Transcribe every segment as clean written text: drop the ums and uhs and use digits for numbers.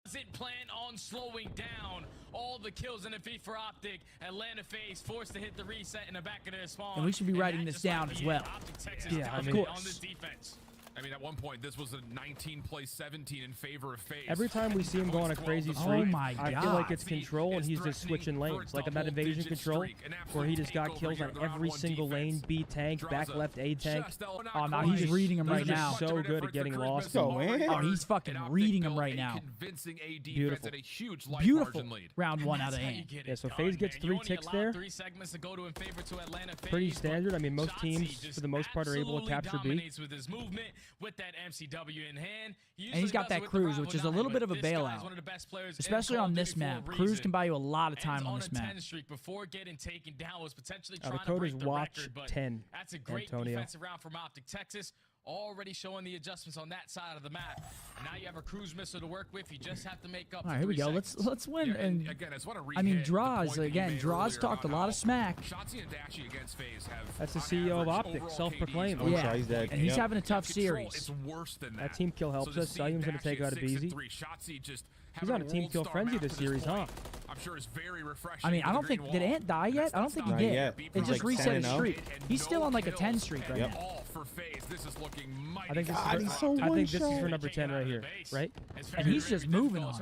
Doesn't plan on slowing down. All the kills in defeat for Optic. Atlanta FaZe forced to hit the reset in the back of their spawn. And we should be writing this down as well. Yeah, of course. On this defense. I mean, at one point, this was a 19-17 in favor of FaZe. Every time we see him go on a crazy streak, oh my I God. feel like it's control and he's just switching lanes. Like in that invasion control, where he just got kills on every single lane, B tank, back left A tank. Oh, no, he's reading him right He's just now. so good at getting lost. Oh, he's fucking reading him right now. Beautiful. Beautiful. Round 1 out of hand. Yeah, so FaZe gets 3 ticks there. Pretty standard. I mean, most teams, for the most part, are able to capture B. With that MCW in hand, and he's got that cruise, which is a little bit of a bailout, especially on this map. Cruise can buy you a lot of time on this map. Before getting taken down was potentially the code is watch 10. That's a great defensive round from Optic Texas. Already showing the adjustments on that side of the map. And now you have a cruise missile to work with. You just have to make up. All right, here we go. Let's win. Yeah, and again, I mean, Draws again. Draws talked a lot of smack. That's the CEO of Optic, self-proclaimed. Yeah, and he's having a tough series. It's worse than that team kill helps us. Hcim's gonna take out a BZ. He's on a team kill frenzy this series, huh? I'm sure it's very refreshing. I mean, I don't think did Ant die yet? I don't think he did. It just reset his streak. He's still on like a 10 streak right now. I think this is for number 10 right here, right? And he's just moving on.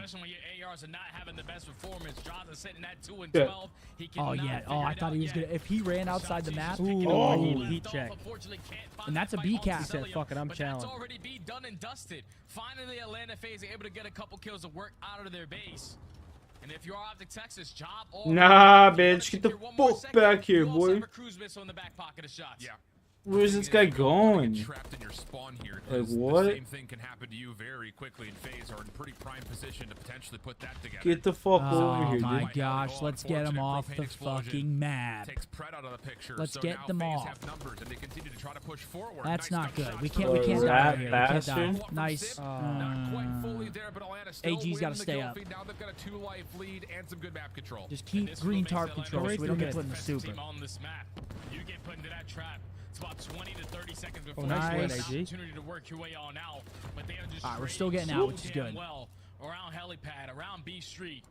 Oh yeah. Oh, I thought he was gonna. If he ran outside the map. Ooh, heat check. And that's a B cap. He said, "Fuck it, I'm challenged." Already be done and dusted. Finally, Atlanta FaZe able to get a couple kills to work out of their base. And if you're Optic Texas, job. Nah, bitch, get the fuck back here, boy. Yeah. Where's this guy going? Like what? Same thing can happen to you very quickly, and FaZe are in pretty prime position to potentially put that together. Get the fuck over here, dude. Oh my gosh, let's get them off the fucking map. Let's get them off. That's not good. We can't die here. We can't die. Nice. AG's got to stay up. Just keep green tarp control so we don't get put in the super. You get put into that trap. It's about 20 to 30 seconds before nice. Opportunity to work your way on out. But they are just we're still getting out, which is good. Well, around helipad, around B Street,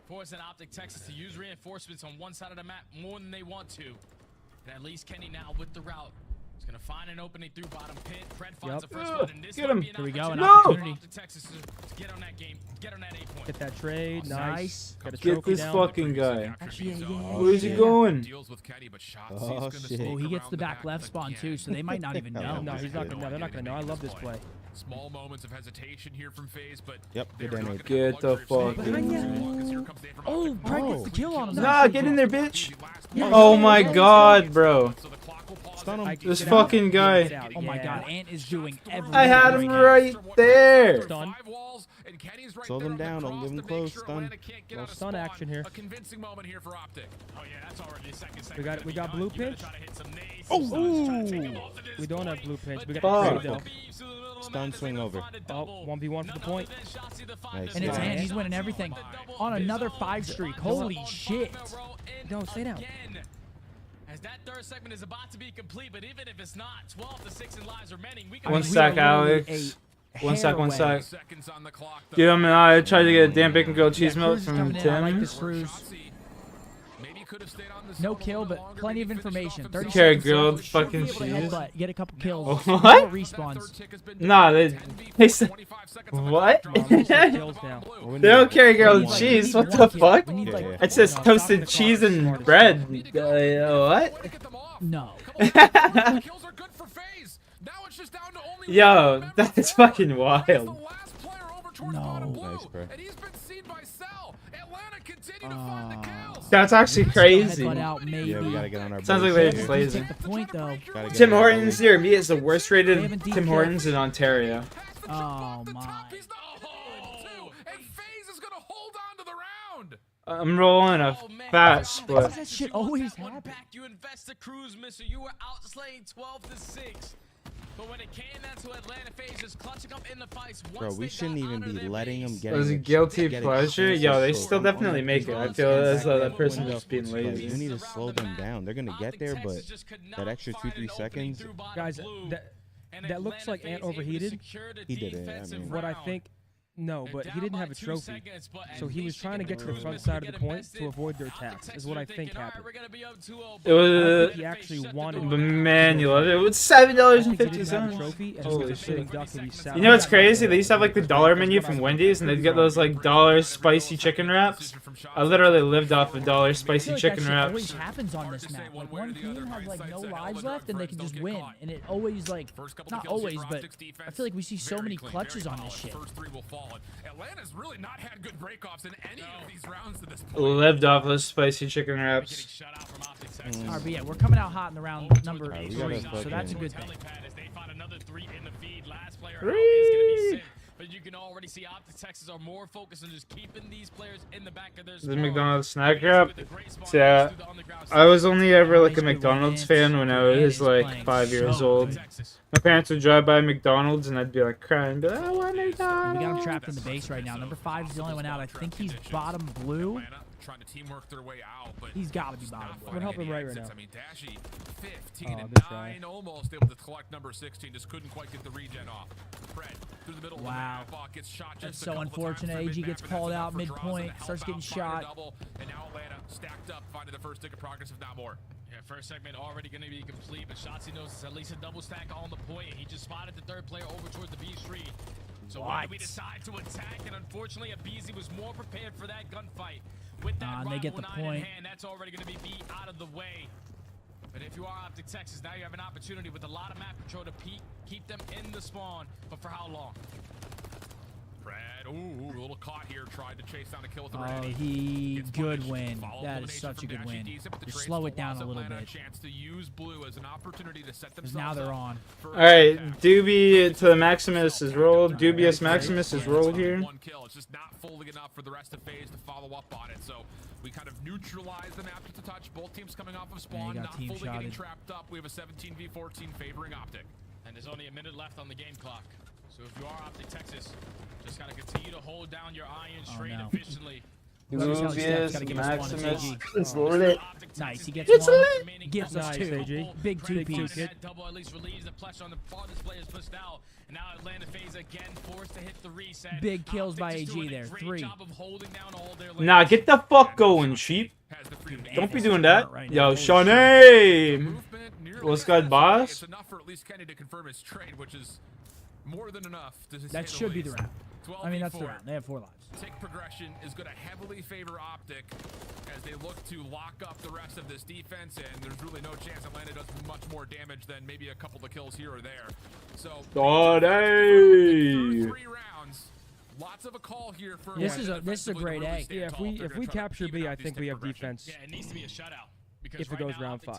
forcing Optic Texas to use reinforcements on one side of the map more than they want to. And at least Kenny now with the route. He's gonna find an opening through bottom pit. Fred finds the first one, and this get him. Here we go. An No! opportunity. Texas to get on that game. Get on that A point. Get that trade. Nice. Get this fucking guy. Actually, Where's he going? Oh, shit. Oh, he gets the back left spawn too, so they might not even know. No, he's not gonna. No, they're not gonna know. I love this play. Small moments of hesitation here from FaZe, but good damage. Get the fuck in. Oh, Brad gets the kill on him. Nah, get in there, bitch. Oh my god, bro. This fucking guy. Oh my god, Ant is doing everything. I had him right there. Stun. Slow them down. Don't give them close. Stun. Little stun action here. A convincing moment here for Optic. Oh yeah, that's already a second. We got blue pinch. Ooh. We don't have blue pinch. We got Fuck. trade though. Stun swing over. Oh, 1v1 for the point. Nice. And it's Ant. He's winning everything on another 5 streak. Holy shit. No, stay down. As that third segment is about to be complete, but even if it's not, 12 to 6 in lives remaining. One sec, Alex. One sec. Give him an eye. I tried to get a damn bacon grilled cheese milk from Tim. I like this cruise. No kill, but plenty of information. 30 Carrot seconds grilled left. fucking Should be able to cheese. headbutt, get a couple kills. What? Respawns. Nah, they said what? They don't carry grilled cheese. What the fuck? It says toasted cheese and bread. What? No. Yo, that's fucking wild. No. Nice, bro. That's actually crazy. Yeah, we gotta get on our Sounds like base they're here. lazy. The point though. Tim Hortons near me is the worst rated Tim Hortons in Ontario. Oh my. I'm rolling a fat split. That shit always happens. You invest the cruise missile. You were outslaying 12 to 6. But when it came down to Atlanta FaZe just clutching up in the fights. Bro, we shouldn't even be letting them get. It was a guilty pleasure. Yo, they still definitely make it. I feel as though that person's just being Like, lazy. you need to slow them down. They're gonna get there, but that extra 2-3 seconds. Guys, that looks like Ant overheated. He did it. I mean, What I think No, but he didn't have a trophy. So he was trying to get to the front side of the point to avoid their attacks, is what I think happened. It was. He actually wanted Manual. It was $7.50. Holy shit! You know what's crazy? They used to have like the dollar menu from Wendy's, and they'd get those like dollar spicy chicken wraps. I literally lived off of dollar spicy chicken wraps. Always happens on this map. Like one team has like no lives left, and they can just win. And it always like not always, but I feel like we see so many clutches on this shit. Atlanta's really not had good breakoffs in any of these rounds to this point. Lived off those spicy chicken wraps. Alright, but yeah, we're coming out hot in the round number 3, so that's a good thing. But you can already see Optic Texas are more focused on just keeping these players in the back of their The McDonald's snack wrap? Yeah, I was only ever like a McDonald's fan when I was like 5 years old. My parents would drive by McDonald's and I'd be like crying, be like, I want McDonald's. We got him trapped in the base right now. Number 5 is the only one out. I think he's bottom blue. Trying to teamwork their way out, but he's got to be bottom blue. I'm gonna help him right now. I mean, Dashy 15 and 9, almost able to collect number 16, just couldn't quite get the regen off. Fred through the middle. Wow, of the map, gets shot that's so unfortunate. AG gets called out midpoint, starts getting shot. And now Atlanta stacked up, finding the first tick of progress, if not more. Yeah, first segment already going to be complete, but Shotzi knows it's at least a double stack on the point. He just spotted the third player over towards the B street. So why did we decide to attack? And unfortunately, Abizi was more prepared for that gunfight. With that they get the point. Hand, that's already going to be beat out of the way. But if you are Optic Texas, now you have an opportunity with a lot of map control to keep them in the spawn. But for how long? Fred, ooh, a little caught here, tried to chase down a kill with the red. Good win. That is such a good win. Just slow it down a little bit. Chance to use blue as an opportunity to set themselves now they're on. Alright, Doobie to the Maximus is rolled. Dubious Maximus is rolled here. One kill. It's just not fully enough for the rest of phase to follow up on it. So we kind of neutralize the map just a touch. Both teams coming off of spawn, not fully getting trapped up. We have a 17v14 favoring Optic. And there's only a minute left on the game clock. So if you are Optic Texas, just gotta continue to hold down your iron straight efficiently. Dubious Maximus is loaded. Nice, he gets one. Gives us two. Big two-piece. Double at least relieves the pressure on the farthest players pushed out. And now Atlanta FaZe again forced to hit the reset. Big kills by AG there. 3. Nah, get the fuck going, sheep. Don't be doing that. Yo, Shawnee! What's good, boss? It's enough for at least Kenny to confirm his trade, which is more than enough. That should be the round. I mean, that's the round. They have 4 lives. Tick progression is going to heavily favor Optic as they look to lock up the rest of this defense, and there's really no chance Atlanta does much more damage than maybe a couple of kills here or there. So, hey! 3 rounds. Lots of a call here for this is a great A. Yeah, if we capture B, I think we have defense. Yeah, it needs to be a shutout. Because if it goes round 5.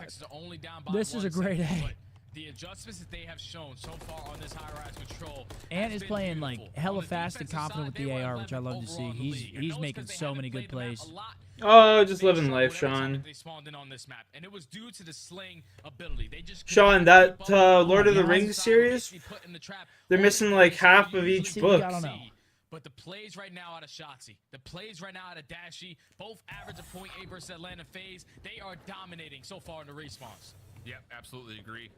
This is a great A. The adjustments that they have shown so far on this high-rise control, and is playing like hella fast and confident with the AR, which I love to see. He's making so many good plays. Oh, just living life, Sean. Sean, that Lord of the Rings series, they're missing like half of each book. I don't know. But the plays right now out of Shotzi, the plays right now out of Dashy, both average a .8 versus Atlanta FaZe. They are dominating so far in the respawns. Yep, absolutely agree.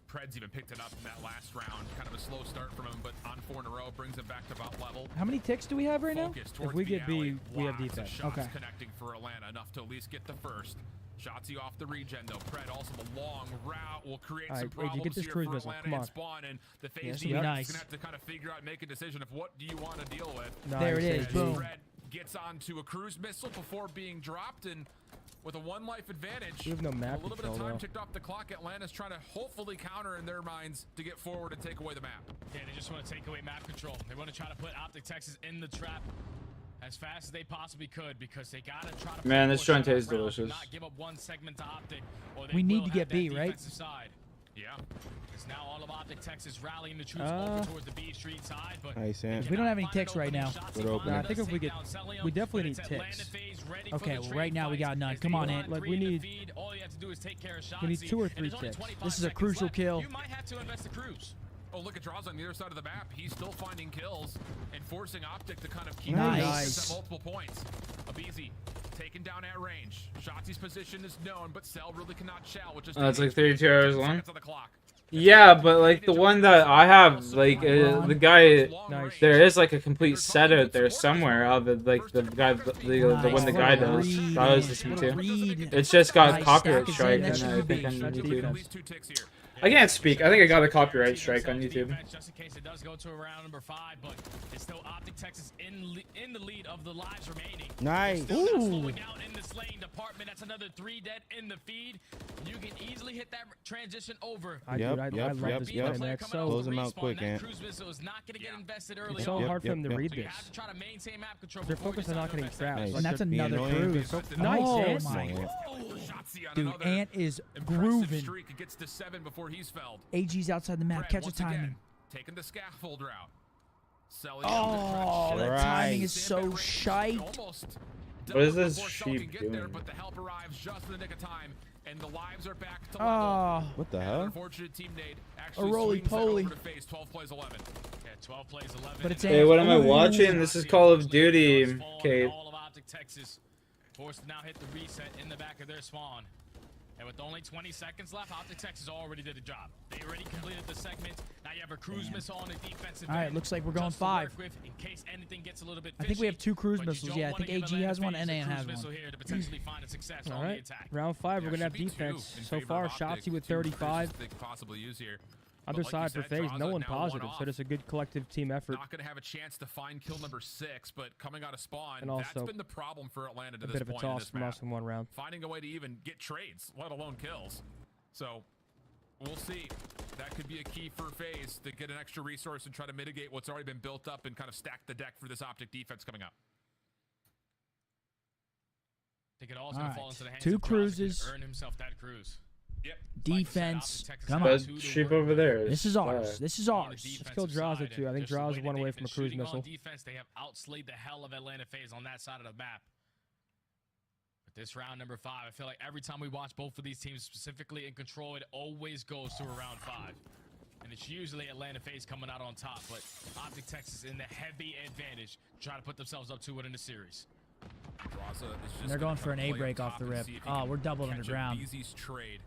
Preds even picked it up in that last round. Kind of a slow start from him, but on 4 in a row brings him back to about level. How many ticks do we have right now? If we get B, we have defense. Okay. Connecting for Atlanta, enough to at least get the first. Shotzi off the regen though. Pred also the long route will create some problems get this here cruise for missile. Atlanta and spawn, and the FaZe team is gonna have to kind of figure out and make a decision of what do you want to deal with. There it is. Boom. Pred gets onto a cruise missile before being dropped, and with a 1 life advantage, we have no map a little bit of time though. ticked off the clock. Atlanta's trying to hopefully counter in their minds to get forward and take away the map. Yeah, they just want to take away map control. They want to try to put Optic Texas in the trap as fast as they possibly could, because they gotta try to. Man, this joint tastes delicious. Not give up 1 segment to Optic, or they we need to get B, right? Side. Yeah. It's now all of Optic Texas rallying the troops over towards the B street side, but we don't have any ticks right now. I think if we get, we definitely need ticks. Okay, well right now we got none. Come on in. Like we need 2 or 3 ticks. This is a crucial kill. You might have to invest the cruise. Oh, look at Draws on the other side of the map. He's still finding kills and forcing Optic to kind of keep at multiple points. Abizi taken down at range. Shotzi's position is known, but Cell really cannot shell, which is it's like 32 hours long. On the clock. Yeah, but like the one that I have, like the guy, there is like a complete set out there somewhere. Like the guy, the one the guy does. That I was listening to. It's just got copyright strike, and I think on YouTube. I can't speak. I think I got a copyright strike on YouTube. Just in case it does go to round number 5, but it's still Optic Texas in the lead of the lives remaining. Nice. Still not slowing out in this lane department. That's another 3 dead in the feed. You can easily hit that transition over. I love this play, man. It's so close him out quick, man. It's so hard for them to read this. They're focused on not getting trapped. And that's another cruise. Nice, oh Ant. my. Dude, Ant is grooving. Gets to 7 before he's felled. AG's outside the map. Catch a timing. Taking the scaffold route. Oh, that timing is so shite. What is this sheep doing? There, but the help arrives just in the nick of time, and the lives are back to level. What the hell? Unfortunate team Nate actually roly-poly. 12 plays 11. Yeah, 12 plays 11. But it's hey, what am I watching? This is Call of Duty, Kate. All of Optic Texas forced to now hit the reset in the back of their spawn. And with only 20 seconds left, Optic Texas already did a job. They already completed the segment. Now you have a cruise missile on the defensive end. All right, looks like we're going 5. In case anything gets a little bit I think we have 2 cruise missiles. Yeah, I think AG has one and Ant has one. All right, round 5, we're going to have defense. So far, Hcim with 35. They could possibly use here. Other side for FaZe, no one positive, so it's a good collective team effort. Not going to have a chance to find kill number 6, but coming out of spawn, and also that's been the problem for Atlanta to this point. A bit of a toss from us in one round. Finding a way to even get trades, let alone kills. So we'll see. That could be a key for FaZe to get an extra resource and try to mitigate what's already been built up and kind of stack the deck for this Optic defense coming up. I think it all's going to fall into the hands 2 of cruises. Earn himself that cruise. Yep. Defense. Come That on. sheep over there. This is ours. This is ours. Let's kill Draza too. I think Draza one away from a cruise missile. Defense, they have outslayed the hell of Atlanta FaZe on that side of the map. But this round number 5, I feel like every time we watch both of these teams specifically in control, it always goes to a round 5. And it's usually Atlanta FaZe coming out on top, but Optic Texas in the heavy advantage, trying to put themselves up 2-1 in the series. They're going for an A break off the rip. Oh, we're doubled underground. Trade.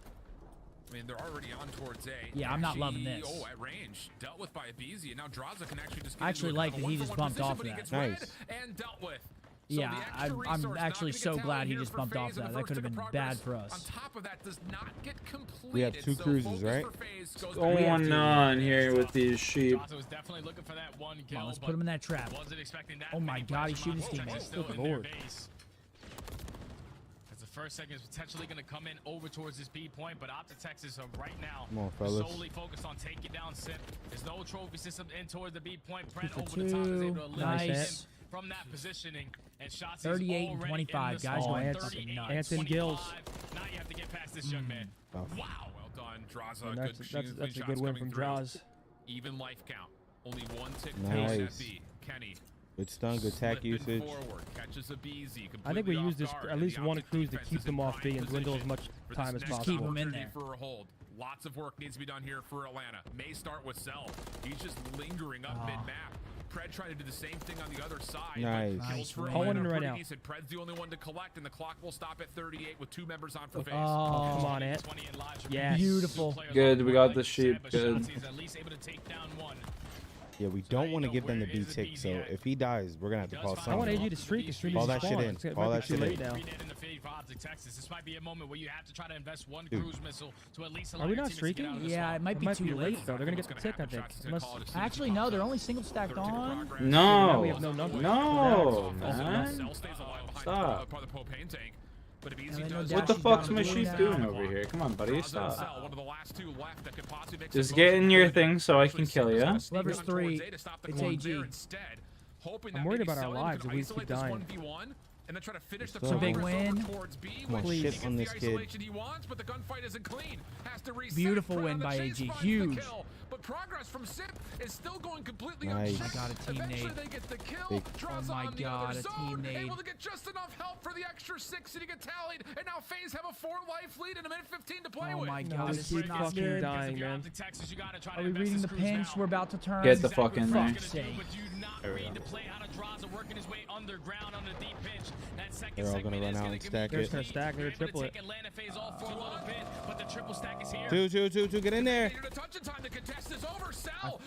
I mean, they're already on towards A. Yeah, I'm not loving this. Oh, at range, dealt with by Abizi, and now Draza can actually just. I actually like that he just bumped off of that. Nice. And dealt with. Yeah, I'm actually so glad he just bumped off that. That could have been bad for us. On top of that, does not get completed. We have 2 cruises, right? What's going on here with these sheep? Was definitely looking for that one kill, let's put him in that trap. Wasn't expecting that. Oh my God, he's shooting his teammates. Good lord. First second is potentially going to come in over towards this B point, but Optic Texas are right now solely focused on taking down Simp. There's no trophy system in towards the B point. Brent over the top is able to eliminate him from that positioning. And shots 38 and 25, guys. Anson Gills. Now you have to get past this young man. Wow. Well done, Draza. That's a good win from Draza. Even life count. Only 1 tick nice. at B. Kenny. Good stun, good attack usage. I think we use this at least one cruise to keep them off B and dwindle as much time as possible. Keep them in there. For a hold. Lots of work needs to be done here for Atlanta. May start with Cell. He's just lingering up mid-map. Pred trying to do the same thing on the other side. Nice. Pulling right now. Pred's the only one to collect, and the clock will stop at 38 with 2 members on for FaZe. Oh, come on, Ant. Yeah, beautiful. Good, we got the sheep. Good. Yeah, we don't want to give them the B tick, so if he dies, we're going to have to call I want someone. AG to streak and streak Call that shit in. Call that shit in. Now. This might be a moment where you have to try to invest 1 cruise missile to at least allow Are we your not teammates to get streaking? out of the Yeah, spawn. it might be too late though. They're gonna get the tick, I think. Actually, no, they're only single stacked on. No. We have no numbers. No, man. Stop. What the fuck's my sheep doing over here? Come on, buddy, stop. Just get in your thing so I can kill you. Leverage 3, it's AG. I'm worried about our lives if we keep dying. And then try to finish the It's a big win. towards B. Come on, shit on this kid. He wants, but the gunfight isn't clean. Has to reset. Beautiful win by AG. Huge. But progress from Sip is still going completely Nice. unchecked. I got a team Eventually nade. they get the kill. Big. Draza Oh my on the God, other a team zone, nade. able to get just enough help for the extra 6 to get tallied. And now FaZe have a 4-life lead and a minute 15 to play Oh with. my No, God, we this keep is not fucking good. dying, man. Are we reading the pinch? We're about to turn. Get the fuck in there. There we go. Working his way underground on the deep pinch. That second They're all going to run out and stack They're it. just gonna stack. They're gonna triple it. Atlanta FaZe off for a little bit, but the triple stack is here. Two, get in there. All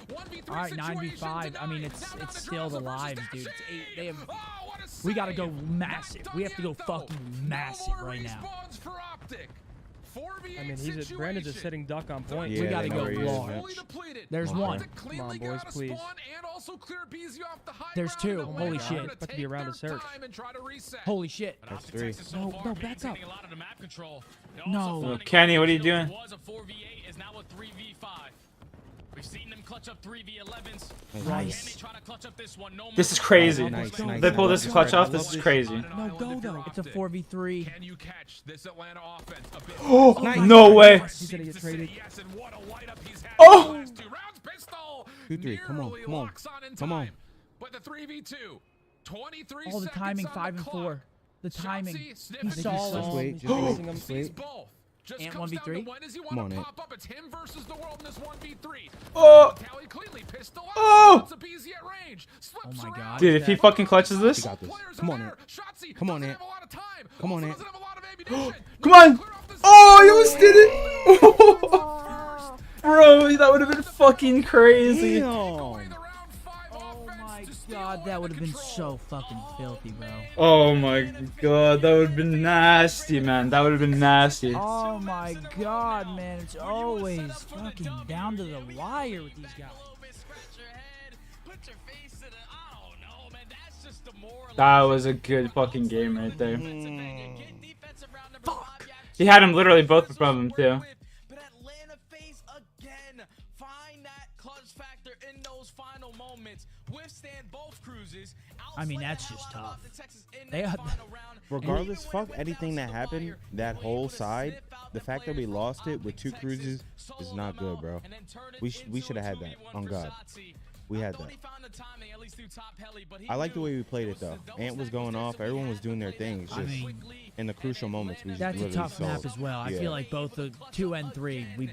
right, 9v5. I mean, it's still the lives, dude. It's 8. They have. We gotta go massive. We have to go fucking massive right now. I mean, Brandon's just sitting duck on point. Yeah, we gotta go is, large. There's one. Come on, boys, please. There's 2. Holy shit. About to be around to search. Holy shit. That's 3. No, back up. No. No. Kenny, what are you doing? It was a 4v8, is now a 3v5. We've seen them clutch up 3v11s. Nice. Can they try to clutch up this one? No This is matter crazy. Nice. They pull this clutch off. This is crazy. No, go. It's a 4v3. Can you catch this Atlanta offense a bit? Oh, no way. He's gonna get traded. Yes, and what a light up he's had Oh. in the last 2 rounds. Pistol 2-3. Come on. nearly Come on. locks on in Come on. time. But the 3v2, 23 All the seconds timing, on 5 the and clock. 4. The timing. Shotzi He sniffing saw his us. Just zone. wait. Sees Wait. both. Just Ant comes down to 1v3? when does he Come want on, to Ant. pop up? It's him versus the world in this 1v3. Oh. Tally cleanly, pistol out. Oh. It's a BZ at range. Slips Oh my around. God. Dude, if he fucking clutches You this. got this. Players Come are on, there. Ant. Shotzi Come on, doesn't Ant. have a lot of time. Come on, Also Ant. doesn't have a lot of ammunition. Come on. Clear off the Oh, you almost did it. Bro, that would have been fucking crazy. Damn. God, that would have been so fucking filthy, bro. Oh my god, that would have been nasty, man. That would have been nasty. Oh my god, man. It's always fucking down to the wire with these guys. That was a good fucking game right there. Fuck. He had him literally both in front of him, too. But Atlanta face again. Find that clutch factor in those final moments. Withstand both cruises. I mean, that's just tough. They have, Regardless, fuck anything that happened, that whole side, the fact that we lost it with 2 cruises is not good, bro. We should have had that, on God. We had that. I like the way we played it, though. Ant was going off. Everyone was doing their thing. It's just in the crucial moments, we that's a literally tough map sold. as well. I Yeah. feel like both the 2 and 3 we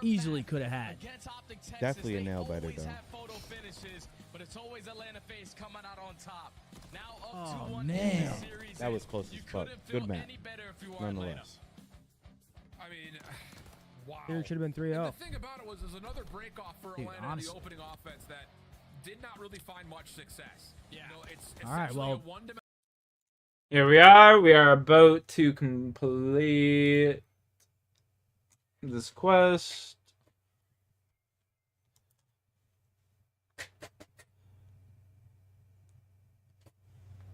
easily could have had. Definitely a nail biter, though. But it's always Atlanta face coming out on top. Now up Oh, 2-1 man. in the series. That was close as fuck. Good map, nonetheless. I mean, wow. Here it should have been 3-0. And the thing about it was there's another break off for Dude, Atlanta in the honestly. opening offense that did not really find much success. Yeah. You know, it's All right, essentially well- a one-dimensional. Here we are. We are about to complete this quest.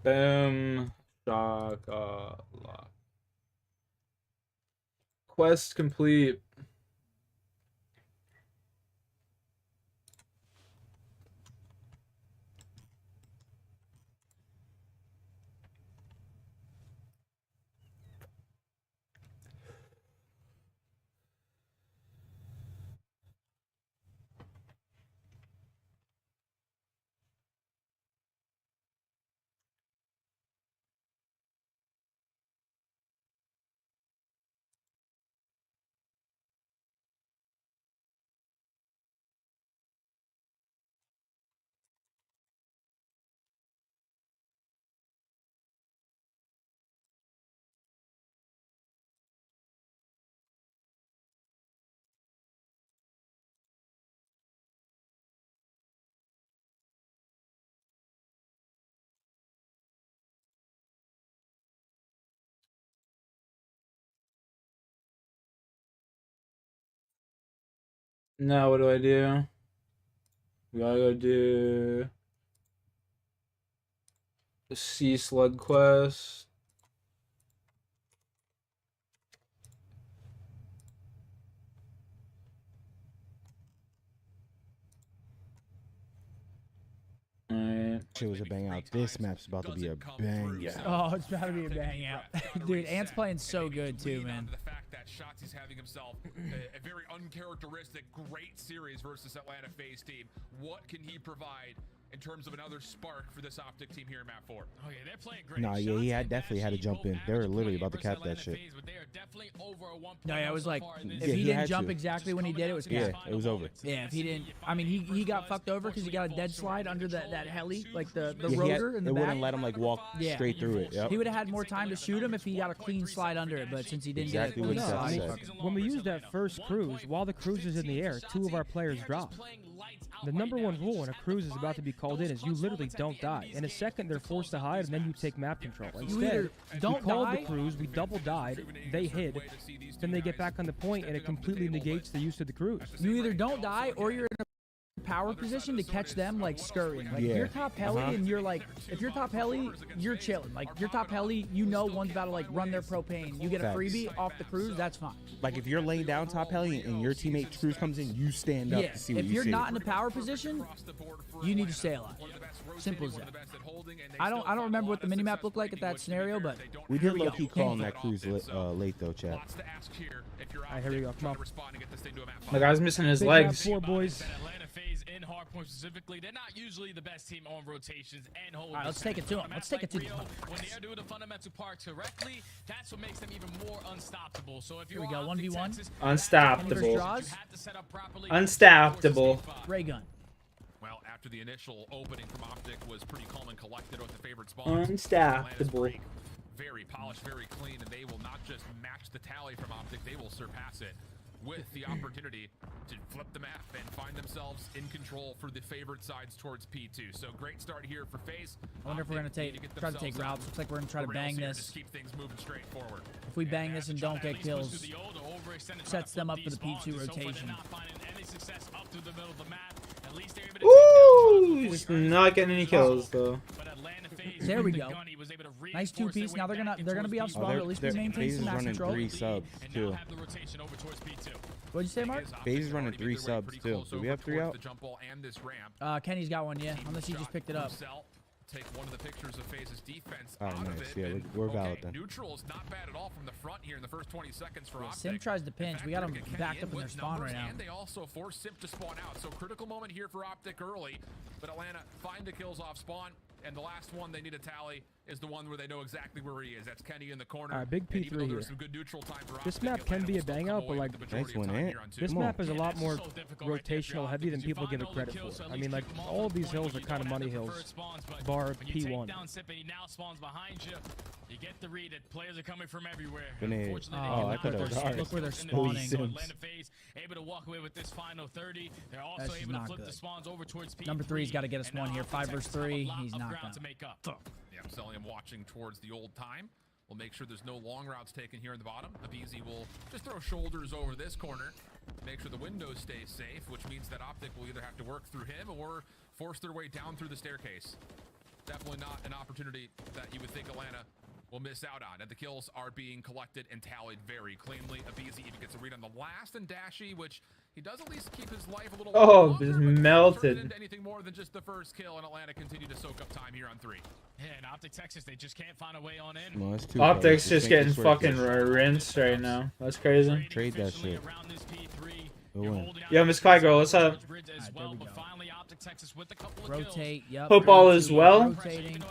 Boom. Shaka lock. Quest complete. Now what do I do? We gotta go do the Sea Slug quest. Alright. Shit was a bang out. This map's about to be a bang. Oh, it's about to be a bang out. Dude, Ant's playing so good too, man. The fact that Shotzi's having himself a very uncharacteristic great series versus Atlanta FaZe team. What can he provide in terms of another spark for this Optic team here in map 4. Oh yeah, they're playing great. Nah, yeah, he had definitely had to jump in. They were literally about to cap that shit. No, yeah, it was like if Yeah, he he didn't had jump to. exactly when he did, it was Yeah, cap. it was over. Yeah, if he didn't, I mean, he got fucked over because he got a dead slide under that heli, like the Yeah, he had, rotor in the it back. wouldn't let him like walk Yeah. straight through it. Yep. He would have had more time to shoot him if he got a clean slide under it, but since he didn't Exactly get a what clean Seth slide, said. fucking- When we used that first cruise, while the cruise is in the air, 2 of our players dropped. The number 1 rule when a cruise is about to be called in is you literally don't die. In a second, they're forced to hide, and then you take map control. Instead, don't we called die- the cruise, we double died, they hid, then they get back on the point, and it completely negates the use of the cruise. you either don't die or you're in a power position to catch them like scurrying. Like if Yeah. you're top heli and you're like, if you're top heli, you're chilling. Like you're top heli, you know one's about to like run their propane. You get a Facts. freebie off the cruise, that's fine. Like if you're laying down top heli and your teammate cruise comes in, you stand up Yeah, to see what if you you're see. not in a power position, you need to stay alive. Simple as that. I don't remember what the minimap looked like at that scenario, but We here did we low go. key call on that cruise late though, chat. Alright, here we go. Come on. The guy's missing his Big map legs. 4, boys. Atlanta FaZe in hardpoint specifically, they're not usually the best team on rotations and hold. All right, let's take it to him. Let's take it to him. When they are doing the fundamental part correctly, that's what makes them even more unstoppable. So if Here you we go, 1v1. Unstoppable. Draws. Unstoppable. Ray gun. Well, after the initial opening from Optic was pretty calm and collected with the favorite spawns. Unstoppable. Very polished, very clean, and they will not just match the tally from Optic, they will surpass it with the opportunity to flip the map and find themselves in control for the favored sides towards P2. So great start here for FaZe. I wonder if we're gonna try to take routes. Looks like we're gonna try to bang this. Keep things moving straight forward. If we bang this and don't get kills, sets them up for the P2 rotation. Ooh, he's not getting any kills though. There we go. Nice 2-piece. Now they're gonna be off spawn, but at least we maintain FaZe some is max running control. 3 subs too. What'd you say, Mark? FaZe is running 3 subs too. Do we have 3 out? Kenny's got one, yeah. Unless he just picked it up. Take one of the pictures of FaZe's defense Oh, out of nice. it, Yeah, and, we're valid then. Neutral is not bad at all from the front here in the first 20 seconds for Optic. Sim tries to pinch. We got them Kenny backed up in their with spawn right numbers, now. And they also force Sim to spawn out. So critical moment here for Optic early. But Atlanta find the kills off spawn. And the last one they need a tally is the one where they know exactly where he is. That's Kenny in the corner. Alright, big And even though P3 there was here. some good neutral time for This Optic, map can Atlanta be will a still bang come out, away but, with like, the majority nice one, of time Ant. here on two. This Come on. map is a lot more difficult rotational heavy than people give it credit for. I mean, like, all of these hills are kind of money hills, bar P1. You get the read that players are coming from everywhere. Grenade. Unfortunately, Oh, they I cannot thought it was push ours. Look where they're in the spawning. lead, so Sims. Atlanta FaZe able to walk away with this final 30. They're also That's just able to not flip the good. spawns over towards P3. Number 3's got to get us And one now here. 5 versus Texas have a 3. lot He's of knocked ground out. to make up. Yeah, I'm selling him watching towards the old time. We'll make sure there's no long routes taken here in the bottom. Abizi will just throw shoulders over this corner, make sure the windows stay safe, which means that Optic will either have to work through him or force their way down through the staircase. Definitely not an opportunity that you would think Atlanta will miss out on. And the kills are being collected and tallied very cleanly. Abizi even gets a read on the last and Dashy, which he does at least keep his life a little Oh, longer, just but doesn't melted. turn it into anything more than just the first kill, and Atlanta continue to soak up time here on 3. Yeah, and Optic Texas, they just can't find a way on in. No, it's 2. Optics bro. just getting Think this works. fucking rinsed right now. That's crazy. Trade that shit. We'll win. Yo, Miss Kai Girl, what's up? Alright, there we go. Rotate. Rotate. Yep. Hope all is well. Rotating.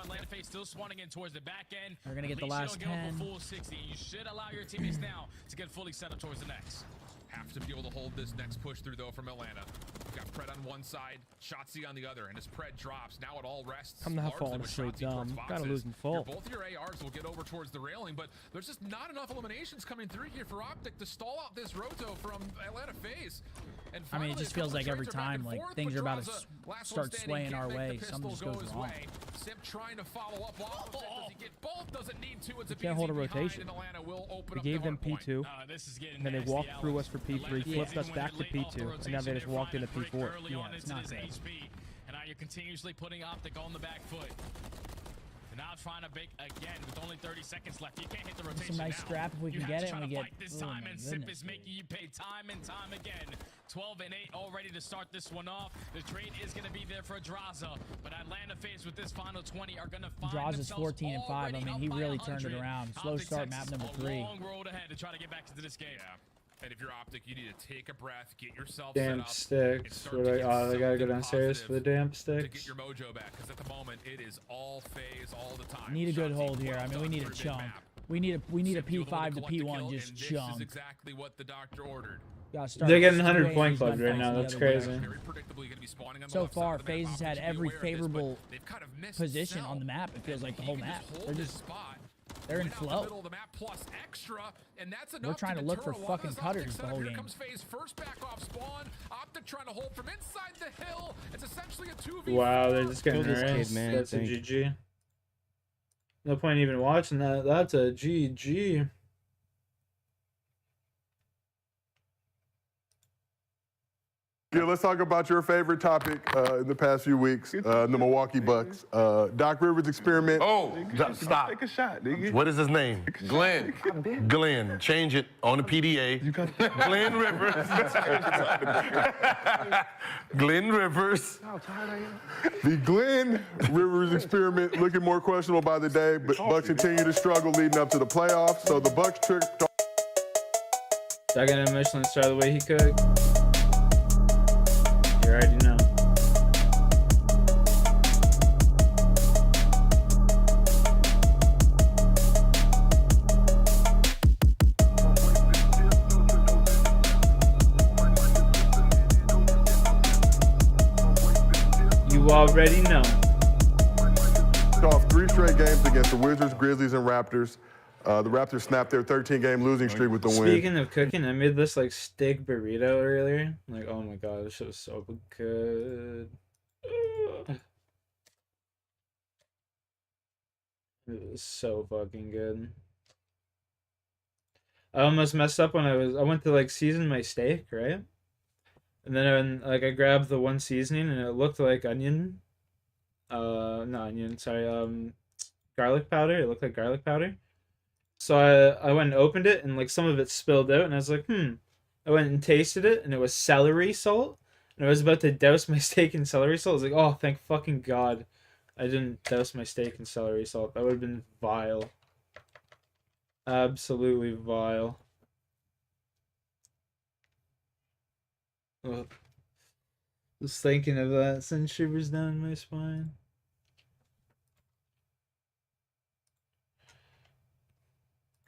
They're gonna get the last 10. You should allow your teammates now to get fully set up towards the next. Have to be able to hold this next push through though from Atlanta. We've got Pred on one side, Shotzi on the other, and as Pred drops, now it all rests. I'm not largely falling with straight Shotzi dumb. towards Gotta boxes. lose in full. Both your ARs will get over towards the railing, but there's just not enough eliminations coming through here for Optic to stall out this roto from Atlanta FaZe. And I mean, it finally, just a couple feels like every trades are back time, and like, forth, things but are about to Draza, last start one standing, swaying can't our make way. the Something pistols just go goes his wrong. way. Simp trying to follow up off of it. Does he get both? Doesn't need to. It's a can't hold a behind, rotation. and Atlanta will open We up gave the them hard point. P2, This is getting and then they nasty, walked through Alex. us for P3, Atlanta flipped us even back when to they're late off the P2, and now they rotation, just walked they're into finding a break P4. early Yeah, on it's into not this good. HP, and now you're continuously putting Optic on the back foot. And now trying to bake again with only 30 seconds left. You can't hit the rotation nice now. scrap if we You can have get to it, try and to we fight get- this oh time, my and Sip goodness. is making you pay time and time again. 12 and 8 already to start this one off. The trade is going to be there for Draza, but Atlanta FaZe with this final 20 are going to find Draza's themselves 14 and 5. I already mean, up he by really turned it 100. around. Slow Optic start, Texas, map number a 3. long road ahead to try to get back into this game. And if you're Optic, you need to take a breath, get yourself Damp set up. sticks. They gotta go downstairs for the damp sticks. To get your mojo back, because at the moment it is all phase all the time. Need a good hold here. I mean, we need a chunk. We need a P5 to P1 just chunk. This is exactly what the doctor ordered. They're getting 100 point club right now. That's crazy. So far, FaZe has had every favorable position on the map. It feels like the whole map. They're in flow. We're trying to look for fucking cutters the whole game. Wow, they're just getting raced. That's a GG. No point even watching that. That's a GG. Yeah, let's talk about your favorite topic in the past few weeks, the Milwaukee Bucks. Doc Rivers experiment. Oh, stop. Take a shot, nigga. What is his name? Glenn. Glenn. Change it on the PDA. Glenn Rivers. Glenn Rivers. The Glenn Rivers experiment looking more questionable by the day, but Bucks continue to struggle leading up to the playoffs. So the Bucks tricked. Second and Michelin star the way he cooked. You already know. You already know. Off 3 straight games against the Wizards, Grizzlies, and Raptors. The Raptors snapped their 13-game losing streak with the win. Speaking of cooking, I made this like steak burrito earlier. Like, oh my god, this shit was so good. It was so fucking good. I almost messed up when I went to like season my steak, right? And then I grabbed the one seasoning and it looked like onion. Not onion, sorry, garlic powder. It looked like garlic powder. So I went and opened it, and like some of it spilled out, and I was like, I went and tasted it, and it was celery salt. And I was about to douse my steak in celery salt. I was like, oh, thank fucking God I didn't douse my steak in celery salt. That would have been vile. Absolutely vile. Ugh. Just thinking of that sends shivers down my spine.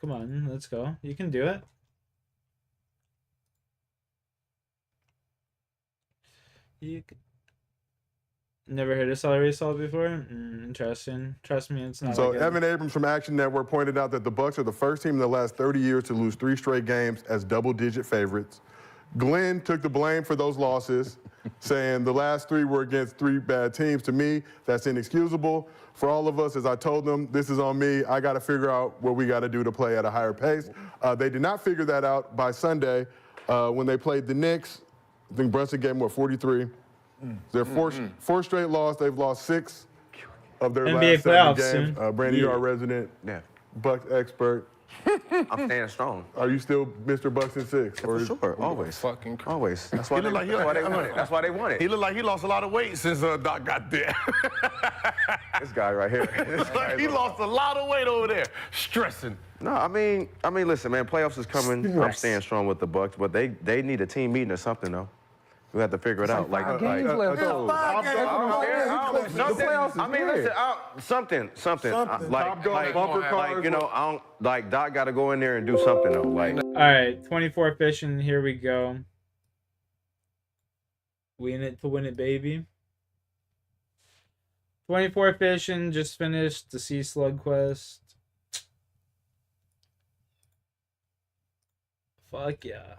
Come on, let's go. You can do it. You can... Never heard of celery salt before? Interesting. Trust me, it's not. So like Evan Abrams from Action Network pointed out that the Bucks are the first team in the last 30 years to lose 3 straight games as double-digit favorites. Glenn took the blame for those losses, saying the last 3 were against 3 bad teams. To me, that's inexcusable. For all of us, as I told them, this is on me. I got to figure out what we got to do to play at a higher pace. They did not figure that out by Sunday when they played the Knicks. I think Brunson gave them, what, 43? Their 4 straight loss. They've lost 6 of their NBA last 7 games. soon. Brandon, you are a resident Bucks expert. I'm staying strong. Are you still Mr. Bucks in 6? For sure, always. Always. That's why they want it. That's why they want it. He looked like he lost a lot of weight since Doc got there. This guy right here. He lost a lot of weight over there, stressing. No, I mean, listen, man, playoffs is coming. I'm staying strong with the Bucks, but they need a team meeting or something, though. We have to figure it out. Like games left. Something. You know, like Doc got to go in there and do something though. Like, all right, 24 fishing. Here we go. We in it to win it, baby. 24 fishing. Just finished the Sea Slug quest. Fuck yeah.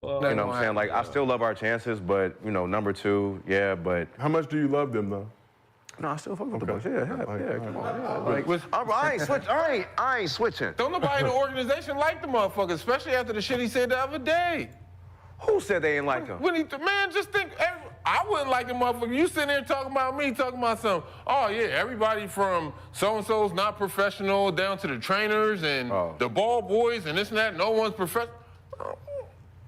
you know what I'm saying? Like, I still love our chances, but, you know, number 2, yeah, but... How much do you love them, though? No, I still fuck with the Bucks. Yeah, come on. Like, I ain't switching. Don't nobody in the organization like the motherfucker, especially after the shit he said the other day. Who said they ain't like him? Man, just think, I wouldn't like the motherfucker. You sitting there talking about me, talking about something. Oh, yeah, everybody from so-and-so's not professional down to the trainers and the ball boys and this and that. No one's professional.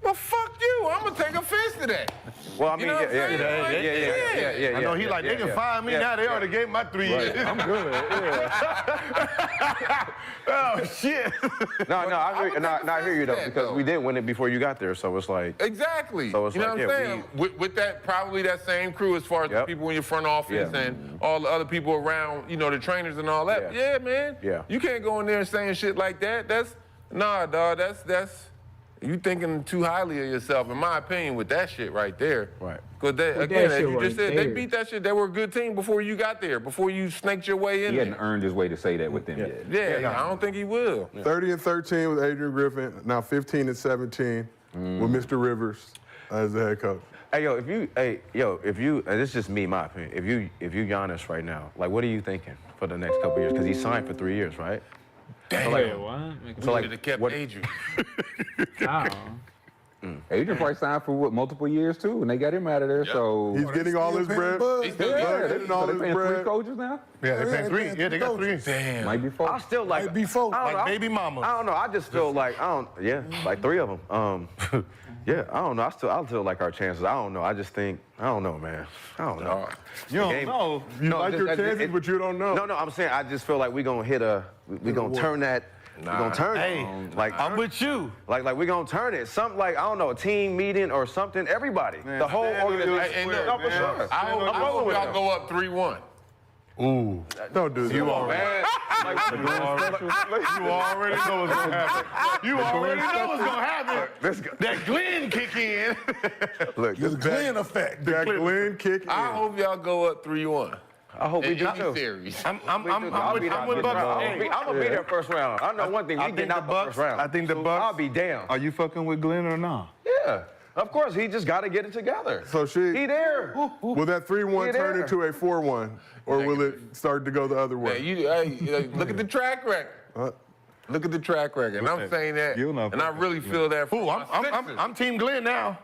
Well, fuck you. I'm gonna take offense to that. Well, I mean, yeah. I know he like, they can fire me now. They already gave my 3 years. I'm good. Oh, shit. No, I hear you, though, because we didn't win it before you got there, so it's like... Exactly. So it's you know like, what I'm saying? With that, probably that same crew as far as the people in your front office and all the other people around, you know, the trainers and all that. Yeah, man. Yeah. You can't go in there and saying shit like that. Nah, dog, that's... You thinking too highly of yourself, in my opinion, with that shit right there. Right. Because, again, as you just said, they beat that shit. They were a good team before you got there, before you snaked your way in. He hadn't earned his way to say that with them yet. Yeah, I don't think he will. 30-13 with Adrian Griffin, now 15-17 with Mr. Rivers as the head coach. Hey, if you, and it's just me, my opinion, if you Giannis right now, like, what are you thinking for the next couple years? Because he signed for 3 years, right? Damn. What? So, like, kept Adrian. Adrian probably signed for multiple years too, and they got him out of there. So he's getting all his bread. He's getting all his bread. 3 coaches now. Yeah, they paying 3. Yeah, they got 3. Damn. Might be 4. I still like. Might be 4. Like baby mama. I don't know. I just feel like like 3 of them. Yeah, I don't know. I still like our chances. I don't know. I just think I don't know, man. I don't know. You don't know. You like your chances, but you don't know. No, I'm saying I just feel like we're gonna hit we're gonna turn that. We're gonna turn it. Like I'm with you. Like we're gonna turn it. Something like, I don't know, a team meeting or something. Everybody. The whole organization. No, for sure. I hope y'all go up 3-1. Ooh. Don't do that. You are man. You already know what's gonna happen. You already know what's gonna happen. That Glenn kick in. Look, The Glenn effect. That Glenn kick in. I hope y'all go up 3-1. I hope we do too. Series. I'm with Bucks. I'm gonna be there first round. I know one thing. We getting out the first round. I think the Bucks. I'll be down. Are you fucking with Glenn or not? Yeah. Of course, he just got to get it together. So he there. Will that 3-1 turn into a 4-1, or will it start to go the other way? Look at the track record. Look at the track record. And I'm saying that, and I really feel that. I'm Team Glenn now.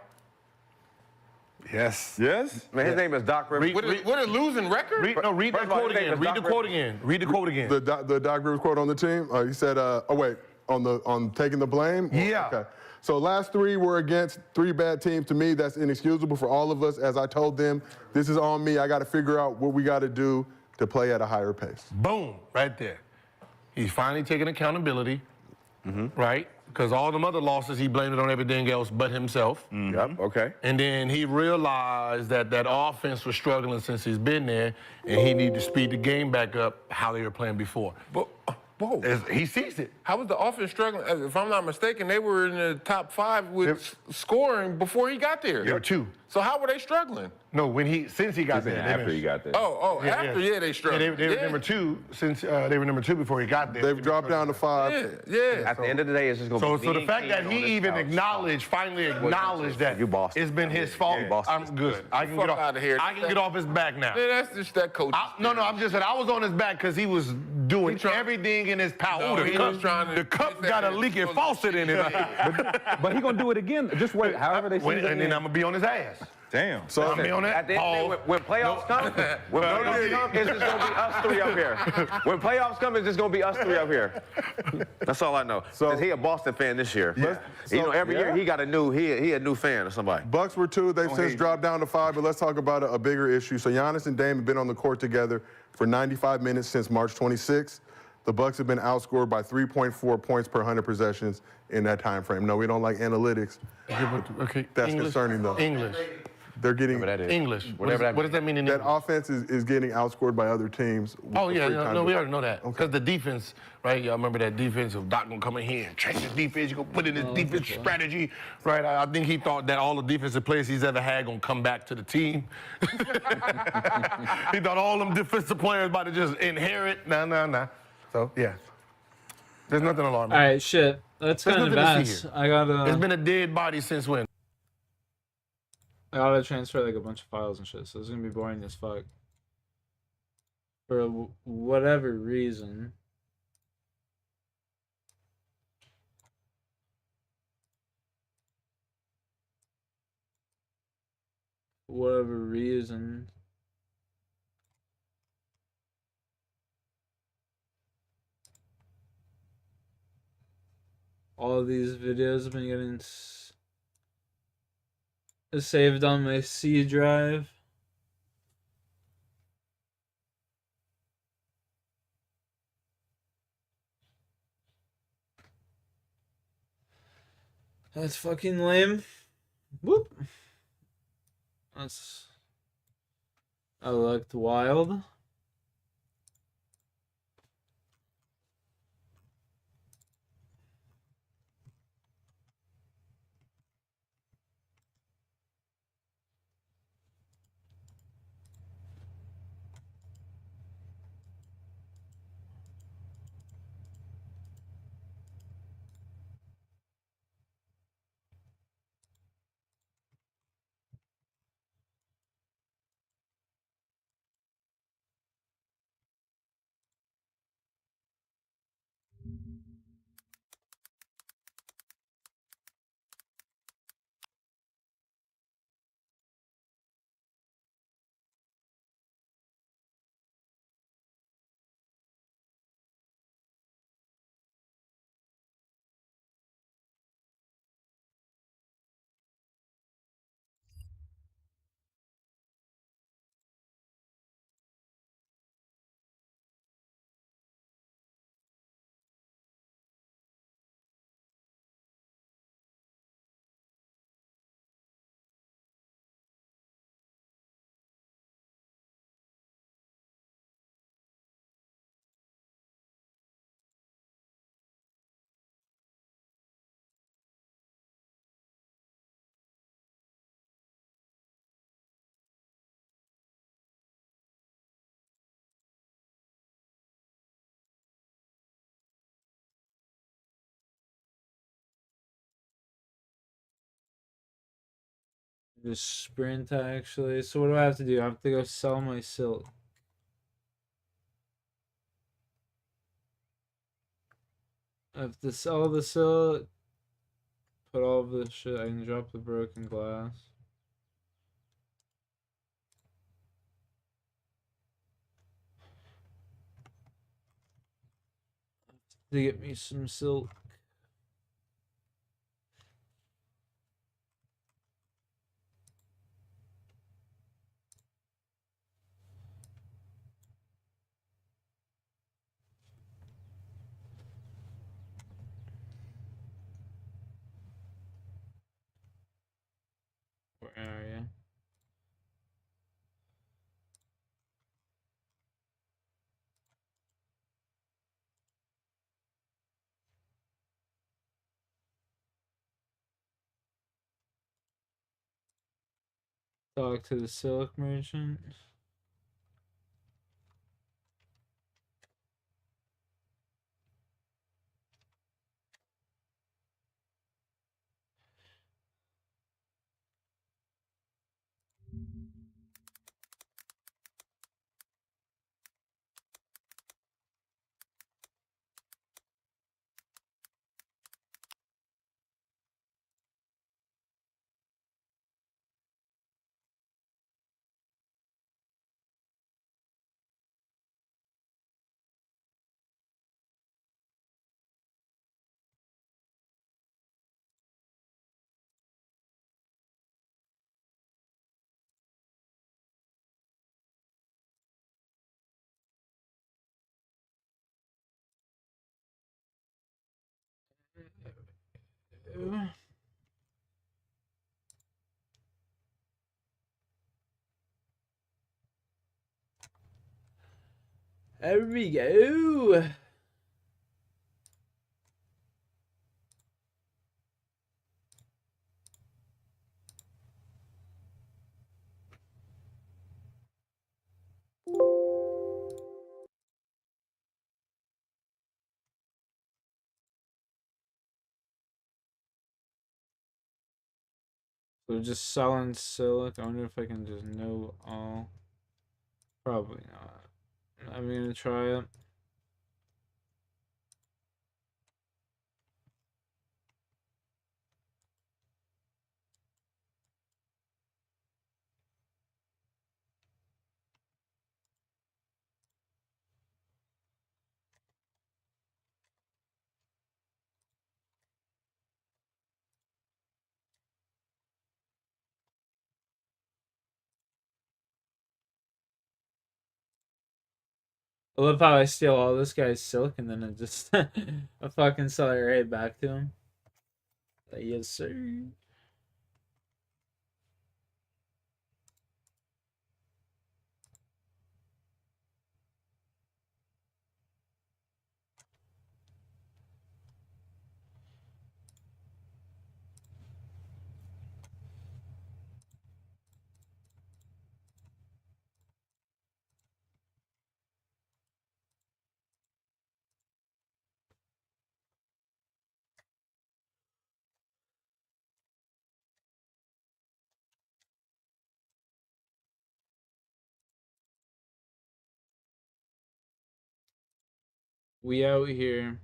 Yes. Yes? Man, his name is Doc Rivers. What a losing record? Read the quote again. Read the quote again. Read the quote again. The Doc Rivers quote on the team. He said, on taking the blame. Yeah. Okay. So last 3 were against 3 bad teams. To me, that's inexcusable for all of us. As I told them, this is on me. I got to figure out what we got to do to play at a higher pace. Boom, right there. He's finally taking accountability, right? Because all them other losses, he blamed it on everything else but himself. Yep, okay. And then he realized that that offense was struggling since he's been there, and he needed to speed the game back up how they were playing before. But, whoa. He sees it. How was the offense struggling? If I'm not mistaken, they were in the top 5 with scoring before he got there. They were 2. So how were they struggling? No, since he got there. After he got there. After they struggled. They were number 2 since they were number 2 before he got there. They've dropped down to 5. Yeah. At the end of the day, it's just going to be So the fact that he even finally acknowledged that it's been his fault, I'm good. I can get off out of here. I can get off his back now. Yeah, that's just that coach. I'm just saying I was on his back because he was doing everything in his power. The cup got a leaking faucet in it. But he gonna do it again. Just wait. However they see it. And then I'm gonna be on his ass. Damn. So I'm be on that. At the end of the day, when playoffs come, it's just gonna be us 3 up here. When playoffs come, it's just gonna be us 3 up here. That's all I know. So he a Boston fan this year. Yeah. Every year he got a new fan or somebody. Bucks were 2. They've since dropped down to 5. But let's talk about a bigger issue. So Giannis and Dame have been on the court together for 95 minutes since March 26th. The Bucks have been outscored by 3.4 points per 100 possessions in that time frame. No, we don't like analytics. Okay. That's concerning, though. English. They're getting English. Whatever what does that mean in English? that offense is getting outscored by other teams. Oh, yeah, no, we already know that. Because the defense, right, y'all remember that defense of Doc gonna come in here and change his defense, you gonna put in his defense strategy, right? I think he thought that all the defensive players he's ever had gonna come back to the team. He thought all them defensive players about to just inherit. Nah. So, yeah. There's nothing alarming. All right, shit. That's kind of advanced. It's been a dead body since when? I gotta transfer like a bunch of files and shit, so it's gonna be boring as fuck. For whatever reason. all these videos have been getting saved on my C drive. That's fucking lame. Whoop. I looked wild. Just sprint actually. So what do I have to do? I have to go sell my silk. I have to sell the silk. Put all of this shit. I can drop the broken glass. To get me some silk. Where are you? Talk to the silk merchant. There we go. So just selling silk. I wonder if I can just know all. Probably not. I'm gonna try it. I love how I steal all this guy's silk and then I just I fucking sell it right back to him. Yes, sir. We out here.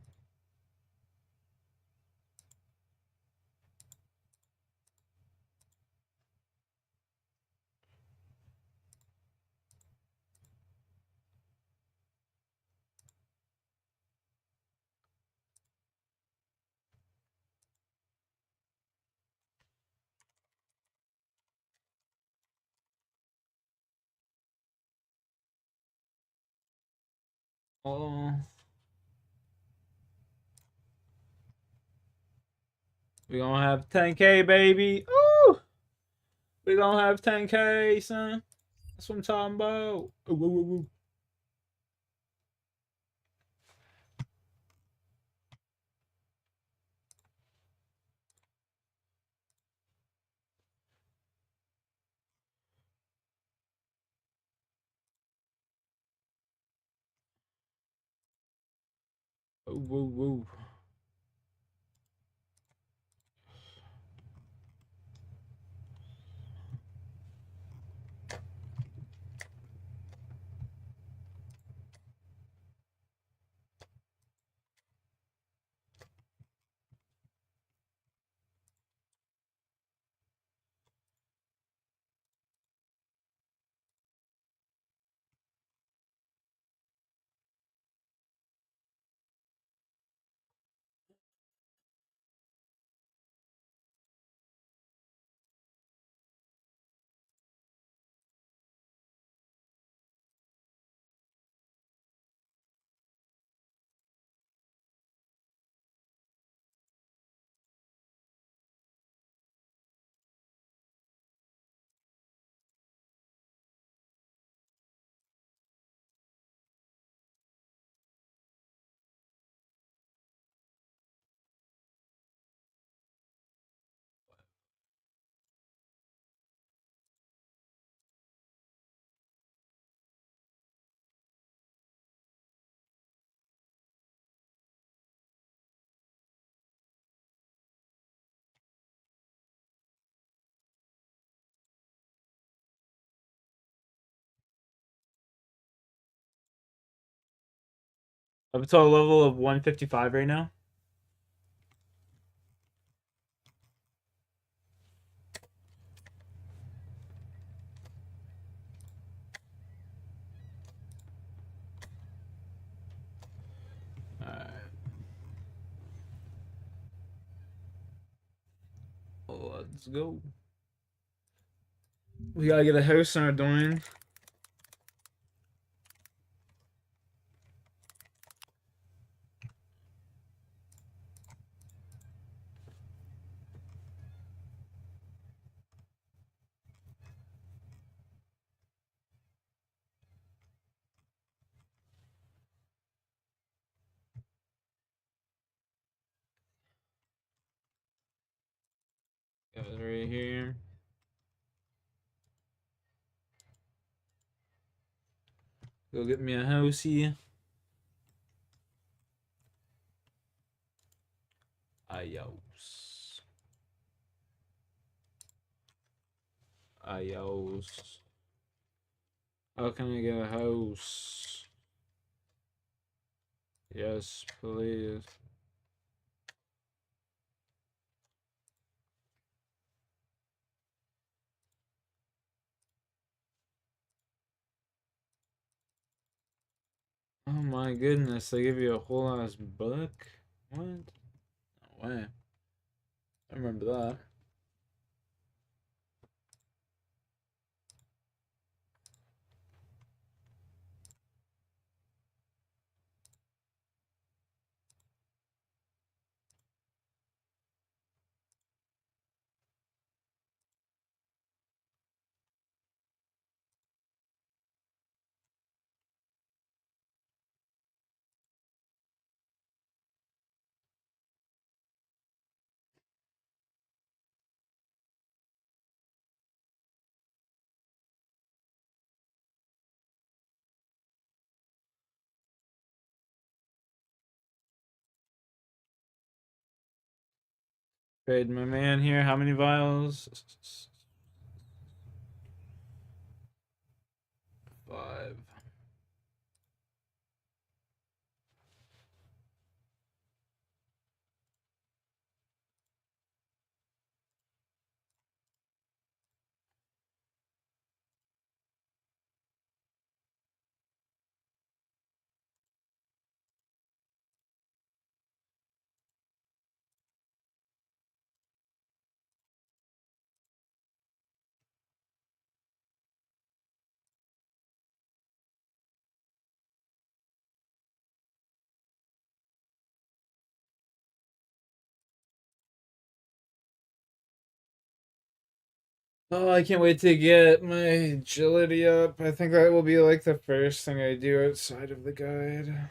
Oh. We gonna have 10K, baby. Ooh! We gonna have 10K, son. That's what I'm talking about. Ooh, ooh, ooh, ooh. Ooh, ooh, ooh. Up to a level of 155 right now. Alright. Let's go. We gotta get a house in our doing. Got it right here. Go get me a house here. Ayos. Ayos. How can I get a house? Yes, please. Oh my goodness, they give you a whole ass book? What? No way. I remember that. Trade my man here. How many vials? 5. Oh, I can't wait to get my agility up. I think that will be like the first thing I do outside of the guide.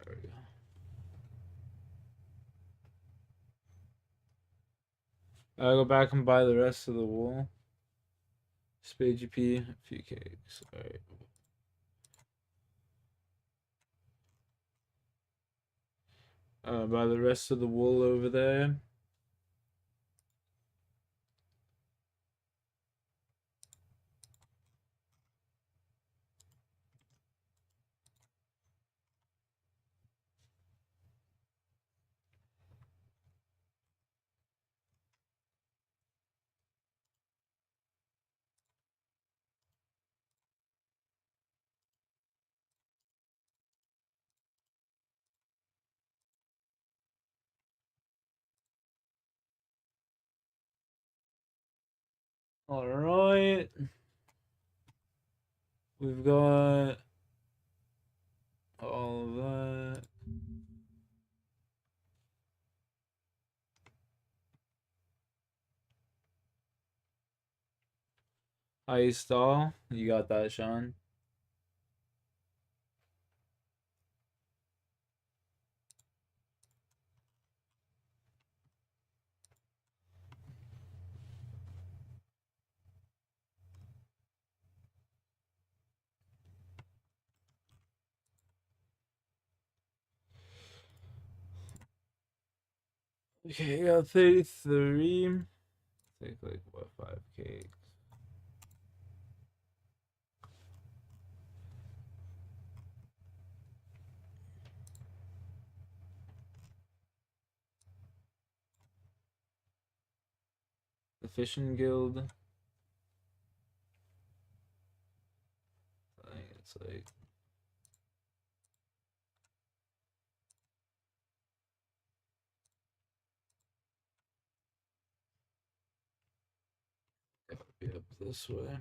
There we go. I'll go back and buy the rest of the wool. Spade GP, a few cakes. Alright. Buy the rest of the wool over there. All right. We've got all of that. Ice doll. You got that, Sean. Okay, I got 33. Take like what, 5 cakes. The Fishing Guild. I think it's like be up this way.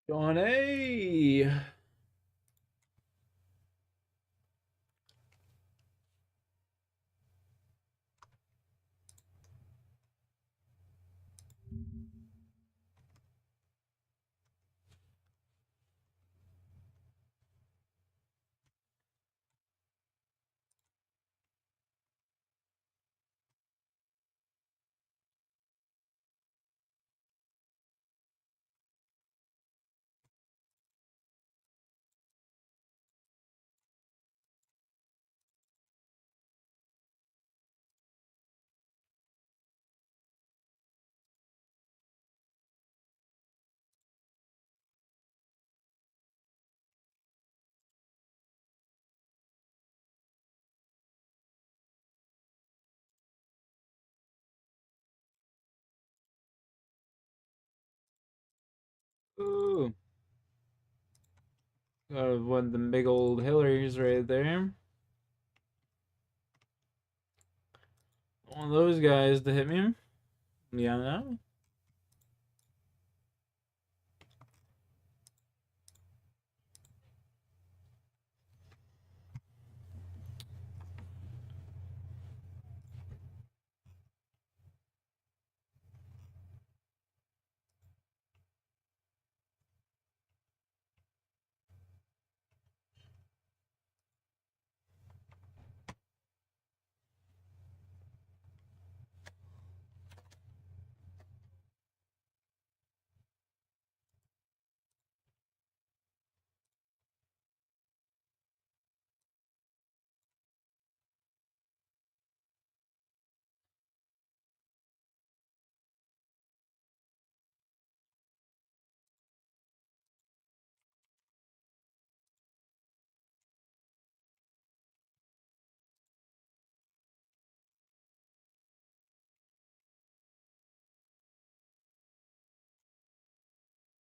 Johnny. Ooh. Got one of the big old Hillarys right there. One of those guys to hit me. Yeah, no.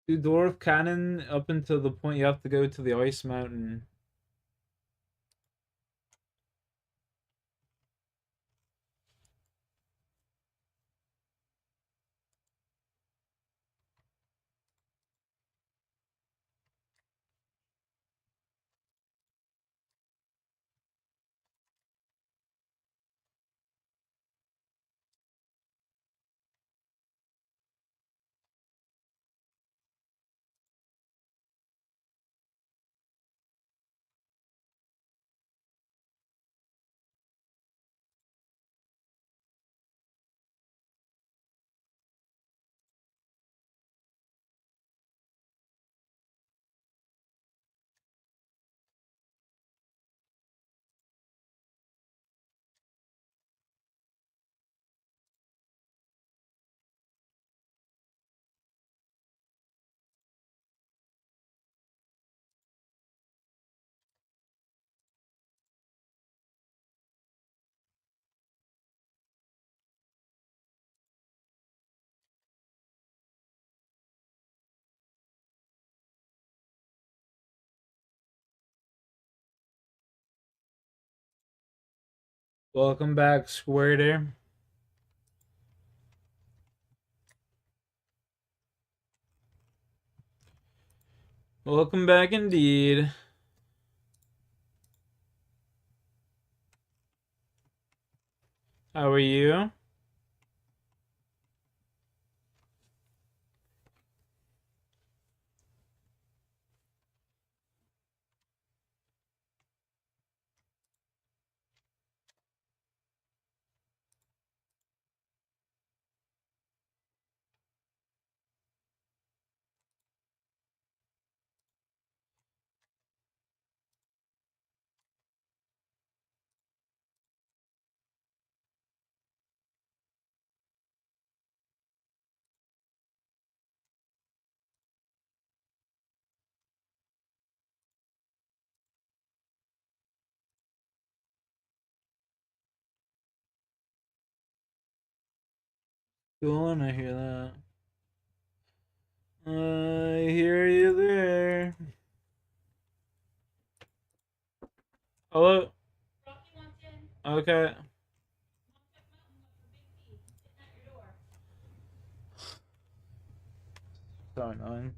Do dwarf cannon up until the point you have to go to the ice mountain. Welcome back, Squirter. Welcome back indeed. How are you? Cool, I hear that. I hear you there. Hello? Okay. So annoying.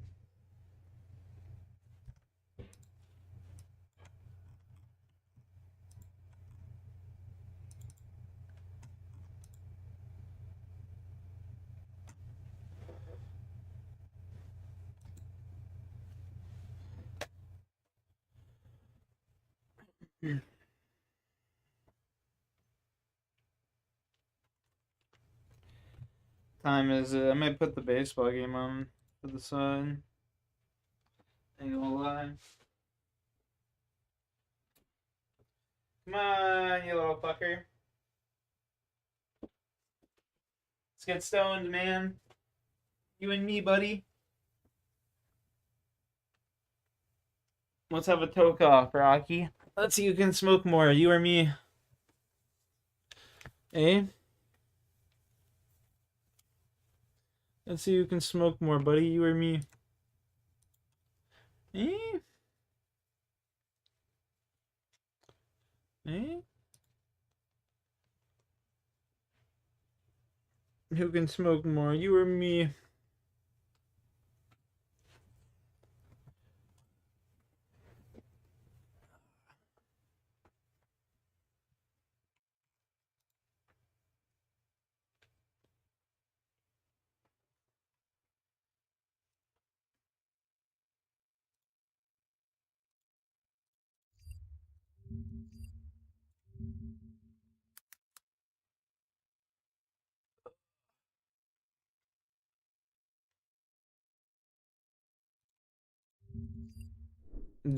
Time is it? I might put the baseball game on to the side. Ain't gonna lie. Come on, you little fucker. Let's get stoned, man. You and me, buddy. Let's have a toke off, Rocky. Let's see who can smoke more, you or me. Eh? Let's see who can smoke more, buddy, you or me. Eh? Eh? Who can smoke more, you or me?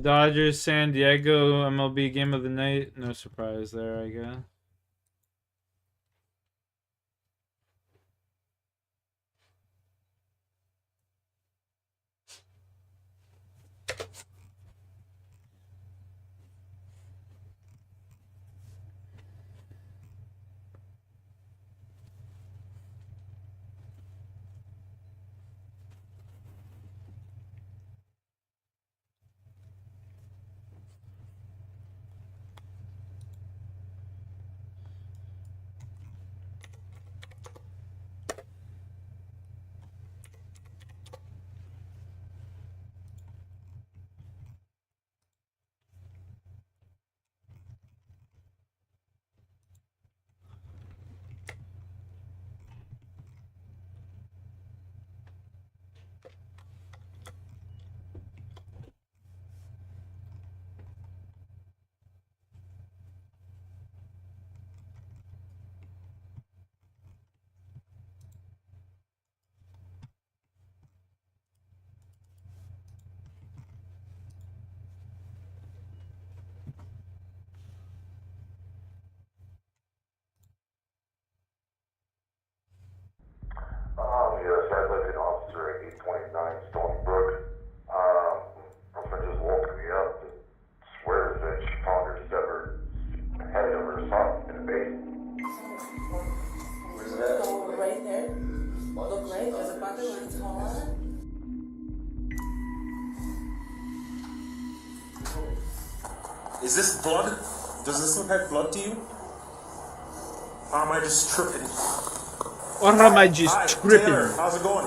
Dodgers, San Diego, MLB game of the night. No surprise there, I guess. Yes, I live in Officer 829 Stony Brook. My friend just woke me up and swears that she found her severed head of her son in a basement. Where's it at? Oh, right there. Look right, there's a bucket with its hole on it. Is this blood? Does this look like blood to you? Or am I just tripping? Or am I just tripping? Taylor, how's it going?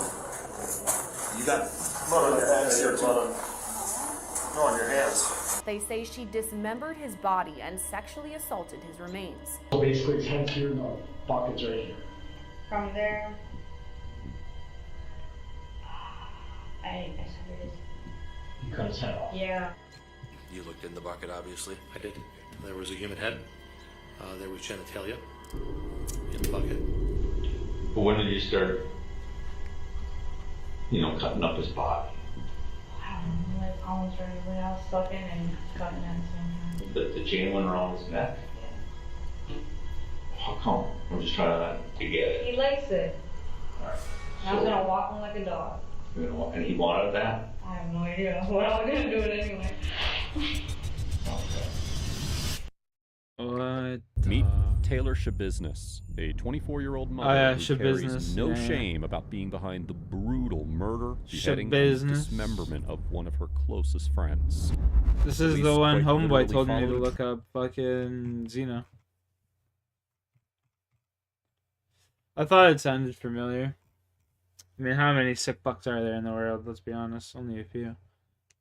You got blood on your hands here too. No, on your hands. They say she dismembered his body and sexually assaulted his remains. So basically his head's here and the bucket's right here. From there, I severed his. You cut his head off. Yeah. You looked in the bucket, obviously. I did. There was a human head. There was genitalia in the bucket. But when did you start, cutting up his body? I don't know, like almost right when I was sucking and cutting at the same time. The chain went around his neck? Yeah. How come? I'm just trying to get it. He likes it. Alright. I was gonna walk him like a dog. And he wanted that? I have no idea. What I was gonna do it anyway. What? Meet Taylor Shabusiness, a 24-year-old mother who carries no shame about being behind the brutal murder, beheading, and dismemberment of one of her closest friends. This is the one Homeboy told me to look up. Fucking Xena. I thought it sounded familiar. I mean, how many sick fucks are there in the world? Let's be honest. Only a few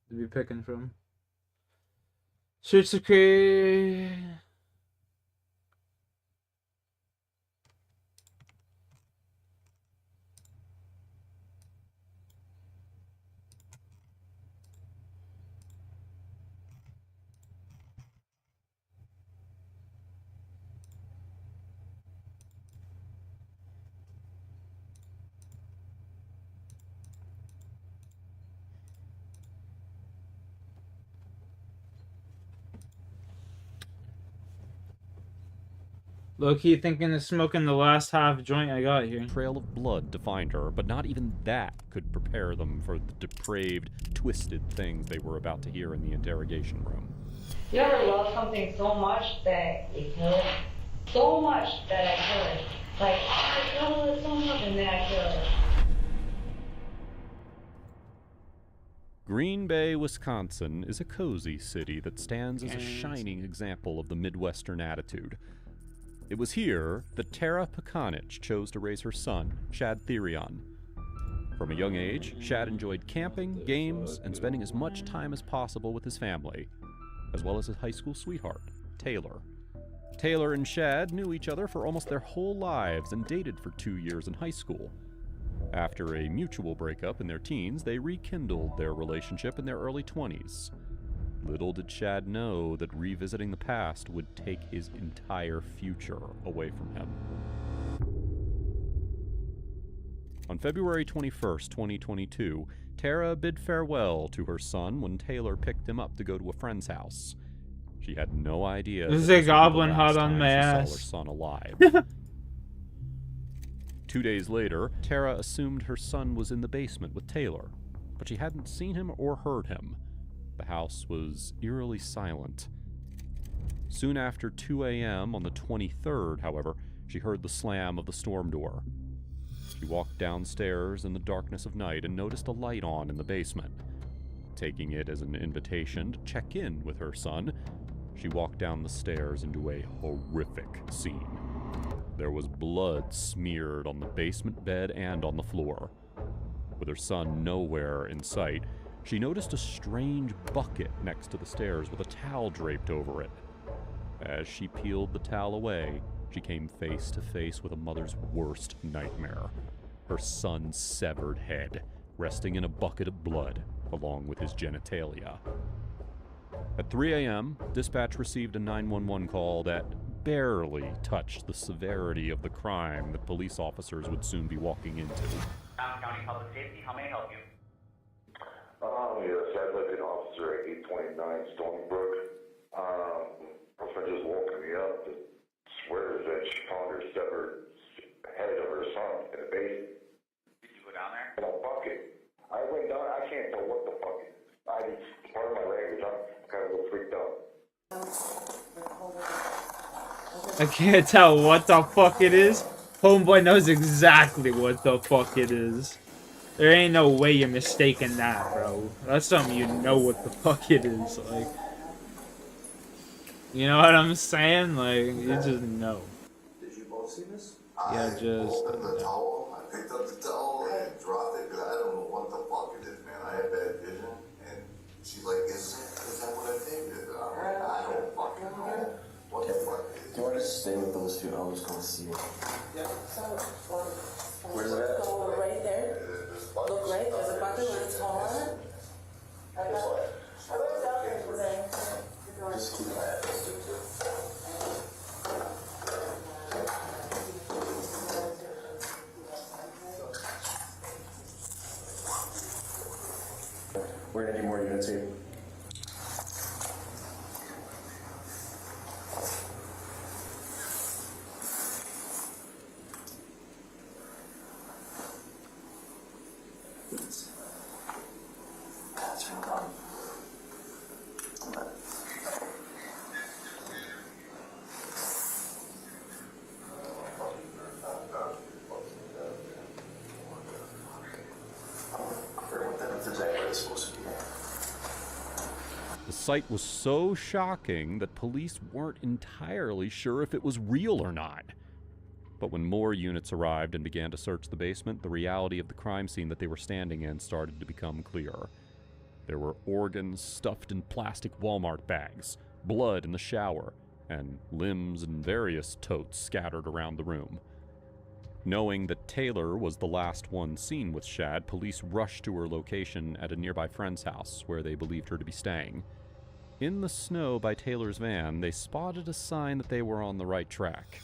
to be picking from. Search the crate. Low-key thinking of smoking the last half joint I got here. Trail of blood to find her, but not even that could prepare them for the depraved, twisted things they were about to hear in the interrogation room. You ever love something so much that you kill it? So much that I kill it. Like, I love it so much and then I kill it. Green Bay, Wisconsin is a cozy city that stands as a shining example of the Midwestern attitude. It was here that Tara Pekanich chose to raise her son, Shad Therion. From a young age, Shad enjoyed camping, games, and spending as much time as possible with his family, as well as his high school sweetheart, Taylor. Taylor and Shad knew each other for almost their whole lives and dated for 2 years in high school. After a mutual breakup in their teens, they rekindled their relationship in their early 20s. Little did Shad know that revisiting the past would take his entire future away from him. On February 21st, 2022, Tara bid farewell to her son when Taylor picked him up to go to a friend's house. She had no idea this is a goblin hot on my ass. Saw her son alive. 2 days later, Tara assumed her son was in the basement with Taylor, but she hadn't seen him or heard him. The house was eerily silent. Soon after 2 a.m. on the 23rd, however, she heard the slam of the storm door. She walked downstairs in the darkness of night and noticed a light on in the basement. Taking it as an invitation to check in with her son, she walked down the stairs into a horrific scene. There was blood smeared on the basement bed and on the floor. With her son nowhere in sight, she noticed a strange bucket next to the stairs with a towel draped over it. As she peeled the towel away, she came face to face with a mother's worst nightmare. Her son's severed head, resting in a bucket of blood, along with his genitalia. At 3 a.m., dispatch received a 911 call that barely touched the severity of the crime that police officers would soon be walking into. County Public Safety, how may I help you? Yes, I'd like an officer at 829 Stony Brook. Person just woken me up that swears that she found her severed head of her son in a basement. Did you go down there? In a bucket. I went down, I can't tell what the fuck it is. Part of my language, I'm kind of a little freaked out. I can't tell what the fuck it is. Homeboy knows exactly what the fuck it is. There ain't no way you're mistaken that, bro. That's something you know what the fuck it is, like. You know what I'm saying? Like, you just know. Did you both see this? Yeah, just... opened the towel, I picked up the towel and dropped it because I don't know what the fuck it is, man. I had bad vision. And she's like, is that what I think? I'm like, I don't fucking know what the fuck it is. Do you want to stay with those two? I was going to see it. Yeah. Where's it at? Go right there. Look right, there's a bucket with a towel on it. Just keep it. We're gonna need more units here. The sight was so shocking that police weren't entirely sure if it was real or not. But when more units arrived and began to search the basement, the reality of the crime scene that they were standing in started to become clear. There were organs stuffed in plastic Walmart bags, blood in the shower, and limbs and various totes scattered around the room. Knowing that Taylor was the last one seen with Shad, police rushed to her location at a nearby friend's house where they believed her to be staying. In the snow by Taylor's van, they spotted a sign that they were on the right track.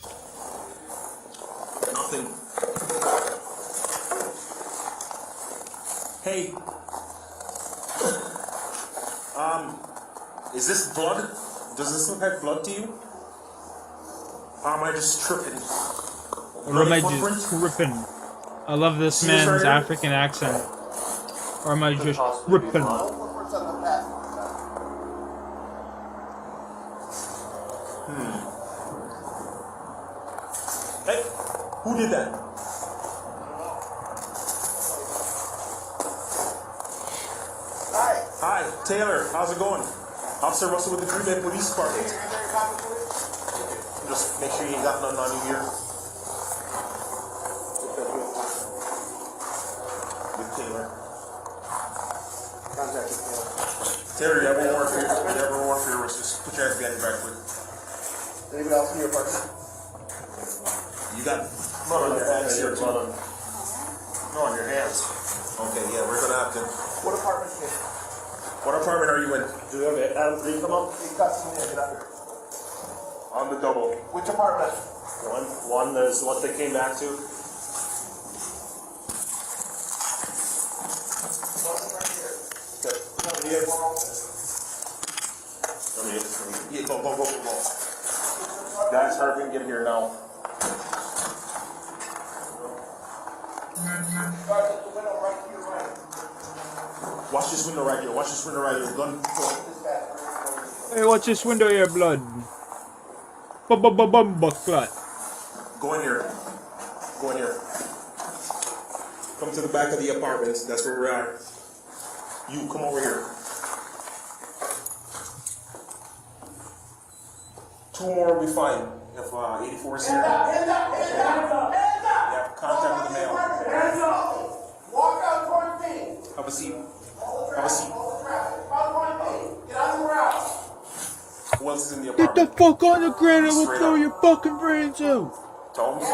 Nothing. Hey. Is this blood? Does this look like blood to you? Or am I just tripping? Or am I just tripping? I love this man's African accent. Or am I just tripping? Hey, who did that? Hi, Taylor. How's it going? Officer Russell with the Green Bay Police Department. Just make sure you ain't got nothing on you here. With Taylor. Contact with Taylor. Taylor, you have one more for your wrist. Just put your hands behind your back, quick. Anybody else in your apartment? You got blood on your hands here, too. No, on your hands. Okay, yeah, we're gonna have to. What apartment is it? What apartment are you in? Do you have it? Adam, can you come up? You got some get up here. On the double. Which apartment? One is what they came back to. Yeah, go. Guys, hurry and get here now. Watch this window right here. Watch this window right here. Gun. Hey, watch this window here, blood. Clot. Go in here. Go in here. Come to the back of the apartments. That's where we are. You come over here. 2 more will be fine. If 84 is here. Hands up! You have contact with the male. Hands up! Walk out towards me. Have a seat. Have a seat. Get on the ground. Who else is in the apartment? Get the fuck on the ground and we'll throw your fucking brains out. Tomes?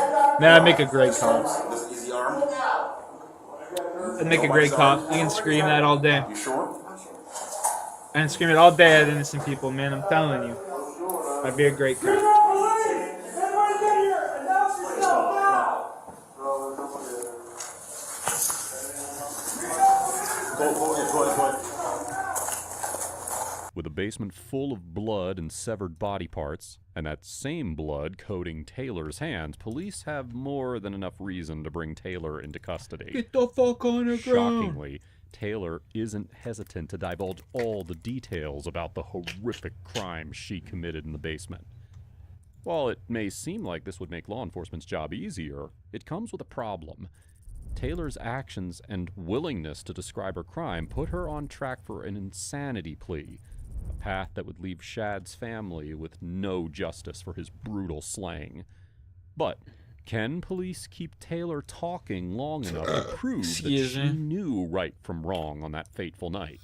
Man, I'd make a great cop. Is he armed? I'd make a great cop. You can scream that all day. You sure? I can scream it all day at innocent people, man. I'm telling you. I'd be a great cop. Go ahead. With a basement full of blood and severed body parts, and that same blood coating Taylor's hands, police have more than enough reason to bring Taylor into custody. Get the fuck on the ground. Shockingly, Taylor isn't hesitant to divulge all the details about the horrific crime she committed in the basement. While it may seem like this would make law enforcement's job easier, it comes with a problem. Taylor's actions and willingness to describe her crime put her on track for an insanity plea, a path that would leave Shad's family with no justice for his brutal slaying. But can police keep Taylor talking long enough to prove that she knew right from wrong on that fateful night?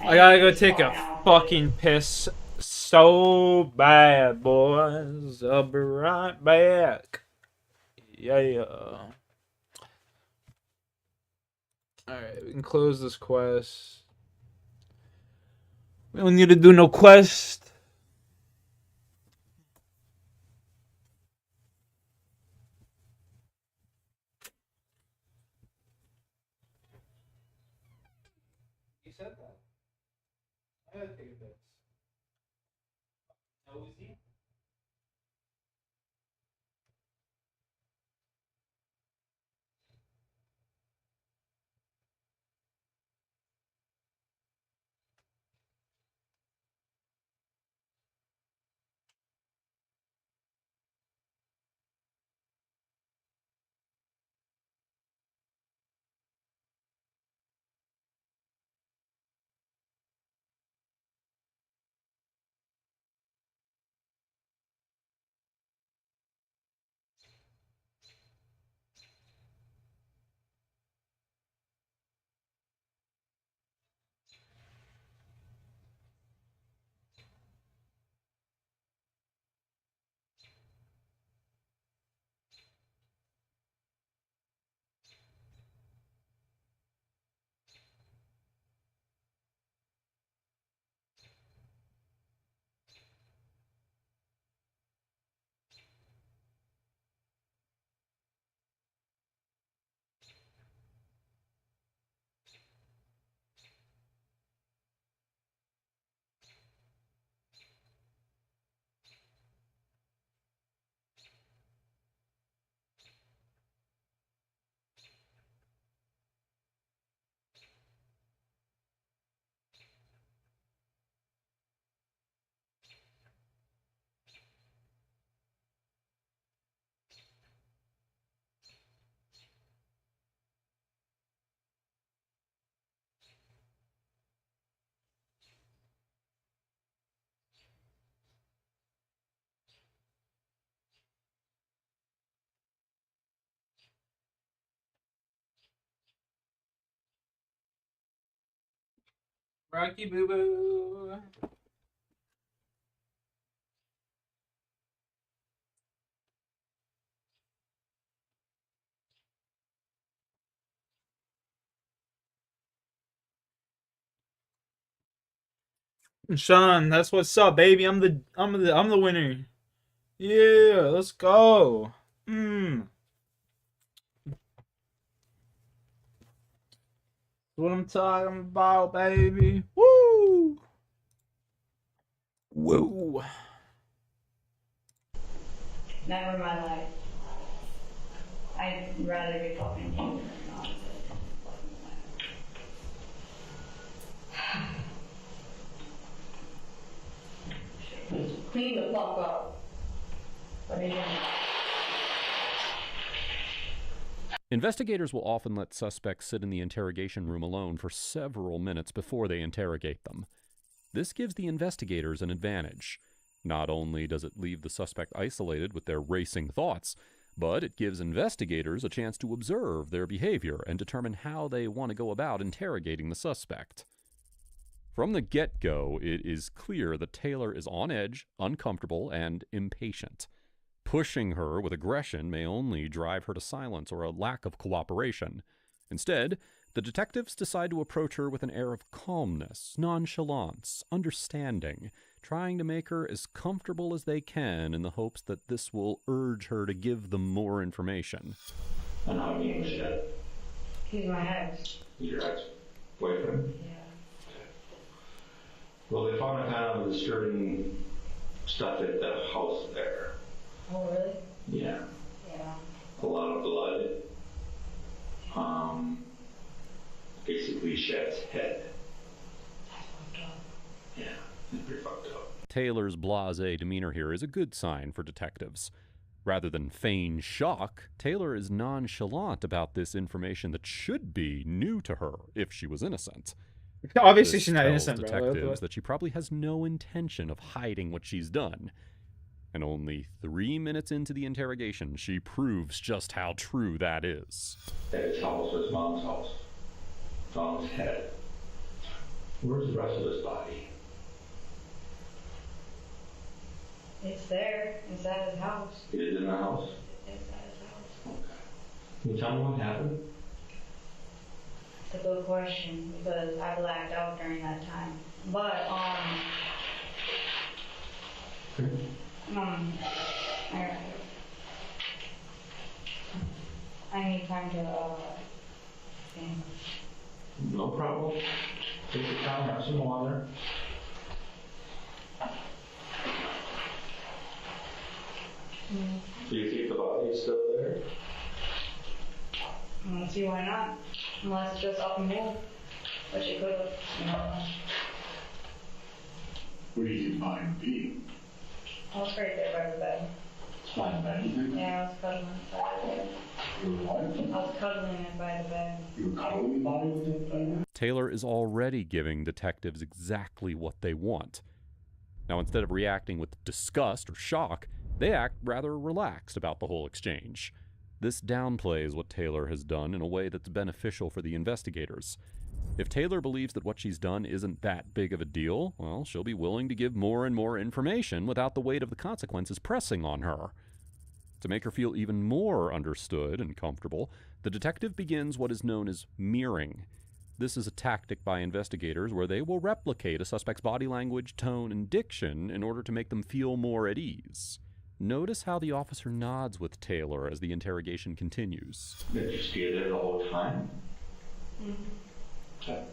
I gotta go take a fucking piss so bad, boys. I'll be right back. Yeah. Alright, we can close this quest. We don't need to do no quest. You said that. I gotta take a piss. How was he? Rocky Boo Boo. Sean, that's what's up, baby. I'm the winner. Yeah, let's go. What I'm talking about, baby. Woo! Woo! Never in my life. I'd rather be talking to you than not. Clean the fuck up. What are you doing? Investigators will often let suspects sit in the interrogation room alone for several minutes before they interrogate them. This gives the investigators an advantage. Not only does it leave the suspect isolated with their racing thoughts, but it gives investigators a chance to observe their behavior and determine how they want to go about interrogating the suspect. From the get-go, it is clear that Taylor is on edge, uncomfortable, and impatient. Pushing her with aggression may only drive her to silence or a lack of cooperation. Instead, the detectives decide to approach her with an air of calmness, nonchalance, understanding, trying to make her as comfortable as they can in the hopes that this will urge her to give them more information. And how do you mean shit? He's my ex. Your ex-boyfriend? Yeah. Well, they found a kind of disturbing stuff at the house there. Oh, really? Yeah. Yeah. A lot of blood. Basically Shad's head. That's fucked up. Yeah, it's pretty fucked up. Taylor's blasé demeanor here is a good sign for detectives. Rather than feign shock, Taylor is nonchalant about this information that should be new to her if she was innocent. Obviously, This she's not tells innocent, bro. detectives that she probably has no intention of hiding what she's done. And only 3 minutes into the interrogation, she proves just how true that is. At his house, his mom's house. Found his head. Where's the rest of his body? It's there. It's at his house. It is in the house? It's at his house. Okay. Can you tell me what happened? It's a good question because I blacked out during that time. But, I need time to, think. No problem. Take your time, have some water. Do you think the body is still there? I don't see why not. Unless it's just up and move. Which it could have, you know. Where do you think the body would be? I was right there by the bed. By the bed, you think? Yeah, I was cuddling it by the bed. You were what? I was cuddling it by the bed. You were cuddling the body with it by the bed? Taylor is already giving detectives exactly what they want. Now, instead of reacting with disgust or shock, they act rather relaxed about the whole exchange. This downplays what Taylor has done in a way that's beneficial for the investigators. If Taylor believes that what she's done isn't that big of a deal, well, she'll be willing to give more and more information without the weight of the consequences pressing on her. To make her feel even more understood and comfortable, the detective begins what is known as mirroring. This is a tactic by investigators where they will replicate a suspect's body language, tone, and diction in order to make them feel more at ease. Notice how the officer nods with Taylor as the interrogation continues. Did you stay there the whole time? Mm-hmm. Okay.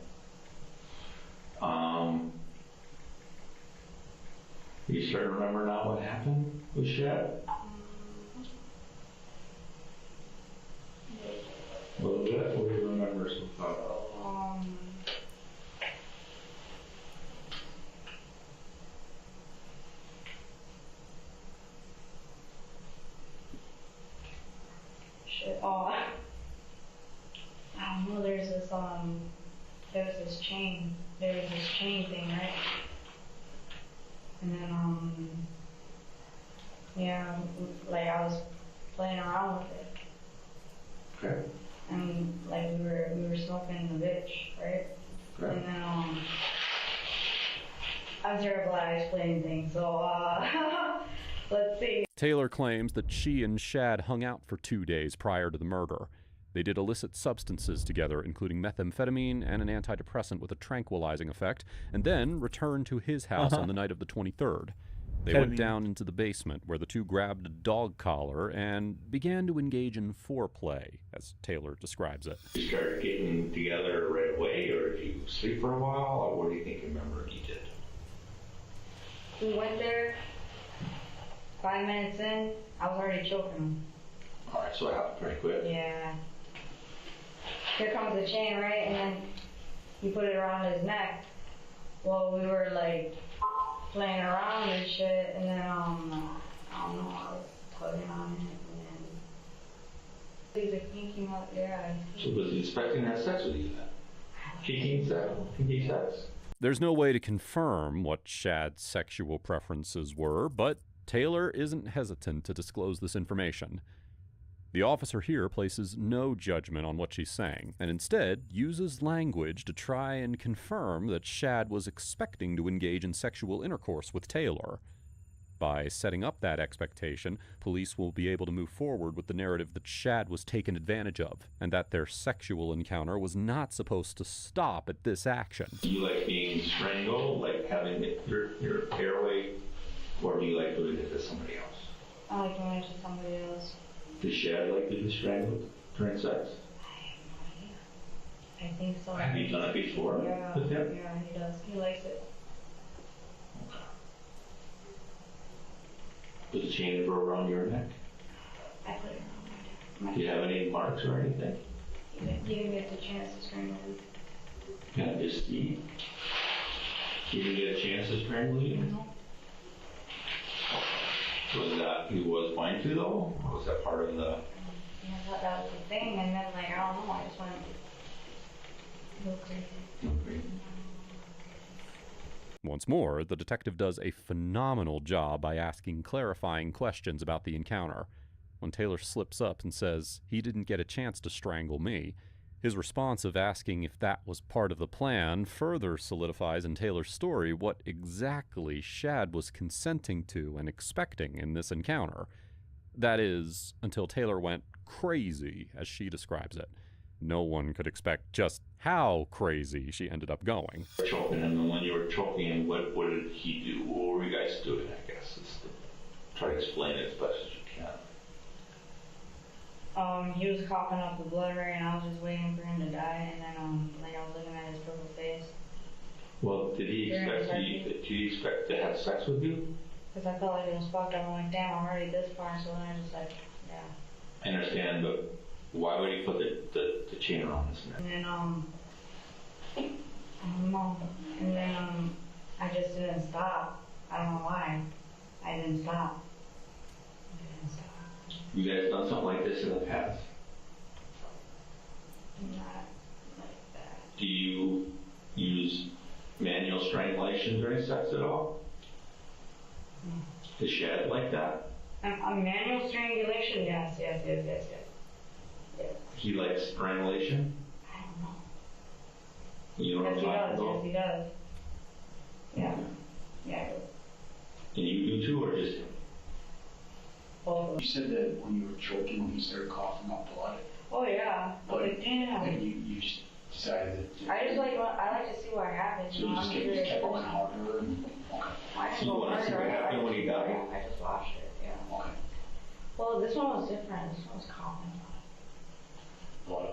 You start to remember now what happened with Shad? A little bit? What do you remember so far? Shit. Oh, I don't know. There was this chain thing, right? And then, yeah, like I was playing around with it. Okay. And like we were smoking the bitch, right? Okay. And then I'm terrible at explaining things, so let's see. Taylor claims that she and Shad hung out for 2 days prior to the murder. They did illicit substances together, including methamphetamine and an antidepressant with a tranquilizing effect, and then returned to his house on the night of the 23rd. They went down into the basement, where the two grabbed a dog collar and began to engage in foreplay, as Taylor describes it. You started getting together right away, or did you sleep for a while, or what do you think you remember you did? We went there, 5 minutes in, I was already choking him. Alright, so it happened pretty quick. Yeah. Here comes the chain, right? And then he put it around his neck. Well, we were like playing around and shit, and then I don't know, I was tugging on it, and then he's like kinking up, yeah. So was he expecting to have sex with you then? Kinky sex? There's no way to confirm what Shad's sexual preferences were, but Taylor isn't hesitant to disclose this information. The officer here places no judgment on what she's saying, and instead uses language to try and confirm that Shad was expecting to engage in sexual intercourse with Taylor. By setting up that expectation, police will be able to move forward with the narrative that Shad was taken advantage of, and that their sexual encounter was not supposed to stop at this action. Do you like being strangled, like having your airway, or do you like doing it to somebody else? I like doing it to somebody else. Does Shad like to be strangled during sex? I think so. Have you done it before? Yeah, with him? yeah, he does. He likes it. Was the chain ever around your neck? I put it around my neck. Do you have any marks or anything? He didn't get the chance to strangle him. Yeah, just he didn't get a chance to strangle you? No. Was that he was going to though? Or was that part of the? Yeah, I thought that was the thing, and then like I don't know, I just went a little crazy. Once more, the detective does a phenomenal job by asking clarifying questions about the encounter. When Taylor slips up and says he didn't get a chance to strangle me, his response of asking if that was part of the plan further solidifies in Taylor's story what exactly Shad was consenting to and expecting in this encounter. That is, until Taylor went crazy, as she describes it. No one could expect just how crazy she ended up going. Choking him, and when you were choking him, what did he do? What were you guys doing, I guess? Try to explain it as best as you can. He was coughing up the blood, right, and I was just waiting for him to die, and then like I was looking at his purple face. Well, did he expect to have sex with you? Because I felt like it was fucked up. I'm like, damn, I'm already this far, so then I just like, yeah. I understand, but why would he put the chain around his neck? And then I don't know. And then I just didn't stop. I don't know why. I didn't stop. You guys done something like this in the past? Not like that. Do you use manual strangulation during sex at all? Is Shad like that? A manual strangulation? Yes. He likes strangulation? I don't know. You know what I'm talking about? Yes, he does. Yeah. Yeah. And you do too, or just him? You said that when you were choking, you started coughing up blood. Oh yeah. But like, damn. And you just decided that. I like to see what happens. So you just kept going harder. And, okay. I So you want to see what happened when he got it? I just watched it. Yeah. Okay. Well, this one was different. This one was coughing.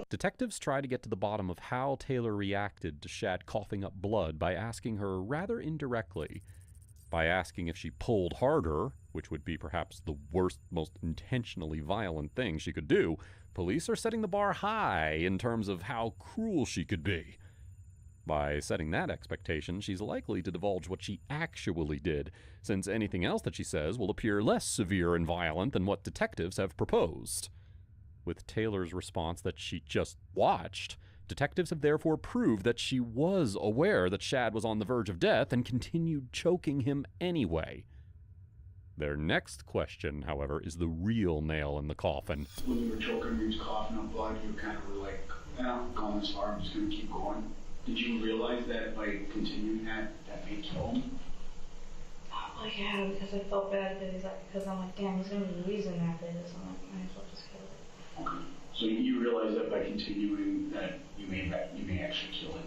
Detectives try to get to the bottom of how Taylor reacted to Shad coughing up blood by asking her rather indirectly. By asking if she pulled harder, which would be perhaps the worst, most intentionally violent thing she could do, police are setting the bar high in terms of how cruel she could be. By setting that expectation, she's likely to divulge what she actually did, since anything else that she says will appear less severe and violent than what detectives have proposed. With Taylor's response that she just watched, detectives have therefore proved that she was aware that Shad was on the verge of death and continued choking him anyway. Their next question, however, is the real nail in the coffin. When you were choking, you was coughing up blood, you kind of were like, I'm going this far, I'm just going to keep going. Did you realize that by continuing that may kill him? Like, yeah, because I felt bad because I'm like, damn, he's gonna be the reason after this. I'm like, might as well just kill it. So you realize that by continuing that you may actually kill him.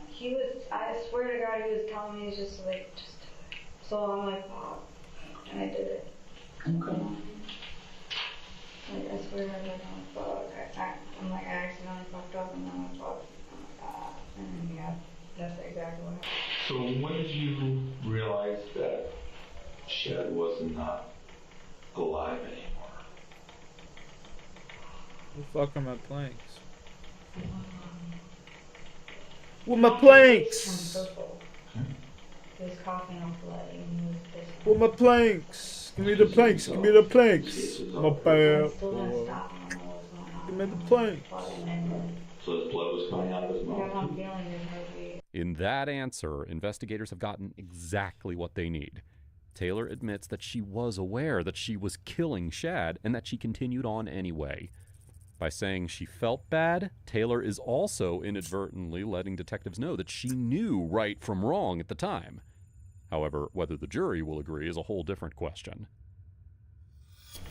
He was, I swear to God, he was telling me, he's just like, just do it. So I'm like, wow. And I did it. Okay. Like, I swear, I'm like, oh, fuck. I'm like, I accidentally fucked up, and then I'm like, fuck. I'm like, ah. And then, yeah, that's exactly what happened. So when did you realize that Shed was not alive anymore? The fuck are my planks? With my planks! He was coughing up blood, and he was pissed. With my planks! Give me the planks! Give me the planks! My bad. Give me the planks! So his blood was coming out of his mouth? In that answer, investigators have gotten exactly what they need. Taylor admits that she was aware that she was killing Shad and that she continued on anyway. By saying she felt bad, Taylor is also inadvertently letting detectives know that she knew right from wrong at the time. However, whether the jury will agree is a whole different question.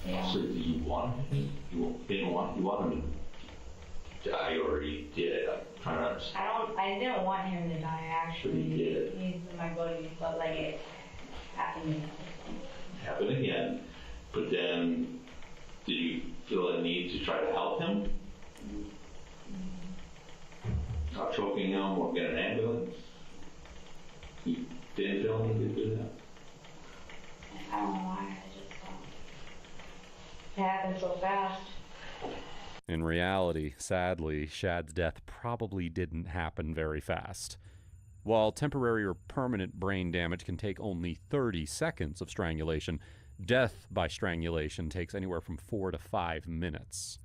Yeah. So did you want him? You didn't want him to die, or he did? I'm trying to understand. I didn't want him to die, actually. But he did. He's my buddy, but like it happened again. Happened again, but then did you feel a need to try to help him? Not choking him or get an ambulance? You didn't feel a need to do that? I don't know why, it happened so fast. In reality, sadly, Shad's death probably didn't happen very fast. While temporary or permanent brain damage can take only 30 seconds of strangulation, death by strangulation takes anywhere from 4 to 5 minutes.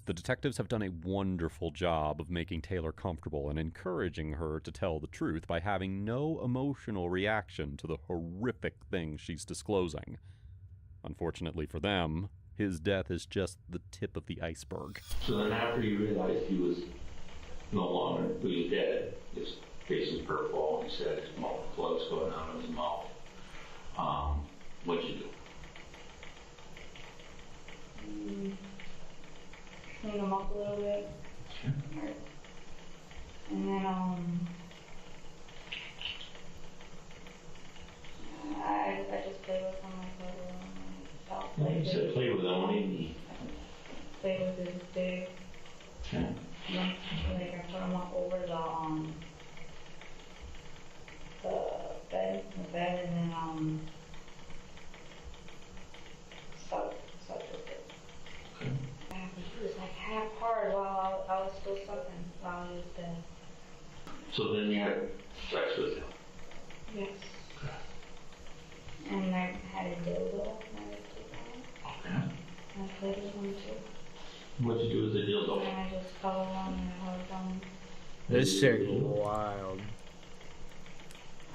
The detectives have done a wonderful job of making Taylor comfortable and encouraging her to tell the truth by having no emotional reaction to the horrific things she's disclosing. Unfortunately for them, his death is just the tip of the iceberg. So then after you realized he was no longer, he was dead, his face was purple, he said his blood was going out of his mouth, what'd you do? Clean him up a little bit. Sure. And then, I just played with him like You said play with him, what do you mean? Play with his dick. Okay. Like I put him up over the bed, and then sucked with it. Okay. He was like half hard while I was still sucking while he was dead. So then you had sex with him? Yes. Okay. And I had a dildo. Okay. I played with him too. What'd you do with the dildo? And I just cuddled him and hugged him. This shit is wild.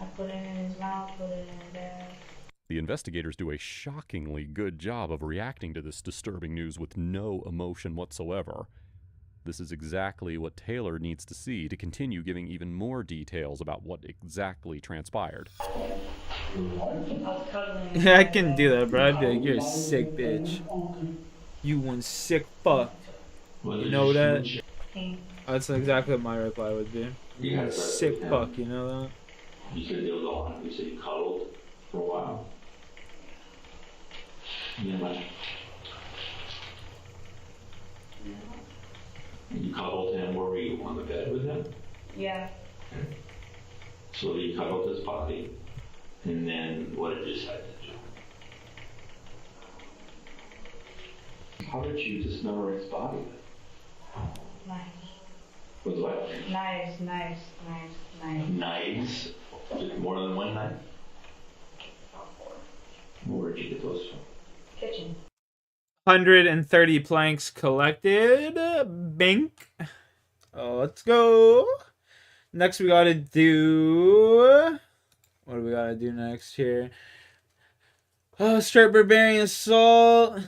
I put it in his mouth, put it in his ass. The investigators do a shockingly good job of reacting to this disturbing news with no emotion whatsoever. This is exactly what Taylor needs to see to continue giving even more details about what exactly transpired. Yeah, I can do that, bro. I'd be like, you're a sick bitch. You one sick fuck. You know that? That's exactly what my reply would be. You a sick fuck, you know that? You said you were on. You said you cuddled for a while. And then what? You cuddled him. Where were you, on the bed with him? Yeah. Okay. So you cuddled his body, and then what did you decide to do? How did you dismember his body? Knives. With what? Knives. Knives? Just more than one knife? Where'd you get those from? Kitchen. 130 planks collected. Bink. Oh, let's go. Next, we gotta do. What do we gotta do next here? Oh, straight barbarian assault.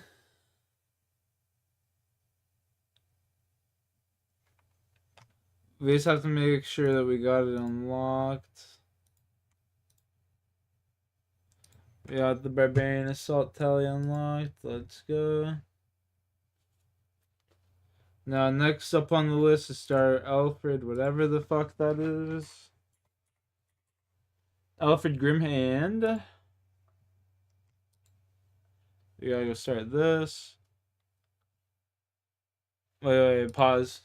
We just have to make sure that we got it unlocked. We got the Barbarian Assault Tally unlocked. Let's go. Now, next up on the list is Star Alfred, whatever the fuck that is. Alfred Grimhand. We gotta go start this. Wait, pause.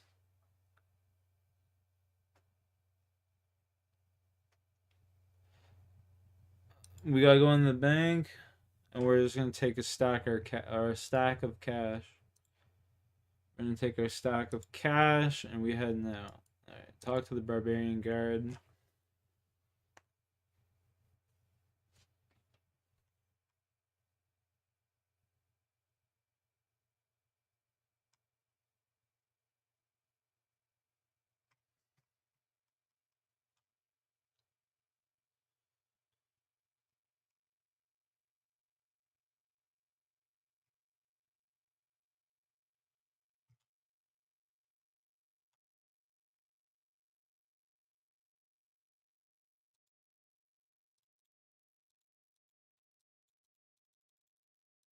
We gotta go in the bank, and we're just gonna take a stack or a stack of cash. We're gonna take our stack of cash, and we head now. All right, talk to the Barbarian Guard.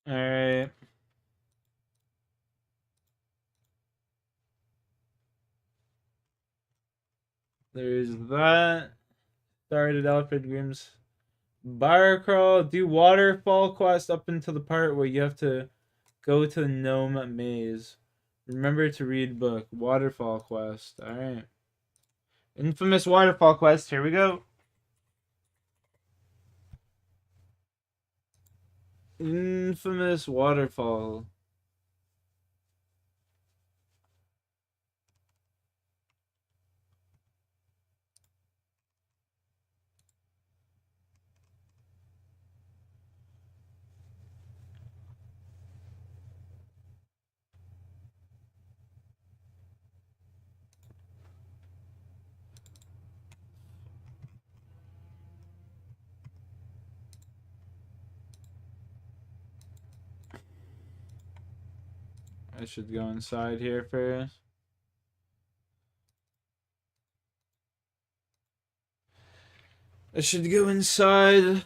All right. There's that. Started Alfred Grimm's Bar Crawl. Do Waterfall quest up until the part where you have to go to the Gnome Maze. Remember to read book. Waterfall quest. Alright. Infamous Waterfall quest. Here we go. Infamous Waterfall. I should go inside here first. I should go inside.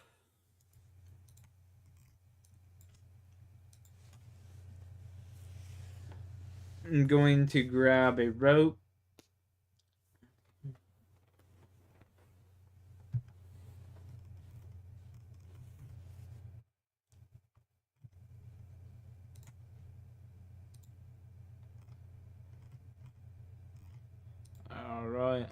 I'm going to grab a rope. All right.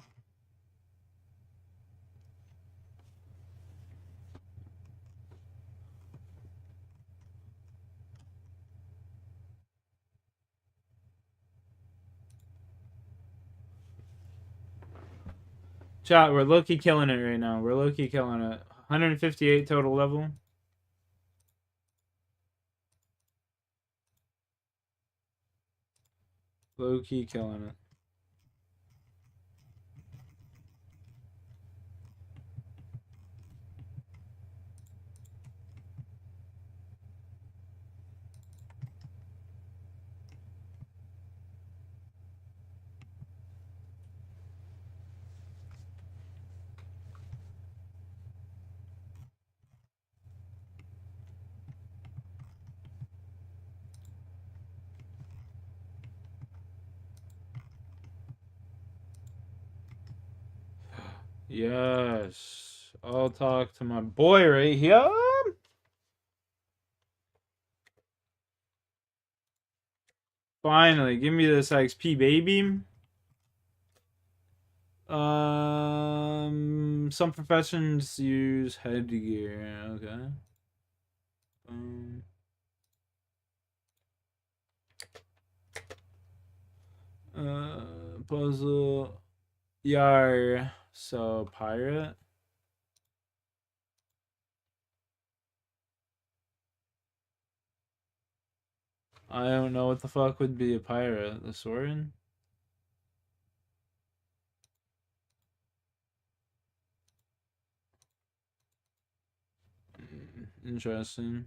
Chat, we're low-key killing it right now. We're low-key killing it. 158 total level. Low-key killing it. Yes. I'll talk to my boy right here. Finally, give me this XP, baby. Some professions use headgear. Okay. Puzzle. Yar. So, pirate. I don't know what the fuck would be a pirate. The sword? Interesting.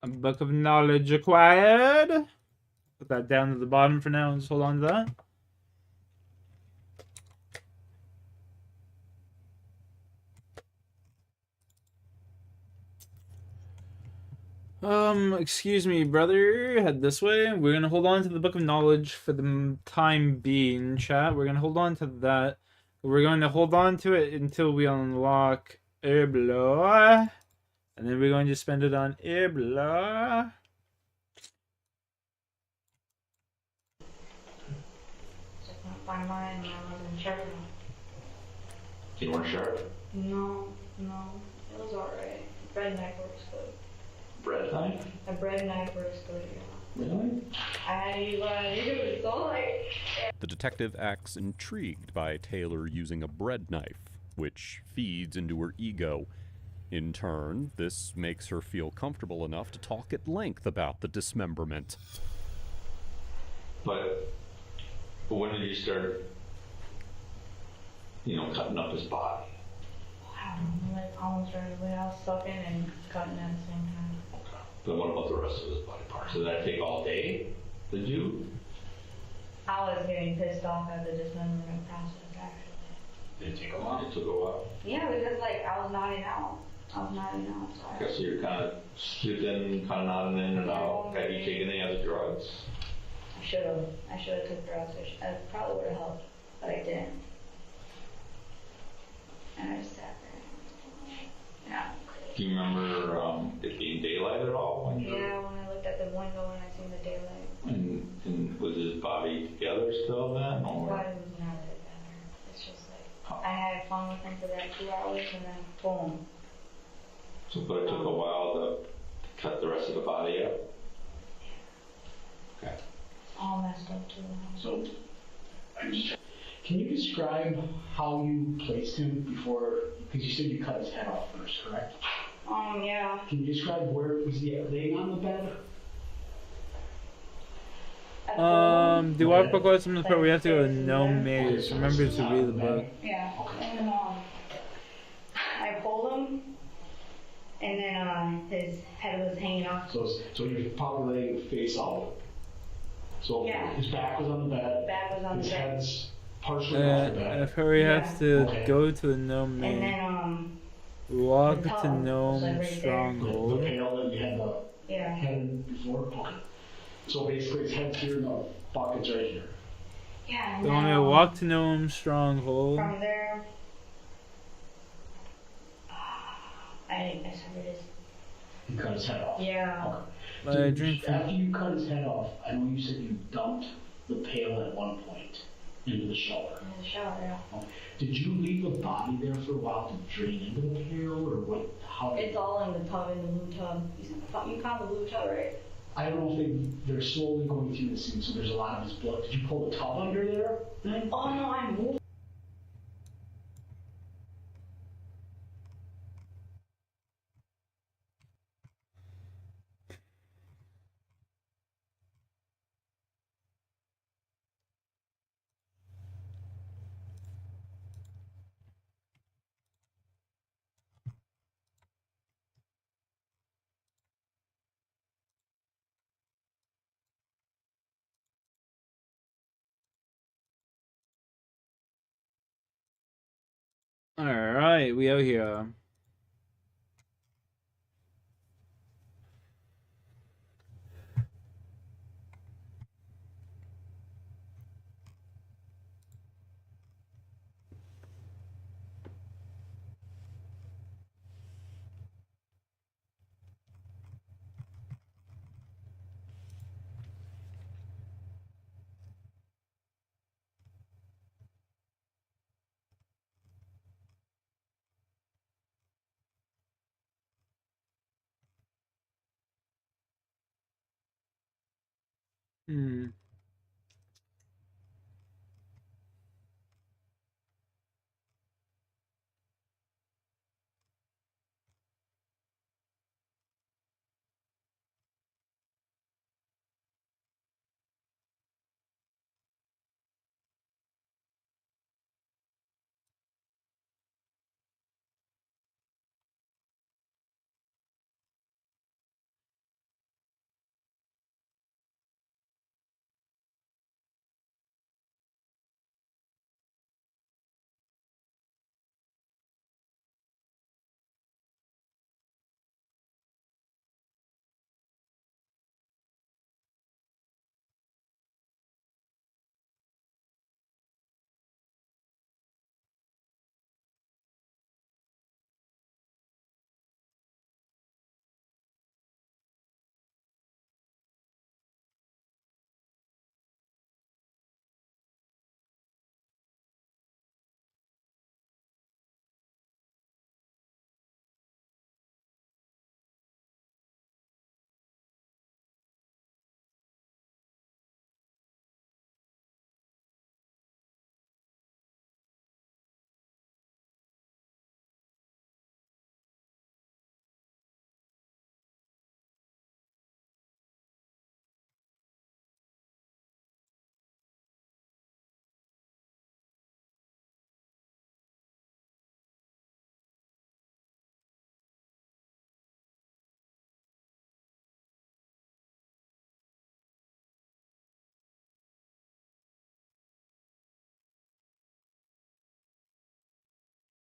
A book of knowledge acquired. Put that down to the bottom for now and just hold on to that. Excuse me, brother. Head this way. We're gonna hold on to the Book of Knowledge for the time being, chat. We're gonna hold on to that. We're going to hold on to it until we unlock Herblo. And then we're going to spend it on Herblo. So I couldn't find mine and I wasn't sharp enough. You weren't sharp? No. It was alright. Bread knife works good. Bread knife? A bread knife works good, yeah. Really? I had to use what I used, so like... The detective acts intrigued by Taylor using a bread knife, which feeds into her ego. In turn, this makes her feel comfortable enough to talk at length about the dismemberment. But when did you start, cutting up his body? I don't know, like almost right away. I was sucking and cutting at the same time. Then what about the rest of his body parts? Did that take all day to do? I was getting pissed off at the dismemberment process, actually. Did it take a while? It took a while. Yeah, because I was nodding out. So I guess you're kind of sleeping, kind of nodding in and out. Have you taken any other drugs? I should have took drugs. I probably would have helped, but I didn't. And I just sat there. Yeah. Do you remember it being daylight at all? When I looked at the window and I seen the daylight. And was his body together still then? His body was never together. It's just like, I had fun with him for that 2 hours and then boom. So, but it took a while to cut the rest of the body up? Okay. All messed up too. So, can you describe how you placed him before, because you said you cut his head off first, correct? Yeah. Can you describe where, was he laying on the bed? The walkbook was from the part we have to go to no maze. Remember to read the book. Yeah. And I pulled him, and then his head was hanging off. So you're probably laying face out. So yeah. His back was on the bed. Back was on the bed. His head's partially off the bed. If we have to go to the gnome maze. And then walk to gnome right stronghold. The pail that you had the head in before? Okay. So basically his head's here and the bucket's right here. Yeah. So I'm gonna walk to gnome stronghold. From there, I said it is. You cut his head off? Yeah. Okay. After you cut his head off, I know you said you dumped the pail at one point into the shower. In the shower, yeah. Okay. Did you leave the body there for a while to drain into the pail, or what? How? It's all in the tub, in the blue tub. You caught the blue tub, right? I don't know if they're slowly going through the scene, so there's a lot of his blood. Did you pull the tub under there then? Oh no, I moved. Alright, we out here. Hmm.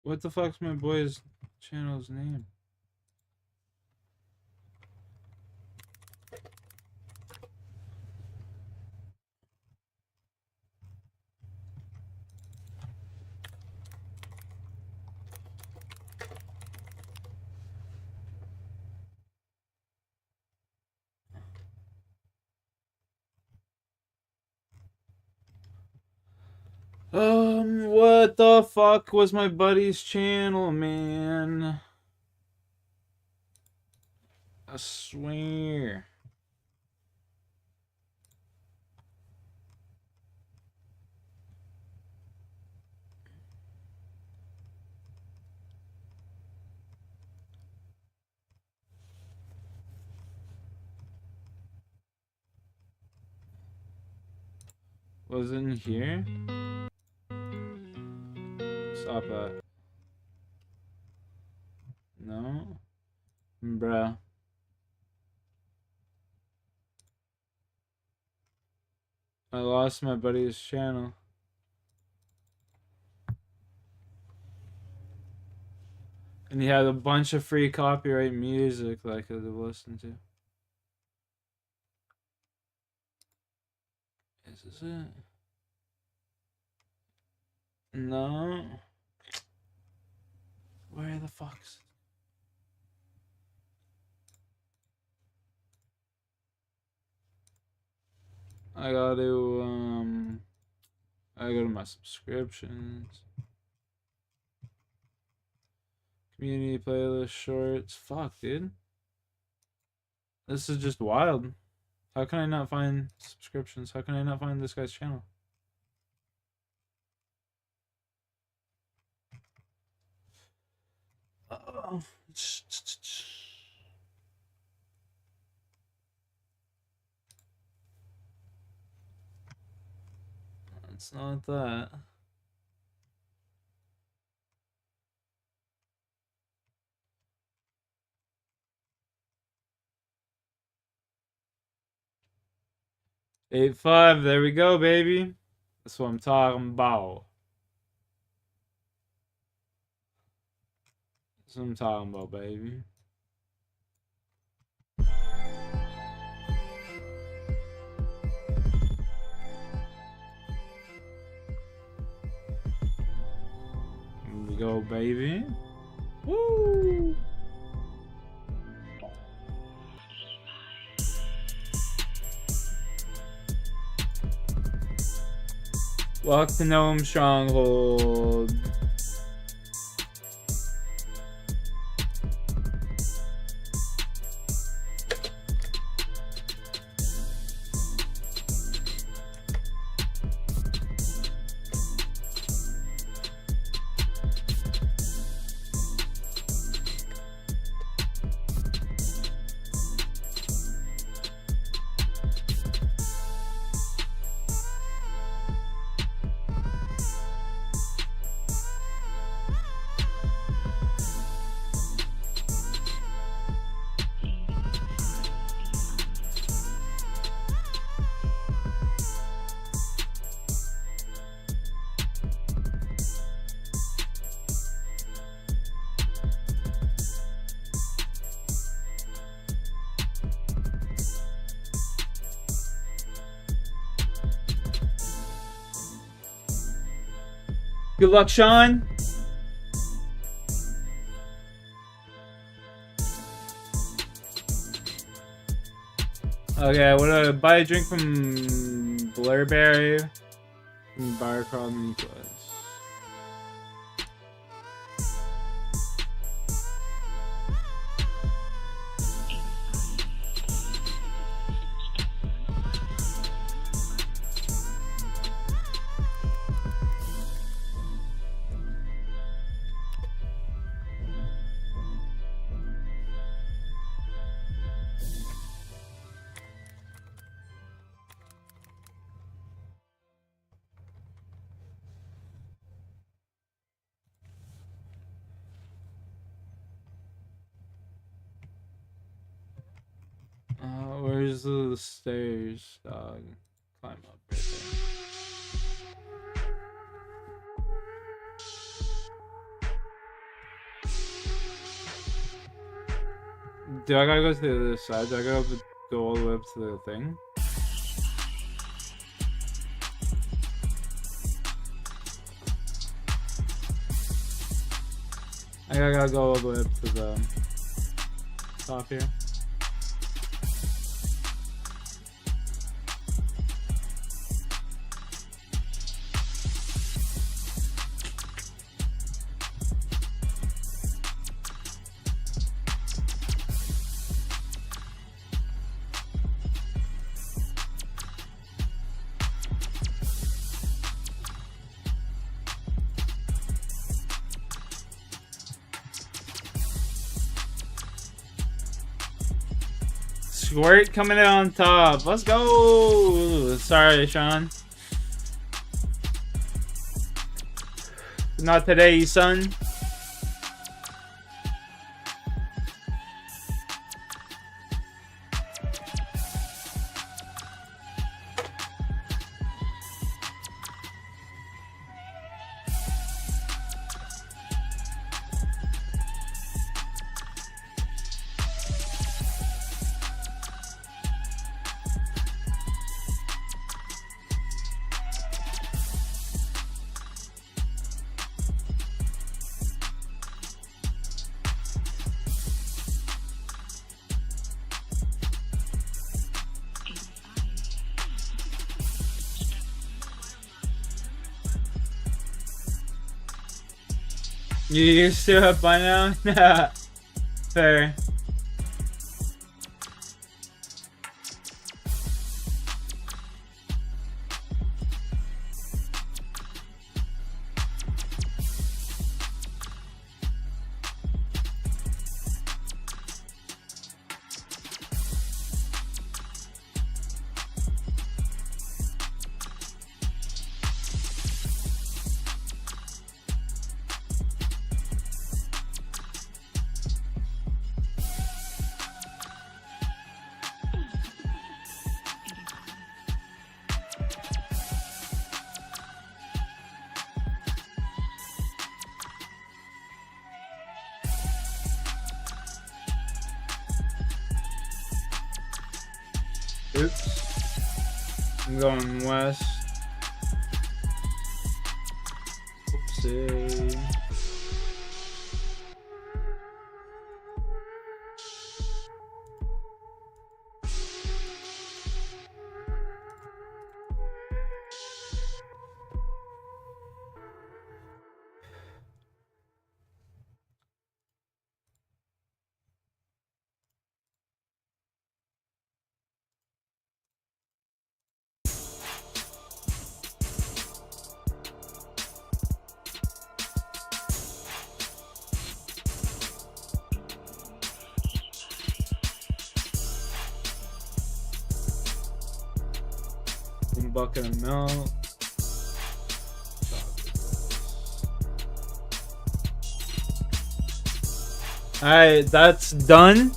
What the fuck's my boy's channel's name? What the fuck was my buddy's channel, man? I swear. Was it in here? Stop that. No? Bruh. I lost my buddy's channel. And he had a bunch of free copyright music that I could have listened to. Is this it? No. Where the fuck's... I gotta go to my subscriptions. Community playlist shorts. Fuck, dude. This is just wild. How can I not find subscriptions? How can I not find this guy's channel? It's not that. Eight five, there we go, baby. That's what I'm talking about. That's what I'm talking about, baby. Here we go, baby. Woo! Walk to Gnome Stronghold. Good luck, Sean. Okay, what do I buy a drink from Blairberry? From Bar Crawl Mini Quest. Where's the stairs, dog? Climb up right there. Do I gotta go to the other side? Do I gotta go all the way up to the thing? I gotta go all the way up to the top here. Squirt coming in on top. Let's go. Sorry, Sean. Not today, son. You used to it by now? Fair. Oops. I'm going west. Oopsie. Bucket of milk. Alright, that's done.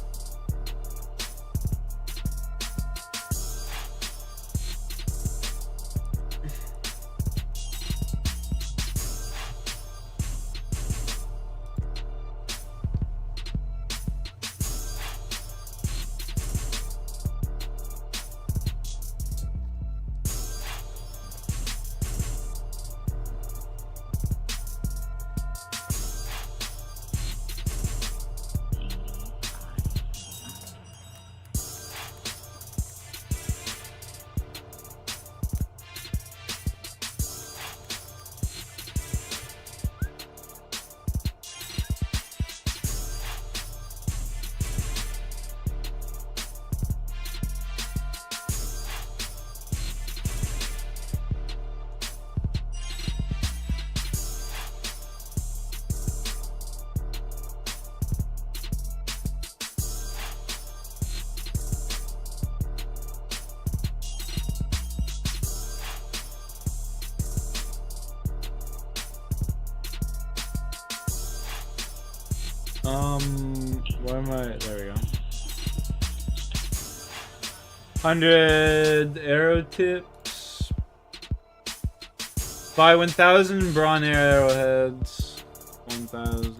Where am I? There we go. 100 arrow tips. Buy 1,000 brawn arrowheads. 1,000.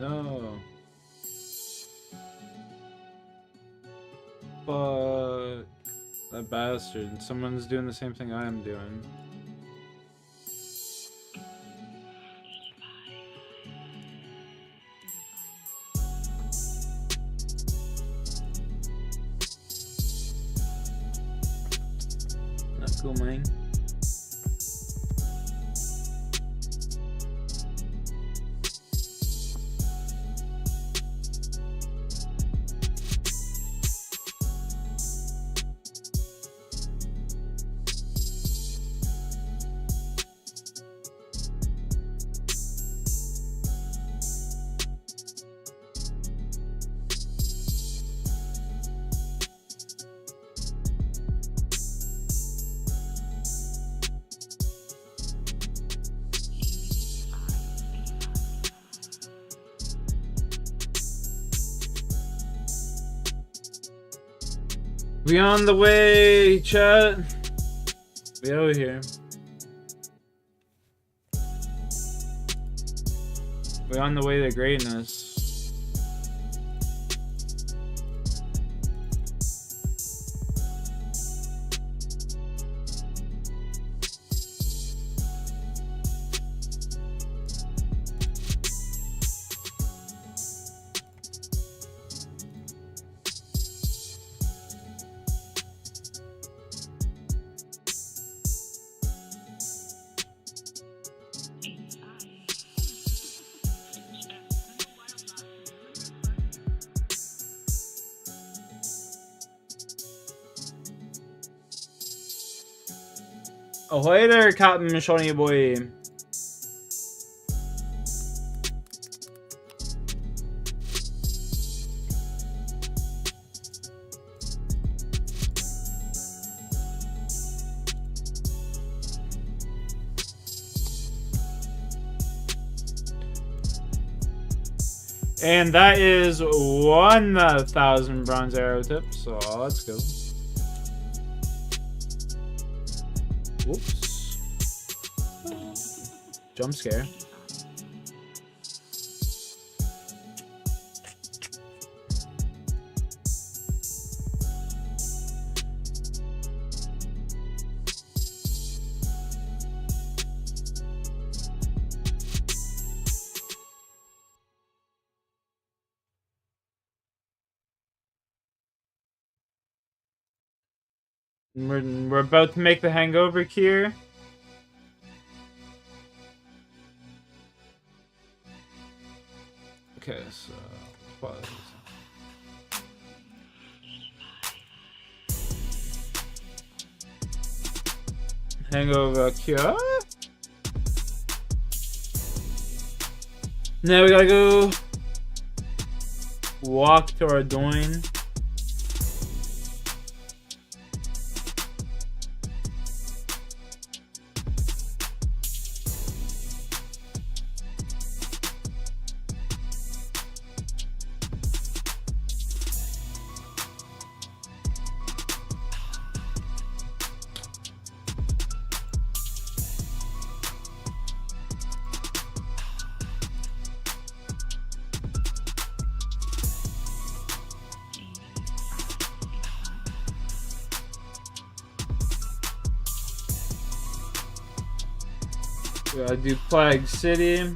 No. But that bastard. Someone's doing the same thing I am doing. Not cool, man. We on the way, chat. We over here. We on the way to greatness. Ahoy there, Captain Shawnee boy. And that is 1,000 bronze arrow tips, so let's go. Whoops. Jump scare. We're about to make the hangover here. Okay, so pause. Hangover cure. Now we gotta go walk to our doin. Gotta do Plague City.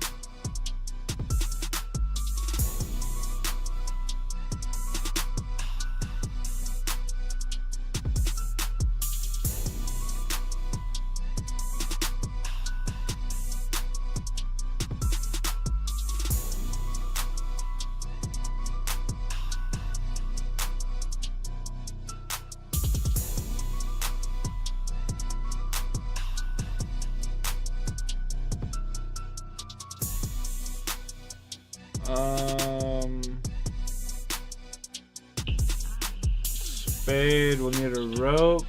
Spade, we'll need a rope.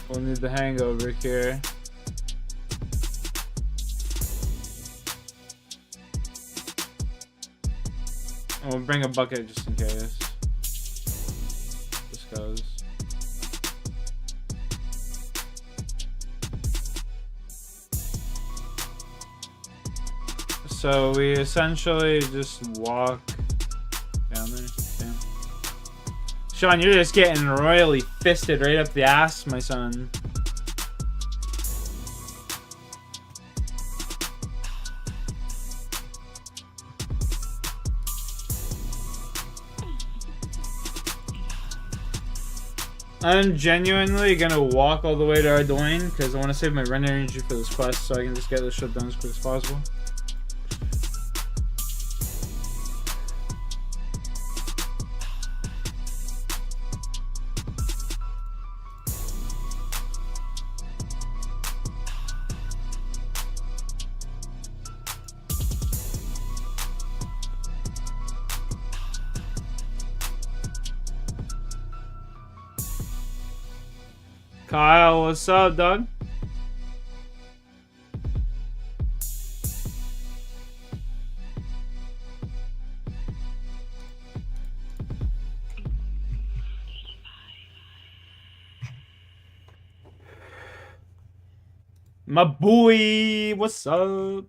We'll need the hangover here. And we'll bring a bucket just in case. Just goes. So we essentially just walk down there. Damn. Sean, you're just getting royally fisted right up the ass, my son. I'm genuinely gonna walk all the way to Ardoin because I want to save my render energy for this quest so I can just get this shit done as quick as possible. Kyle, what's up, dog? My boy, what's up?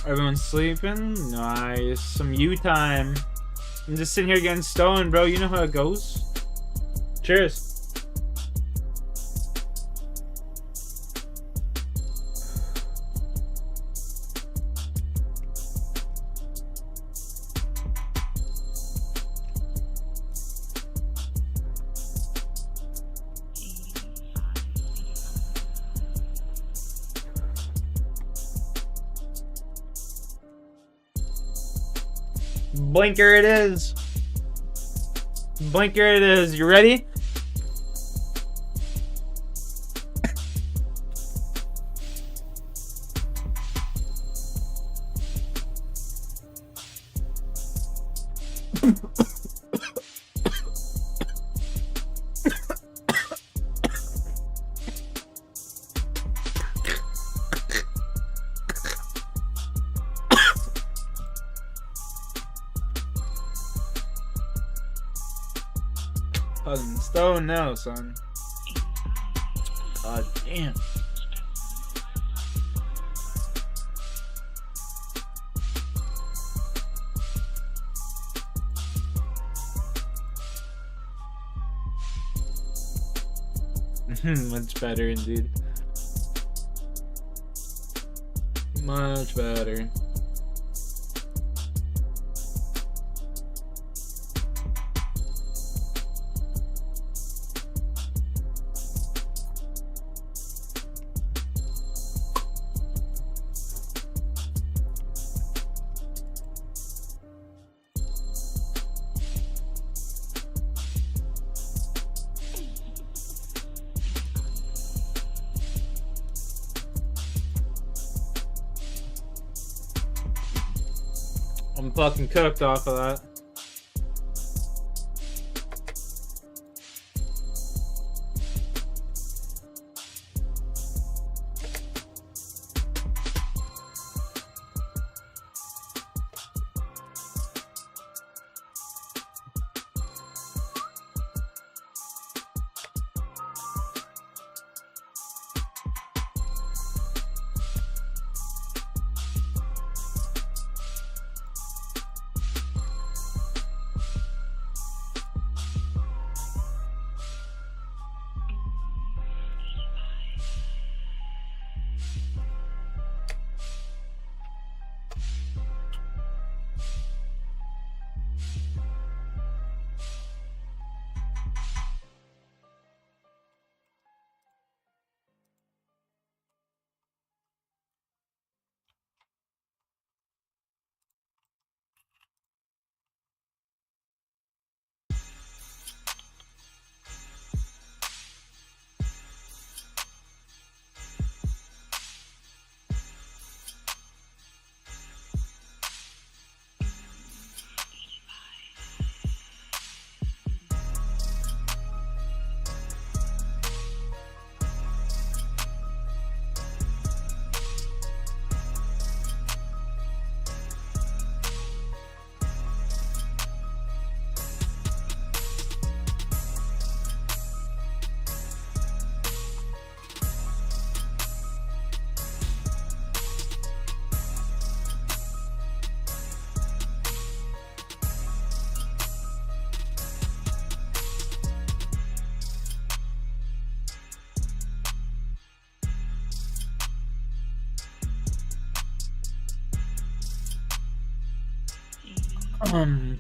Everyone's sleeping? Nice. Some you time. I'm just sitting here getting stoned, bro. You know how it goes. Cheers. Blinker it is. Blinker it is. You ready? Stone now, son. God damn. Much better indeed. Much better. I'm fucking cooked off of that.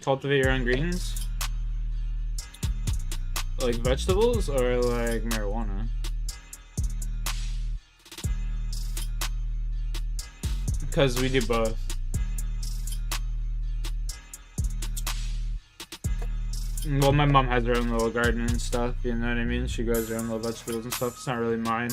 Cultivate your own greens? Like vegetables or like marijuana? Because we do both. Well, my mom has her own little garden and stuff, you know what I mean? She grows her own little vegetables and stuff. It's not really mine.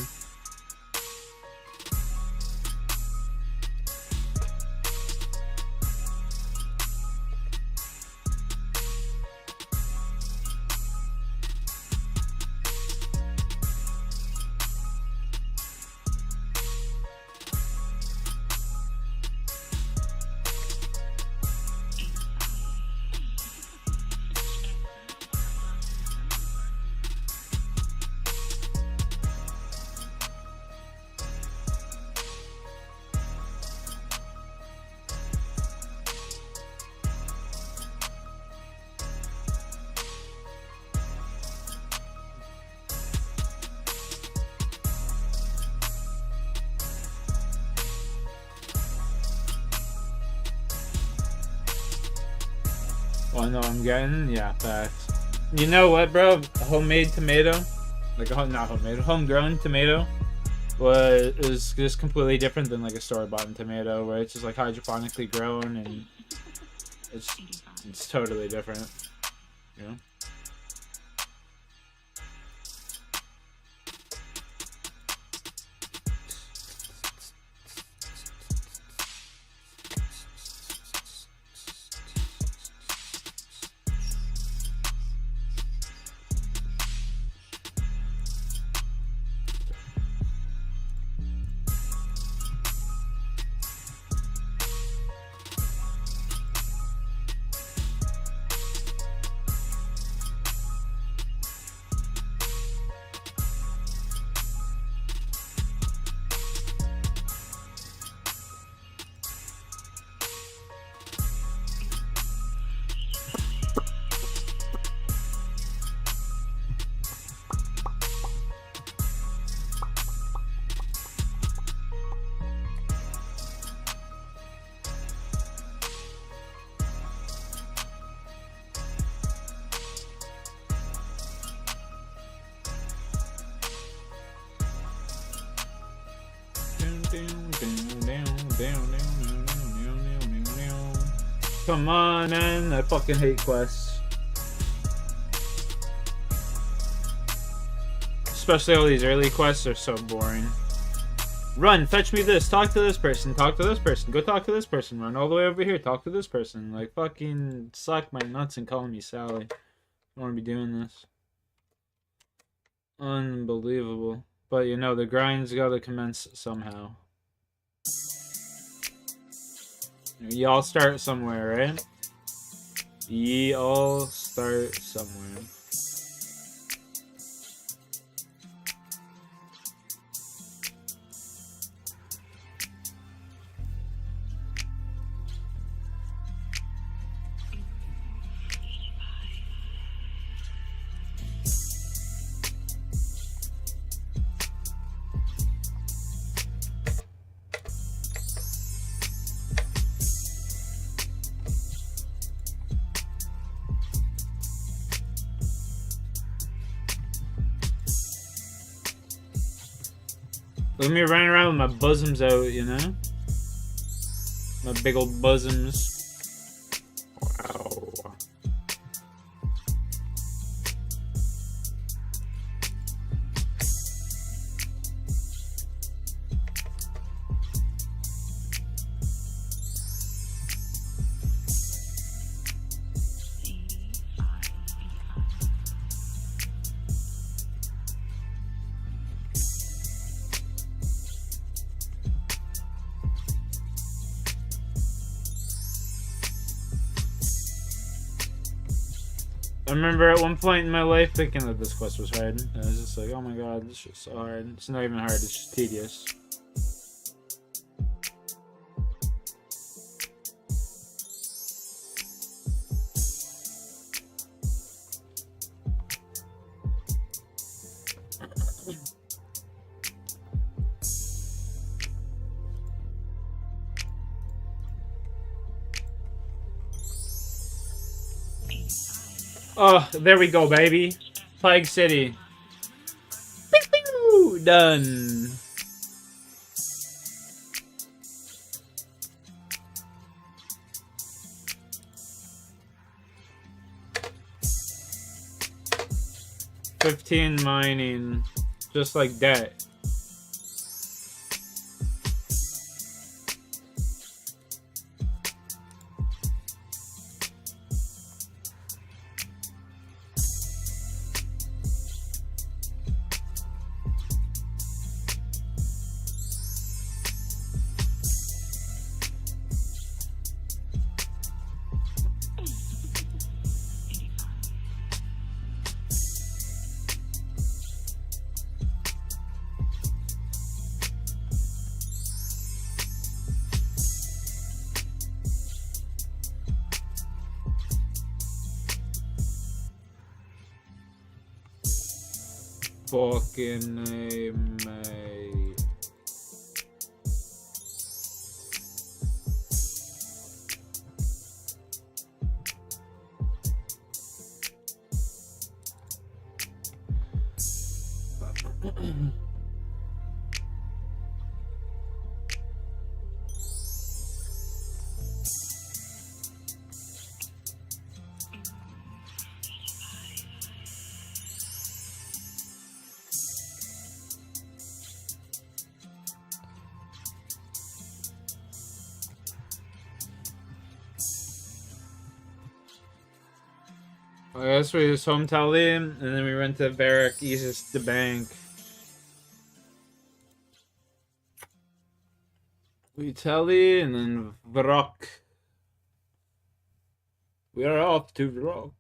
Oh, I know I'm getting? Yeah, facts. You know what, bro? Homemade tomato, like not homemade, homegrown tomato, is just completely different than like a store-bought tomato, where it's just like hydroponically grown, and it's totally different. You know? Come on, man. I fucking hate quests. Especially all these early quests are so boring. Run, fetch me this, talk to this person, talk to this person, go talk to this person, run all the way over here, talk to this person. Like, fucking suck my nuts and call me Sally. I don't want to be doing this. Unbelievable. But, you know, the grind's gotta commence somehow. Ye all start somewhere, right? Ye all start somewhere. Look at me running around with my bosoms out, you know? My big old bosoms. Wow. I remember at one point in my life thinking that this quest was hard. I was just like, oh my god, this shit's so hard. It's not even hard, it's just tedious. Oh, there we go, baby. Plague City. Done. $15 mining, just like that. Fucking mate. I guess we just home tally and then we went to Barrack, eases the bank. We tally and then Vrock. We are off to Vrock.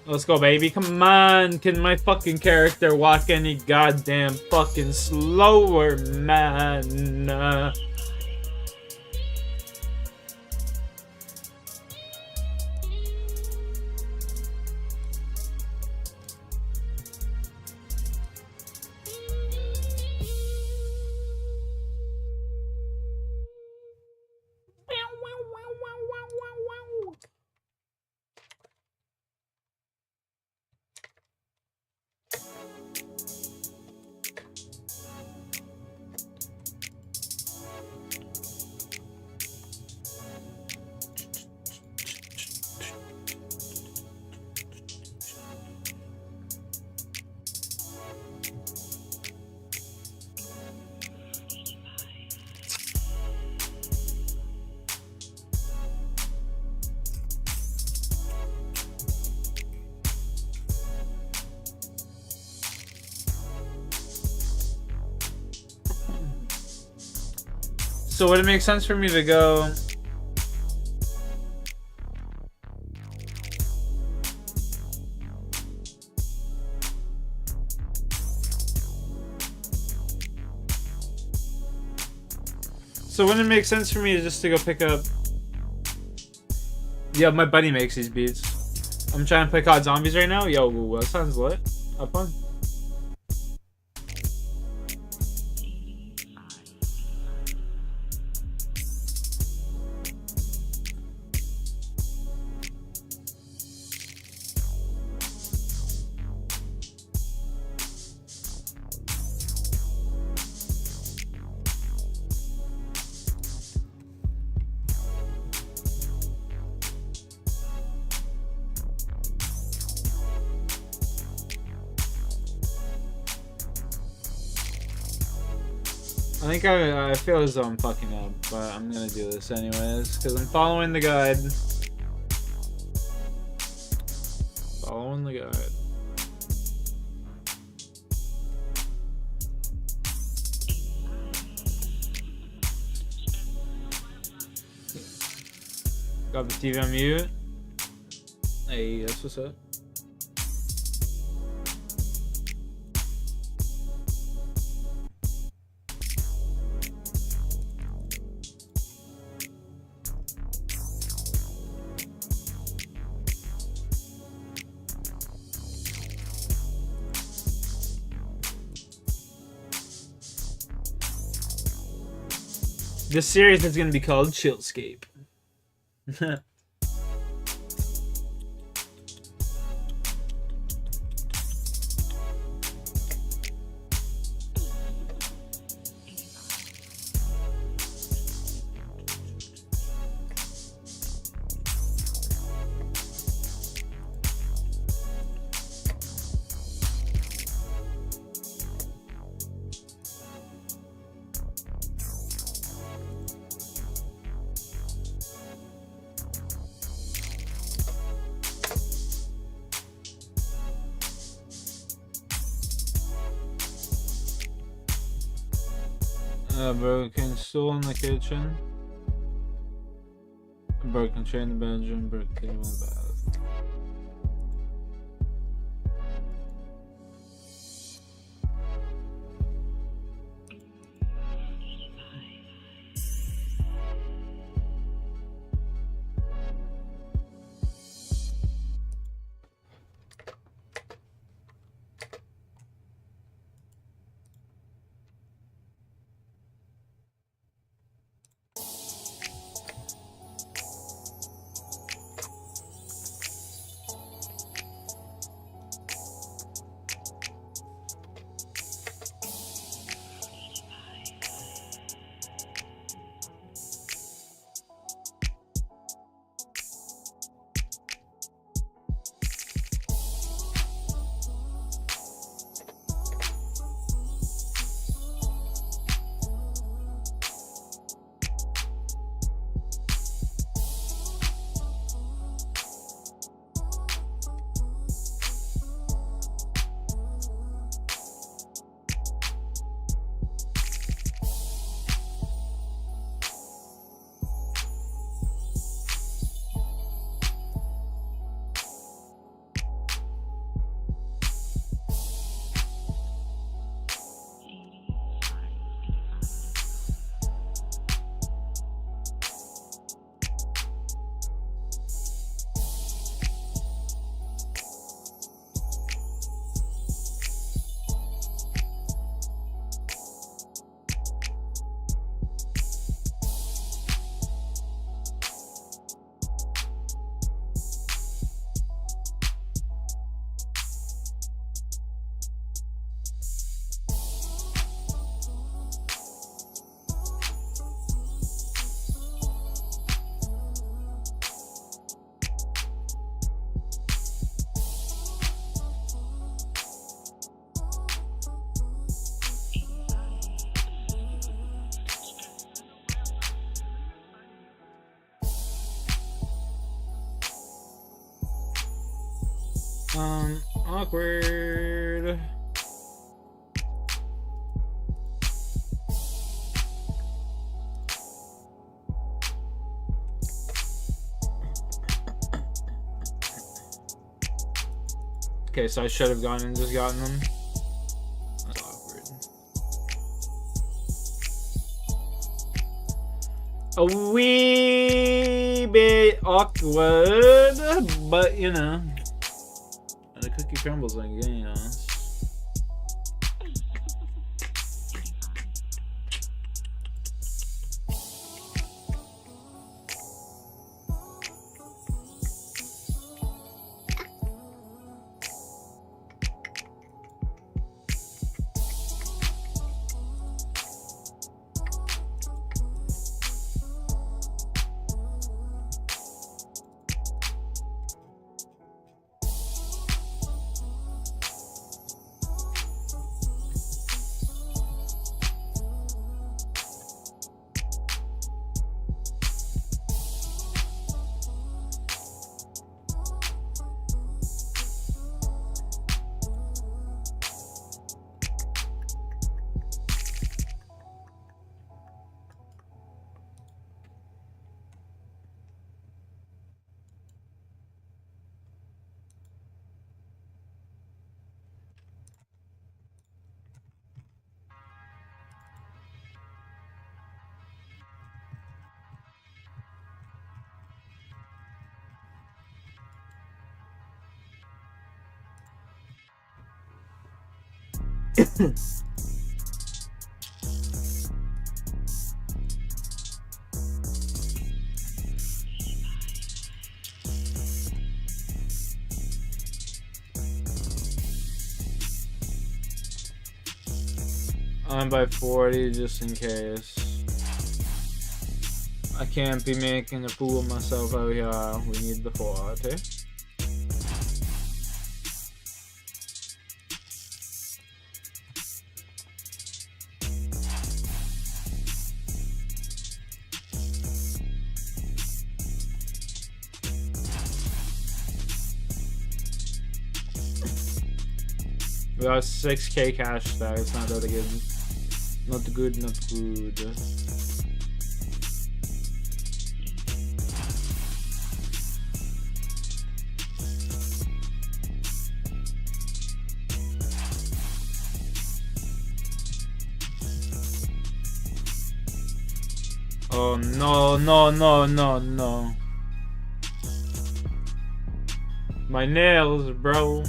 Let's go, baby. Come on. Can my fucking character walk any goddamn fucking slower, man? So would it make sense for me to go... So wouldn't it make sense for me to just to go pick up... Yeah, my buddy makes these beats. I'm trying to play COD Zombies right now. Yo, that sounds lit. Have fun. I think I feel as though I'm fucking up, but I'm gonna do this anyways, because I'm following the guide. Following the guide. Got the TV on mute. Hey, that's what's up. This series is going to be called Chillscape. Broken stool in the kitchen. Broken chair in the bedroom. Broken table in the bath. Awkward. Okay, so I should have gone and just gotten them. That's awkward. A wee bit awkward, but you know, the cookie crumbles like you know. I'm by 40 just in case. I can't be making a fool of myself out here. We need the 40. We got 6k cash stack. It's not that good. Not good, not good. Oh no, no, no, no, no. My nails, bro.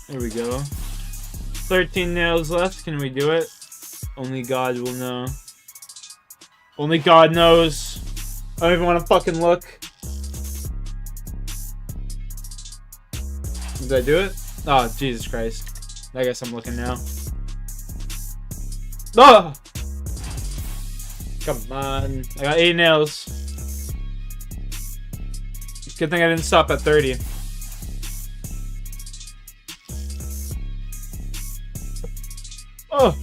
There we go. 13 nails left. Can we do it? Only God will know. Only God knows. I don't even want to fucking look. Did I do it? Oh, Jesus Christ. I guess I'm looking now. Oh! Come on. I got 8 nails. Good thing I didn't stop at 30. Oh!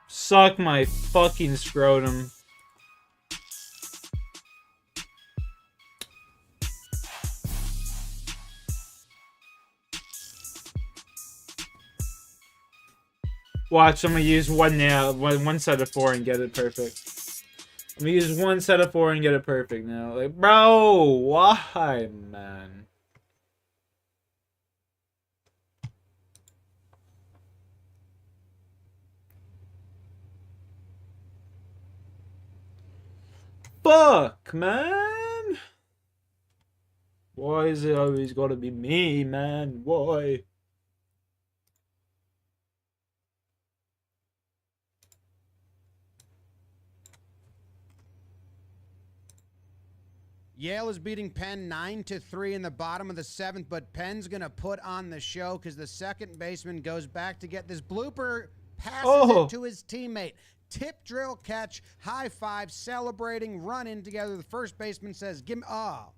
Suck my fucking scrotum. Watch, I'm gonna use one nail, one set of 4 and get it perfect. I'm gonna use one set of 4 and get it perfect now. Like, bro, why, man? fuck, man? Why is it always gotta be me, man? Why? Yale is beating Penn 9-3 in the bottom of the 7th, but Penn's going to put on the show because the second baseman goes back to get this blooper, passes it to his teammate. Tip drill catch, high five, celebrating, run in together. The first baseman says, "Give me, oh,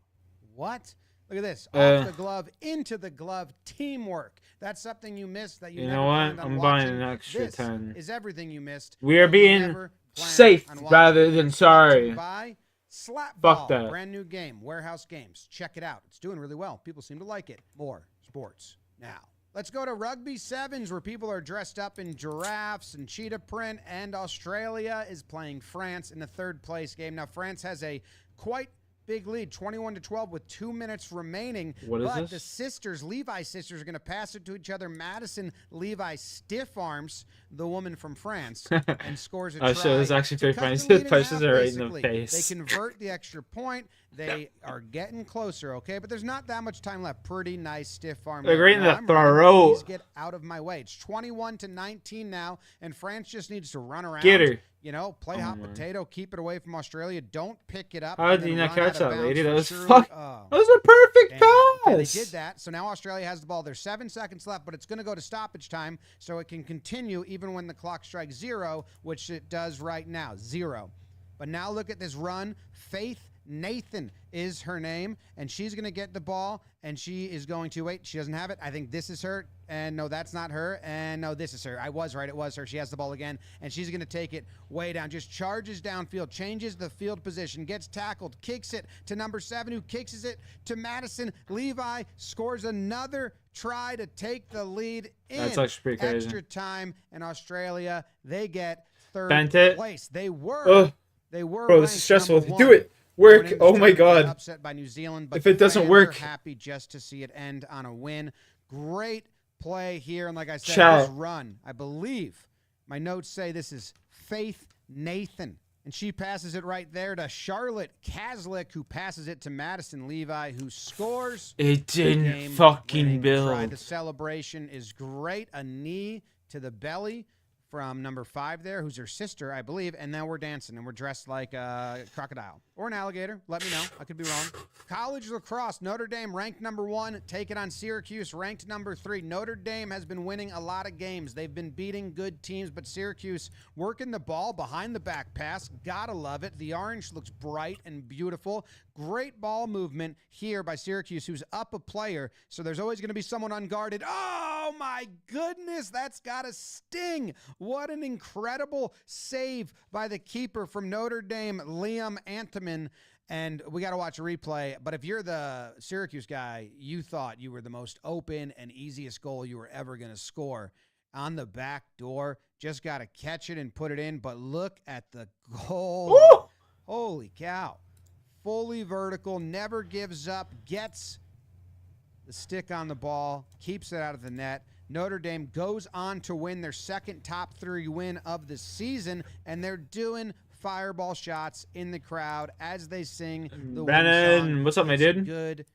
what?" Look at this. Off the glove, into the glove, teamwork. That's something you missed that you know never what? planned on I'm watching. buying an extra This 10. is everything you missed. We are that you being never planned safe on watching. rather than sorry. By Slap Fuck Ball, that. brand new game, Warehouse Games. Check it out. It's doing really well. People seem to like it. More sports now. Let's go to Rugby Sevens, where people are dressed up in giraffes and cheetah print, and Australia is playing France in the third place game. Now, France has a quite big lead, 21-12 with 2 minutes remaining. What is but this? the sisters, Levi sisters, are going to pass it to each other. Madison Levi stiff arms the woman from France and scores a try. So it's actually pretty funny. The lead in Prices half, are right in the basically. face. They convert the extra point. They are getting closer, okay? But there's not that much time left. Pretty nice stiff arm. They're right in the I'm throat. Please get out of my way. It's 21-19 now, and France just needs to run around. Get her. You know, play hot potato, keep it away from Australia. Don't pick it up. How and did you then not run catch out of that, lady? That bounds was for fuck. surely- That was a perfect pass. Okay, they did that. So now Australia has the ball. There's 7 seconds left, but it's going to go to stoppage time, so it can continue even when the clock strikes 0, which it does right now, 0. But now look at this run. Faith Nathan is her name, and she's going to get the ball, and she is going to wait. She doesn't have it. I think this is her, and no, that's not her, and no, this is her. I was right. It was her. She has the ball again, and she's going to take it way down. Just charges downfield, changes the field position, gets tackled, kicks it to number 7, who kicks it to Madison. Levi scores another try to take the lead in That's actually pretty crazy. extra time, and Australia, they get third Bent it. place. They were Bro, this ranked is stressful. number Do 1. it. Work. Going into Oh my tournament, god. upset by New Zealand, but If it doesn't fans work. are happy just to see it end on a win. Great play here, and like I said, Ciao. this run, I believe my notes say this is Faith Nathan, and she passes it right there to Charlotte Kaslik, who passes it to Madison Levi, who scores. It didn't Game fucking winning try. build. The celebration is great. A knee to the belly from number 5 there, who's her sister, I believe, and now we're dancing, and we're dressed like a crocodile or an alligator. Let me know. I could be wrong. College lacrosse, Notre Dame ranked number 1, take it on Syracuse, ranked number 3. Notre Dame has been winning a lot of games. They've been beating good teams, but Syracuse working the ball behind the back pass. Gotta love it. The orange looks bright and beautiful. Great ball movement here by Syracuse, who's up a player, so there's always going to be someone unguarded. Oh, my goodness, that's got to sting. What an incredible save by the keeper from Notre Dame, Liam Anthony. And we got to watch a replay. But if you're the Syracuse guy, you thought you were the most open and easiest goal you were ever going to score. On the back door, just got to catch it and put it in. But look at the goal. Woo! Holy cow. Fully vertical, never gives up, gets the stick on the ball, keeps it out of the net. Notre Dame goes on to win their second top 3 win of the season, and they're doing fireball shots in the crowd as they sing the Brennan, win song. what's up, my It's a dude? Good.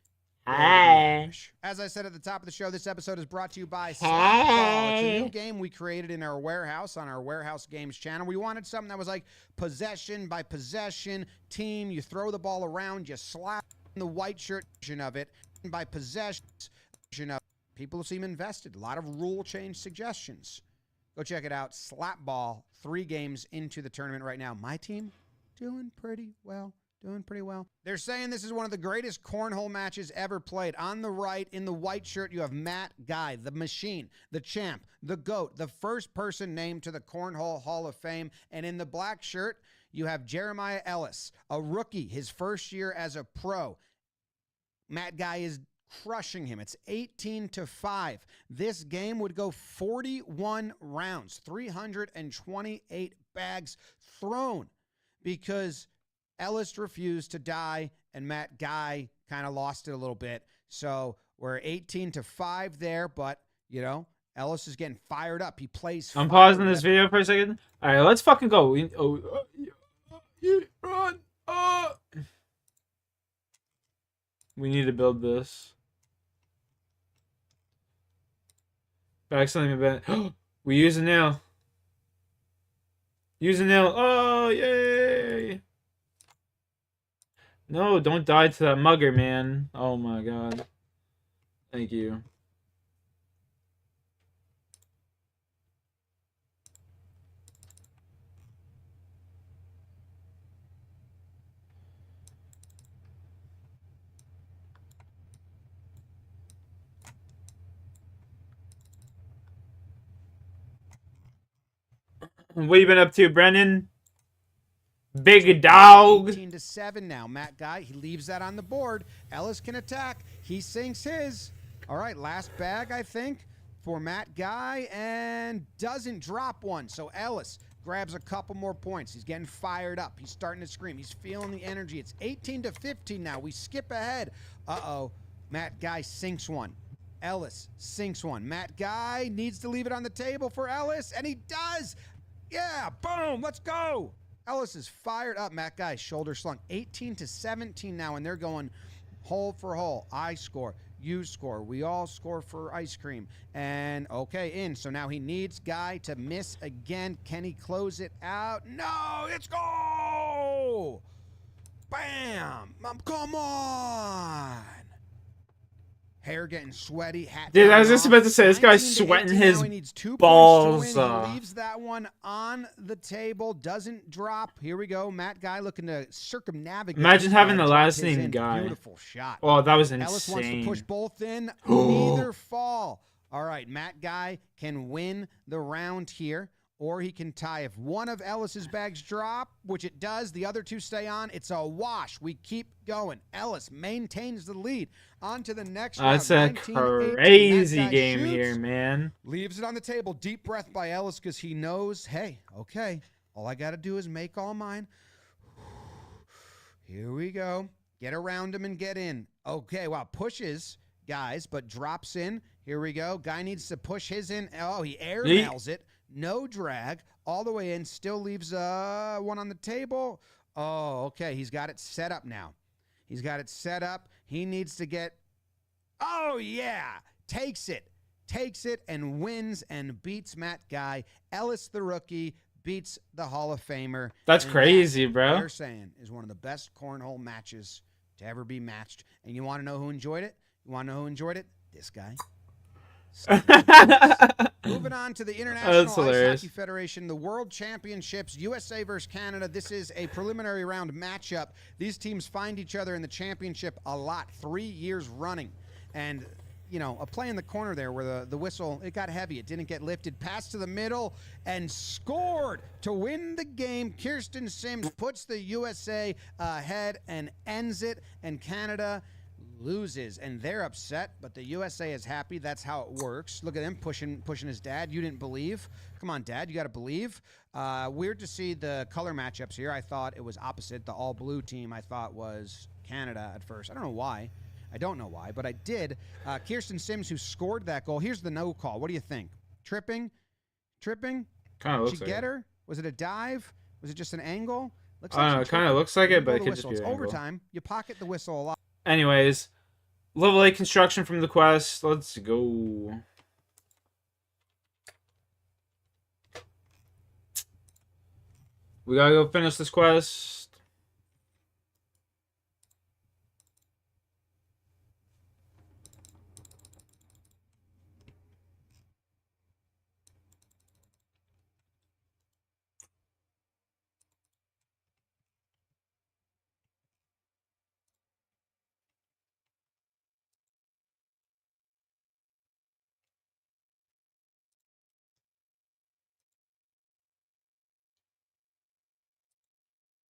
Hi. As I said at the top of the show, this episode is brought to you by Slap Ball. It's a new game we created in our warehouse on our Warehouse Games channel. We wanted something that was like possession by possession, team. You throw the ball around, you slap the white shirt version of it. By possession version of it. People seem invested. A lot of rule change suggestions. Go check it out. Slap Ball, 3 games into the tournament right now. My team doing pretty well. Doing pretty well. They're saying this is one of the greatest cornhole matches ever played. On the right, in the white shirt, you have Matt Guy, the machine, the champ, the GOAT, the first person named to the Cornhole Hall of Fame. And in the black shirt, you have Jeremiah Ellis, a rookie, his first year as a pro. Matt Guy is crushing him. It's 18-5. This game would go 41 rounds, 328 bags thrown because Ellis refused to die, and Matt Guy kind of lost it a little bit. So we're 18-5 there, but, you know, Ellis is getting fired up. He plays I'm pausing this video for a second. All right, let's fucking go. Run. We need to build this. Accidentally event. We use a nail. Use a nail. Oh, yay! No, don't die to that mugger, man. Oh my god. Thank you. What you been up to, Brennan? Big dog. 18-7 now. Matt Guy, he leaves that on the board. Ellis can attack. He sinks his. All right, last bag, I think, for Matt Guy, and doesn't drop one. So Ellis grabs a couple more points. He's getting fired up. He's starting to scream. He's feeling the energy. It's 18-15 now. We skip ahead. Uh-oh. Matt Guy sinks one. Ellis sinks one. Matt Guy needs to leave it on the table for Ellis, and he does. Yeah, boom, let's go. Ellis is fired up. Matt Guy's shoulder slung. 18-17 now, and they're going hole for hole. I score, you score. We all score for ice cream. And, okay, in. So now he needs Guy to miss again. Can he close it out? No, it's go! Bam! Come on! Hair getting sweaty. Hat Dude, I was just about to say, this guy's sweating his balls He leaves that one on the table. Doesn't drop. Here we go. Matt Guy looking to circumnavigate. Imagine having the last name Guy. Beautiful shot. Oh, that was insane. Ellis wants to push both in. Neither fall. All right, Matt Guy can win the round here, or he can tie. If one of Ellis's bags drop, which it does, the other two stay on. It's a wash. We keep going. Ellis maintains the lead. On to the next round. That's a crazy game here, man. Leaves it on the table. Deep breath by Ellis because he knows, hey, okay, all I got to do is make all mine. Here we go. Get around him and get in. Okay, wow, pushes, guys, but drops in. Here we go. Guy needs to push his in. Oh, he airmails it. No drag. All the way in. Still leaves one on the table. Oh, okay. He's got it set up now. He's got it set up. He needs to get... Oh, yeah. Takes it, and wins and beats Matt Guy. Ellis, the rookie, beats the Hall of Famer. That's crazy, bro. They're saying is one of the best cornhole matches to ever be matched. And you want to know who enjoyed it? You want to know who enjoyed it? This guy. Moving on to the International Ice Hockey Federation, the World Championships, USA versus Canada. This is a preliminary round matchup. These teams find each other in the championship a lot, 3 years running. And, you know, a play in the corner there where the whistle, it got heavy. It didn't get lifted. Pass to the middle and scored to win the game. Kirsten Sims puts the USA ahead and ends it. And Canada loses, and they're upset, but the USA is happy. That's how it works. Look at him pushing his dad. You didn't believe? Come on, Dad, you got to believe. Weird to see the color matchups here. I thought it was opposite. The all-blue team I thought was Canada at first. I don't know why. But I did. Kirsten Sims, who scored that goal. Here's the no call. What do you think? Tripping? Kind of looks like it. Did she get her? Was it a dive? Was it just an angle? I don't know. It kind of looks like it, but it could just be an angle. Overtime. You pocket the whistle a lot. Anyways, level 8 construction from the quest. Let's go. We gotta go finish this quest.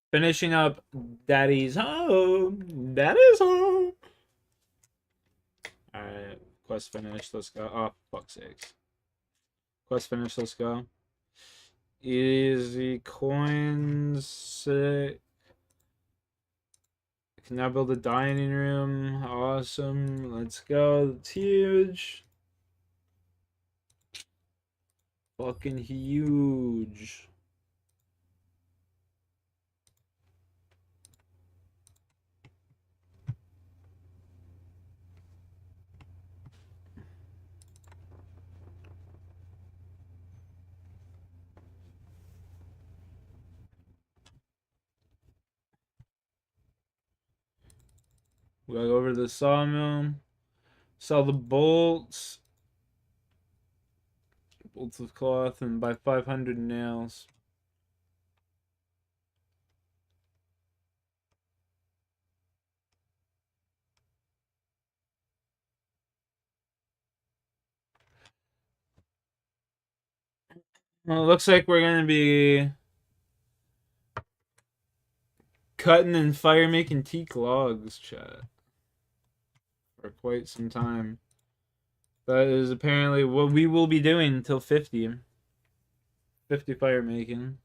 Finishing up Daddy's home. Daddy's home. Alright. Quest finished. Let's go. Oh, fuck's sakes. Quest finished. Let's go. Easy coins. Sick. Can now build a dining room. Awesome. Let's go. It's huge. Fucking huge. We gotta go over to the sawmill. Sell the bolts. Bolts of cloth and buy 500 nails. Well, it looks like we're gonna be cutting and fire making teak logs, chat, for quite some time. That is apparently what we will be doing until 50. 50 fire making.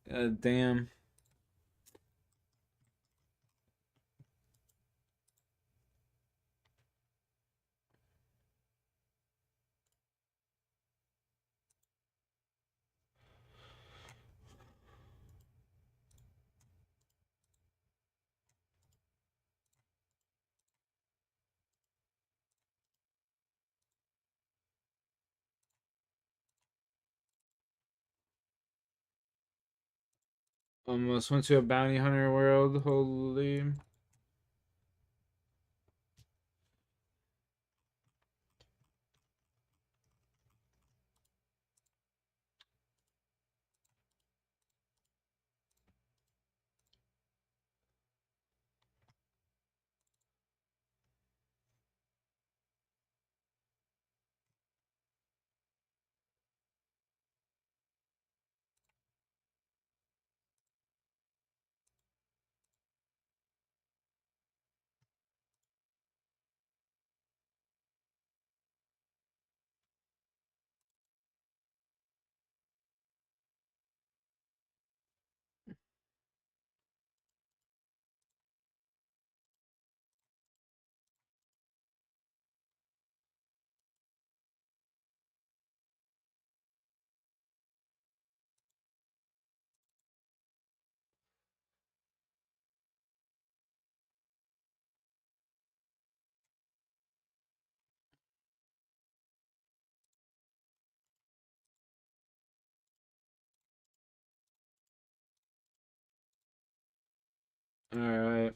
God damn. Almost went to a bounty hunter world. Holy. Alright.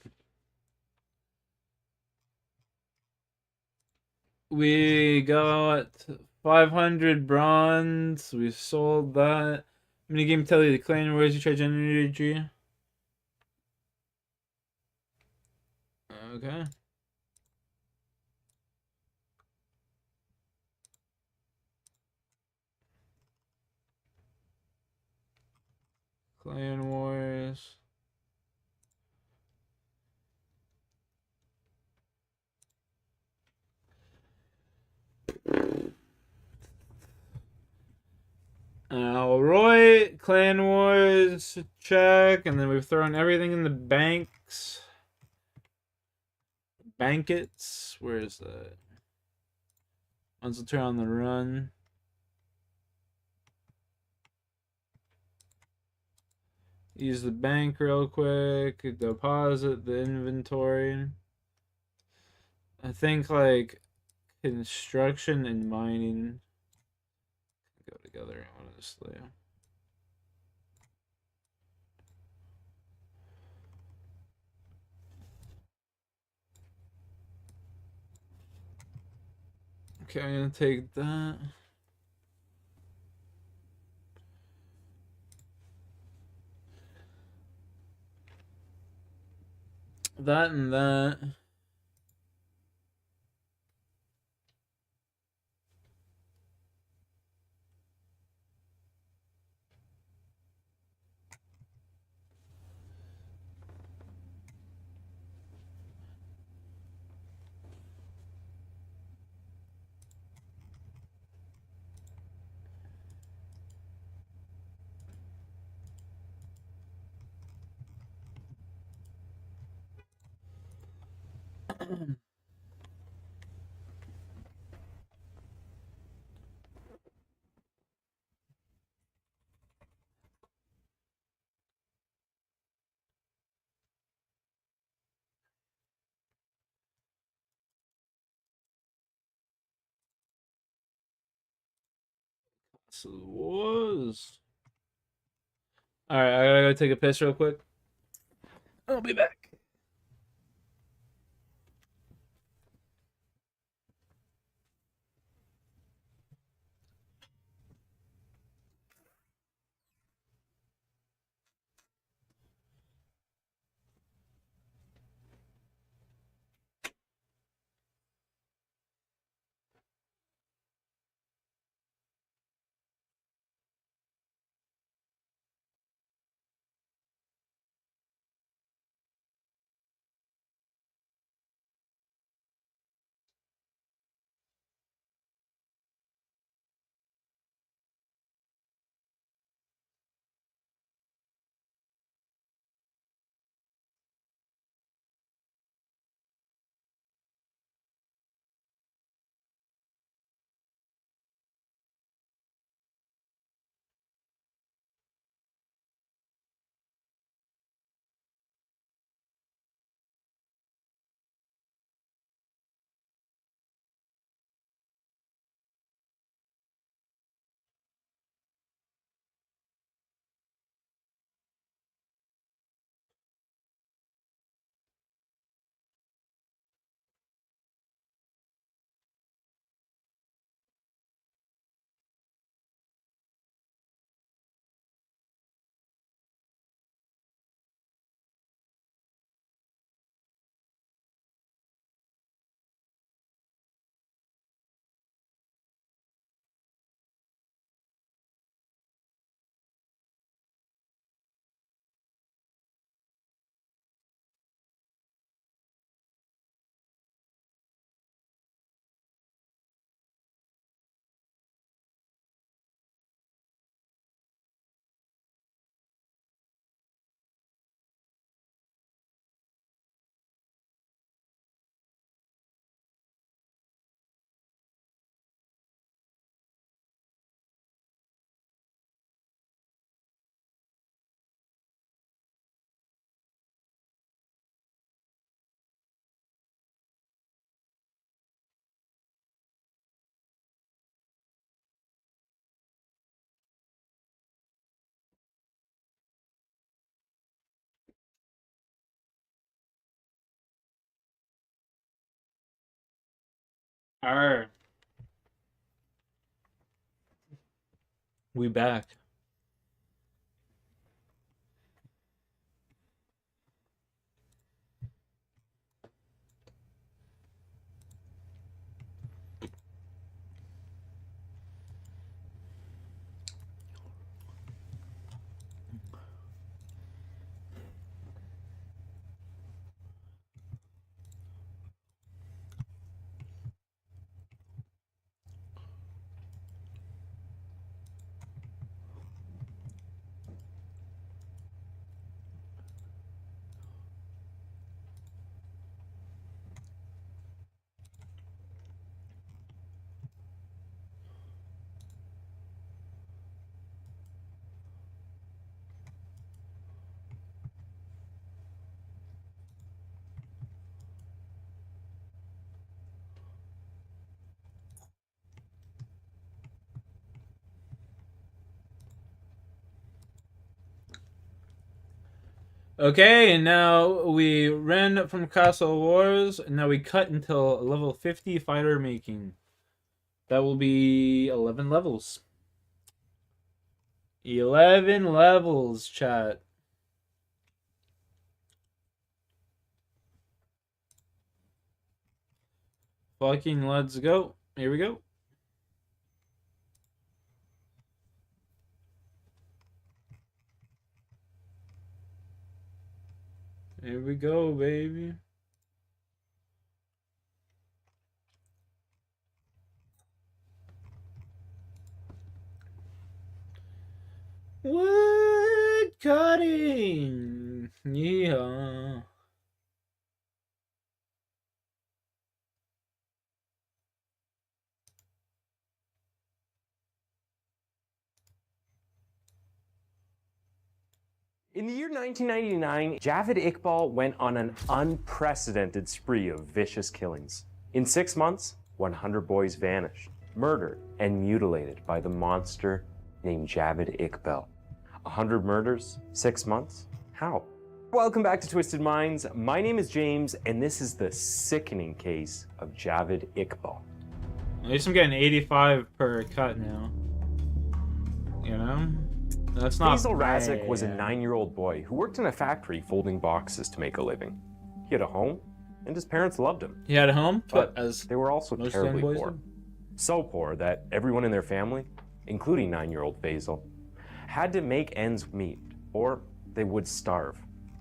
We got 500 bronze. We sold that. Minigame tell you the clan wars you charge energy. Okay. Clan wars. Alright, clan wars, check, and then we've thrown everything in the banks. Bankets, where is that? Once we turn on the run. Use the bank real quick, deposit the inventory. I think like construction and mining go together, honestly. Okay, I'm gonna take that. That and that. So was. Alright, I gotta go take a piss real quick. I'll be back. Alright. We back. Okay, and now we ran from Castle Wars, and now we cut until level 50 fighter making. That will be 11 levels. 11 levels, chat. Fucking let's go. Here we go. Here we go, baby. Wood cutting. Yeah. In the year 1999, Javed Iqbal went on an unprecedented spree of vicious killings. In 6 months, 100 boys vanished, murdered, and mutilated by the monster named Javed Iqbal. 100 murders, 6 months? How? Welcome back to Twisted Minds. My name is James, and this is the sickening case of Javed Iqbal. At least I'm getting 85 per cut now. You know? That's not Faisal bad. Razik was a 9-year-old boy who worked in a factory folding boxes to make a living. He had a home, and his parents loved him. He had a home, but as they were also most terribly young boys poor. do. So poor that everyone in their family, including 9-year-old Faisal, had to make ends meet, or they would starve.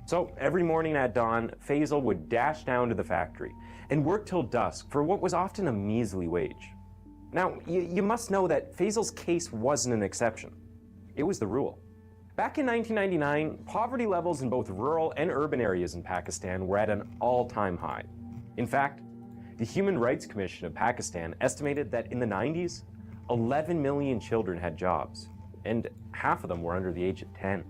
So every morning at dawn, Faisal would dash down to the factory and work till dusk for what was often a measly wage. Now, you must know that Faisal's case wasn't an exception. It was the rule. Back in 1999, poverty levels in both rural and urban areas in Pakistan were at an all-time high. In fact, the Human Rights Commission of Pakistan estimated that in the 90s, 11 million children had jobs, and half of them were under the age of 10.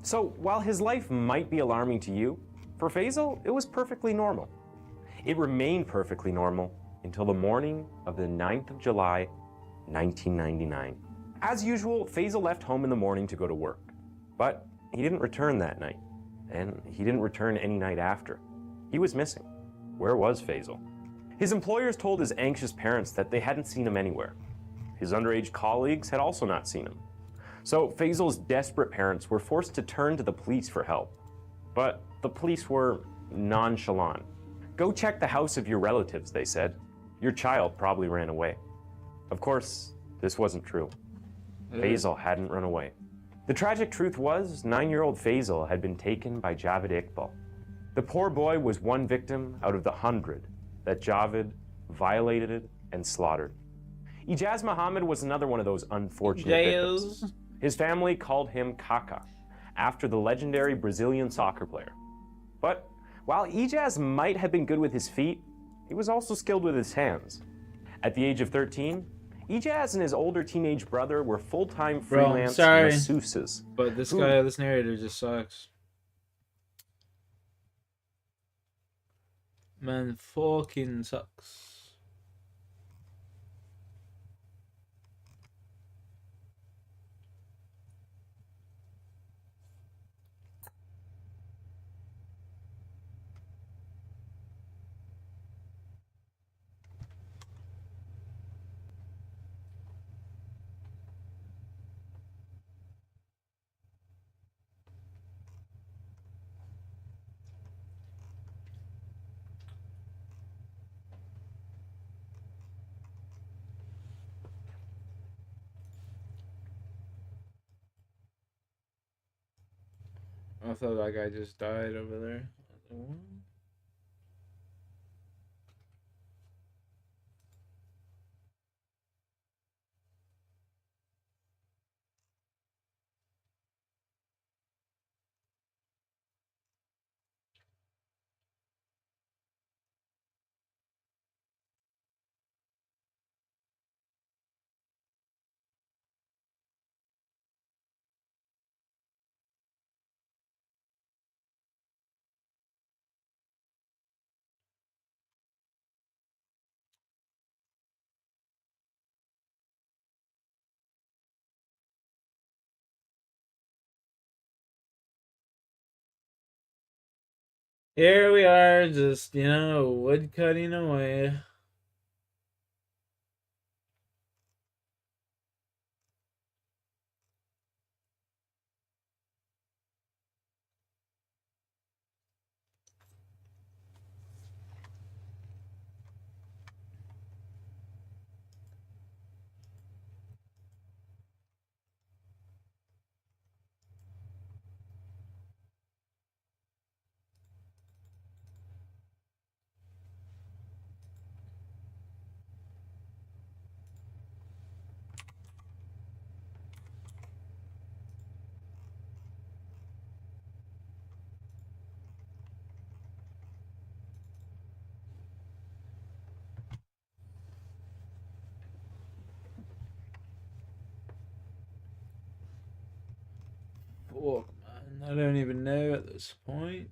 So while his life might be alarming to you, for Faisal, it was perfectly normal. It remained perfectly normal until the morning of the 9th of July, 1999. As usual, Faisal left home in the morning to go to work. But he didn't return that night, and he didn't return any night after. He was missing. Where was Faisal? His employers told his anxious parents that they hadn't seen him anywhere. His underage colleagues had also not seen him. So Faisal's desperate parents were forced to turn to the police for help. But the police were nonchalant. Go check the house of your relatives, they said. Your child probably ran away. Of course, this wasn't true. Faisal hadn't run away. The tragic truth was, 9-year-old Faisal had been taken by Javed Iqbal. The poor boy was one victim out of the 100 that Javed violated and slaughtered. Ijaz Muhammad was another one of those unfortunate victims. His family called him Kaka, after the legendary Brazilian soccer player. But while Ijaz might have been good with his feet, he was also skilled with his hands. At the age of 13, Ijaz and his older teenage brother were full-time freelance masseuses. But this guy, this narrator just sucks. Man, fucking sucks. I thought that guy just died over there. What? Here we are, just, you know, wood cutting away. Fuck, man. I don't even know at this point.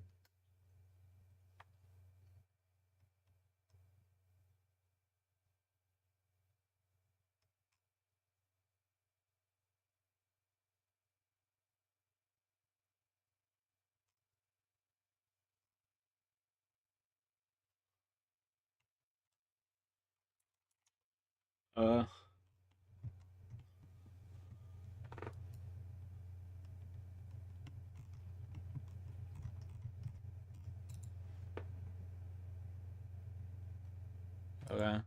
Okay.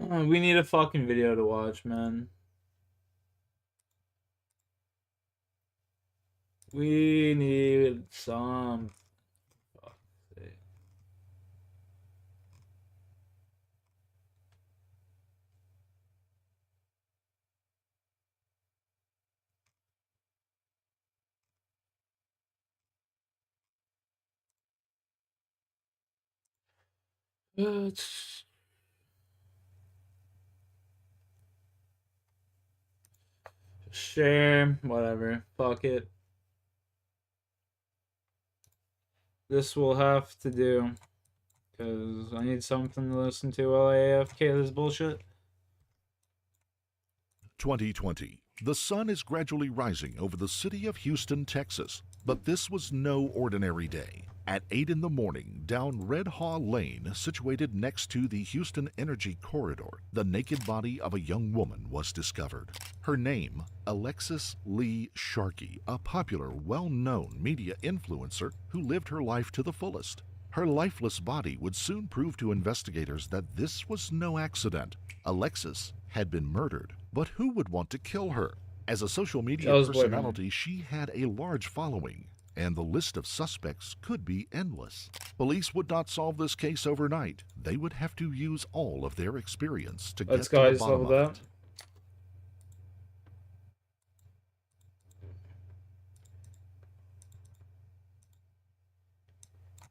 We need a fucking video to watch, man. We need some. Fuck's sake. It's... Share, whatever. Fuck it. This will have to do. Because I need something to listen to while I AFK this bullshit. 2020. The sun is gradually rising over the city of Houston, Texas. But this was no ordinary day. At 8 in the morning, down Red Haw Lane, situated next to the Houston Energy Corridor, the naked body of a young woman was discovered. Her name, Alexis Lee Sharkey, a popular, well-known media influencer who lived her life to the fullest. Her lifeless body would soon prove to investigators that this was no accident. Alexis had been murdered, but who would want to kill her? As a social media personality, she had a large following, and the list of suspects could be endless. Police would not solve this case overnight. They would have to use all of their experience to get to the bottom of it.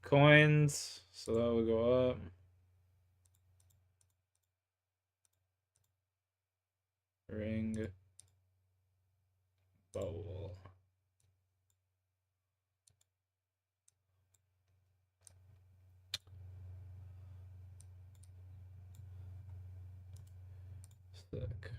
Coins, so that will go up. Ring. Bowl. Sick.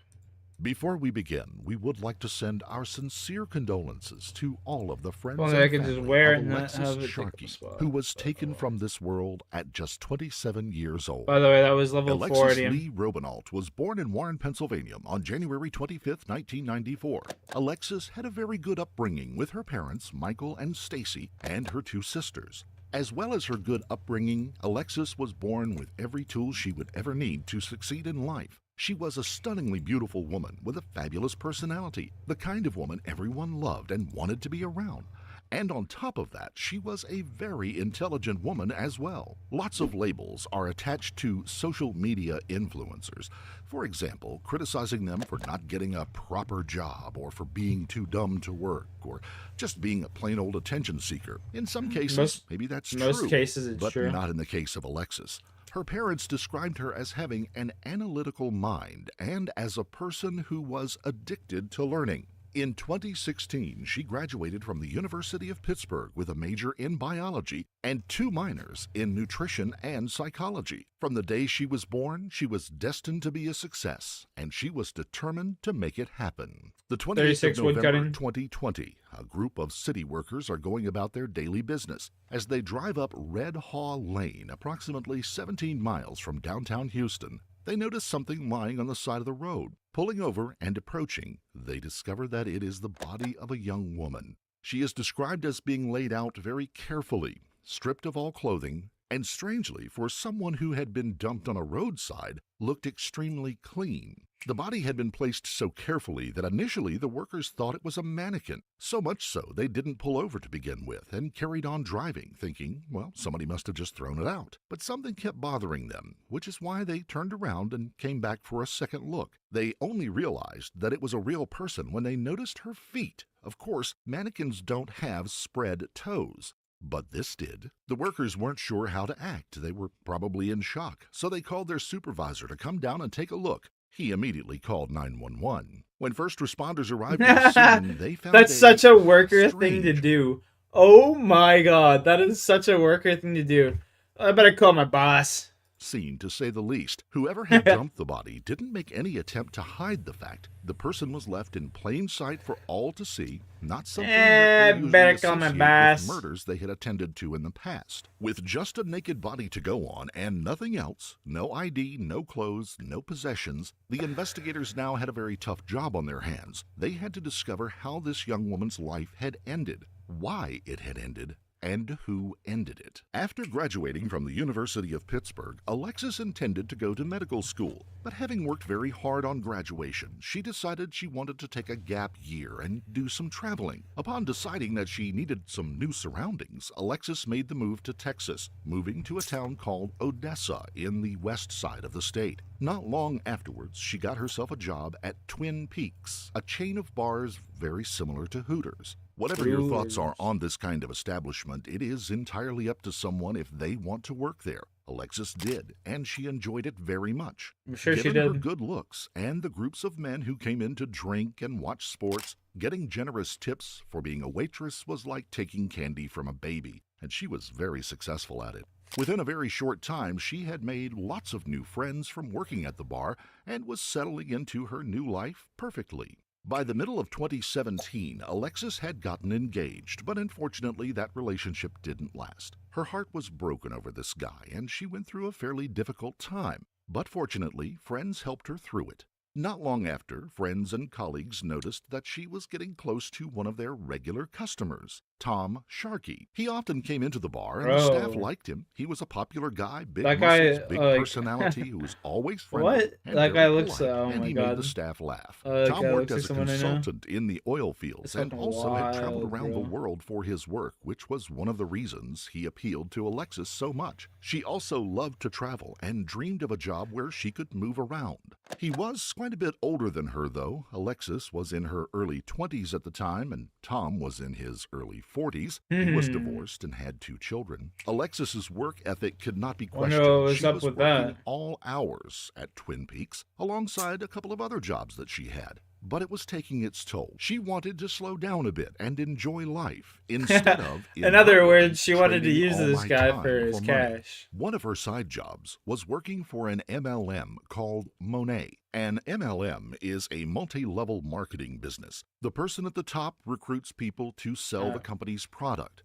Before we begin, we would like to send our sincere condolences to all of the friends Well, and I could just family wear it of and not Alexis have it take up a Sharkey, spot. who was taken from this world at just 27 years old. By the way, that was level Alexis 40. Lee Robinault was born in Warren, Pennsylvania on January 25, 1994. Alexis had a very good upbringing with her parents, Michael and Stacy, and her 2 sisters. As well as her good upbringing, Alexis was born with every tool she would ever need to succeed in life. She was a stunningly beautiful woman with a fabulous personality, the kind of woman everyone loved and wanted to be around. And on top of that, she was a very intelligent woman as well. Lots of labels are attached to social media influencers. For example, criticizing them for not getting a proper job, or for being too dumb to work, or just being a plain old attention seeker. In some cases, maybe that's true, most cases it's but true. not in the case of Alexis. Her parents described her as having an analytical mind and as a person who was addicted to learning. In 2016, she graduated from the University of Pittsburgh with a major in biology and 2 minors in nutrition and psychology. From the day she was born, she was destined to be a success, and she was determined to make it happen. The 28th of November 2020, a group of city workers are going about their daily business. As they drive up Red Hall Lane, approximately 17 miles from downtown Houston, they notice something lying on the side of the road. Pulling over and approaching, they discover that it is the body of a young woman. She is described as being laid out very carefully, stripped of all clothing, and strangely, for someone who had been dumped on a roadside, looked extremely clean. The body had been placed so carefully that initially the workers thought it was a mannequin, so much so they didn't pull over to begin with and carried on driving, thinking, well, somebody must have just thrown it out. But something kept bothering them, which is why they turned around and came back for a second look. They only realized that it was a real person when they noticed her feet. Of course, mannequins don't have spread toes. But this did. The workers weren't sure how to act. They were probably in shock, so they called their supervisor to come down and take a look. He immediately called 911. When first responders arrived at the scene, they found That's such a worker thing to do. Oh my god, that is such a worker thing to do. I better call my boss. Scene, to say the least. Whoever had dumped the body didn't make any attempt to hide the fact the person was left in plain sight for all to see, not something that they usually associate with murders they had attended to in the past. With just a naked body to go on and nothing else, no ID, no clothes, no possessions, the investigators now had a very tough job on their hands. They had to discover how this young woman's life had ended, why it had ended, and who ended it. After graduating from the University of Pittsburgh, Alexis intended to go to medical school, but having worked very hard on graduation, she decided she wanted to take a gap year and do some traveling. Upon deciding that she needed some new surroundings, Alexis made the move to Texas, moving to a town called Odessa in the west side of the state. Not long afterwards, she got herself a job at Twin Peaks, a chain of bars very similar to Hooters. Whatever your thoughts are on this kind of establishment, it is entirely up to someone if they want to work there. Alexis did, and she enjoyed it very much. I'm sure she Given her did. good looks and the groups of men who came in to drink and watch sports, getting generous tips for being a waitress was like taking candy from a baby, and she was very successful at it. Within a very short time, she had made lots of new friends from working at the bar and was settling into her new life perfectly. By the middle of 2017, Alexis had gotten engaged, but unfortunately that relationship didn't last. Her heart was broken over this guy, and she went through a fairly difficult time. But fortunately, friends helped her through it. Not long after, friends and colleagues noticed that she was getting close to one of their regular customers, Tom Sharkey. He often came into the bar, and the staff liked him. He was a popular guy, big muscles, big personality, who was always friendly. What? And That very guy looks polite, oh and my he god. made the staff laugh. That Tom guy worked looks as like a someone I know. consultant in the oil fields and fucking also had traveled wild, around the bro. world for his work, which was one of the reasons he appealed to Alexis so much. She also loved to travel and dreamed of a job where she could move around. He was quite a bit older than her, though. Alexis was in her early 20s at the time, and Tom was in his early 40s. He was divorced and had 2 children. Alexis's work ethic could not be Wonder questioned. what was She up with working that. all hours at Twin Peaks, alongside a couple of other jobs that she had. but it was taking its toll. She wanted to slow down a bit and enjoy life instead of, in other words, she wanted to trading use all this my guy time for his money. cash. One of her side jobs was working for an MLM called Monet. An MLM is a multi-level marketing business. The person at the top recruits people to sell the company's product.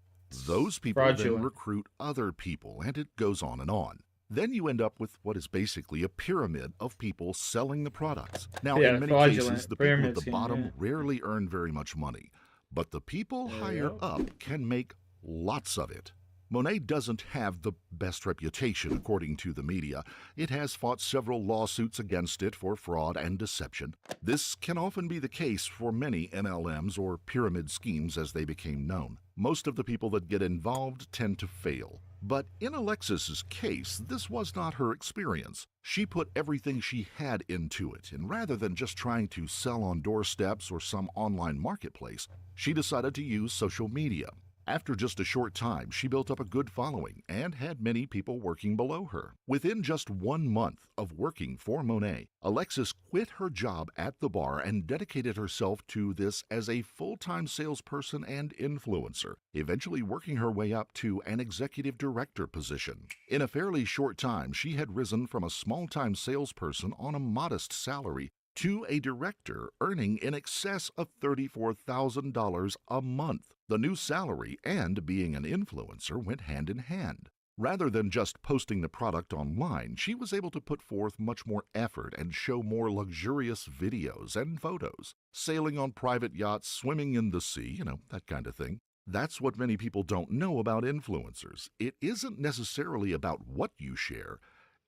Those people then Fraudulent. recruit other people, and it goes on and on. Then you end up with what is basically a pyramid of people selling the products. Now, Yeah, in many fraudulent cases, the people at pyramid the scheme, bottom yeah. rarely earn very much money, but the people higher up can make lots of it. Monet doesn't have the best reputation, according to the media. It has fought several lawsuits against it for fraud and deception. This can often be the case for many MLMs or pyramid schemes as they became known. Most of the people that get involved tend to fail. But in Alexis's case, this was not her experience. She put everything she had into it, and rather than just trying to sell on doorsteps or some online marketplace, she decided to use social media. After just a short time, she built up a good following and had many people working below her. Within just 1 month of working for Monet, Alexis quit her job at the bar and dedicated herself to this as a full-time salesperson and influencer, eventually working her way up to an executive director position. In a fairly short time, she had risen from a small-time salesperson on a modest salary to a director earning in excess of $34,000 a month. The new salary and being an influencer went hand in hand. Rather than just posting the product online, she was able to put forth much more effort and show more luxurious videos and photos, sailing on private yachts, swimming in the sea, that kind of thing. That's what many people don't know about influencers. It isn't necessarily about what you share.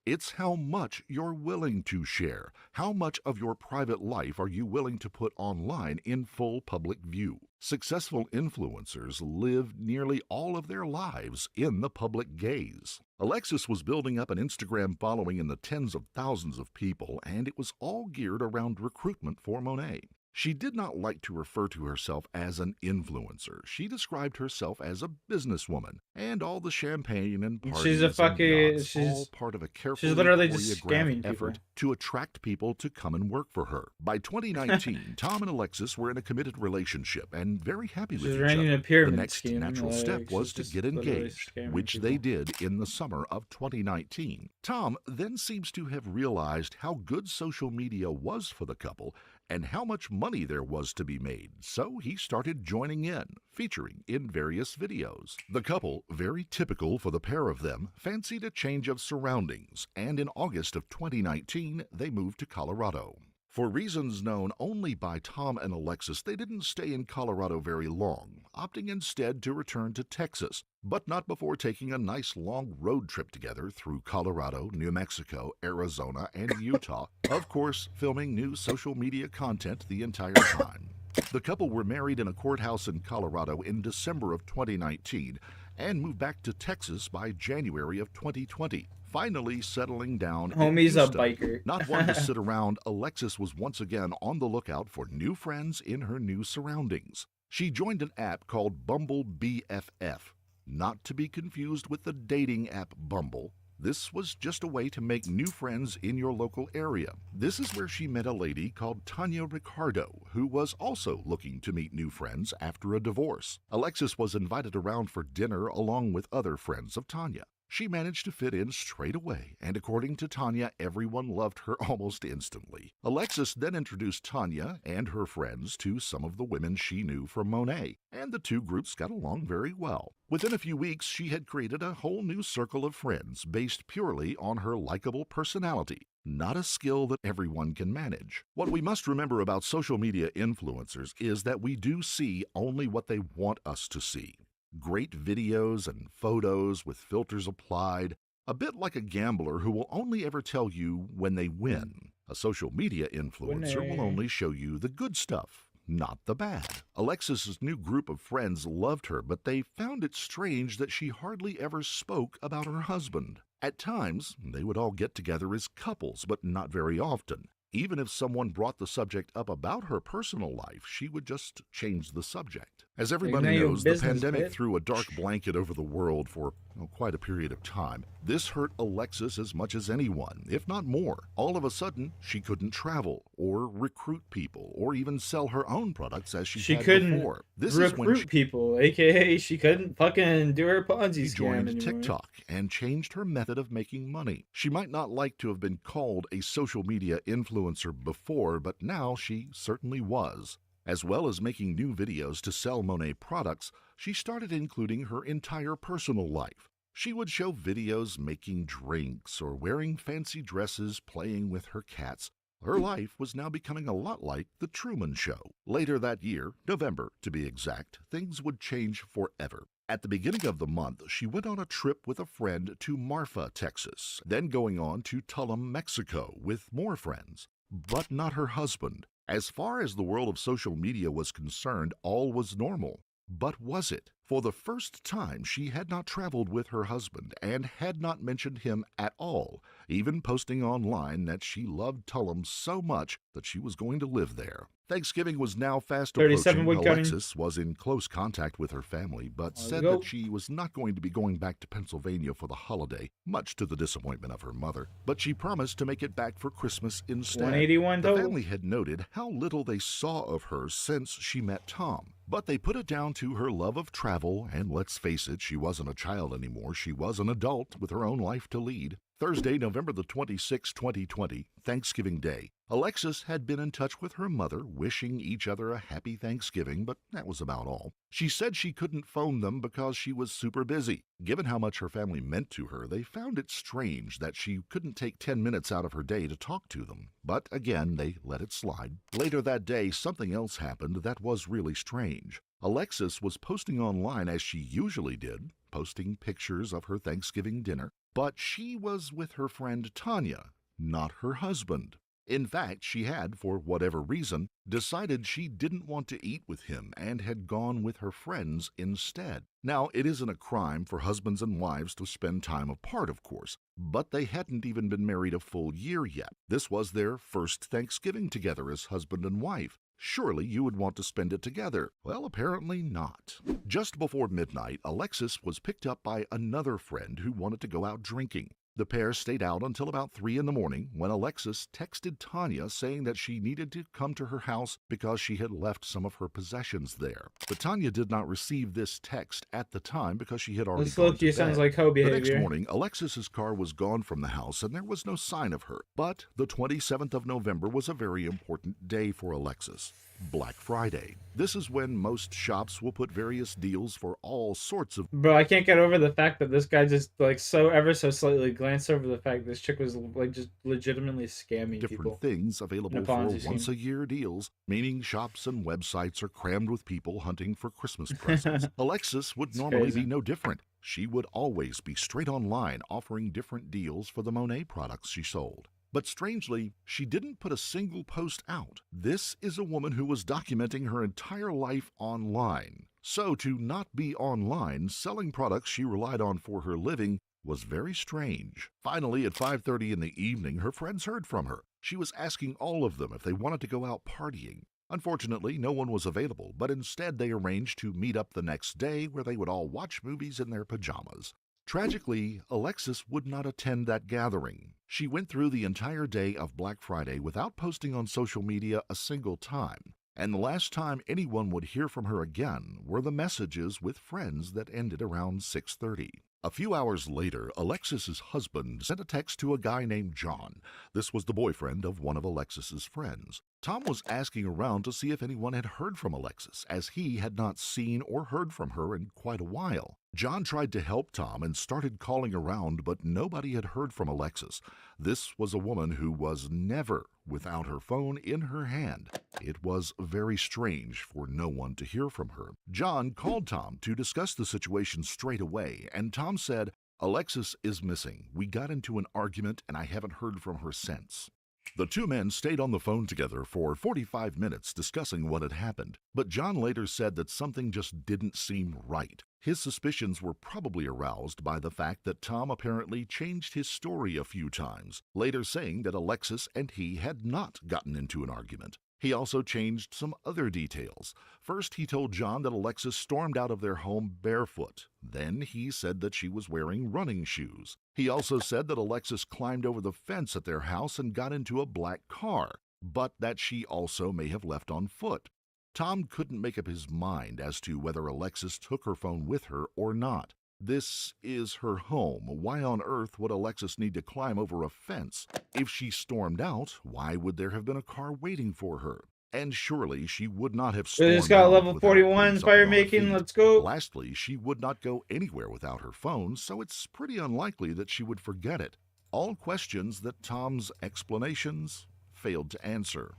It's how much you're willing to share. How much of your private life are you willing to put online in full public view? Successful influencers live nearly all of their lives in the public gaze. Alexis was building up an Instagram following in the tens of thousands of people, and it was all geared around recruitment for Monet. She did not like to refer to herself as an influencer. She described herself as a businesswoman, and all the champagne and parties She's a fucking. and yachts, She's all part of a carefully she's literally just scamming choreographed effort people. to attract people to come and work for her. By 2019, Tom and Alexis were in a committed relationship and very happy with She's each running other. a pyramid The next scheme, natural like, step was she's to just get literally engaged, scamming which people. they did in the summer of 2019. Tom then seems to have realized how good social media was for the couple and how much money there was to be made, so he started joining in, featuring in various videos. The couple, very typical for the pair of them, fancied a change of surroundings, and in August of 2019, they moved to Colorado. For reasons known only by Tom and Alexis, they didn't stay in Colorado very long, opting instead to return to Texas, but not before taking a nice long road trip together through Colorado, New Mexico, Arizona, and Utah, of course, filming new social media content the entire time. The couple were married in a courthouse in Colorado in December of 2019 and moved back to Texas by January of 2020. Finally settling down in Homie's a Houston. biker. Not one to sit around, Alexis was once again on the lookout for new friends in her new surroundings. She joined an app called Bumble BFF, not to be confused with the dating app Bumble. This was just a way to make new friends in your local area. This is where she met a lady called Tanya Ricardo, who was also looking to meet new friends after a divorce. Alexis was invited around for dinner along with other friends of Tanya. She managed to fit in straight away, and according to Tanya, everyone loved her almost instantly. Alexis then introduced Tanya and her friends to some of the women she knew from Monet, and the two groups got along very well. Within a few weeks, she had created a whole new circle of friends based purely on her likable personality, not a skill that everyone can manage. What we must remember about social media influencers is that we do see only what they want us to see. Great videos and photos with filters applied, a bit like a gambler who will only ever tell you when they win. A social media influencer will only show you the good stuff, not the bad. Alexis's new group of friends loved her, but they found it strange that she hardly ever spoke about her husband. At times, they would all get together as couples, but not very often. Even if someone brought the subject up about her personal life, she would just change the subject. As everybody knows, the pandemic threw a dark blanket over the world for quite a period of time. This hurt Alexis as much as anyone, if not more. All of a sudden, she couldn't travel or recruit people or even sell her own products as she had couldn't before. This recruit is when people, aka she couldn't fucking do her Ponzi scam joined anymore. TikTok and changed her method of making money. She might not like to have been called a social media influencer before, but now she certainly was. As well as making new videos to sell Monet products, she started including her entire personal life. She would show videos making drinks or wearing fancy dresses, playing with her cats. Her life was now becoming a lot like The Truman Show. Later that year, November to be exact, things would change forever. At the beginning of the month, she went on a trip with a friend to Marfa, Texas, then going on to Tulum, Mexico with more friends. But not her husband. As far as the world of social media was concerned, all was normal. But was it? For the first time, she had not traveled with her husband and had not mentioned him at all, even posting online that she loved Tulum so much that she was going to live there. Thanksgiving was now fast approaching. Alexis was in close contact with her family, but said that she was not going to be going back to Pennsylvania for the holiday, much to the disappointment of her mother. But she promised to make it back for Christmas instead. 181 the total. family had noted how little they saw of her since she met Tom, but they put it down to her love of travel, and let's face it, she wasn't a child anymore. She was an adult with her own life to lead. Thursday, November the 26th, 2020, Thanksgiving Day. Alexis had been in touch with her mother, wishing each other a happy Thanksgiving, but that was about all. She said she couldn't phone them because she was super busy. Given how much her family meant to her, they found it strange that she couldn't take 10 minutes out of her day to talk to them. But again, they let it slide. Later that day, something else happened that was really strange. Alexis was posting online as she usually did, posting pictures of her Thanksgiving dinner, but she was with her friend Tanya, not her husband. In fact, she had, for whatever reason, decided she didn't want to eat with him and had gone with her friends instead. Now, it isn't a crime for husbands and wives to spend time apart, of course, but they hadn't even been married a full year yet. This was their first Thanksgiving together as husband and wife. Surely you would want to spend it together. Well, apparently not. Just before midnight, Alexis was picked up by another friend who wanted to go out drinking. The pair stayed out until about 3 in the morning when Alexis texted Tanya saying that she needed to come to her house because she had left some of her possessions there. But Tanya did not receive this text at the time because she had already gone to bed. Sounds like hoe behavior. The next morning, Alexis's car was gone from the house and there was no sign of her. But the 27th of November was a very important day for Alexis. Black Friday. This is when most shops will put various deals for all sorts of... Bro, I can't get over the fact that this guy just like ever so slightly glanced over the fact this chick was like just legitimately scamming different things available for once-a-year deals, meaning shops and websites are crammed with people hunting for Christmas presents. Alexis would normally be no different. She would always be straight online offering different deals for the Monet products she sold. But strangely, she didn't put a single post out. This is a woman who was documenting her entire life online. So to not be online selling products she relied on for her living was very strange. Finally, at 5:30 in the evening, her friends heard from her. She was asking all of them if they wanted to go out partying. Unfortunately, no one was available, but instead they arranged to meet up the next day where they would all watch movies in their pajamas. Tragically, Alexis would not attend that gathering. She went through the entire day of Black Friday without posting on social media a single time, and the last time anyone would hear from her again were the messages with friends that ended around 6:30. A few hours later, Alexis's husband sent a text to a guy named John. This was the boyfriend of one of Alexis's friends. Tom was asking around to see if anyone had heard from Alexis, as he had not seen or heard from her in quite a while. John tried to help Tom and started calling around, but nobody had heard from Alexis. This was a woman who was never without her phone in her hand. It was very strange for no one to hear from her. John called Tom to discuss the situation straight away, and Tom said, "Alexis is missing. We got into an argument and I haven't heard from her since." The two men stayed on the phone together for 45 minutes discussing what had happened, but John later said that something just didn't seem right. His suspicions were probably aroused by the fact that Tom apparently changed his story a few times, later saying that Alexis and he had not gotten into an argument. He also changed some other details. First, he told John that Alexis stormed out of their home barefoot. Then he said that she was wearing running shoes. He also said that Alexis climbed over the fence at their house and got into a black car, but that she also may have left on foot. Tom couldn't make up his mind as to whether Alexis took her phone with her or not. This is her home. Why on earth would Alexis need to climb over a fence? If she stormed out, why would there have been a car waiting for her? And surely she would not have stormed out. We just got level without 41 police fire on her making. feet. Let's go. Lastly, she would not go anywhere without her phone, so it's pretty unlikely that she would forget it. All questions that Tom's explanations failed to answer.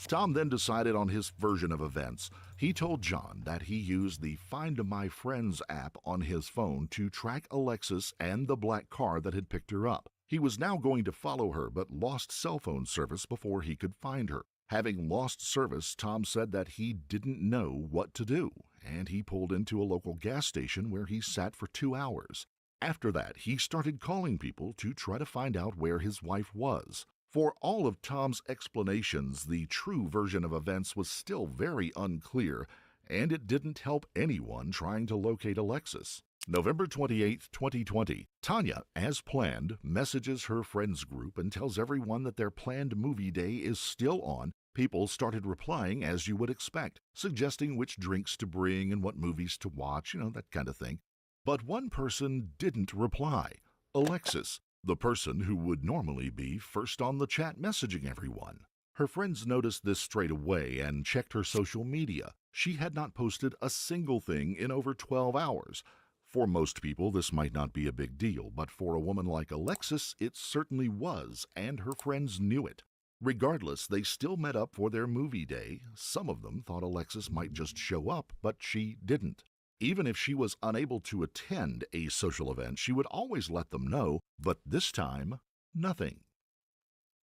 Tom then decided on his version of events. He told John that he used the Find My Friends app on his phone to track Alexis and the black car that had picked her up. He was now going to follow her, but lost cell phone service before he could find her. Having lost service, Tom said that he didn't know what to do, and he pulled into a local gas station where he sat for 2 hours. After that, he started calling people to try to find out where his wife was. For all of Tom's explanations, the true version of events was still very unclear, and it didn't help anyone trying to locate Alexis. November 28, 2020, Tanya, as planned, messages her friends group and tells everyone that their planned movie day is still on. People started replying as you would expect, suggesting which drinks to bring and what movies to watch, that kind of thing. But one person didn't reply, Alexis, the person who would normally be first on the chat messaging everyone. Her friends noticed this straight away and checked her social media. She had not posted a single thing in over 12 hours. For most people, this might not be a big deal, but for a woman like Alexis, it certainly was, and her friends knew it. Regardless, they still met up for their movie day. Some of them thought Alexis might just show up, but she didn't. Even if she was unable to attend a social event, she would always let them know, but this time, nothing.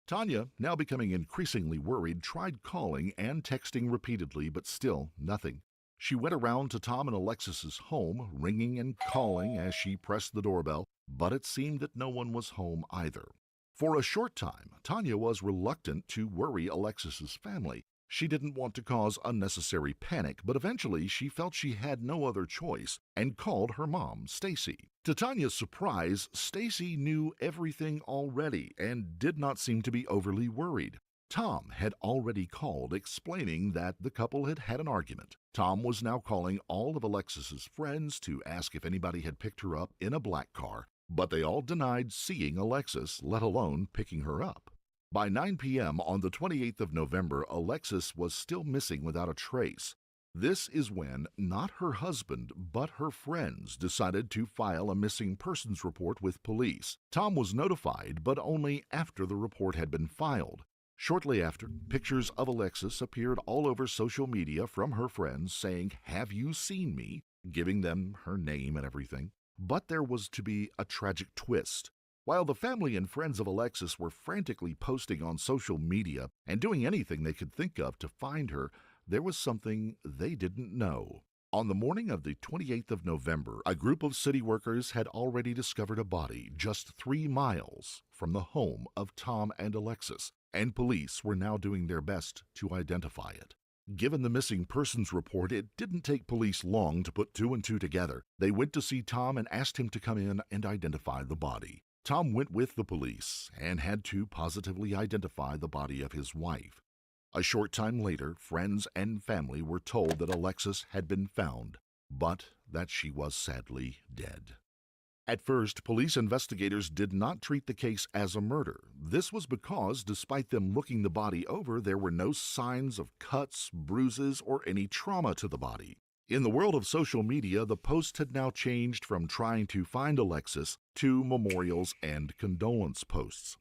Tanya, now becoming increasingly worried, tried calling and texting repeatedly, but still nothing. She went around to Tom and Alexis's home, ringing and calling as she pressed the doorbell, but it seemed that no one was home either. For a short time, Tanya was reluctant to worry Alexis's family. She didn't want to cause unnecessary panic, but eventually she felt she had no other choice and called her mom, Stacy. To Tanya's surprise, Stacy knew everything already and did not seem to be overly worried. Tom had already called explaining that the couple had had an argument. Tom was now calling all of Alexis's friends to ask if anybody had picked her up in a black car, but they all denied seeing Alexis, let alone picking her up. By 9 p.m. on the 28th of November, Alexis was still missing without a trace. This is when not her husband, but her friends decided to file a missing persons report with police. Tom was notified, but only after the report had been filed. Shortly after, pictures of Alexis appeared all over social media from her friends saying, "Have you seen me?" giving them her name and everything. But there was to be a tragic twist. While the family and friends of Alexis were frantically posting on social media and doing anything they could think of to find her, there was something they didn't know. On the morning of the 28th of November, a group of city workers had already discovered a body just 3 miles from the home of Tom and Alexis, and police were now doing their best to identify it. Given the missing persons report, it didn't take police long to put 2 and 2 together. They went to see Tom and asked him to come in and identify the body. Tom went with the police and had to positively identify the body of his wife. A short time later, friends and family were told that Alexis had been found, but that she was sadly dead. At first, police investigators did not treat the case as a murder. This was because, despite them looking the body over, there were no signs of cuts, bruises, or any trauma to the body. In the world of social media, the post had now changed from trying to find Alexis to memorials and condolence posts.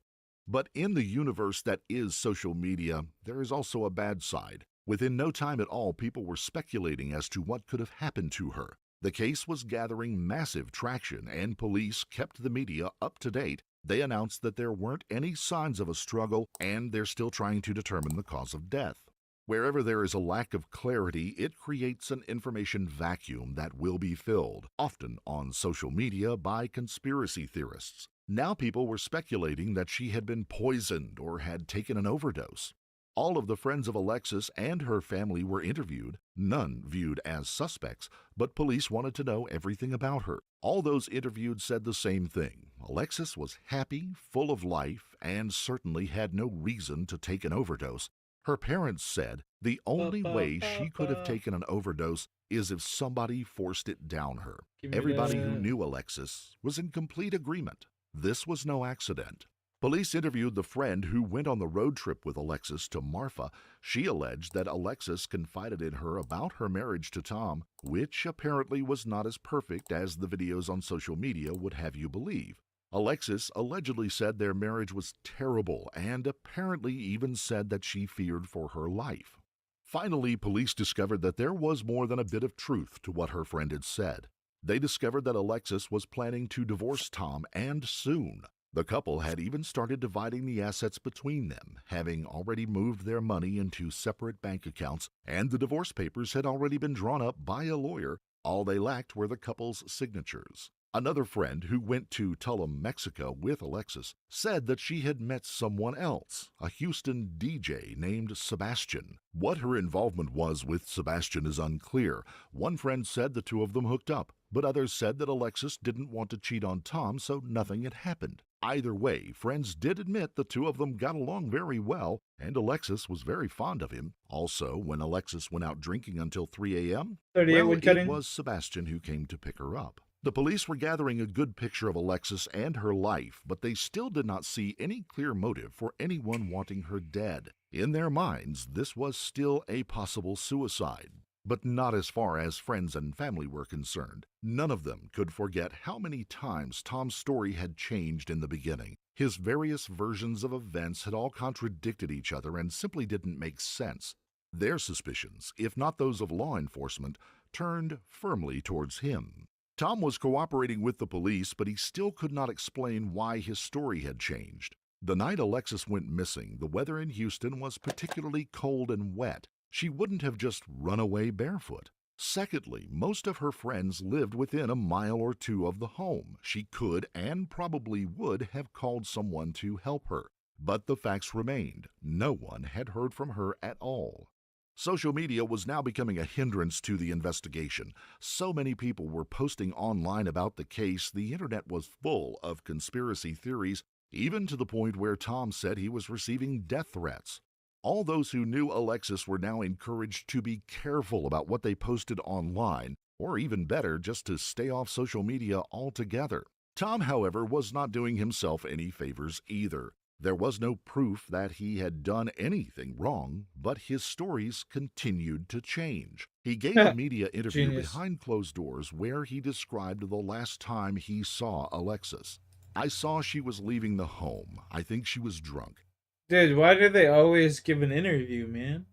But in the universe that is social media, there is also a bad side. Within no time at all, people were speculating as to what could have happened to her. The case was gathering massive traction, and police kept the media up to date. They announced that there weren't any signs of a struggle, and they're still trying to determine the cause of death. Wherever there is a lack of clarity, it creates an information vacuum that will be filled, often on social media, by conspiracy theorists. Now people were speculating that she had been poisoned or had taken an overdose. All of the friends of Alexis and her family were interviewed, none viewed as suspects, but police wanted to know everything about her. All those interviewed said the same thing. Alexis was happy, full of life, and certainly had no reason to take an overdose. Her parents said the only way she could have taken an overdose is if somebody forced it down her. Everybody who knew Alexis was in complete agreement. This was no accident. Police interviewed the friend who went on the road trip with Alexis to Marfa. She alleged that Alexis confided in her about her marriage to Tom, which apparently was not as perfect as the videos on social media would have you believe. Alexis allegedly said their marriage was terrible and apparently even said that she feared for her life. Finally, police discovered that there was more than a bit of truth to what her friend had said. They discovered that Alexis was planning to divorce Tom, and soon. The couple had even started dividing the assets between them, having already moved their money into separate bank accounts, and the divorce papers had already been drawn up by a lawyer. All they lacked were the couple's signatures. Another friend who went to Tulum, Mexico with Alexis said that she had met someone else, a Houston DJ named Sebastian. What her involvement was with Sebastian is unclear. One friend said the two of them hooked up, but others said that Alexis didn't want to cheat on Tom, so nothing had happened. Either way, friends did admit the two of them got along very well, and Alexis was very fond of him. Also, when Alexis went out drinking until 3 a.m., it was Sebastian who came to pick her up. The police were gathering a good picture of Alexis and her life, but they still did not see any clear motive for anyone wanting her dead. In their minds, this was still a possible suicide. But not as far as friends and family were concerned. None of them could forget how many times Tom's story had changed in the beginning. His various versions of events had all contradicted each other and simply didn't make sense. Their suspicions, if not those of law enforcement, turned firmly towards him. Tom was cooperating with the police, but he still could not explain why his story had changed. The night Alexis went missing, the weather in Houston was particularly cold and wet. She wouldn't have just run away barefoot. Secondly, most of her friends lived within a mile or two of the home. She could and probably would have called someone to help her. But the facts remained. No one had heard from her at all. Social media was now becoming a hindrance to the investigation. So many people were posting online about the case, the internet was full of conspiracy theories, even to the point where Tom said he was receiving death threats. All those who knew Alexis were now encouraged to be careful about what they posted online, or even better, just to stay off social media altogether. Tom, however, was not doing himself any favors either. There was no proof that he had done anything wrong, but his stories continued to change. He gave a media interview behind closed doors where he described the last time he saw Alexis. "I saw she was leaving the home. I think she was drunk. Dude, why do they always give an interview, man?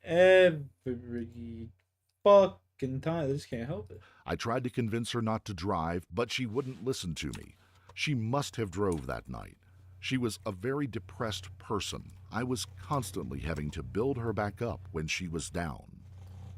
Every fucking time. I just can't help it. I tried to convince her not to drive, but she wouldn't listen to me. She must have drove that night. She was a very depressed person. I was constantly having to build her back up when she was down."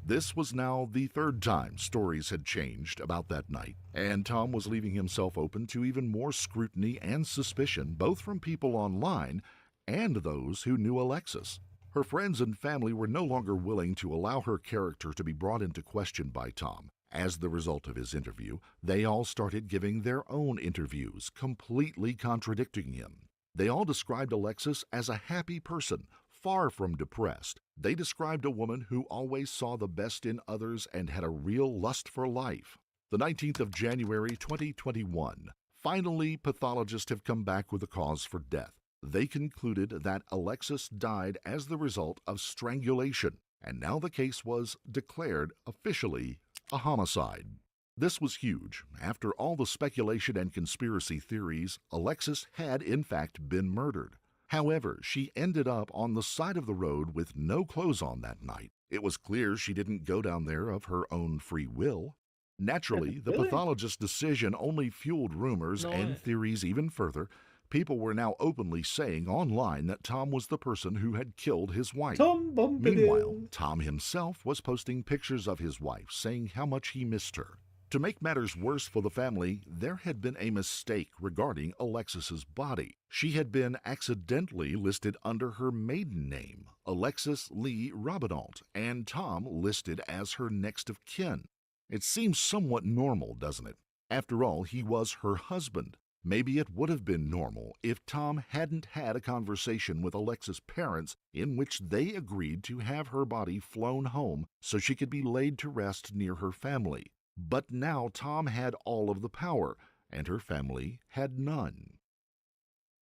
This was now the third time stories had changed about that night, and Tom was leaving himself open to even more scrutiny and suspicion, both from people online and those who knew Alexis. Her friends and family were no longer willing to allow her character to be brought into question by Tom. As the result of his interview, they all started giving their own interviews, completely contradicting him. They all described Alexis as a happy person, far from depressed. They described a woman who always saw the best in others and had a real lust for life. The 19th of January, 2021. Finally, pathologists have come back with a cause for death. They concluded that Alexis died as the result of strangulation, and now the case was declared officially a homicide. This was huge. After all the speculation and conspiracy theories, Alexis had in fact been murdered. However, she ended up on the side of the road with no clothes on that night. It was clear she didn't go down there of her own free will. Naturally, the pathologist's decision only fueled rumors and theories even further. People were now openly saying online that Tom was the person who had killed his wife. Meanwhile, Tom himself was posting pictures of his wife, saying how much he missed her. To make matters worse for the family, there had been a mistake regarding Alexis's body. She had been accidentally listed under her maiden name, Alexis Lee Robinant, and Tom listed as her next of kin. It seems somewhat normal, doesn't it? After all, he was her husband. Maybe it would have been normal if Tom hadn't had a conversation with Alexis' parents in which they agreed to have her body flown home so she could be laid to rest near her family. But now Tom had all of the power, and her family had none.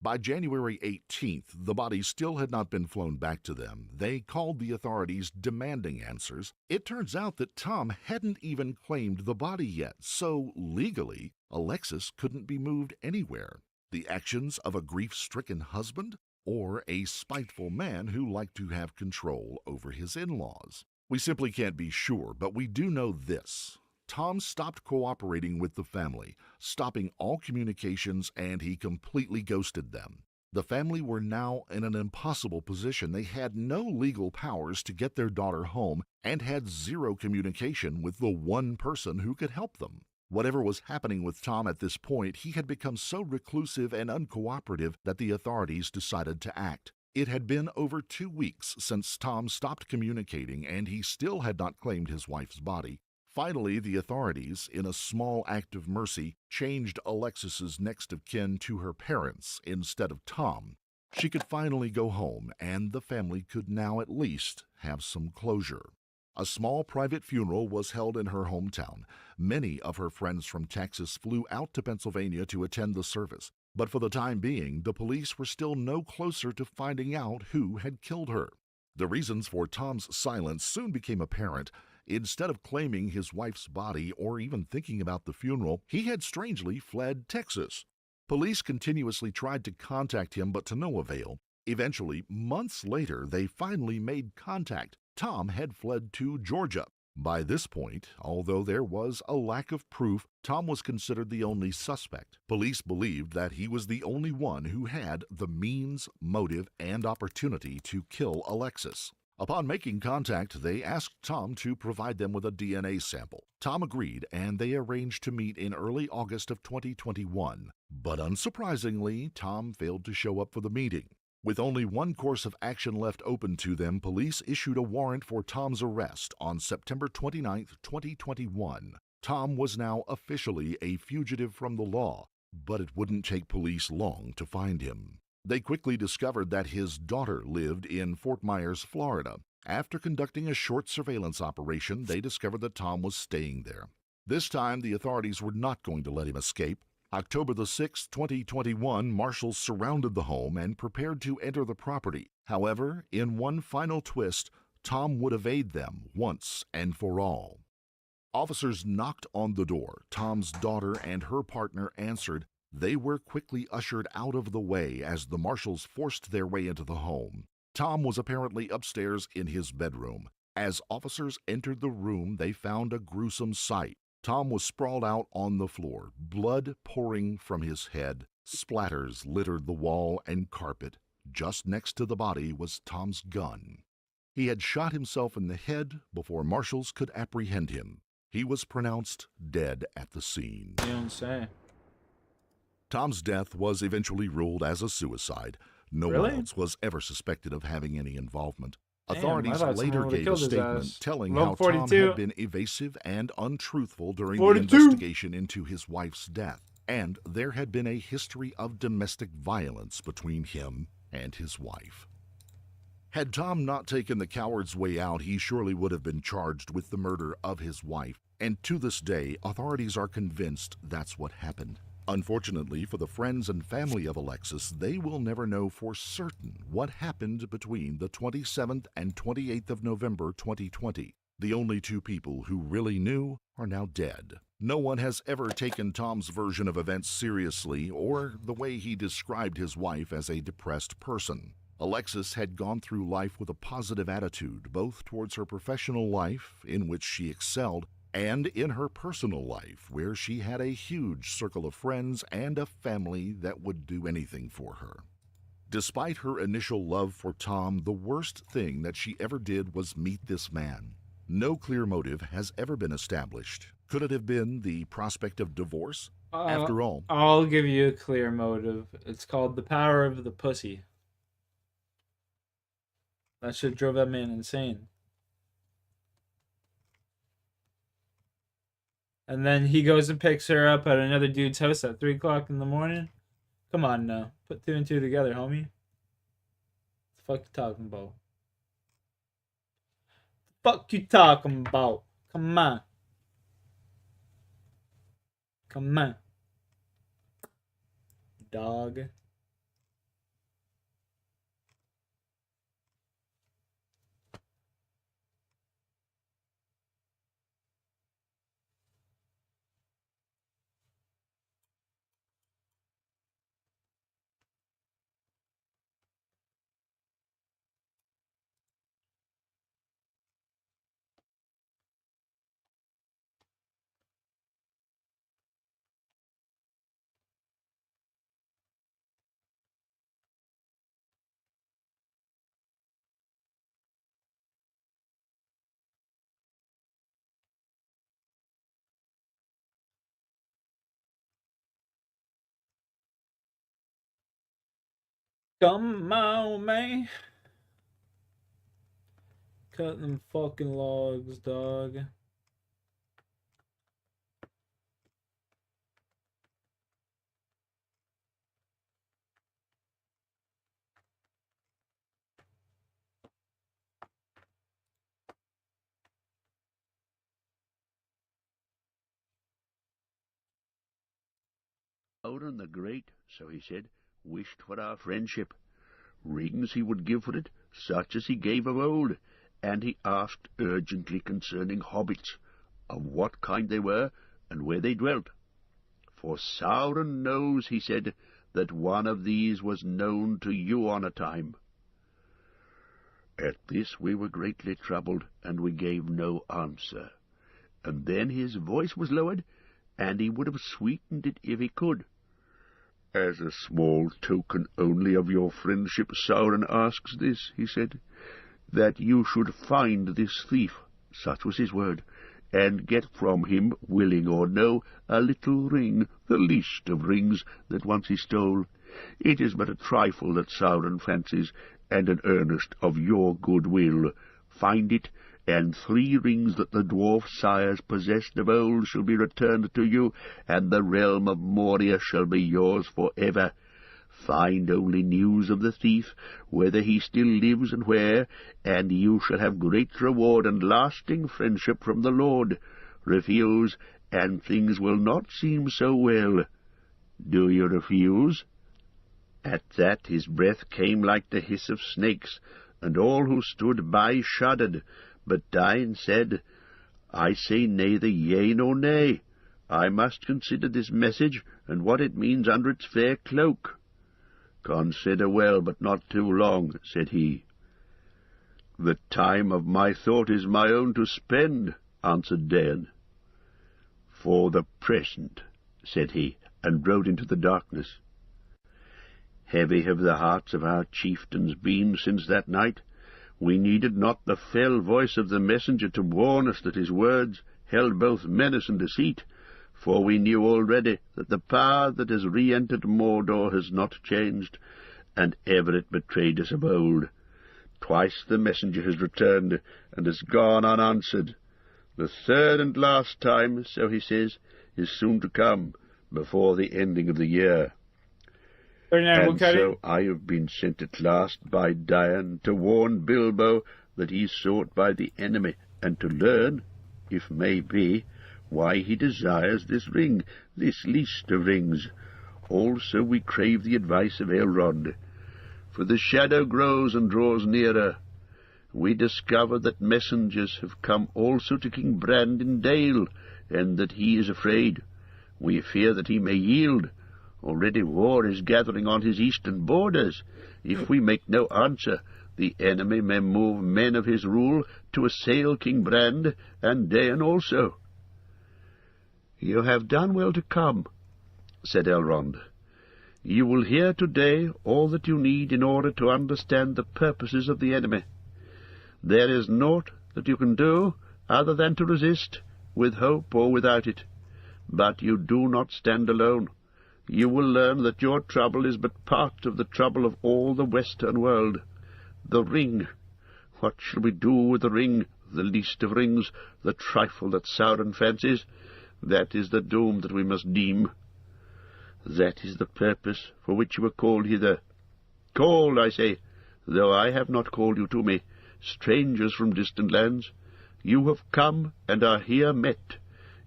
By January 18th, the body still had not been flown back to them. They called the authorities demanding answers. It turns out that Tom hadn't even claimed the body yet, so legally, Alexis couldn't be moved anywhere. The actions of a grief-stricken husband or a spiteful man who liked to have control over his in-laws? We simply can't be sure, but we do know this. Tom stopped cooperating with the family, stopping all communications, and he completely ghosted them. The family were now in an impossible position. They had no legal powers to get their daughter home and had zero communication with the one person who could help them. Whatever was happening with Tom at this point, he had become so reclusive and uncooperative that the authorities decided to act. It had been over 2 weeks since Tom stopped communicating, and he still had not claimed his wife's body. Finally, the authorities, in a small act of mercy, changed Alexis's next of kin to her parents instead of Tom. She could finally go home, and the family could now at least have some closure. A small private funeral was held in her hometown. Many of her friends from Texas flew out to Pennsylvania to attend the service, but for the time being, the police were still no closer to finding out who had killed her. The reasons for Tom's silence soon became apparent. Instead of claiming his wife's body or even thinking about the funeral, he had strangely fled Texas. Police continuously tried to contact him, but to no avail. Eventually, months later, they finally made contact. Tom had fled to Georgia. By this point, although there was a lack of proof, Tom was considered the only suspect. Police believed that he was the only one who had the means, motive, and opportunity to kill Alexis. Upon making contact, they asked Tom to provide them with a DNA sample. Tom agreed, and they arranged to meet in early August of 2021. But unsurprisingly, Tom failed to show up for the meeting. With only one course of action left open to them, police issued a warrant for Tom's arrest on September 29, 2021. Tom was now officially a fugitive from the law, but it wouldn't take police long to find him. They quickly discovered that his daughter lived in Fort Myers, Florida. After conducting a short surveillance operation, they discovered that Tom was staying there. This time, the authorities were not going to let him escape. October the 6th, 2021, marshals surrounded the home and prepared to enter the property. However, in one final twist, Tom would evade them once and for all. Officers knocked on the door. Tom's daughter and her partner answered. They were quickly ushered out of the way as the marshals forced their way into the home. Tom was apparently upstairs in his bedroom. As officers entered the room, they found a gruesome sight. Tom was sprawled out on the floor, blood pouring from his head. Splatters littered the wall and carpet. Just next to the body was Tom's gun. He had shot himself in the head before marshals could apprehend him. He was pronounced dead at the scene. You don't say. Tom's death was eventually ruled as a suicide. No one else was ever suspected of having any involvement. Authorities later gave a statement telling how Tom had been evasive and untruthful during the investigation into his wife's death, and there had been a history of domestic violence between him and his wife. Had Tom not taken the coward's way out, he surely would have been charged with the murder of his wife, and to this day, authorities are convinced that's what happened. Unfortunately for the friends and family of Alexis, they will never know for certain what happened between the 27th and 28th of November 2020. The only two people who really knew are now dead. No one has ever taken Tom's version of events seriously or the way he described his wife as a depressed person. Alexis had gone through life with a positive attitude, both towards her professional life, in which she excelled, and in her personal life, where she had a huge circle of friends and a family that would do anything for her. Despite her initial love for Tom, the worst thing that she ever did was meet this man. No clear motive has ever been established. Could it have been the prospect of divorce? After all, I'll give you a clear motive. It's called the power of the pussy. That shit drove that man insane. And then he goes and picks her up at another dude's house at 3 o'clock in the morning. Come on now. Put 2 and 2 together, homie. What the fuck you talking about? Fuck you talking about? Come on. Come on. Dog. Come on, man. Cut them fucking logs, dog. Sauron the Great, so he said, wished for our friendship. Rings he would give for it, such as he gave of old, and he asked urgently concerning hobbits, of what kind they were, and where they dwelt. For Sauron knows, he said, that one of these was known to you on a time. At this we were greatly troubled, and we gave no answer. And then his voice was lowered, and he would have sweetened it if he could. As a small token only of your friendship, Sauron asks this, he said, that you should find this thief, such was his word, and get from him, willing or no, a little ring, the least of rings that once he stole. It is but a trifle that Sauron fancies, and an earnest of your good will. Find it, and 3 rings that the dwarf sires possessed of old shall be returned to you, and the realm of Moria shall be yours for ever. Find only news of the thief, whether he still lives and where, and you shall have great reward and lasting friendship from the Lord. Refuse, and things will not seem so well. Do you refuse?" At that his breath came like the hiss of snakes, and all who stood by shuddered. But Dain said, "I say neither yea nor nay. I must consider this message, and what it means under its fair cloak." "Consider well, but not too long," said he. "The time of my thought is my own to spend," answered Dain. "For the present," said he, and rode into the darkness. Heavy have the hearts of our chieftains been since that night. We needed not the fell voice of the messenger to warn us that his words held both menace and deceit, for we knew already that the power that has re-entered Mordor has not changed, and ever it betrayed us of old. Twice the messenger has returned, and has gone unanswered. The third and last time, so he says, is soon to come, before the ending of the year. And so I have been sent at last by Dain to warn Bilbo that he is sought by the enemy, and to learn, if may be, why he desires this ring, this least of rings. Also we crave the advice of Elrond. For the shadow grows and draws nearer. We discover that messengers have come also to King Brandon Dale, and that he is afraid. We fear that he may yield. Already war is gathering on his eastern borders. If we make no answer, the enemy may move men of his rule to assail King Brand and Dain also." "You have done well to come," said Elrond. "You will hear today all that you need in order to understand the purposes of the enemy. There is naught that you can do other than to resist, with hope or without it. But you do not stand alone. You will learn that your trouble is but part of the trouble of all the Western world. The ring. What shall we do with the ring, the least of rings, the trifle that Sauron fancies? That is the doom that we must deem. That is the purpose for which you were called hither. Called, I say, though I have not called you to me, strangers from distant lands. You have come and are here met,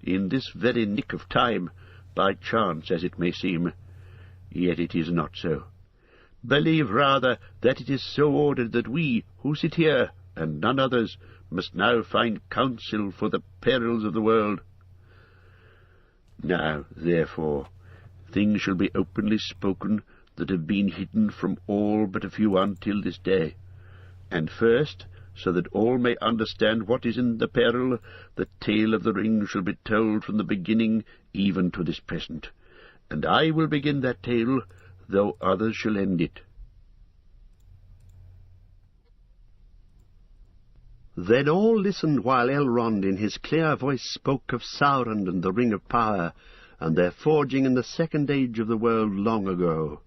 in this very nick of time, by chance as it may seem. Yet it is not so. Believe rather that it is so ordered that we, who sit here, and none others, must now find counsel for the perils of the world. Now, therefore, things shall be openly spoken that have been hidden from all but a few until this day. And first, so that all may understand what is in the peril, the tale of the ring shall be told from the beginning even to this present. And I will begin that tale, though others shall end it. Then all listened while Elrond in his clear voice spoke of Sauron and the Ring of Power, and their forging in the second age of the world long ago.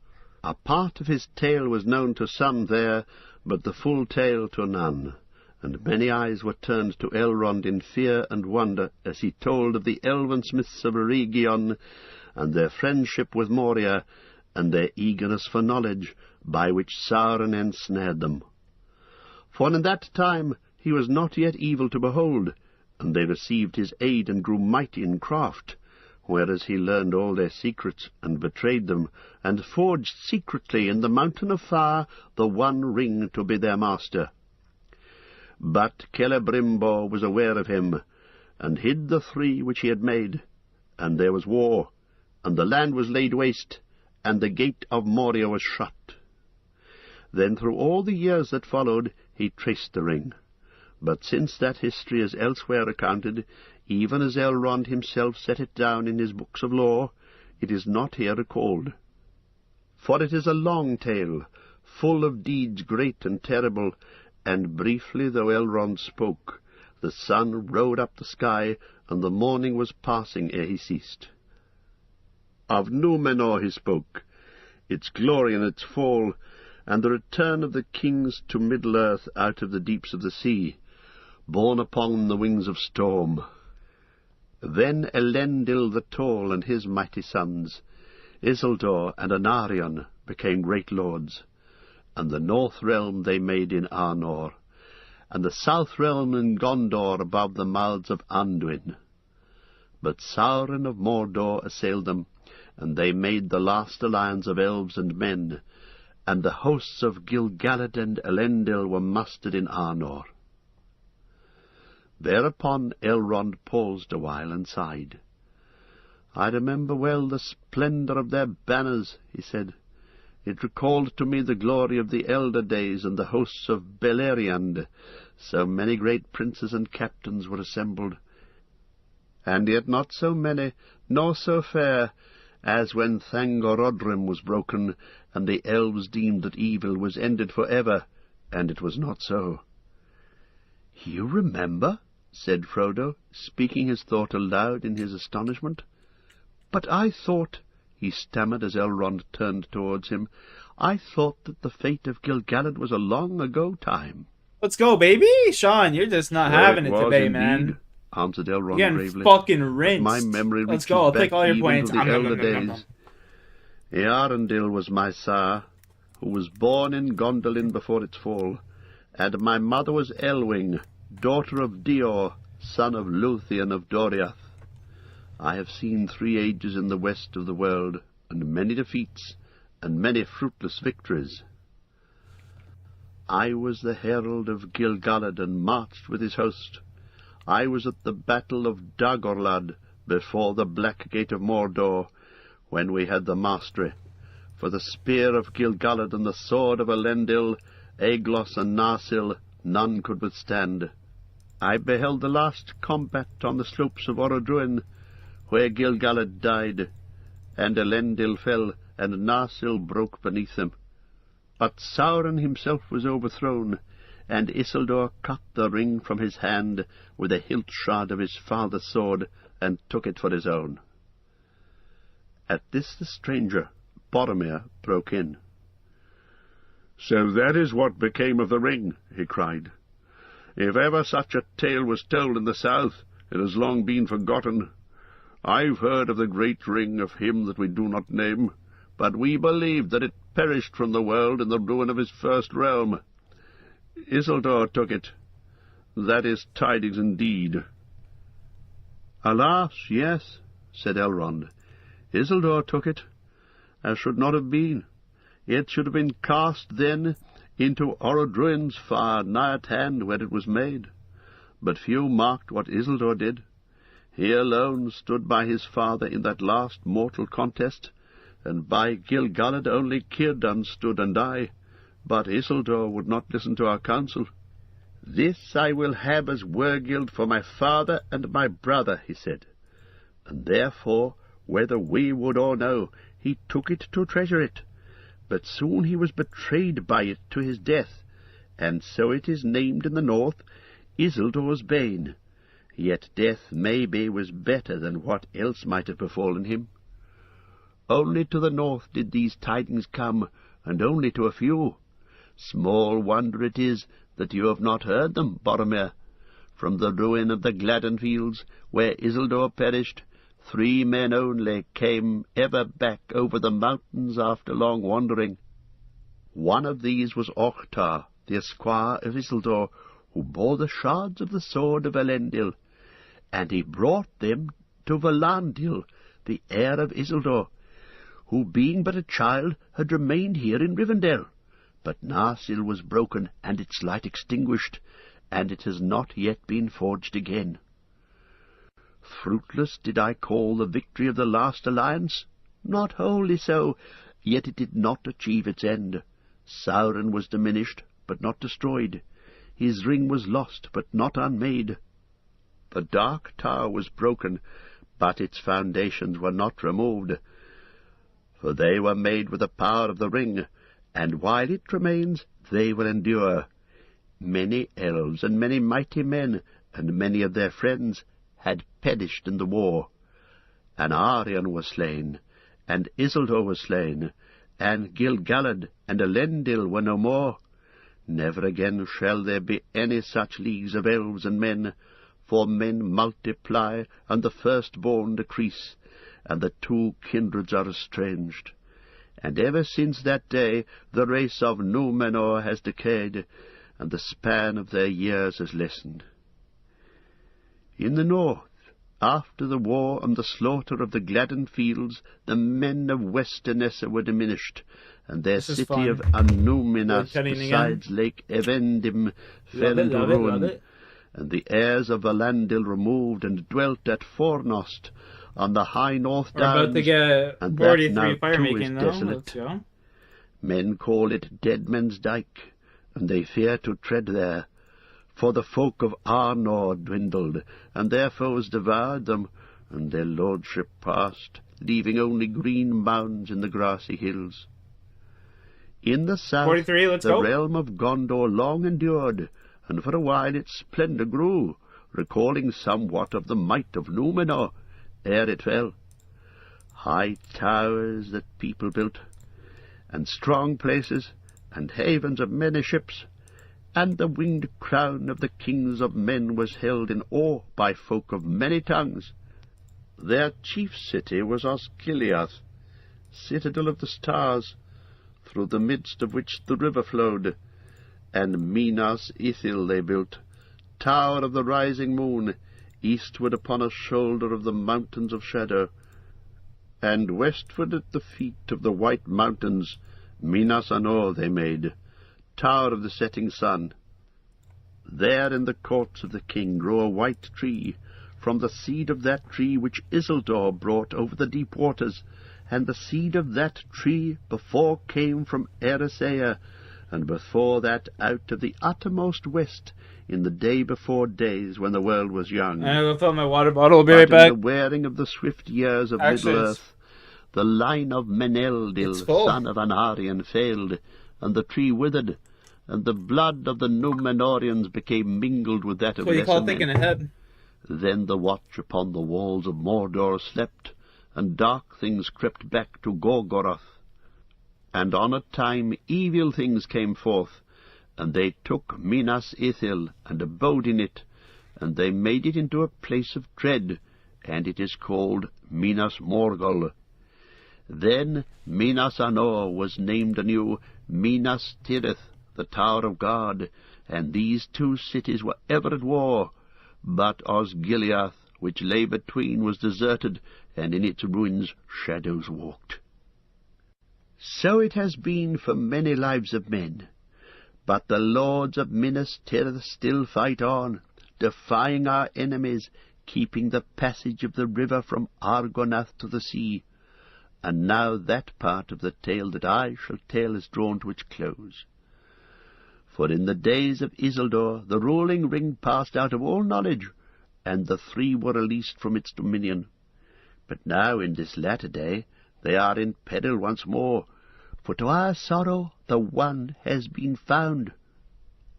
A part of his tale was known to some there, but the full tale to none, and many eyes were turned to Elrond in fear and wonder as he told of the elven smiths of Eregion, and their friendship with Moria, and their eagerness for knowledge, by which Sauron ensnared them. For in that time he was not yet evil to behold, and they received his aid and grew mighty in craft, whereas he learned all their secrets, and betrayed them, and forged secretly in the mountain of fire the one ring to be their master. But Celebrimbor was aware of him, and hid the three which he had made, and there was war, and the land was laid waste, and the gate of Moria was shut. Then through all the years that followed he traced the ring, but since that history is elsewhere accounted, even as Elrond himself set it down in his books of lore, it is not here recalled. For it is a long tale, full of deeds great and terrible, and briefly though Elrond spoke, the sun rode up the sky, and the morning was passing ere he ceased. Of Númenor he spoke, its glory and its fall, and the return of the kings to Middle-earth out of the deeps of the sea, borne upon the wings of storm. Then Elendil the Tall and his mighty sons, Isildur and Anarion, became great lords, and the north realm they made in Arnor, and the south realm in Gondor above the mouths of Anduin. But Sauron of Mordor assailed them, and they made the last alliance of elves and men, and the hosts of Gil-galad and Elendil were mustered in Arnor. Thereupon Elrond paused a while and sighed. I remember well the splendour of their banners, he said. It recalled to me the glory of the elder days and the hosts of Beleriand. So many great princes and captains were assembled, and yet not so many, nor so fair, as when Thangorodrim was broken, and the elves deemed that evil was ended for ever, and it was not so. You remember? Said Frodo, speaking his thought aloud in his astonishment. But I thought, he stammered as Elrond turned towards him, I thought that the fate of Gil-galad was a long ago time. Let's go, baby! Sean, you're just not having it today, indeed, man. Answered Elrond You're gravely. fucking rinsed. My memory Let's reaches go, I'll back take all your even points. to the elder days. Earendil was my sire, who was born in Gondolin before its fall, and my mother was Elwing, daughter of Dior, son of Luthien of Doriath. I have seen 3 ages in the west of the world, and many defeats, and many fruitless victories. I was the herald of Gil-galad, and marched with his host. I was at the battle of Dagorlad, before the black gate of Mordor, when we had the mastery. For the spear of Gil-galad and the sword of Elendil, Aeglos and Narsil, none could withstand. I beheld the last combat on the slopes of Orodruin, where Gil-galad died, and Elendil fell, and Narsil broke beneath him. But Sauron himself was overthrown, and Isildur cut the ring from his hand with the hilt shard of his father's sword, and took it for his own. At this the stranger, Boromir, broke in. "So that is what became of the ring," he cried. "If ever such a tale was told in the south, it has long been forgotten. I've heard of the great ring of him that we do not name, but we believed that it perished from the world in the ruin of his first realm. Isildur took it. That is tidings indeed." "Alas, yes," said Elrond. "Isildur took it, as should not have been. It should have been cast then into Orodruin's far nigh at hand where it was made. But few marked what Isildur did. He alone stood by his father in that last mortal contest, and by Gil-galad only Círdan stood and I, but Isildur would not listen to our counsel. 'This I will have as Wergild for my father and my brother,' he said, and therefore, whether we would or no, he took it to treasure it. But soon he was betrayed by it to his death, and so it is named in the north Isildur's Bane. Yet death, maybe, was better than what else might have befallen him. Only to the north did these tidings come, and only to a few. Small wonder it is that you have not heard them, Boromir. From the ruin of the Gladden fields, where Isildur perished, 3 men only came ever back over the mountains after long wandering. One of these was Ohtar, the esquire of Isildur, who bore the shards of the sword of Elendil, and he brought them to Valandil, the heir of Isildur, who, being but a child, had remained here in Rivendell. But Narsil was broken, and its light extinguished, and it has not yet been forged again. Fruitless did I call the victory of the last alliance? Not wholly so, yet it did not achieve its end. Sauron was diminished, but not destroyed. His ring was lost, but not unmade. The Dark Tower was broken, but its foundations were not removed, for they were made with the power of the ring, and while it remains, they will endure. Many elves and many mighty men, and many of their friends, had perished in the war. And Aryan was slain, and Isildur was slain, and Gil-galad and Elendil were no more. Never again shall there be any such leagues of elves and men, for men multiply, and the firstborn decrease, and the 2 kindreds are estranged. And ever since that day the race of Númenor has decayed, and the span of their years has lessened. In the north, after the war and the slaughter of the Gladden fields, the men of Westernessa were diminished, and their city of Annúminas besides Lake Evendim fell into ruin, and the heirs of Valandil removed and dwelt at Fornost on the high north downs, and that now too is desolate. Men call it Dead Men's Dyke, and they fear to tread there, for the folk of Arnor dwindled, and their foes devoured them, and their lordship passed, leaving only green mounds in the grassy hills. In the south, the realm of Gondor long endured, and for a while its splendour grew, recalling somewhat of the might of Númenor, ere it fell. High towers that people built, and strong places, and havens of many ships, and the winged crown of the kings of men was held in awe by folk of many tongues. Their chief city was Osgiliath, citadel of the stars, through the midst of which the river flowed, and Minas Ithil they built, tower of the rising moon, eastward upon a shoulder of the mountains of shadow, and westward at the feet of the white mountains Minas Anor they made, tower of the setting sun. There in the courts of the king grew a white tree, from the seed of that tree which Isildur brought over the deep waters, and the seed of that tree before came from Erisea, and before that out of the uttermost west, in the day before days when the world was young. I'm gonna fill my water bottle. I'll be right back. In the wearing of the swift years of Middle-earth, the line of Meneldil, son of Anarion, failed, and the tree withered, and the blood of the Númenóreans became mingled with that of what you lesser call men. thinking ahead. Then the watch upon the walls of Mordor slept, and dark things crept back to Gorgoroth. And on a time evil things came forth, and they took Minas Ithil, and abode in it, and they made it into a place of dread, and it is called Minas Morgul. Then Minas Anor was named anew Minas Tirith, the Tower of God, and these two cities were ever at war. But Osgiliath, which lay between, was deserted, and in its ruins shadows walked. So it has been for many lives of men. But the lords of Minas Tirith still fight on, defying our enemies, keeping the passage of the river from Argonath to the sea. And now that part of the tale that I shall tell is drawn to its close. For in the days of Isildur the ruling ring passed out of all knowledge, and the three were released from its dominion. But now in this latter day they are in peril once more, for to our sorrow the one has been found.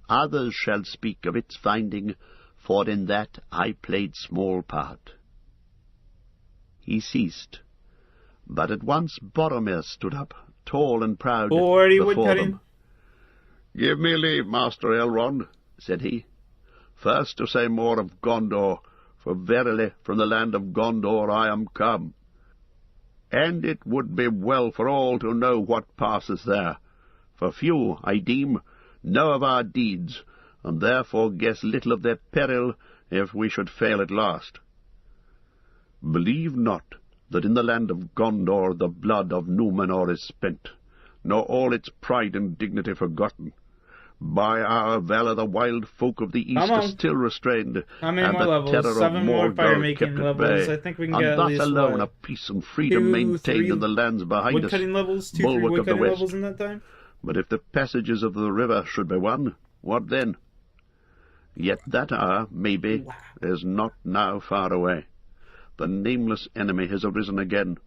Others shall speak of its finding, for in that I played small part. He ceased, but at once Boromir stood up, tall and proud, before them. "Give me leave, Master Elrond," said he, "first to say more of Gondor, for verily from the land of Gondor I am come. And it would be well for all to know what passes there, for few, I deem, know of our deeds, and therefore guess little of their peril if we should fail at last. Believe not that in the land of Gondor the blood of Númenor is spent, nor all its pride and dignity forgotten. By our valour the wild folk of the east are still restrained, How many and more the levels? terror 7 of more Morgoth fire-making kept at levels. bay. I think we can And get at thus least, alone what, are peace and freedom maintained 3 in the lands behind us, woodcutting levels? 2, 3 bulwark of the woodcutting west. levels in that time? But if the passages of the river should be won, what then? Yet that hour, maybe, is not now far away. The nameless enemy has arisen again.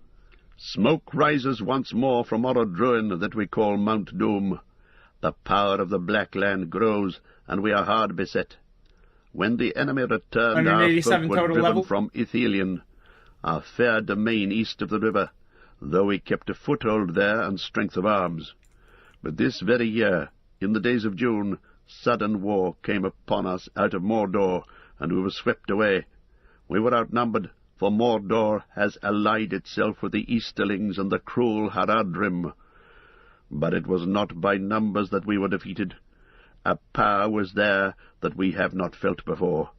Smoke rises once more from Orodruin that we call Mount Doom. The power of the Black Land grows, and we are hard beset. When the enemy returned, our folk were driven level from Ithilien, our fair domain east of the river, though we kept a foothold there and strength of arms. But this very year, in the days of June, sudden war came upon us out of Mordor, and we were swept away. We were outnumbered, for Mordor has allied itself with the Easterlings and the cruel Haradrim. But it was not by numbers that we were defeated. A power was there that we have not felt before.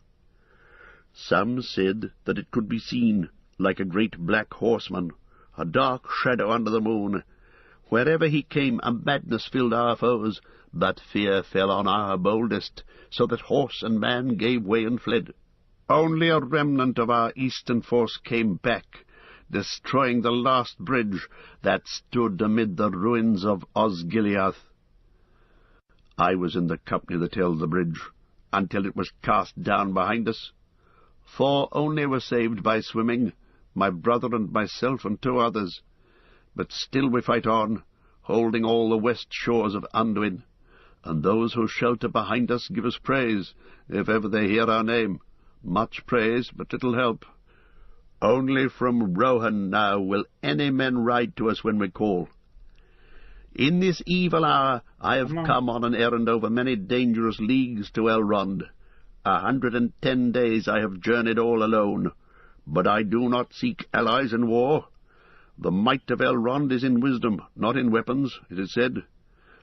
Some said that it could be seen, like a great black horseman, a dark shadow under the moon. Wherever he came, a madness filled our foes, but fear fell on our boldest, so that horse and man gave way and fled. Only a remnant of our eastern force came back, destroying the last bridge that stood amid the ruins of Osgiliath. I was in the company that held the bridge, until it was cast down behind us. 4 only were saved by swimming, my brother and myself and 2 others. But still we fight on, holding all the west shores of Anduin, and those who shelter behind us give us praise, if ever they hear our name. Much praise, but little help. Only from Rohan now will any men ride to us when we call. In this evil hour I have come on an errand over many dangerous leagues to Elrond. 110 days I have journeyed all alone, but I do not seek allies in war. The might of Elrond is in wisdom, not in weapons, it is said.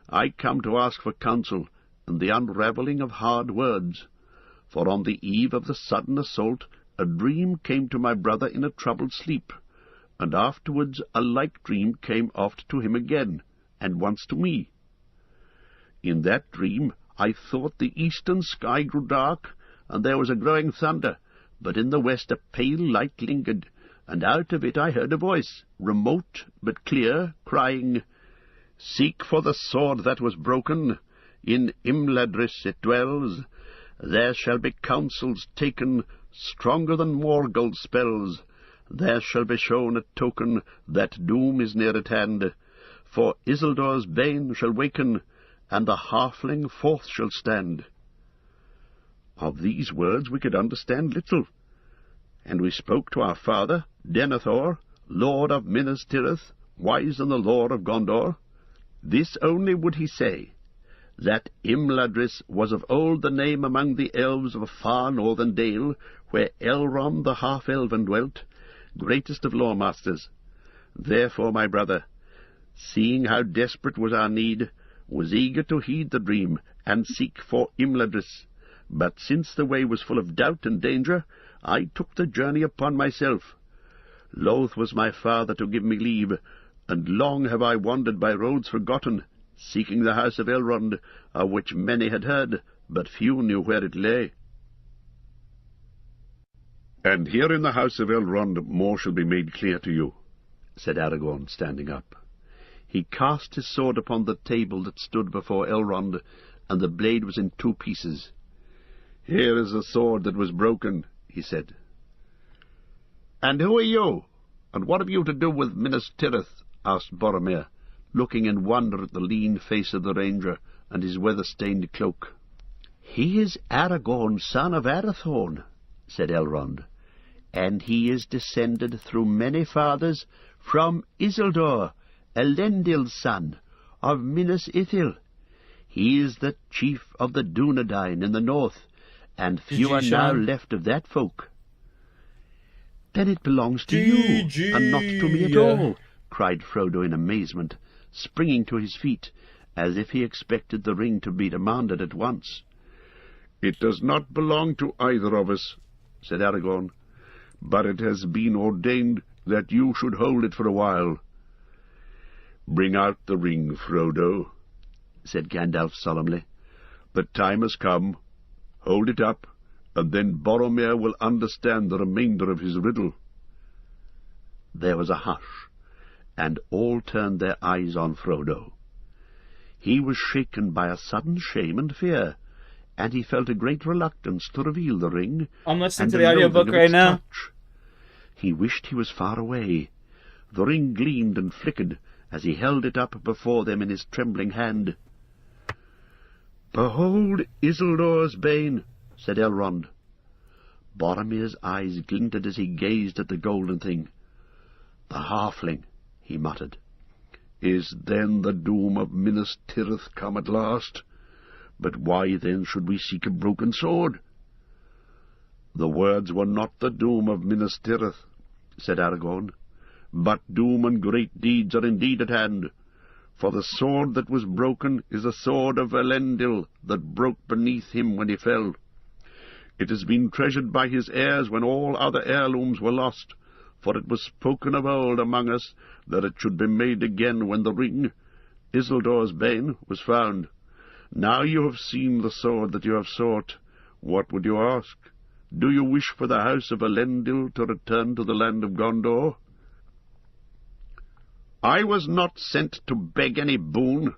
I come to ask for counsel, and the unravelling of hard words. For on the eve of the sudden assault, a dream came to my brother in a troubled sleep, and afterwards a like dream came oft to him again, and once to me. In that dream I thought the eastern sky grew dark, and there was a growing thunder, but in the west a pale light lingered, and out of it I heard a voice, remote but clear, crying, "Seek for the sword that was broken, in Imladris it dwells. There shall be counsels taken, stronger than Morgold's spells. There shall be shown a token that doom is near at hand. For Isildur's bane shall waken, and the halfling forth shall stand. Of these words we could understand little, and we spoke to our father, Denethor, lord of Minas Tirith, wise in the lore of Gondor. This only would he say, that Imladris was of old the name among the elves of a far northern dale, where Elrond the half-elven dwelt, greatest of lawmasters. Therefore, my brother, seeing how desperate was our need, was eager to heed the dream, and seek for Imladris. But since the way was full of doubt and danger, I took the journey upon myself. Loath was my father to give me leave, and long have I wandered by roads forgotten, seeking the house of Elrond, of which many had heard, but few knew where it lay. And here in the house of Elrond more shall be made clear to you, said Aragorn, standing up. He cast his sword upon the table that stood before Elrond, and the blade was in 2 pieces. Here is the sword that was broken, he said. And who are you? And what have you to do with Minas Tirith? Asked Boromir, looking in wonder at the lean face of the ranger and his weather-stained cloak. He is Aragorn, son of Arathorn, said Elrond, and he is descended through many fathers from Isildur, Elendil's son, of Minas Ithil. He is the chief of the Dunedain in the north, and few are now left of that folk. Then it belongs to you, and not to me at all, cried Frodo in amazement, springing to his feet, as if he expected the ring to be demanded at once. It does not belong to either of us, said Aragorn, but it has been ordained that you should hold it for a while. Bring out the ring, Frodo, said Gandalf solemnly. The time has come. Hold it up, and then Boromir will understand the remainder of his riddle. There was a hush, and all turned their eyes on Frodo. He was shaken by a sudden shame and fear, and he felt a great reluctance to reveal the ring. I'm listening to the audiobook right now. Touch. He wished he was far away. The ring gleamed and flickered as he held it up before them in his trembling hand. Behold Isildur's bane, said Elrond. Boromir's eyes glinted as he gazed at the golden thing. The halfling, he muttered. Is then the doom of Minas Tirith come at last? But why then should we seek a broken sword? The words were not the doom of Minas Tirith, said Aragorn, but doom and great deeds are indeed at hand. For the sword that was broken is the sword of Elendil that broke beneath him when he fell. It has been treasured by his heirs when all other heirlooms were lost, for it was spoken of old among us that it should be made again when the ring, Isildur's bane, was found. Now you have seen the sword that you have sought. What would you ask? Do you wish for the house of Elendil to return to the land of Gondor? I was not sent to beg any boon,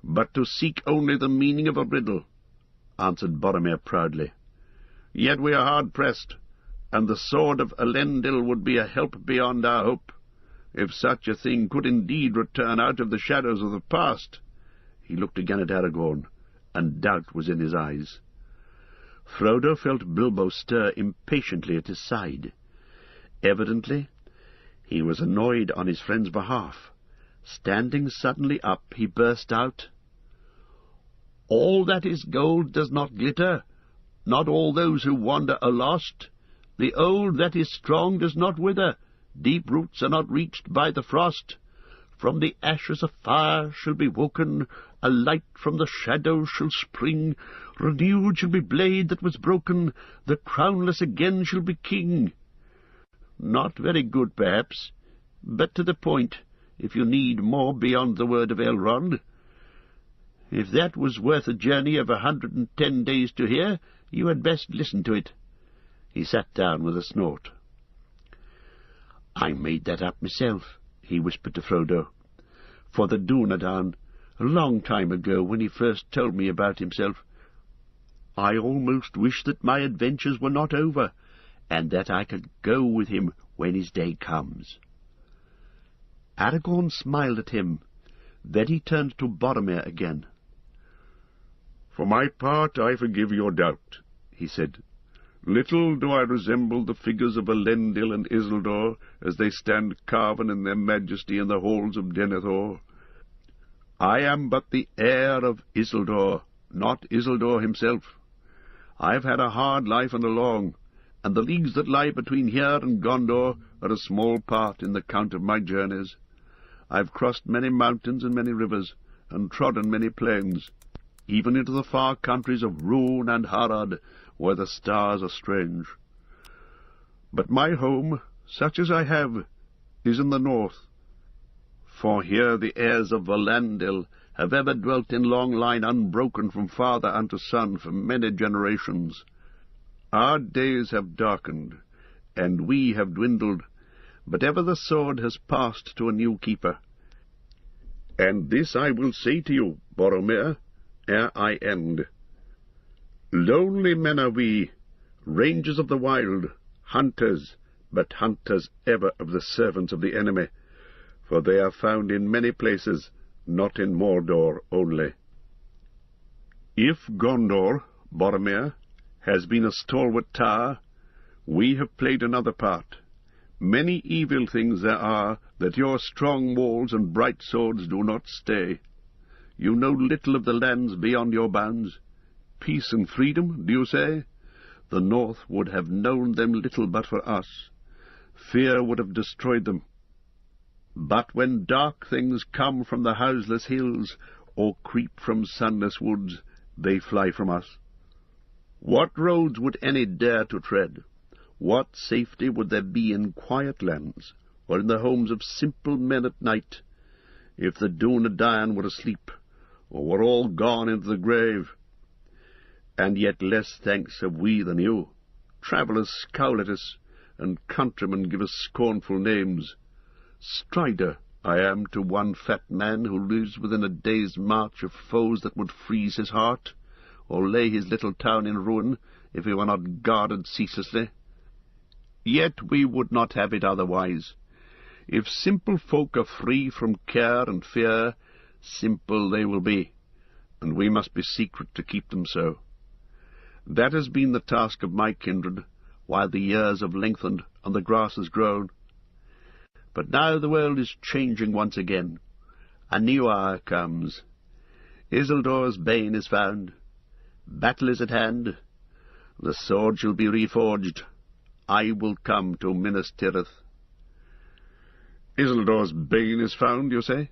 but to seek only the meaning of a riddle, answered Boromir proudly. Yet we are hard-pressed, and the sword of Elendil would be a help beyond our hope, if such a thing could indeed return out of the shadows of the past. He looked again at Aragorn, and doubt was in his eyes. Frodo felt Bilbo stir impatiently at his side. Evidently, he was annoyed on his friend's behalf. Standing suddenly up, he burst out, All that is gold does not glitter. Not all those who wander are lost. The old that is strong does not wither. Deep roots are not reached by the frost. From the ashes a fire shall be woken, a light from the shadows shall spring. Renewed shall be blade that was broken, the crownless again shall be king. Not very good, perhaps, but to the point, if you need more beyond the word of Elrond. If that was worth a journey of 110 days to hear, you had best listen to it. He sat down with a snort. I made that up myself, he whispered to Frodo. For the Dunedain, a long time ago, when he first told me about himself, I almost wish that my adventures were not over, and that I could go with him when his day comes. Aragorn smiled at him. Then he turned to Boromir again. For my part, I forgive your doubt, he said. Little do I resemble the figures of Elendil and Isildur as they stand carven in their majesty in the halls of Denethor. I am but the heir of Isildur, not Isildur himself. I have had a hard life and a long, and the leagues that lie between here and Gondor are a small part in the count of my journeys. I have crossed many mountains and many rivers, and trodden many plains, even into the far countries of Rhûn and Harad, where the stars are strange. But my home, such as I have, is in the north, for here the heirs of Valandil have ever dwelt in long line unbroken from father unto son for many generations. Our days have darkened, and we have dwindled, but ever the sword has passed to a new keeper. And this I will say to you, Boromir, ere I end. Lonely men are we, rangers of the wild, hunters, but hunters ever of the servants of the enemy, for they are found in many places, not in Mordor only. If Gondor, Boromir, has been a stalwart tower, we have played another part. Many evil things there are that your strong walls and bright swords do not stay. You know little of the lands beyond your bounds. Peace and freedom, do you say? The north would have known them little but for us. Fear would have destroyed them. But when dark things come from the houseless hills, or creep from sunless woods, they fly from us. What roads would any dare to tread? What safety would there be in quiet lands, or in the homes of simple men at night, if the Dunedain were asleep, or were all gone into the grave? And yet less thanks have we than you. Travellers scowl at us, and countrymen give us scornful names. Strider I am to one fat man who lives within a day's march of foes that would freeze his heart, or lay his little town in ruin, if he were not guarded ceaselessly. Yet we would not have it otherwise. If simple folk are free from care and fear, simple they will be, and we must be secret to keep them so. That has been the task of my kindred, while the years have lengthened and the grass has grown. But now the world is changing once again. A new hour comes. Isildur's bane is found. Battle is at hand. The sword shall be reforged. I will come to Minas Tirith. Isildur's bane is found, you say?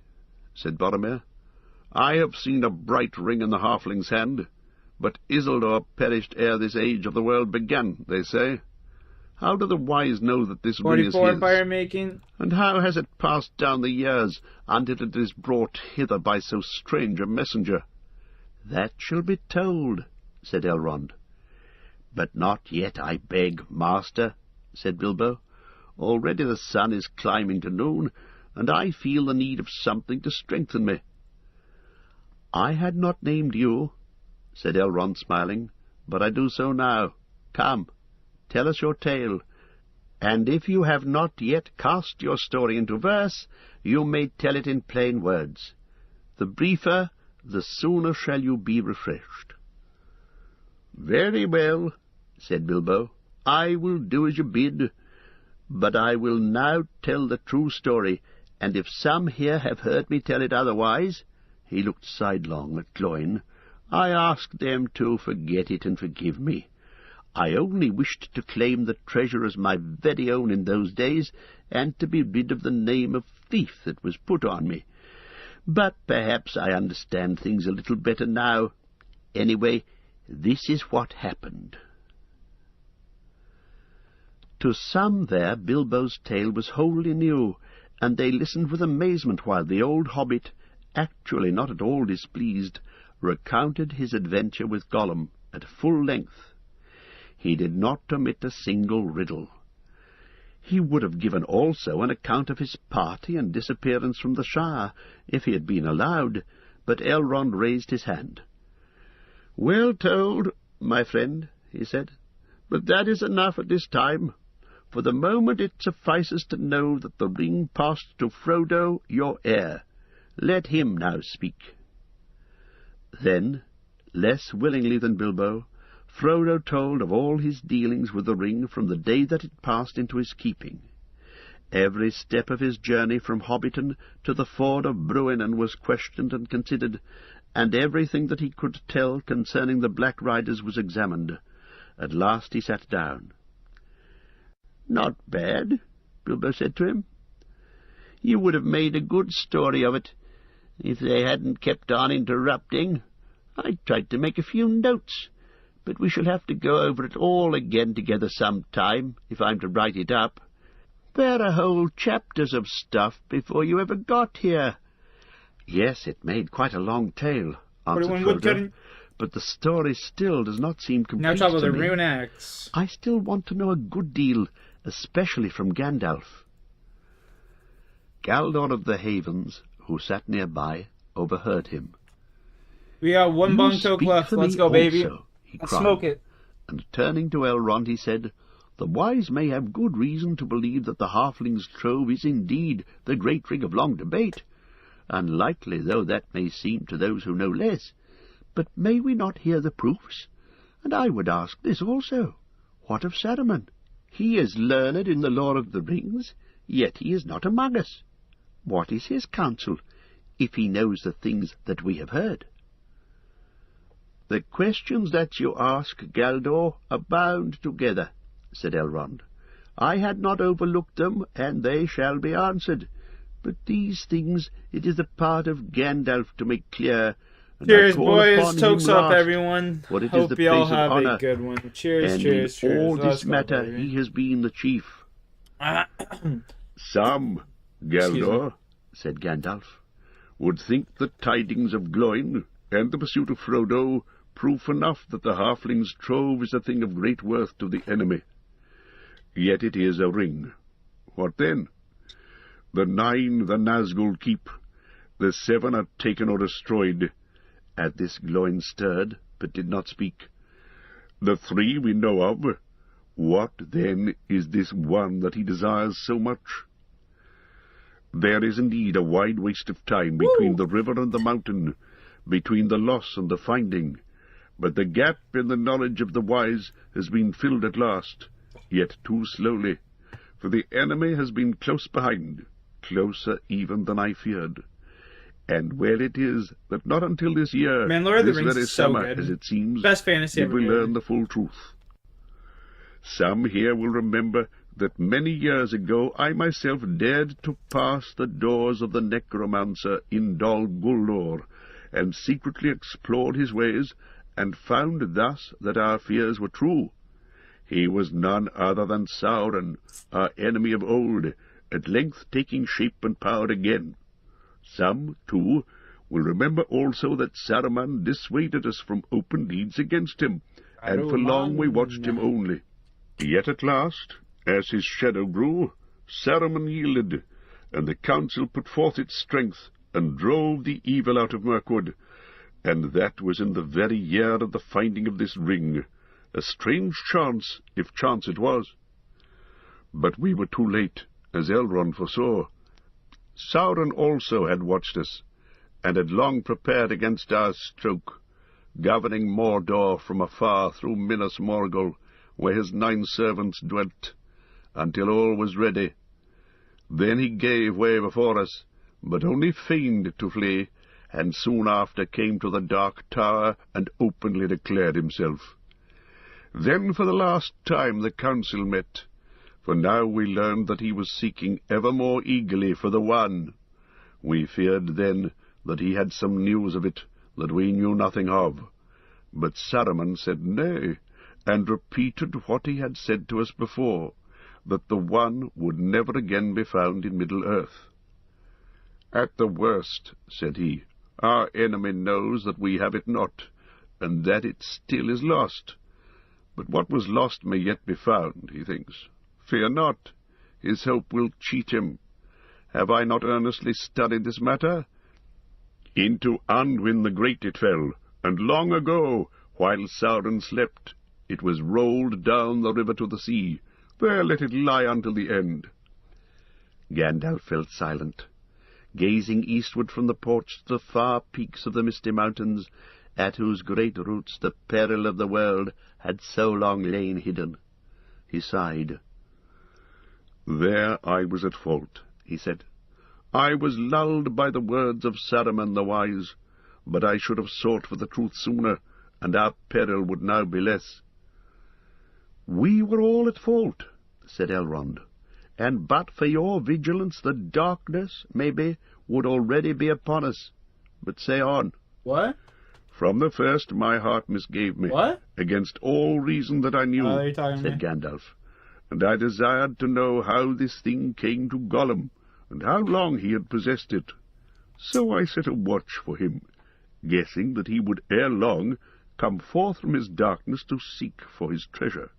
Said Boromir. I have seen a bright ring in the halfling's hand, but Isildur perished ere this age of the world began, they say. How do the wise know that this ring is his? 44 fire making. And how has it passed down the years until it is brought hither by so strange a messenger? That shall be told, said Elrond. But not yet, I beg, master, said Bilbo. Already the sun is climbing to noon, and I feel the need of something to strengthen me. I had not named you, said Elrond, smiling, but I do so now. Come, tell us your tale, and if you have not yet cast your story into verse, you may tell it in plain words. The briefer, the sooner shall you be refreshed. Very well, said Bilbo. I will do as you bid, but I will now tell the true story, and if some here have heard me tell it otherwise, he looked sidelong at Gloin, I ask them to forget it and forgive me. I only wished to claim the treasure as my very own in those days, and to be rid of the name of thief that was put on me. But perhaps I understand things a little better now. Anyway, this is what happened. To some there, Bilbo's tale was wholly new, and they listened with amazement while the old hobbit, actually not at all displeased, recounted his adventure with Gollum at full length. He did not omit a single riddle. He would have given also an account of his party and disappearance from the Shire, if he had been allowed, but Elrond raised his hand. "Well told, my friend," he said, "but that is enough at this time. For the moment it suffices to know that the ring passed to Frodo, your heir. Let him now speak." Then, Less willingly than Bilbo, Frodo told of all his dealings with the ring from the day that it passed into his keeping. Every step of his journey from Hobbiton to the ford of Bruinen was questioned and considered, and everything that he could tell concerning the Black Riders was examined. At last he sat down. "Not bad," Bilbo said to him. "You would have made a good story of it if they hadn't kept on interrupting. I tried to make a few notes, but we shall have to go over it all again together some time, if I'm to write it up. There are whole chapters of stuff before you ever got here." "Yes, it made quite a long tale," answered Frodo, "but the story still does not seem complete Now talk about to the me. rune axe. I still want to know a good deal, especially from Gandalf." Galdor of the Havens, who sat nearby, overheard him. We got one "You bong toke speak left. for Let's me go, baby. also," he Let's cried. smoke it. And turning to Elrond, he said, "The wise may have good reason to believe that the halfling's trove is indeed the great ring of long debate, unlikely though that may seem to those who know less. But may we not hear the proofs? And I would ask this also. What of Saruman? He is learned in the lore of the rings, yet he is not among us. What is his counsel, if he knows the things that we have heard?" "The questions that you ask, Galdor, abound together," said Elrond. "I had not overlooked them, and they shall be answered. But these things it is the part of Gandalf to make clear. And Cheers, I call boys. upon Tokes him up, last, everyone. for it is Hope the you all place of have honor, a good one. Cheers, and cheers, in cheers. all Let's this go, matter baby. he has been the chief." "Some, Galdor," said Gandalf, "would think the tidings of Gloin and the pursuit of Frodo proof enough that the halfling's trove is a thing of great worth to the enemy. Yet it is a ring. What then? The 9 the Nazgul keep, the 7 are taken or destroyed." At this Gloin stirred, but did not speak. "The 3 we know of. What, then, is this one that he desires so much? There is indeed a wide waste of time between the river and the mountain, between the loss and the finding. But the gap in the knowledge of the wise has been filled at last, yet too slowly, for the enemy has been close behind, closer even than I feared. And well it is that not until this year, Man, Lord of the this Rings very is so summer, good. as it seems, Best fantasy did ever we made. learn the full truth. Some here will remember that many years ago I myself dared to pass the doors of the necromancer in Dol Guldur, and secretly explored his ways, and found thus that our fears were true. He was none other than Sauron, our enemy of old, at length taking shape and power again. Some, too, will remember also that Saruman dissuaded us from open deeds against him, and for long we watched him only. Yet at last, as his shadow grew, Saruman yielded, and the council put forth its strength, and drove the evil out of Mirkwood, and that was in the very year of the finding of this ring. A strange chance, if chance it was. But we were too late, as Elrond foresaw. Sauron also had watched us, and had long prepared against our stroke, governing Mordor from afar through Minas Morgul, where his 9 servants dwelt, until all was ready. Then he gave way before us, but only feigned to flee, and soon after came to the Dark Tower and openly declared himself. Then for the last time the council met, for now we learned that he was seeking ever more eagerly for the One. We feared then that he had some news of it that we knew nothing of, but Saruman said nay, and repeated what he had said to us before, that the One would never again be found in Middle-earth. "At the worst," said he, "our enemy knows that we have it not, and that it still is lost. But what was lost may yet be found, he thinks. Fear not, his hope will cheat him. Have I not earnestly studied this matter? Into Anduin the Great it fell, and long ago, while Sauron slept, it was rolled down the river to the sea. There let it lie until the end." Gandalf felt silent, gazing eastward from the porch to the far peaks of the misty mountains, at whose great roots the peril of the world had so long lain hidden. He sighed. "There I was at fault," he said. "I was lulled by the words of Saruman the Wise, but I should have sought for the truth sooner, and our peril would now be less." "We were all at fault," said Elrond, "and but for your vigilance the darkness, maybe, would already be upon us. But say on." What? "From the first my heart misgave me. What? Against all reason that I knew," you're talking to said me? Gandalf, "and I desired to know how this thing came to Gollum, and how long he had possessed it. So I set a watch for him, guessing that he would ere long come forth from his darkness to seek for his treasure.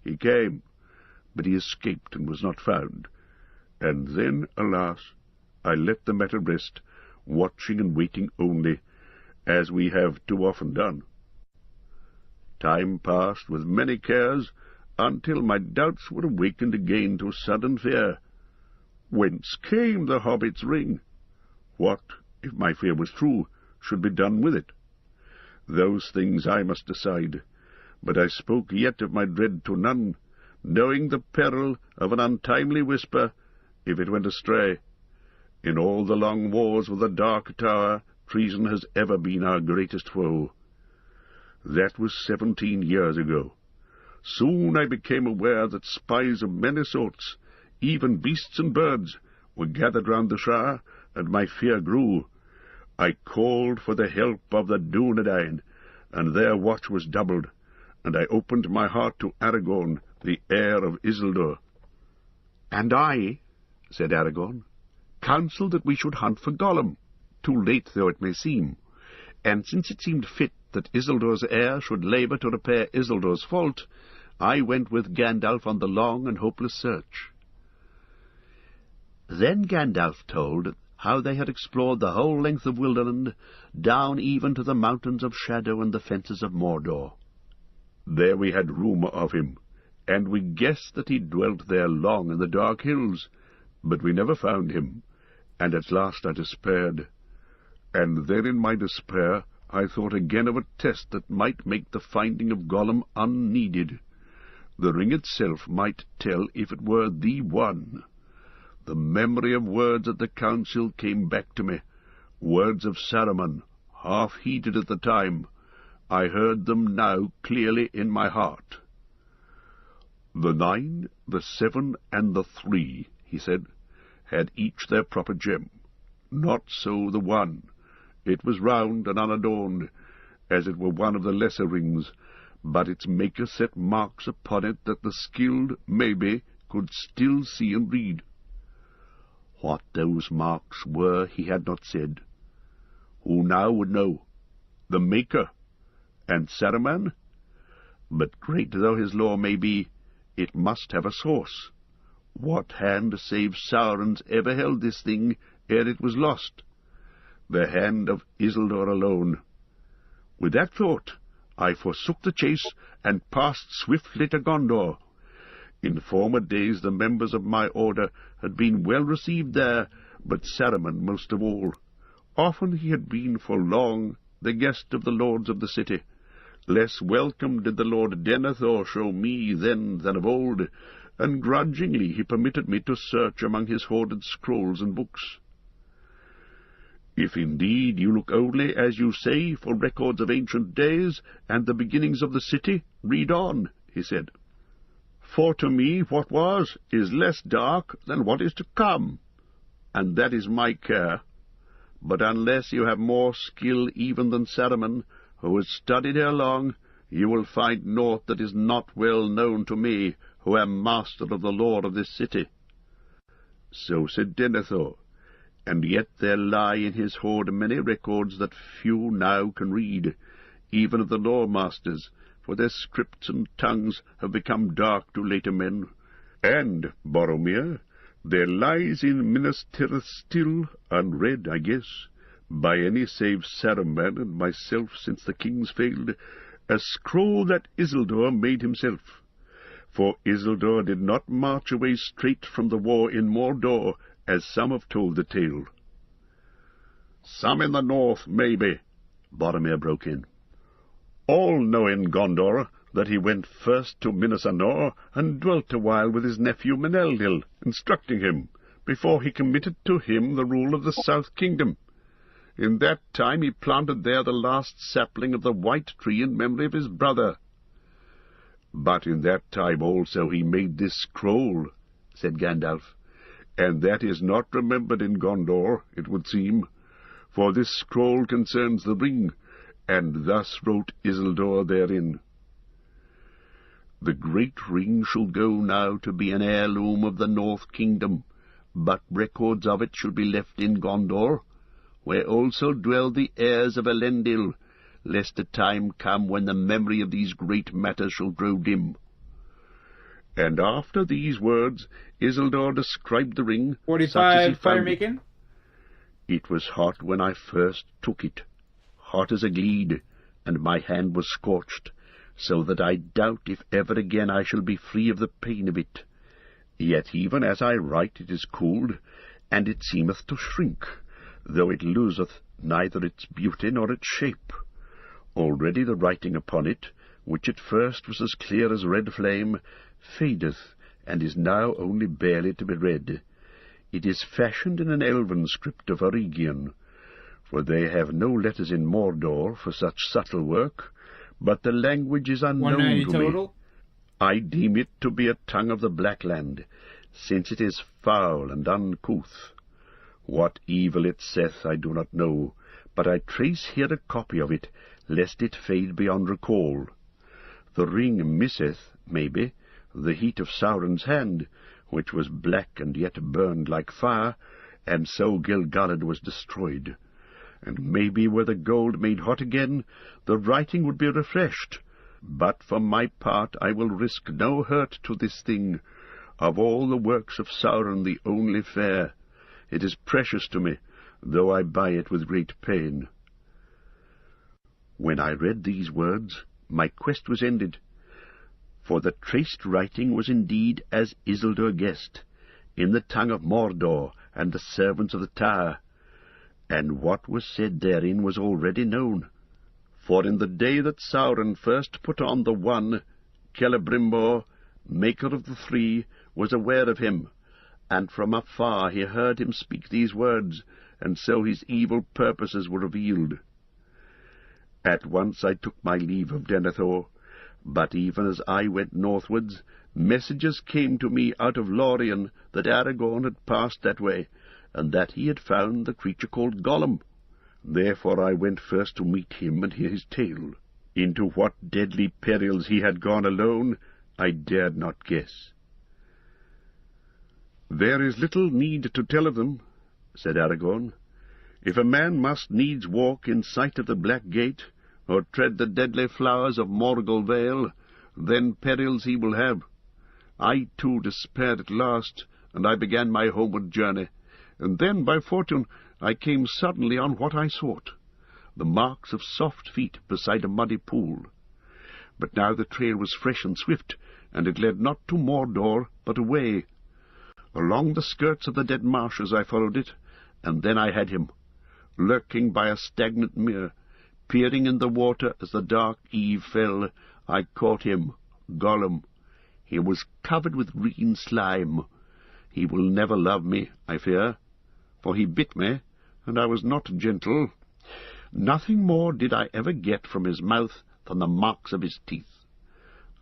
He came, but he escaped and was not found. And then, alas, I let the matter rest, watching and waiting only, as we have too often done. Time passed with many cares, until my doubts were awakened again to sudden fear. Whence came the hobbit's ring? What, if my fear was true, should be done with it? Those things I must decide, but I spoke yet of my dread to none, knowing the peril of an untimely whisper, if it went astray. In all the long wars with the Dark Tower, treason has ever been our greatest foe. That was 17 years ago. Soon I became aware that spies of many sorts, even beasts and birds, were gathered round the Shire, and my fear grew. I called for the help of the Dúnedain, and their watch was doubled, and I opened my heart to Aragorn, the heir of Isildur." "And I," said Aragorn, "counselled that we should hunt for Gollum, too late though it may seem, and since it seemed fit that Isildur's heir should labour to repair Isildur's fault, I went with Gandalf on the long and hopeless search." Then Gandalf told how they had explored the whole length of Wilderland, down even to the mountains of Shadow and the fences of Mordor. There we had rumour of him, and we guessed that he dwelt there long in the dark hills, but we never found him, and at last I despaired. And then in my despair I thought again of a test that might make the finding of Gollum unneeded. The ring itself might tell if it were the one. The memory of words at the council came back to me, words of Saruman, half heeded at the time. I heard them now clearly in my heart. "The 9, the 7, and the 3, he said, had each their proper gem. Not so the one. It was round and unadorned, as it were one of the lesser rings, but its maker set marks upon it that the skilled, maybe, could still see and read. What those marks were he had not said. Who now would know? The maker, and Saruman? But great though his lore may be, it must have a source. What hand save Sauron's ever held this thing ere it was lost? The hand of Isildur alone. With that thought, I forsook the chase and passed swiftly to Gondor. In former days the members of my order had been well received there, but Saruman most of all. Often he had been for long the guest of the lords of the city. Less welcome did the Lord Denethor show me then than of old, and grudgingly he permitted me to search among his hoarded scrolls and books. If indeed you look only, as you say, for records of ancient days and the beginnings of the city, read on, he said. For to me what was is less dark than what is to come, and that is my care. But unless you have more skill even than Saruman, who has studied here long, you will find naught that is not well known to me, who am master of the lore of this city. So said Denethor, and yet there lie in his hoard many records that few now can read, even of the lore masters, for their scripts and tongues have become dark to later men. And, Boromir, there lies in Minas Tirith still, unread, I guess, by any save Saruman and myself since the kings failed, a scroll that Isildur made himself. For Isildur did not march away straight from the war in Mordor, as some have told the tale. Some in the north, maybe, Boromir broke in. All know in Gondor that he went first to Minas Anor and dwelt a while with his nephew Meneldil, instructing him, before he committed to him the rule of the South Kingdom. In that time he planted there the last sapling of the White Tree in memory of his brother. But in that time also he made this scroll, said Gandalf, and that is not remembered in Gondor, it would seem, for this scroll concerns the ring, and thus wrote Isildur therein. The great ring shall go now to be an heirloom of the North Kingdom, but records of it shall be left in Gondor, where also dwell the heirs of Elendil, lest a time come when the memory of these great matters shall grow dim. And after these words, Isildur described the ring, 45 fire making. It was hot when I first took it, hot as a gleed, and my hand was scorched, so that I doubt if ever again I shall be free of the pain of it. Yet even as I write it is cooled, and it seemeth to shrink, though it loseth neither its beauty nor its shape. Already the writing upon it, which at first was as clear as red flame, fadeth, and is now only barely to be read. It is fashioned in an elven script of Eregion, for they have no letters in Mordor for such subtle work, but the language is unknown 190 to total? me. I deem it to be a tongue of the Black Land, since it is foul and uncouth. What evil it saith I do not know, but I trace here a copy of it, lest it fade beyond recall. The ring misseth, maybe, the heat of Sauron's hand, which was black and yet burned like fire, and so Gil-galad was destroyed. And maybe were the gold made hot again, the writing would be refreshed. But for my part I will risk no hurt to this thing. Of all the works of Sauron the only fair, it is precious to me, though I buy it with great pain. When I read these words, my quest was ended, for the traced writing was indeed as Isildur guessed, in the tongue of Mordor and the servants of the Tower, and what was said therein was already known. For in the day that Sauron first put on the one, Celebrimbor, maker of the three, was aware of him, and from afar he heard him speak these words, and so his evil purposes were revealed. At once I took my leave of Denethor, but even as I went northwards, messages came to me out of Lorien that Aragorn had passed that way, and that he had found the creature called Gollum. Therefore I went first to meet him and hear his tale. Into what deadly perils he had gone alone, I dared not guess. "There is little need to tell of them," said Aragorn. "If a man must needs walk in sight of the Black Gate, or tread the deadly flowers of Morgul Vale, then perils he will have. I too despaired at last, and I began my homeward journey, and then, by fortune, I came suddenly on what I sought, the marks of soft feet beside a muddy pool. But now the trail was fresh and swift, and it led not to Mordor, but away. Along the skirts of the dead marshes I followed it, and then I had him, lurking by a stagnant mere, peering in the water as the dark eve fell. I caught him, Gollum. He was covered with green slime. He will never love me, I fear, for he bit me, and I was not gentle. Nothing more did I ever get from his mouth than the marks of his teeth.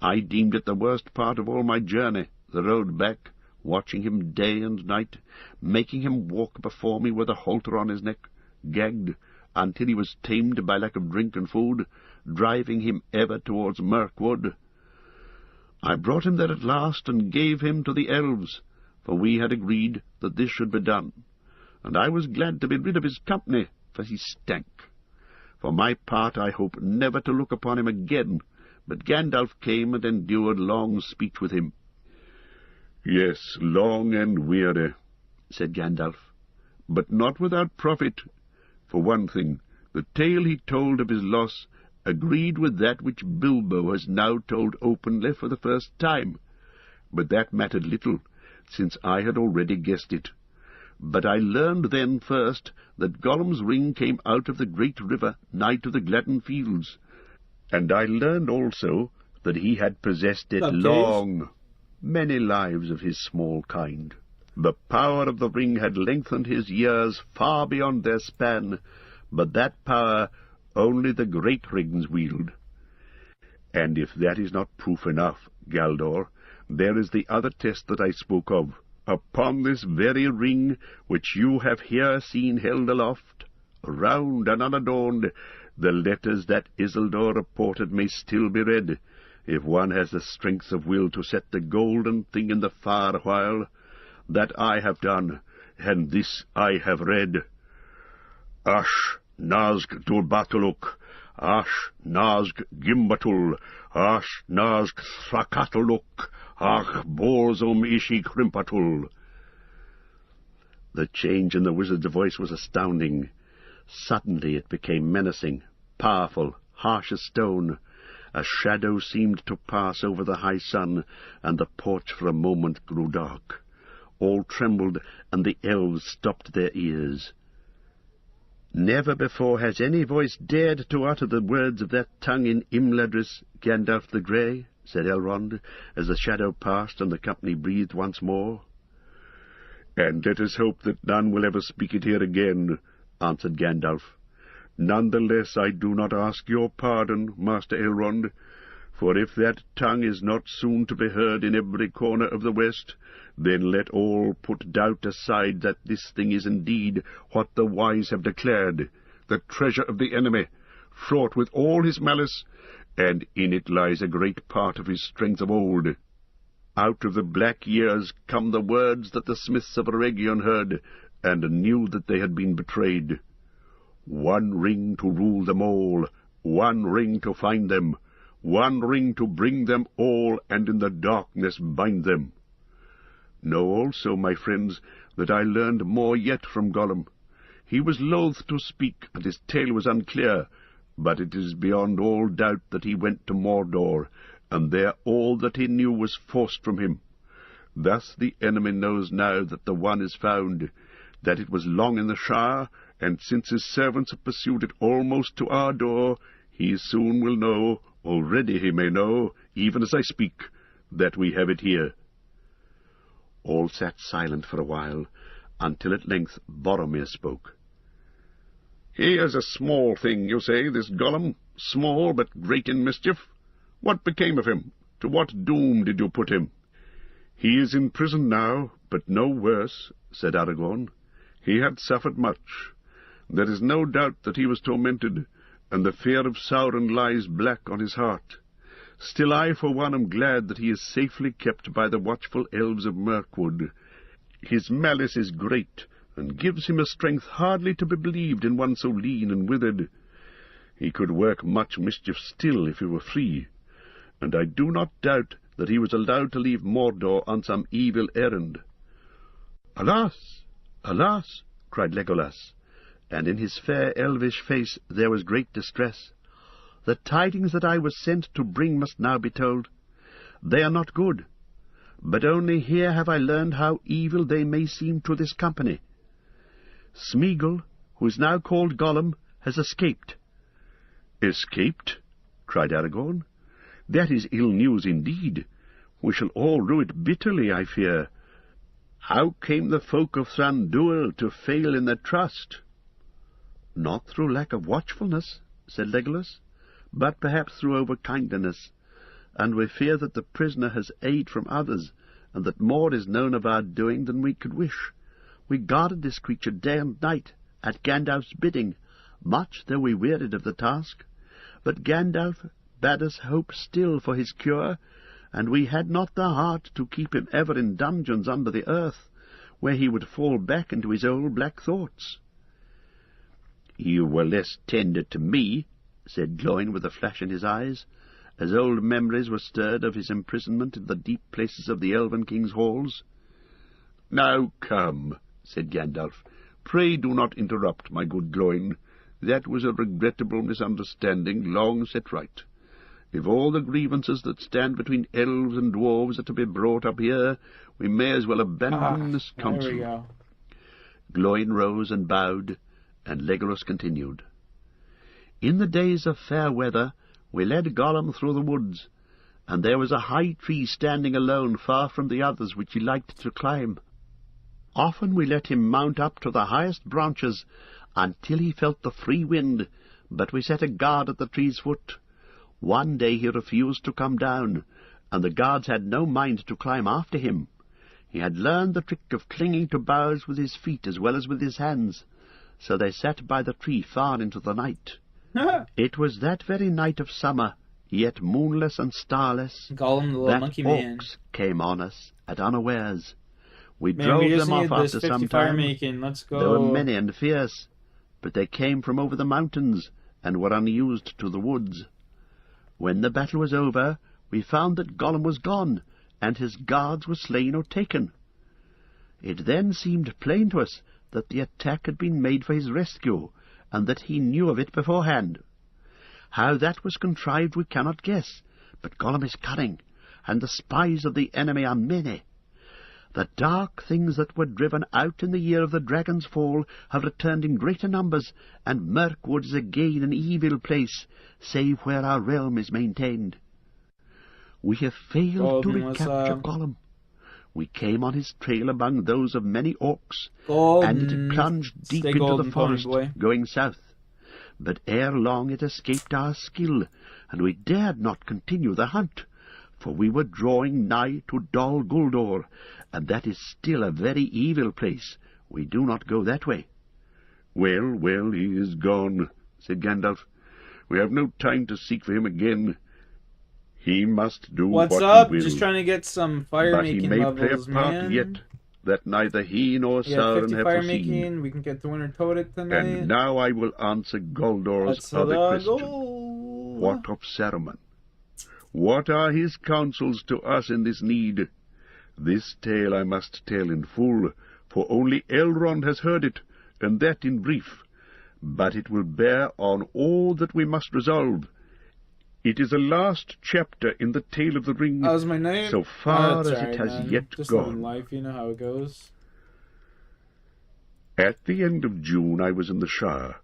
I deemed it the worst part of all my journey, the road back, watching him day and night, making him walk before me with a halter on his neck, gagged, until he was tamed by lack of drink and food, driving him ever towards Mirkwood. I brought him there at last, and gave him to the elves, for we had agreed that this should be done, and I was glad to be rid of his company, for he stank. For my part, I hope never to look upon him again, but Gandalf came and endured long speech with him." "Yes, long and weary," said Gandalf, "but not without profit. For one thing, the tale he told of his loss agreed with that which Bilbo has now told openly for the first time, but that mattered little, since I had already guessed it. But I learned then first that Gollum's ring came out of the great river nigh to the Gladden Fields, And I learned also that he had possessed it many lives of his small kind. The power of the ring had lengthened his years far beyond their span, but that power only the great rings wield. And if that is not proof enough, Galdor, there is the other test that I spoke of. Upon this very ring, which you have here seen held aloft, round and unadorned, the letters that Isildur reported may still be read, if one has the strength of will to set the golden thing in the fire while. That I have done, and this I have read. Ash Nazg Durbatuluk, Ash Nazg Gimbatul, Ash Nazg Thrakatuluk, Ach Borzum Ishi Krimpatul. The change in the wizard's voice was astounding. Suddenly it became menacing, powerful, harsh as stone. A shadow seemed to pass over the high sun, and the porch for a moment grew dark. All trembled, and the elves stopped their ears. Never before has any voice dared to utter the words of that tongue in Imladris, Gandalf the Grey, said Elrond, as the shadow passed and the company breathed once more. And let us hope that none will ever speak it here again, answered Gandalf. None the less I do not ask your pardon, Master Elrond, for if that tongue is not soon to be heard in every corner of the West, then let all put doubt aside that this thing is indeed what the wise have declared, the treasure of the enemy, fraught with all his malice, and in it lies a great part of his strength of old. Out of the black years come the words that the smiths of Eregion heard, and knew that they had been betrayed. One ring to rule them all, one ring to find them, one ring to bring them all, and in the darkness bind them. Know also, my friends, that I learned more yet from Gollum. He was loath to speak, and his tale was unclear, but it is beyond all doubt that he went to Mordor, and there all that he knew was forced from him. Thus the enemy knows now that the one is found, that it was long in the Shire, and since his servants have pursued it almost to our door, he soon will know, already he may know, even as I speak, that we have it here. All sat silent for a while, until at length Boromir spoke. He is a small thing, you say, this Gollum, small but great in mischief. What became of him? To what doom did you put him? He is in prison now, but no worse, said Aragorn. He had suffered much. There is no doubt that he was tormented, and the fear of Sauron lies black on his heart. Still I, for one, am glad that he is safely kept by the watchful elves of Mirkwood. His malice is great, and gives him a strength hardly to be believed in one so lean and withered. He could work much mischief still if he were free, and I do not doubt that he was allowed to leave Mordor on some evil errand. Alas! Alas! Cried Legolas, and in his fair elvish face there was great distress. The tidings that I was sent to bring must now be told. They are not good, but only here have I learned how evil they may seem to this company. Smeagol, who is now called Gollum, has escaped. Escaped? Cried Aragorn. That is ill news indeed. We shall all rue it bitterly, I fear. How came the folk of Thranduil to fail in their trust? Not through lack of watchfulness, said Legolas, but perhaps through overkindliness, and we fear that the prisoner has aid from others, and that more is known of our doing than we could wish. We guarded this creature day and night, at Gandalf's bidding, much though we wearied of the task. But Gandalf bade us hope still for his cure, and we had not the heart to keep him ever in dungeons under the earth, where he would fall back into his old black thoughts. You were less tender to me, said Gloin with a flash in his eyes, as old memories were stirred of his imprisonment in the deep places of the Elven King's halls. Now come, said Gandalf, pray do not interrupt, my good Gloin. That was a regrettable misunderstanding, long set right. If all the grievances that stand between elves and dwarves are to be brought up here, we may as well abandon this council. There we go. Gloin rose and bowed, and Legolas continued. In the days of fair weather, we led Gollum through the woods, and there was a high tree standing alone far from the others which he liked to climb. Often we let him mount up to the highest branches until he felt the free wind, but we set a guard at the tree's foot. One day he refused to come down, and the guards had no mind to climb after him. He had learned the trick of clinging to boughs with his feet as well as with his hands, so they sat by the tree far into the night. It was that very night of summer, yet moonless and starless, Gollum, the little that monkey man. orcs came on us at unawares. We Man, drove we just them off need this after 50 some fire time. making. Let's go. They were many and fierce, but they came from over the mountains and were unused to the woods. When the battle was over, we found that Gollum was gone, and his guards were slain or taken. It then seemed plain to us that the attack had been made for his rescue, and that he knew of it beforehand. How that was contrived we cannot guess, but Gollum is cunning, and the spies of the enemy are many. The dark things that were driven out in the year of the dragon's fall have returned in greater numbers, and Mirkwood is again an evil place, save where our realm is maintained. We have failed to recapture Gollum. We came on his trail among those of many orcs, and it had plunged deep into the forest, going south. But ere long it escaped our skill, and we dared not continue the hunt, for we were drawing nigh to Dol Guldur, and that is still a very evil place. We do not go that way. Well, well, he is gone, said Gandalf. We have no time to seek for him again. He must do what What's up? he will. Just trying to get some fire making levels, But he may play a part man. yet that neither he nor Yeah, Sauron 50 have fire foreseen. making. We can get the winter toad tonight. And now I will answer Goldor's other question. What of Saruman? What are his counsels to us in this need? This tale I must tell in full, for only Elrond has heard it, and that in brief. But it will bear on all that we must resolve. It is the last chapter in the Tale of the Ring, How's my night? so far That's as alright, it has man. yet Just gone. living life, you know how it goes. At the end of June I was in the Shire,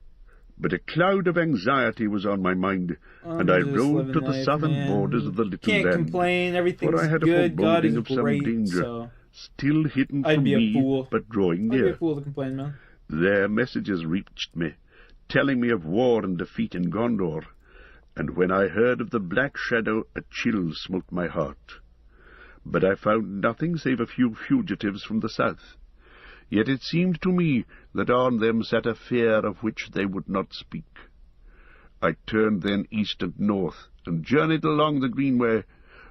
but a cloud of anxiety was on my mind, and I just rode living to the life, southern man. borders of the little Can't land. complain, everything's for I had good, a God is foreboding of some great, danger, so still hidden I'd from be a me, fool. but drawing I'd be near. a fool to complain, man. Their messages reached me, telling me of war and defeat in Gondor, and when I heard of the Black Shadow, a chill smote my heart. But I found nothing save a few fugitives from the south. Yet it seemed to me that on them sat a fear of which they would not speak. I turned then east and north, and journeyed along the Greenway,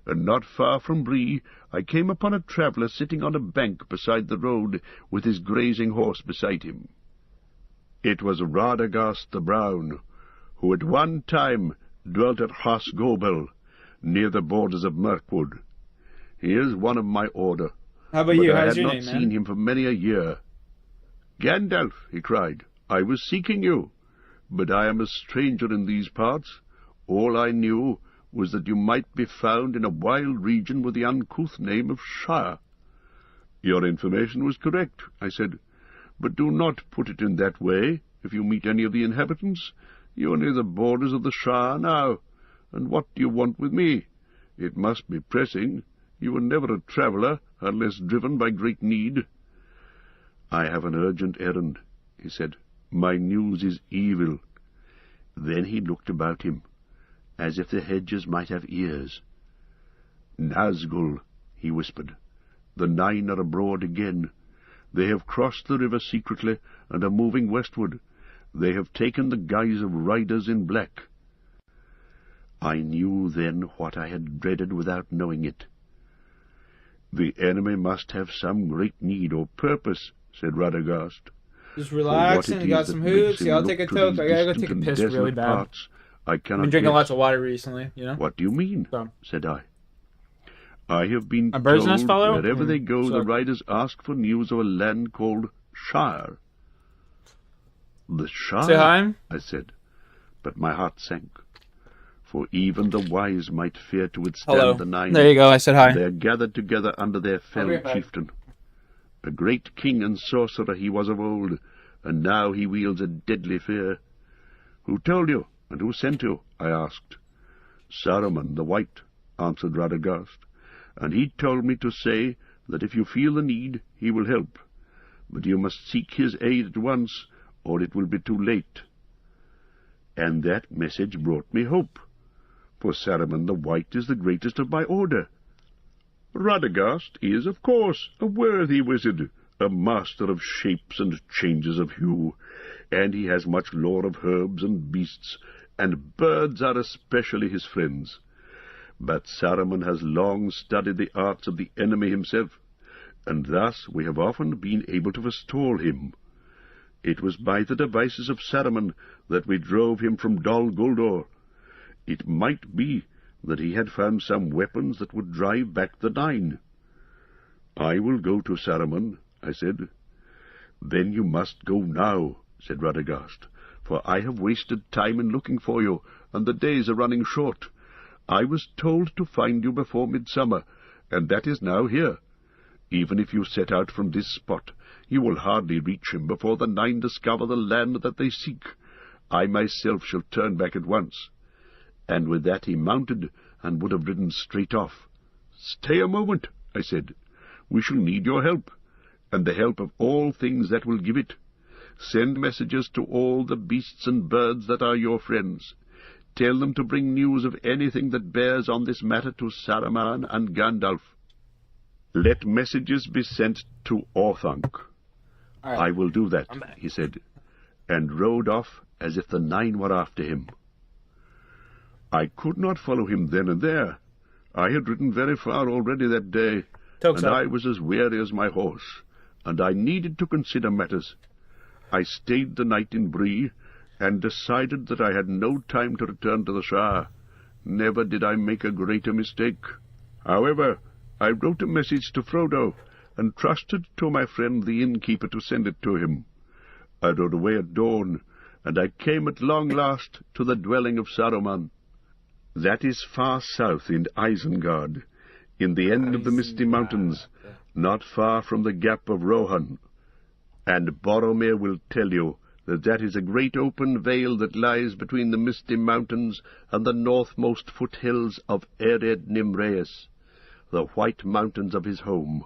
and not far from Bree I came upon a traveller sitting on a bank beside the road, with his grazing horse beside him. It was Radagast the Brown, who at one time dwelt at Hasgobel, near the borders of Mirkwood. He is one of my order. How about but you? I How's had your not name, seen man? him for many a year. Gandalf, he cried, I was seeking you, but I am a stranger in these parts. All I knew was that you might be found in a wild region with the uncouth name of Shire. Your information was correct, I said, but do not put it in that way if you meet any of the inhabitants. You are near the borders of the Shire now, and what do you want with me? It must be pressing. You were never a traveller, unless driven by great need. I have an urgent errand, he said. My news is evil. Then he looked about him, as if the hedges might have ears. Nazgul, he whispered. The Nine are abroad again. They have crossed the river secretly, and are moving westward. They have taken the guise of riders in black. I knew then what I had dreaded without knowing it. The enemy must have some great need or purpose, said Radagast. Just relaxing, you got some hoops, yeah, I'll take a toke. I gotta go take a piss really bad. I I've cannot been drinking guess. lots of water recently, you know? What do you mean? Said I. I have been A bird's told nest follow? wherever they go, So- the riders ask for news of a land called Shire. The Shire? Say hi. I said, but my heart sank. For even the wise might fear to withstand Hello. the Nine. There you go, I said hi. They are gathered together under their I'll fell be right back. chieftain. A great king and sorcerer he was of old, and now he wields a deadly fear. Who told you, and who sent you? I asked. Saruman the White, answered Radagast, and he told me to say that if you feel the need, he will help. But you must seek his aid at once, or it will be too late. And that message brought me hope, for Saruman the White is the greatest of my order. Radagast is, of course, a worthy wizard, a master of shapes and changes of hue, and he has much lore of herbs and beasts, and birds are especially his friends. But Saruman has long studied the arts of the enemy himself, and thus we have often been able to forestall him. It was by the devices of Saruman that we drove him from Dol Guldur. It might be that he had found some weapons that would drive back the Nine. I will go to Saruman, I said. Then you must go now, said Radagast, for I have wasted time in looking for you, and the days are running short. I was told to find you before midsummer, and that is now here. Even if you set out from this spot, you will hardly reach him before the Nine discover the land that they seek. I myself shall turn back at once. And with that he mounted, and would have ridden straight off. Stay a moment, I said. We shall need your help, and the help of all things that will give it. Send messages to all the beasts and birds that are your friends. Tell them to bring news of anything that bears on this matter to Saruman and Gandalf. Let messages be sent to Orthanc. Right. I will do that, he said, and rode off as if the Nine were after him. I could not follow him then and there. I had ridden very far already that day, and I was as weary as my horse, and I needed to consider matters. I stayed the night in Bree, and decided that I had no time to return to the Shire. Never did I make a greater mistake. However, I wrote a message to Frodo, and trusted to my friend the innkeeper to send it to him. I rode away at dawn, and I came at long last to the dwelling of Saruman. That is far south in Isengard, in the end of the Misty Mountains, not far from the Gap of Rohan. And Boromir will tell you that is a great open vale that lies between the Misty Mountains and the northmost foothills of Ered Nimraeus, the white mountains of his home.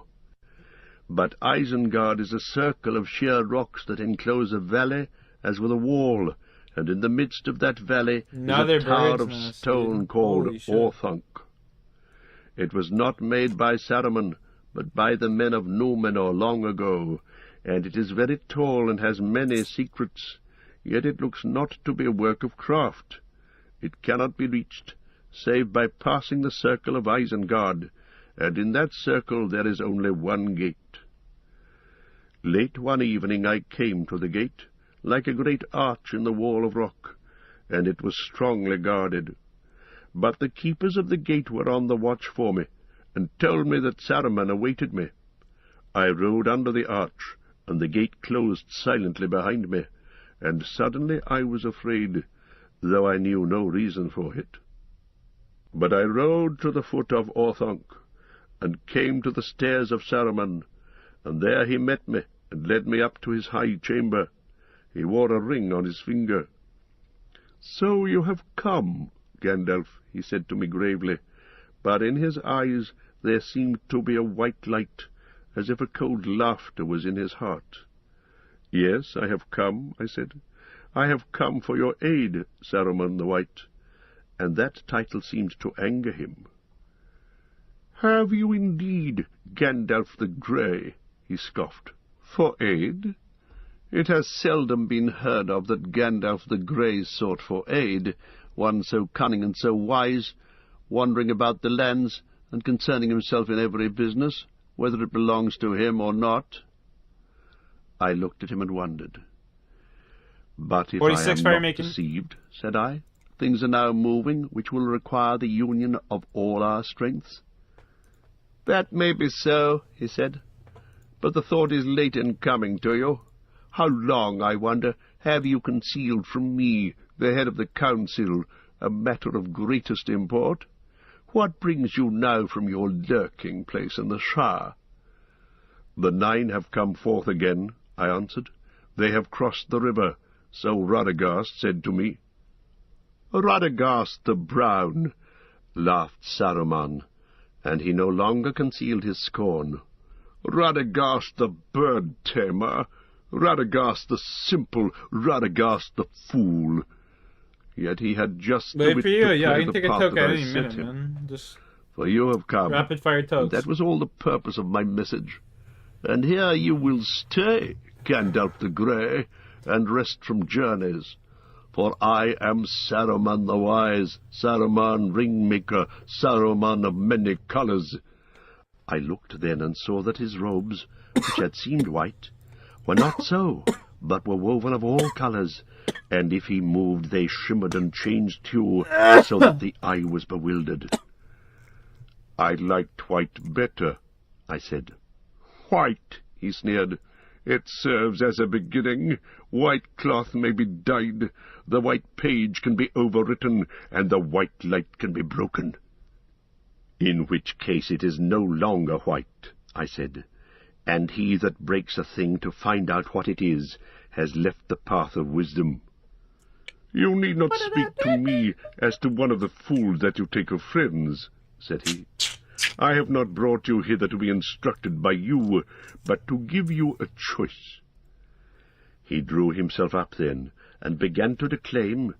But Isengard is a circle of sheer rocks that enclose a valley as with a wall, and in the midst of that valley is a tower of stone called Orthanc. It was not made by Saruman, but by the men of Númenor long ago, and it is very tall and has many secrets, yet it looks not to be a work of craft. It cannot be reached, save by passing the circle of Isengard, and in that circle there is only one gate. Late one evening I came to the gate, like a great arch in the wall of rock, and it was strongly guarded. But the keepers of the gate were on the watch for me, and told me that Saruman awaited me. I rode under the arch, and the gate closed silently behind me, and suddenly I was afraid, though I knew no reason for it. But I rode to the foot of Orthanc, and came to the stairs of Saruman, and there he met me, and led me up to his high chamber. He wore a ring on his finger. "So you have come, Gandalf," he said to me gravely, but in his eyes there seemed to be a white light, as if a cold laughter was in his heart. "Yes, I have come," I said. "I have come for your aid, Saruman the White," and that title seemed to anger him. "Have you indeed, Gandalf the Grey?" he scoffed. "For aid? It has seldom been heard of that Gandalf the Grey sought for aid, one so cunning and so wise, wandering about the lands and concerning himself in every business, whether it belongs to him or not." I looked at him and wondered. "But if I am not deceived," said I, "things are now moving which will require the union of all our strengths." "That may be so," he said, "but the thought is late in coming to you. How long, I wonder, have you concealed from me, the head of the council, a matter of greatest import? What brings you now from your lurking place in the Shire?" "The Nine have come forth again," I answered. "They have crossed the river, so Radagast said to me." "Radagast the Brown! laughed Saruman, and he no longer concealed his scorn. Radagast the bird-tamer, Radagast the simple, Radagast the fool. Yet he had just the wait wit for you, to yeah, I play can the take a part toke that I any set minute, him. man. Just For you have come. rapid fire tokes. That was all the purpose of my message. And here you will stay, Gandalf the Grey, and rest from journeys. For I am Saruman the Wise, Saruman Ringmaker, Saruman of many colours. I looked then and saw that his robes, which had seemed white, were not so, but were woven of all colours, and if he moved they shimmered and changed hue, so that the eye was bewildered. I liked white better, I said. White, he sneered. It serves as a beginning. White cloth may be dyed, the white page can be overwritten, and the white light can be broken. In which case it is no longer white, I said, and he that breaks a thing to find out what it is has left the path of wisdom. You need not speak to me as to one of the fools that you take of friends, said he. I have not brought you hither to be instructed by you, but to give you a choice. He drew himself up then, and began to declaim,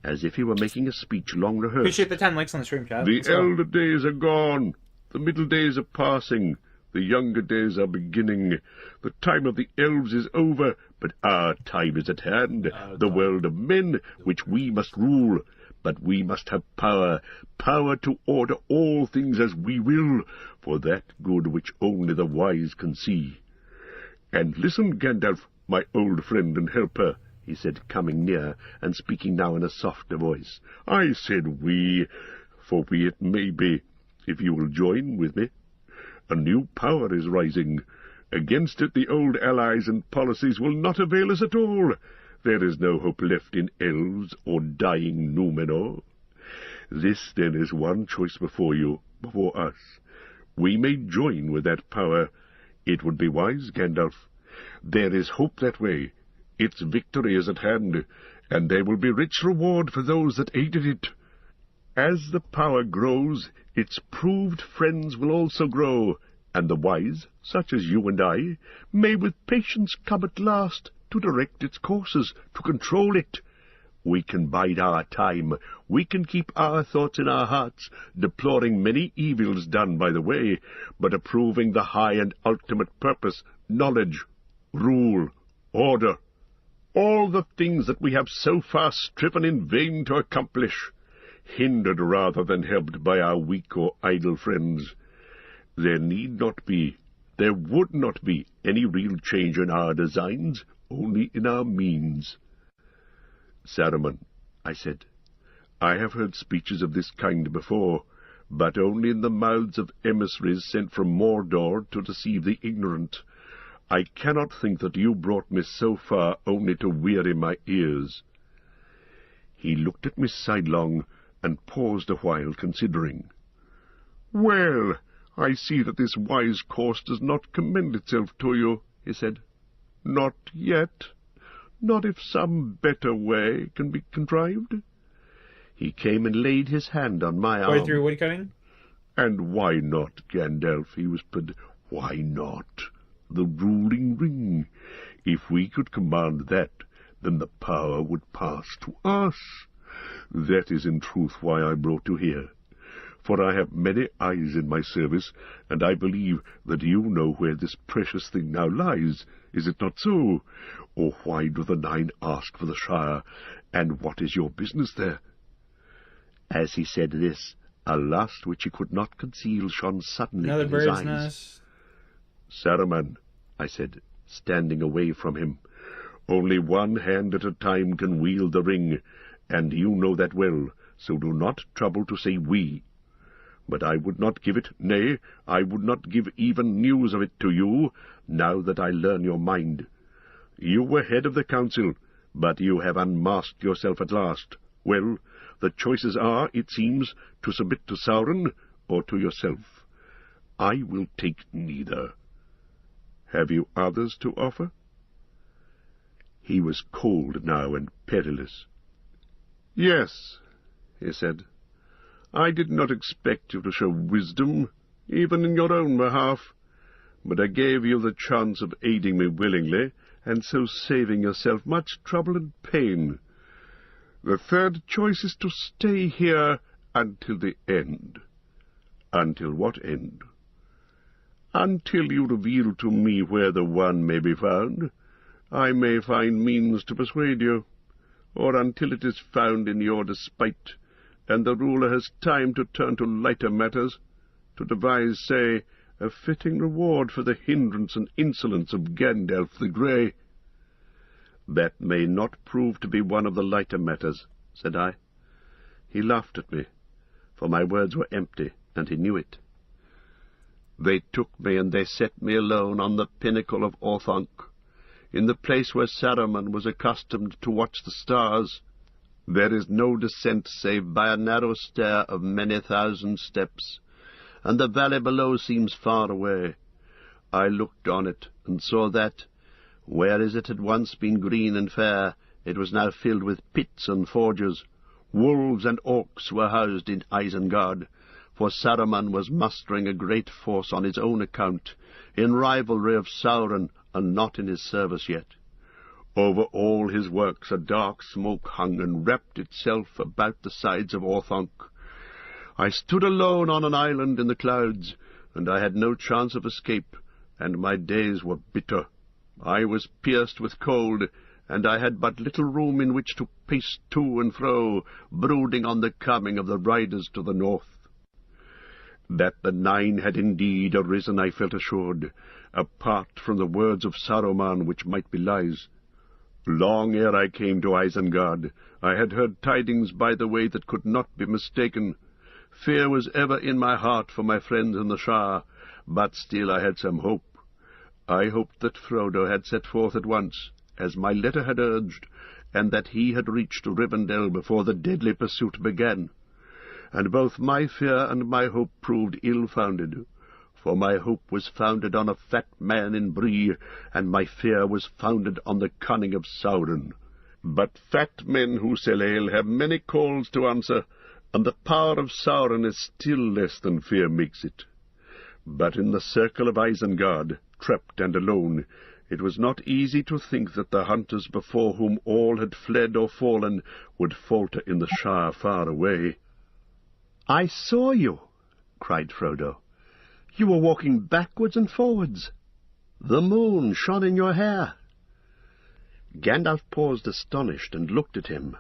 as if he were making a speech long rehearsed. Appreciate the 10 likes on the stream, chat. The elder days are gone, the middle days are passing, the younger days are beginning. The time of the elves is over, but our time is at hand, the world of men, which we must rule. But we must have power, power to order all things as we will, for that good which only the wise can see. And listen, Gandalf, my old friend and helper, he said, coming near, and speaking now in a softer voice. I said we, for we it may be, if you will join with me. A new power is rising. Against it the old allies and policies will not avail us at all. There is no hope left in elves or dying Númenor. This, then, is one choice before you, before us. We may join with that power. It would be wise, Gandalf. There is hope that way. Its victory is at hand, and there will be rich reward for those that aided it. As the power grows, its proved friends will also grow, and the wise, such as you and I, may with patience come at last to direct its courses, to control it. We can bide our time, we can keep our thoughts in our hearts, deploring many evils done by the way, but approving the high and ultimate purpose, knowledge, rule, order, all the things that we have so far striven in vain to accomplish, hindered rather than helped by our weak or idle friends. There need not be, there would not be any real change in our designs, only in our means. Saruman, I said, I have heard speeches of this kind before, but only in the mouths of emissaries sent from Mordor to deceive the ignorant. I cannot think that you brought me so far only to weary my ears. He looked at me sidelong, and paused a while, considering. Well, I see that this wise course does not commend itself to you, he said. Not yet. Not if some better way can be contrived. He came and laid his hand on my arm. Way through woodcutting? And why not, Gandalf, he whispered. Why not? The ruling ring. If we could command that, then the power would pass to us. That is in truth why I brought you here. For I have many eyes in my service, and I believe that you know where this precious thing now lies. Is it not so? Or why do the Nine ask for the Shire, and what is your business there? As he said this, a lust which he could not conceal shone suddenly in his eyes. Nest. Saruman, I said, standing away from him, only one hand at a time can wield the ring, and you know that well, so do not trouble to say we. But I would not give it, nay, I would not give even news of it to you, now that I learn your mind. You were head of the council, but you have unmasked yourself at last. Well, the choices are, it seems, to submit to Sauron or to yourself. I will take neither. Have you others to offer? He was cold now and perilous. Yes, he said. I did not expect you to show wisdom, even in your own behalf, but I gave you the chance of aiding me willingly, and so saving yourself much trouble and pain. The third choice is to stay here until the end. Until what end? Until you reveal to me where the one may be found, I may find means to persuade you, or until it is found in your despite, and the ruler has time to turn to lighter matters, to devise, say, a fitting reward for the hindrance and insolence of Gandalf the Grey. That may not prove to be one of the lighter matters, said I. He laughed at me, for my words were empty, and he knew it. They took me, and they set me alone on the pinnacle of Orthanc, in the place where Saruman was accustomed to watch the stars. There is no descent save by a narrow stair of many thousand steps, and the valley below seems far away. I looked on it, and saw that, whereas it had once been green and fair, it was now filled with pits and forges. Wolves and orcs were housed in Isengard, for Saruman was mustering a great force on his own account, in rivalry of Sauron, and not in his service yet. Over all his works a dark smoke hung and wrapped itself about the sides of Orthanc. I stood alone on an island in the clouds, and I had no chance of escape, and my days were bitter. I was pierced with cold, and I had but little room in which to pace to and fro, brooding on the coming of the riders to the north. That the Nine had indeed arisen I felt assured, apart from the words of Saruman which might be lies. Long ere I came to Isengard, I had heard tidings by the way that could not be mistaken. Fear was ever in my heart for my friends in the Shire, but still I had some hope. I hoped that Frodo had set forth at once, as my letter had urged, and that he had reached Rivendell before the deadly pursuit began. And both my fear and my hope proved ill-founded, for my hope was founded on a fat man in Bree, and my fear was founded on the cunning of Sauron. But fat men who sell ale have many calls to answer, and the power of Sauron is still less than fear makes it. But in the circle of Isengard, trapped and alone, it was not easy to think that the hunters before whom all had fled or fallen would falter in the Shire far away. "I saw you," cried Frodo. "You were walking backwards and forwards. The moon shone in your hair." Gandalf paused astonished and looked at him.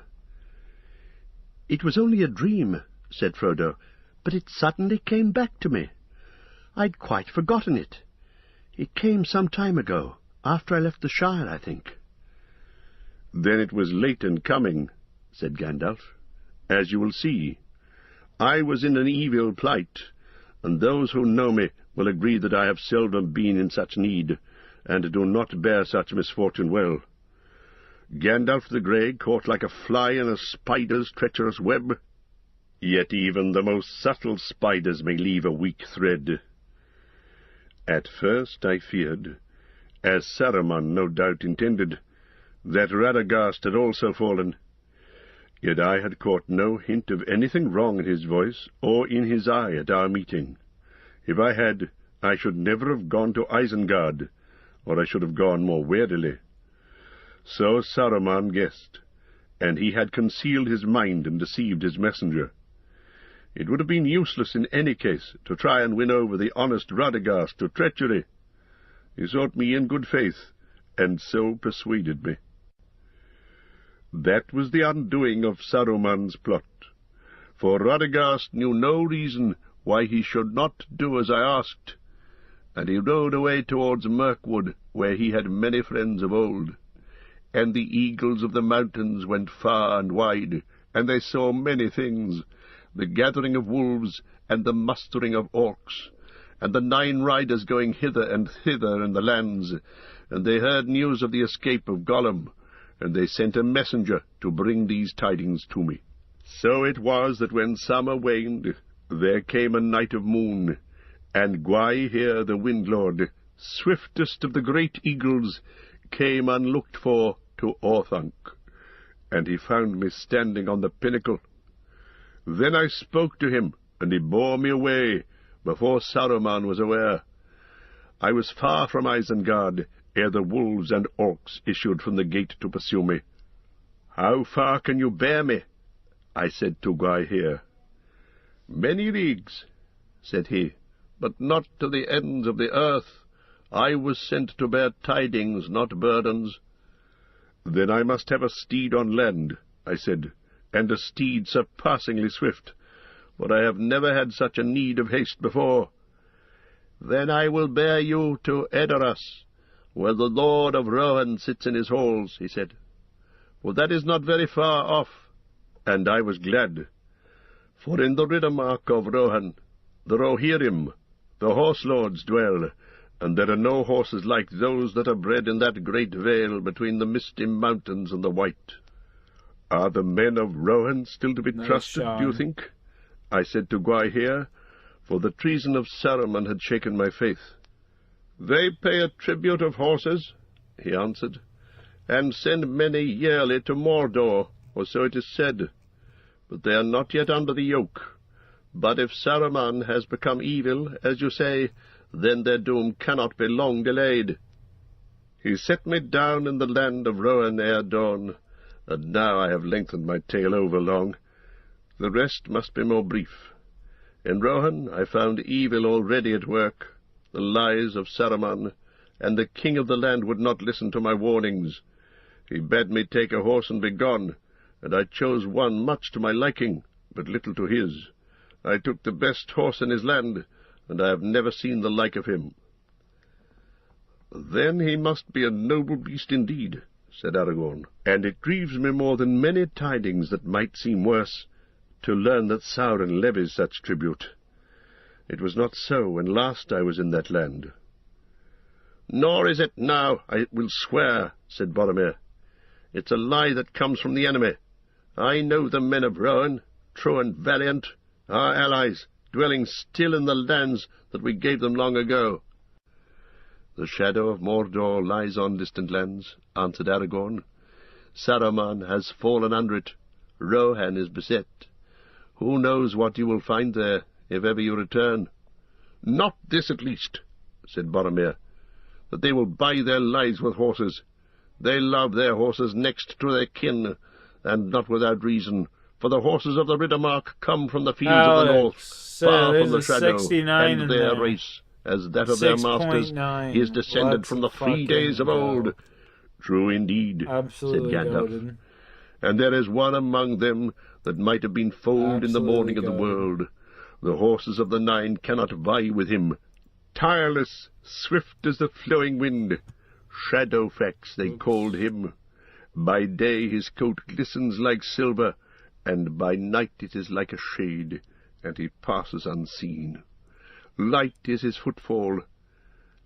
"It was only a dream," said Frodo, "but it suddenly came back to me. I'd quite forgotten it. It came some time ago, after I left the Shire, I think." "Then it was late in coming," said Gandalf, "as you will see. I was in an evil plight, and those who know me will agree that I have seldom been in such need, and do not bear such misfortune well. Gandalf the Grey caught like a fly in a spider's treacherous web, yet even the most subtle spiders may leave a weak thread. At first I feared, as Saruman no doubt intended, that Radagast had also fallen. Yet I had caught no hint of anything wrong in his voice or in his eye at our meeting. If I had, I should never have gone to Isengard, or I should have gone more warily. So Saruman guessed, and he had concealed his mind and deceived his messenger. It would have been useless in any case to try and win over the honest Radagast to treachery. He sought me in good faith, and so persuaded me. That was the undoing of Saruman's plot, for Radagast knew no reason why he should not do as I asked, and he rode away towards Mirkwood, where he had many friends of old. And the eagles of the mountains went far and wide, and they saw many things, the gathering of wolves, and the mustering of orcs, and the 9 riders going hither and thither in the lands, and they heard news of the escape of Gollum, and they sent a messenger to bring these tidings to me. So it was that when summer waned, there came a night of moon, and Gwaihir the Windlord, swiftest of the great eagles, came unlooked for to Orthanc, and he found me standing on the pinnacle. Then I spoke to him, and he bore me away, before Saruman was aware. I was far from Isengard, ere the wolves and orcs issued from the gate to pursue me. How far can you bear me? I said to Gwaihir. Many leagues, said he, but not to the ends of the earth. I was sent to bear tidings, not burdens. Then I must have a steed on land, I said, and a steed surpassingly swift, for I have never had such a need of haste before. Then I will bear you to Edoras, where the Lord of Rohan sits in his halls, he said, for that is not very far off. And I was glad, for in the Riddermark of Rohan, the Rohirrim, the horse lords dwell, and there are no horses like those that are bred in that great vale between the misty mountains and the white. Are the men of Rohan still to be trusted, do you think? I said to Gwaihir, for the treason of Saruman had shaken my faith. They pay a tribute of horses, he answered, and send many yearly to Mordor, or so it is said. But they are not yet under the yoke. But if Saruman has become evil, as you say, then their doom cannot be long delayed. He set me down in the land of Rohan ere dawn, and now I have lengthened my tale over long. The rest must be more brief. In Rohan I found evil already at work, the lies of Saruman, and the king of the land would not listen to my warnings. He bade me take a horse and be gone, and I chose one much to my liking, but little to his. I took the best horse in his land, and I have never seen the like of him. Then he must be a noble beast indeed, said Aragorn, and it grieves me more than many tidings that might seem worse, to learn that Sauron levies such tribute. It was not so when last I was in that land. Nor is it now, I will swear, said Boromir. It's a lie that comes from the enemy. I know the men of Rohan, true and valiant, our allies, dwelling still in the lands that we gave them long ago. The shadow of Mordor lies on distant lands, answered Aragorn. Saruman has fallen under it. Rohan is beset. Who knows what you will find there, if ever you return? Not this, at least, said Boromir, that they will buy their lives with horses. They love their horses next to their kin, and not without reason, for the horses of the Riddermark come from the fields of the north, far from the shadow, and their race, as that of their masters, is descended from the free days of old. True indeed, said Gandalf. And there is one among them that might have been foaled in the morning of the world. The horses of the Nine cannot vie with him. Tireless, swift as the flowing wind, Shadowfax they called him. By day his coat glistens like silver, and by night it is like a shade, and he passes unseen. Light is his footfall.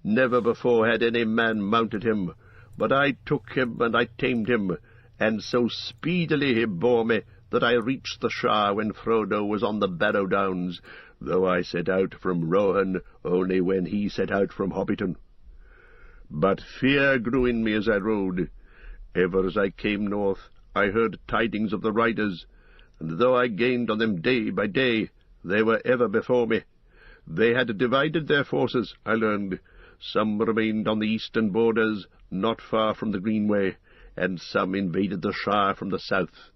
Never before had any man mounted him, but I took him and I tamed him, and so speedily he bore me that I reached the Shire when Frodo was on the Barrow Downs, though I set out from Rohan only when he set out from Hobbiton. But fear grew in me as I rode. Ever as I came north, I heard tidings of the riders, and though I gained on them day by day, they were ever before me. They had divided their forces, I learned. Some remained on the eastern borders, not far from the Greenway, and some invaded the Shire from the south.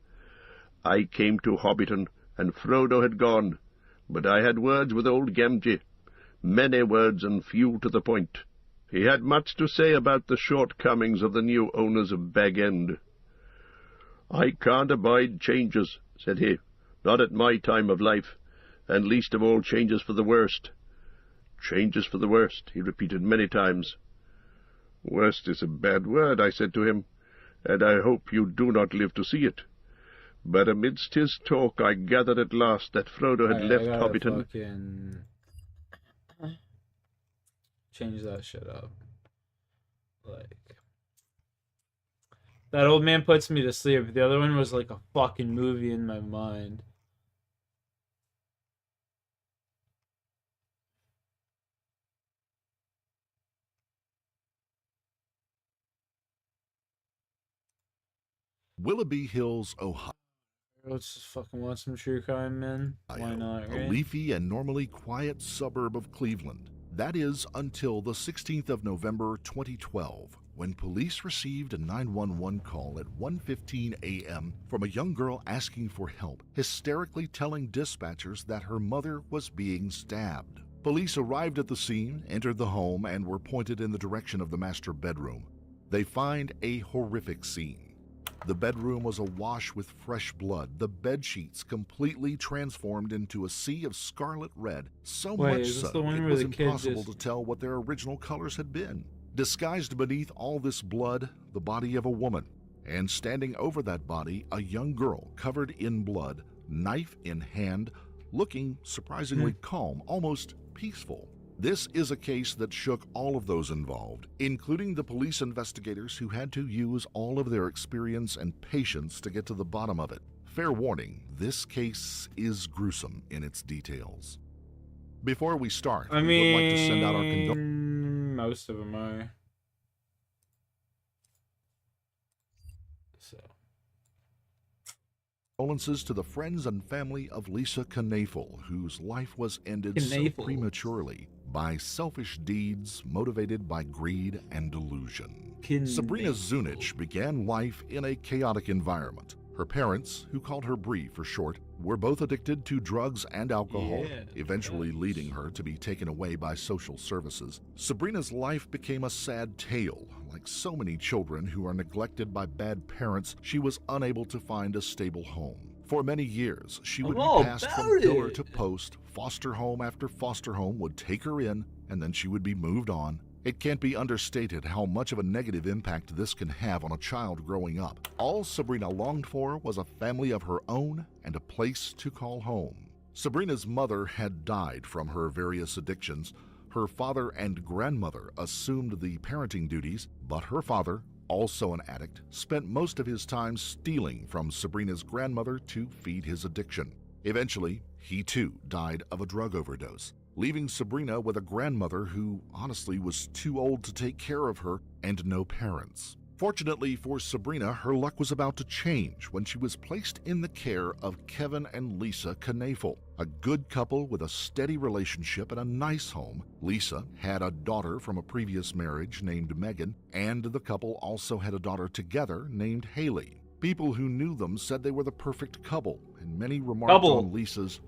I came to Hobbiton, and Frodo had gone, but I had words with old Gamgee, many words and few to the point. He had much to say about the shortcomings of the new owners of Bag End. I can't abide changes, said he, not at my time of life, and least of all changes for the worst. Changes for the worst, he repeated many times. Worst is a bad word, I said to him, and I hope you do not live to see it. But amidst his talk I gathered at last that Frodo had left Hobbiton. Change that shit up. Like, that old man puts me to sleep. The other one was like a fucking movie in my mind. Willoughby Hills, Ohio. Let's just fucking watch some true crime, man. Why not, right? A leafy and normally quiet suburb of Cleveland. That is until the 16th of November 2012, when police received a 911 call at 1:15 a.m. from a young girl asking for help, hysterically telling dispatchers that her mother was being stabbed. Police arrived at the scene, entered the home, and were pointed in the direction of the master bedroom. They find a horrific scene. The bedroom was awash with fresh blood, the bed sheets completely transformed into a sea of scarlet red, so much so it was impossible to tell what their original colors had been. Disguised beneath all this blood, the body of a woman, and standing over that body, a young girl covered in blood, knife in hand, looking surprisingly calm, almost peaceful. This is a case that shook all of those involved, including the police investigators who had to use all of their experience and patience to get to the bottom of it. Fair warning, this case is gruesome in its details. Before we start, we would like to send out our condolences. Most of them are. Condolences to the friends and family of Lisa Knaefel, whose life was ended so prematurely by selfish deeds motivated by greed and delusion. Sabrina Zunich began life in a chaotic environment. Her parents, who called her Bree for short, were both addicted to drugs and alcohol, eventually leading her to be taken away by social services. Sabrina's life became a sad tale. Like so many children who are neglected by bad parents, she was unable to find a stable home. For many years, she would be passed from pillar to post. Foster home after foster home would take her in, and then she would be moved on. It can't be understated how much of a negative impact this can have on a child growing up. All Sabrina longed for was a family of her own and a place to call home. Sabrina's mother had died from her various addictions. Her father and grandmother assumed the parenting duties, but her father, also an addict, spent most of his time stealing from Sabrina's grandmother to feed his addiction. Eventually, he too died of a drug overdose, leaving Sabrina with a grandmother who honestly was too old to take care of her and no parents. Fortunately for Sabrina, her luck was about to change when she was placed in the care of Kevin and Lisa Knaefel, a good couple with a steady relationship and a nice home. Lisa had a daughter from a previous marriage named Megan, and the couple also had a daughter together named Haley. People who knew them said they were the perfect couple, and many remarked on Lisa's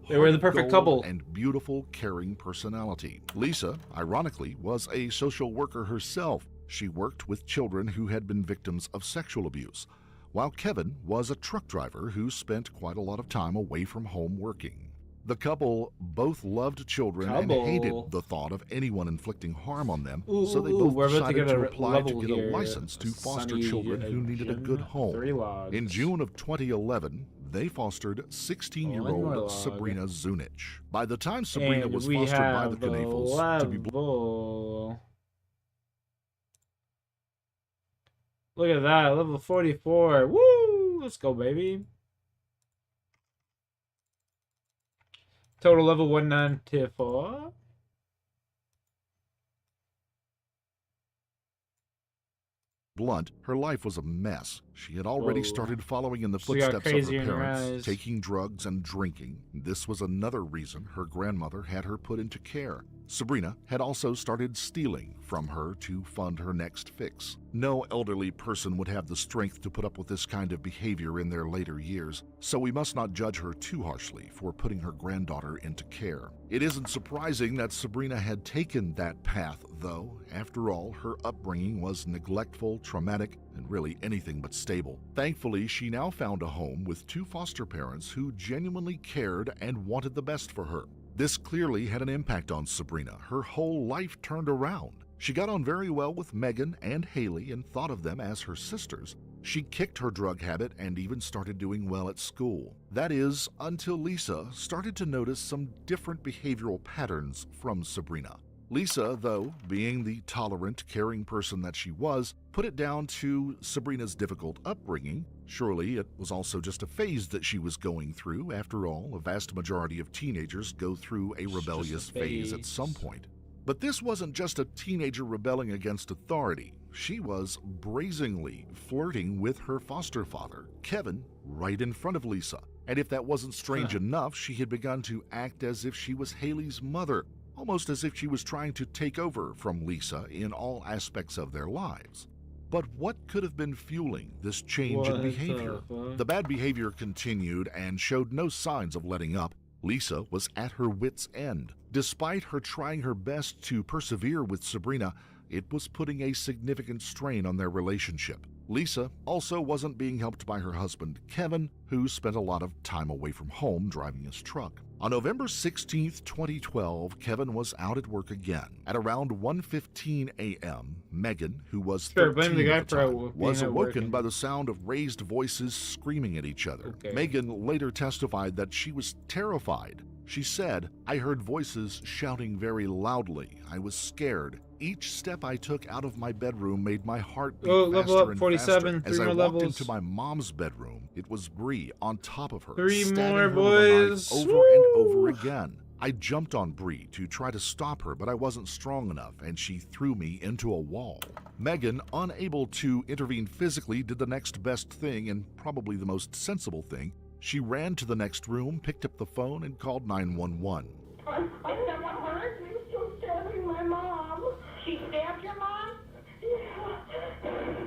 and beautiful, caring personality. Lisa, ironically, was a social worker herself. She worked with children who had been victims of sexual abuse, while Kevin was a truck driver who spent quite a lot of time away from home working. The couple both loved children and hated the thought of anyone inflicting harm on them, so they both decided to apply to get a license to foster children who needed a good home. In June of 2011, they fostered 16-year-old Sabrina Zunich. By the time Sabrina was fostered by the Knaefels to be Look at that, level 44. Woo! Let's go, baby. Total level 194. Blunt, her life was a mess. She had already started following in the footsteps of her parents, taking drugs and drinking. This was another reason her grandmother had her put into care. Sabrina had also started stealing from her to fund her next fix. No elderly person would have the strength to put up with this kind of behavior in their later years, so we must not judge her too harshly for putting her granddaughter into care. It isn't surprising that Sabrina had taken that path, though. After all, her upbringing was neglectful, traumatic, and really anything but stable. Thankfully, she now found a home with two foster parents who genuinely cared and wanted the best for her. This clearly had an impact on Sabrina. Her whole life turned around. She got on very well with Megan and Haley and thought of them as her sisters. She kicked her drug habit and even started doing well at school. That is, until Lisa started to notice some different behavioral patterns from Sabrina. Lisa, though, being the tolerant, caring person that she was, put it down to Sabrina's difficult upbringing. Surely it was also just a phase that she was going through. After all, a vast majority of teenagers go through a rebellious phase at some point. But this wasn't just a teenager rebelling against authority. She was brazenly flirting with her foster father, Kevin, right in front of Lisa. And if that wasn't strange enough, she had begun to act as if she was Haley's mother, almost as if she was trying to take over from Lisa in all aspects of their lives. But what could have been fueling this change in behavior? The bad behavior continued and showed no signs of letting up. Lisa was at her wit's end. Despite her trying her best to persevere with Sabrina, it was putting a significant strain on their relationship. Lisa also wasn't being helped by her husband, Kevin, who spent a lot of time away from home driving his truck. On November 16th, 2012, Kevin was out at work again. At around 1:15 a.m., Megan, who was 13 at the time, was awoken by the sound of raised voices screaming at each other. Megan later testified that she was terrified. She said, "I heard voices shouting very loudly. I was scared. Each step I took out of my bedroom made my heart beat faster and 47, faster. As I walked levels. into my mom's bedroom, it was Bree on top of her, 3 stabbing more, her boys. with a knife over and over again. I jumped on Bree to try to stop her, but I wasn't strong enough, and she threw me into a wall." Megan, unable to intervene physically, did the next best thing, and probably the most sensible thing. She ran to the next room, picked up the phone, and called 911. Someone hurt me. She was stabbing my mom. She stabbed your mom? Yeah.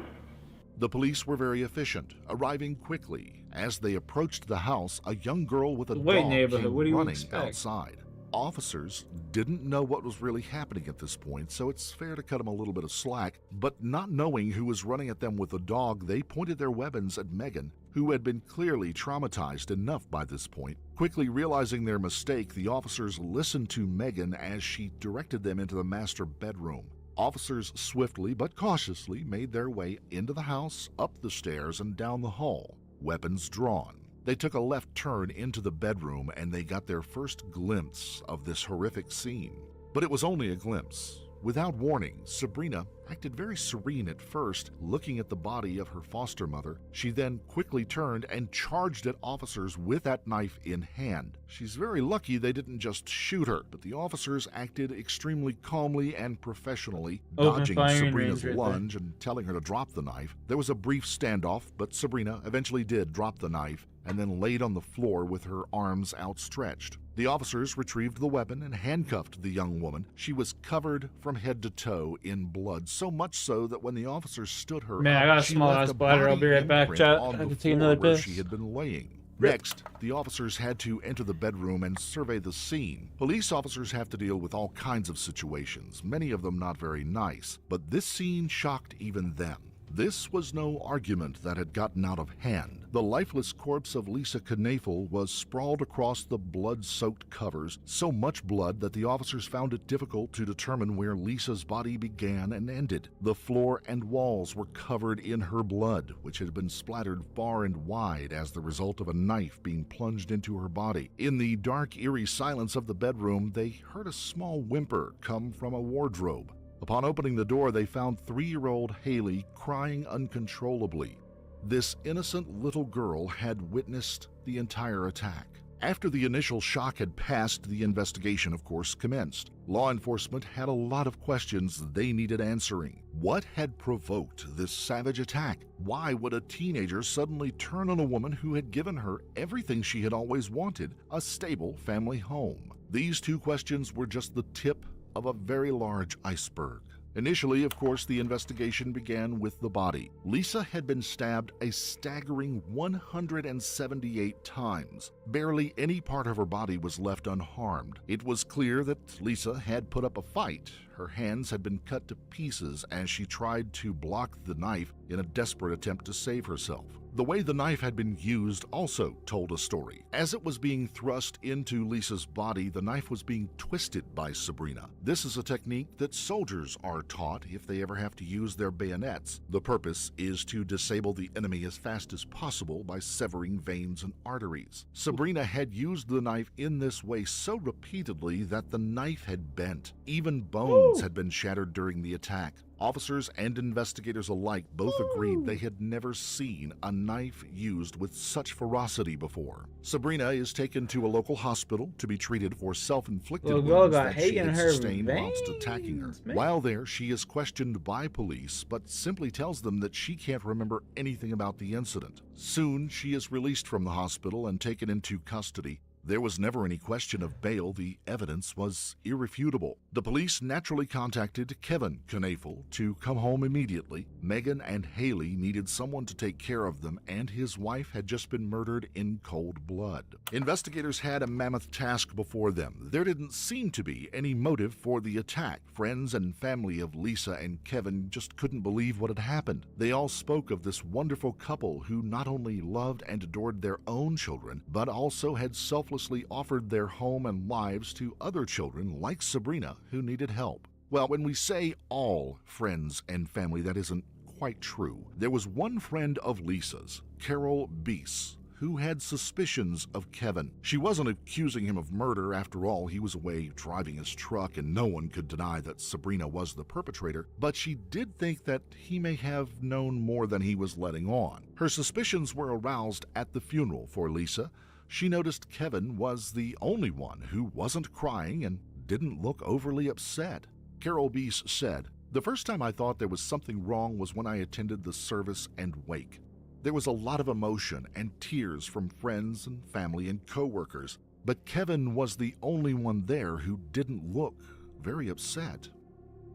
The police were very efficient, arriving quickly. As they approached the house, a young girl with a dog came running outside. Officers didn't know what was really happening at this point, so it's fair to cut them a little bit of slack. But not knowing who was running at them with a dog, they pointed their weapons at Megan, who had been clearly traumatized enough by this point. Quickly realizing their mistake, the officers listened to Megan as she directed them into the master bedroom. Officers swiftly but cautiously made their way into the house, up the stairs, and down the hall, weapons drawn. They took a left turn into the bedroom and they got their first glimpse of this horrific scene. But it was only a glimpse. Without warning, Sabrina acted very serene at first, looking at the body of her foster mother. She then quickly turned and charged at officers with that knife in hand. She's very lucky they didn't just shoot her, but the officers acted extremely calmly and professionally, dodging Sabrina's lunge and telling her to drop the knife. There was a brief standoff, but Sabrina eventually did drop the knife and then laid on the floor with her arms outstretched. The officers retrieved the weapon and handcuffed the young woman. She was covered from head to toe in blood, so much so that when the officers stood her Man, I got a she small left ass a bladder. I'll be right back, imprint chat. on I the can take floor another where piss. she had been laying. Next, the officers had to enter the bedroom and survey the scene. Police officers have to deal with all kinds of situations, many of them not very nice, but this scene shocked even them. This was no argument that had gotten out of hand. The lifeless corpse of Lisa Knafel was sprawled across the blood-soaked covers, so much blood that the officers found it difficult to determine where Lisa's body began and ended. The floor and walls were covered in her blood, which had been splattered far and wide as the result of a knife being plunged into her body. In the dark, eerie silence of the bedroom, they heard a small whimper come from a wardrobe. Upon opening the door, they found 3-year-old Haley crying uncontrollably. This innocent little girl had witnessed the entire attack. After the initial shock had passed, the investigation, of course, commenced. Law enforcement had a lot of questions they needed answering. What had provoked this savage attack? Why would a teenager suddenly turn on a woman who had given her everything she had always wanted, a stable family home? These two questions were just the tip of a very large iceberg. Initially, of course, the investigation began with the body. Lisa had been stabbed a staggering 178 times. Barely any part of her body was left unharmed. It was clear that Lisa had put up a fight. Her hands had been cut to pieces as she tried to block the knife in a desperate attempt to save herself. The way the knife had been used also told a story. As it was being thrust into Lisa's body, the knife was being twisted by Sabrina. This is a technique that soldiers are taught if they ever have to use their bayonets. The purpose is to disable the enemy as fast as possible by severing veins and arteries. Sabrina had used the knife in this way so repeatedly that the knife had bent. Even bones had been shattered during the attack. Officers and investigators alike both agreed they had never seen a knife used with such ferocity before. Sabrina is taken to a local hospital to be treated for self-inflicted wounds that she had sustained whilst attacking her. While there, she is questioned by police, but simply tells them that she can't remember anything about the incident. Soon, she is released from the hospital and taken into custody. There was never any question of bail. The evidence was irrefutable. The police naturally contacted Kevin Knafel to come home immediately. Megan and Haley needed someone to take care of them, and his wife had just been murdered in cold blood. Investigators had a mammoth task before them. There didn't seem to be any motive for the attack. Friends and family of Lisa and Kevin just couldn't believe what had happened. They all spoke of this wonderful couple who not only loved and adored their own children, but also had selflessly offered their home and lives to other children like Sabrina who needed help. Well, when we say all friends and family, that isn't quite true. There was one friend of Lisa's, Carol Beese, who had suspicions of Kevin. She wasn't accusing him of murder. After all, he was away driving his truck and no one could deny that Sabrina was the perpetrator, but she did think that he may have known more than he was letting on. Her suspicions were aroused at the funeral for Lisa. She noticed Kevin was the only one who wasn't crying and didn't look overly upset. Carol Beese said, "The first time I thought there was something wrong was when I attended the service and wake. There was a lot of emotion and tears from friends and family and co-workers, but Kevin was the only one there who didn't look very upset."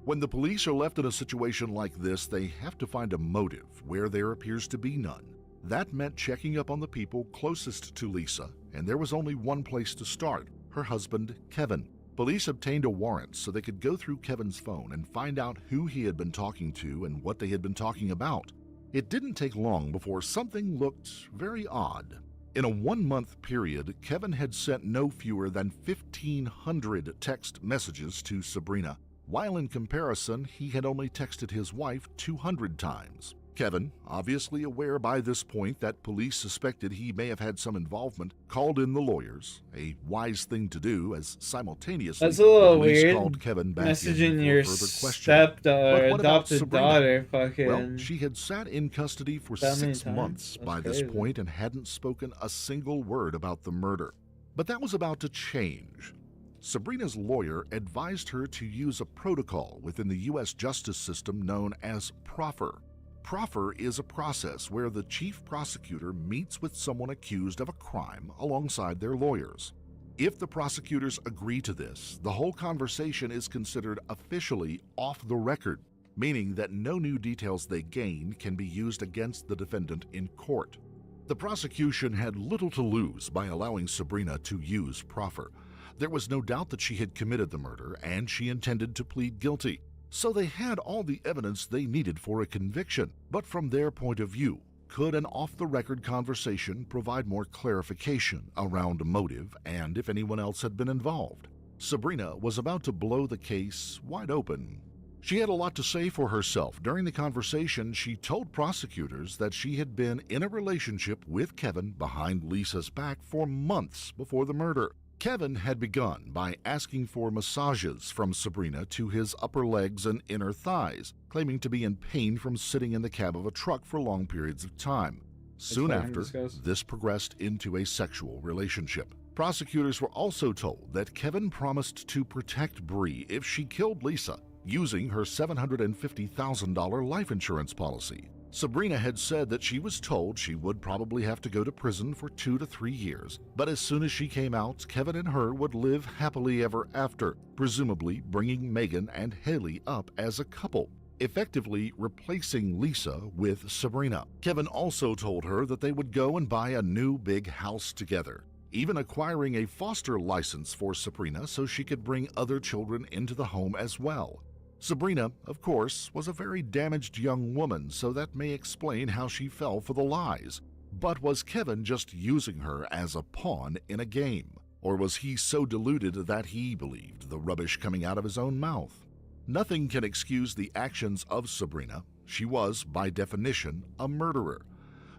When the police are left in a situation like this, they have to find a motive where there appears to be none. That meant checking up on the people closest to Lisa, and there was only one place to start: her husband, Kevin. Police obtained a warrant so they could go through Kevin's phone and find out who he had been talking to and what they had been talking about. It didn't take long before something looked very odd. In a 1-month period, Kevin had sent no fewer than 1,500 text messages to Sabrina, while in comparison, he had only texted his wife 200 times. Kevin, obviously aware by this point that police suspected he may have had some involvement, called in the lawyers, a wise thing to do, as simultaneously that's a little the police weird. called Kevin back Messaging in your for further questioning. stepdaughter, But what about adopted Sabrina? daughter, fucking. Well, she had sat in custody for that many 6 times? months by That's this crazy. point and hadn't spoken a single word about the murder. But that was about to change. Sabrina's lawyer advised her to use a protocol within the U.S. justice system known as proffer. Proffer is a process where the chief prosecutor meets with someone accused of a crime alongside their lawyers. If the prosecutors agree to this, the whole conversation is considered officially off the record, meaning that no new details they gain can be used against the defendant in court. The prosecution had little to lose by allowing Sabrina to use proffer. There was no doubt that she had committed the murder and she intended to plead guilty. So they had all the evidence they needed for a conviction. But from their point of view, could an off-the-record conversation provide more clarification around motive and if anyone else had been involved? Sabrina was about to blow the case wide open. She had a lot to say for herself. During the conversation, she told prosecutors that she had been in a relationship with Kevin behind Lisa's back for months before the murder. Kevin had begun by asking for massages from Sabrina to his upper legs and inner thighs, claiming to be in pain from sitting in the cab of a truck for long periods of time. Soon after, this progressed into a sexual relationship. Prosecutors were also told that Kevin promised to protect Bree if she killed Lisa, using her $750,000 life insurance policy. Sabrina had said that she was told she would probably have to go to prison for 2 to 3 years, but as soon as she came out, Kevin and her would live happily ever after, presumably bringing Megan and Haley up as a couple, effectively replacing Lisa with Sabrina. Kevin also told her that they would go and buy a new big house together, even acquiring a foster license for Sabrina so she could bring other children into the home as well. Sabrina, of course, was a very damaged young woman, so that may explain how she fell for the lies. But was Kevin just using her as a pawn in a game? Or was he so deluded that he believed the rubbish coming out of his own mouth? Nothing can excuse the actions of Sabrina. She was, by definition, a murderer.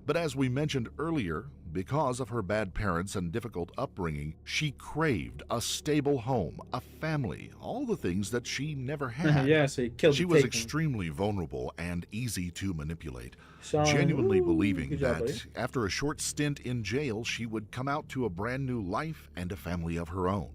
But as we mentioned earlier, Because of her bad parents and difficult upbringing, she craved a stable home, a family, all the things that she never had. Yeah, so he killed She the was taken. extremely vulnerable and easy to manipulate, Sean, genuinely woo, believing good job, that buddy. after a short stint in jail, she would come out to a brand new life and a family of her own.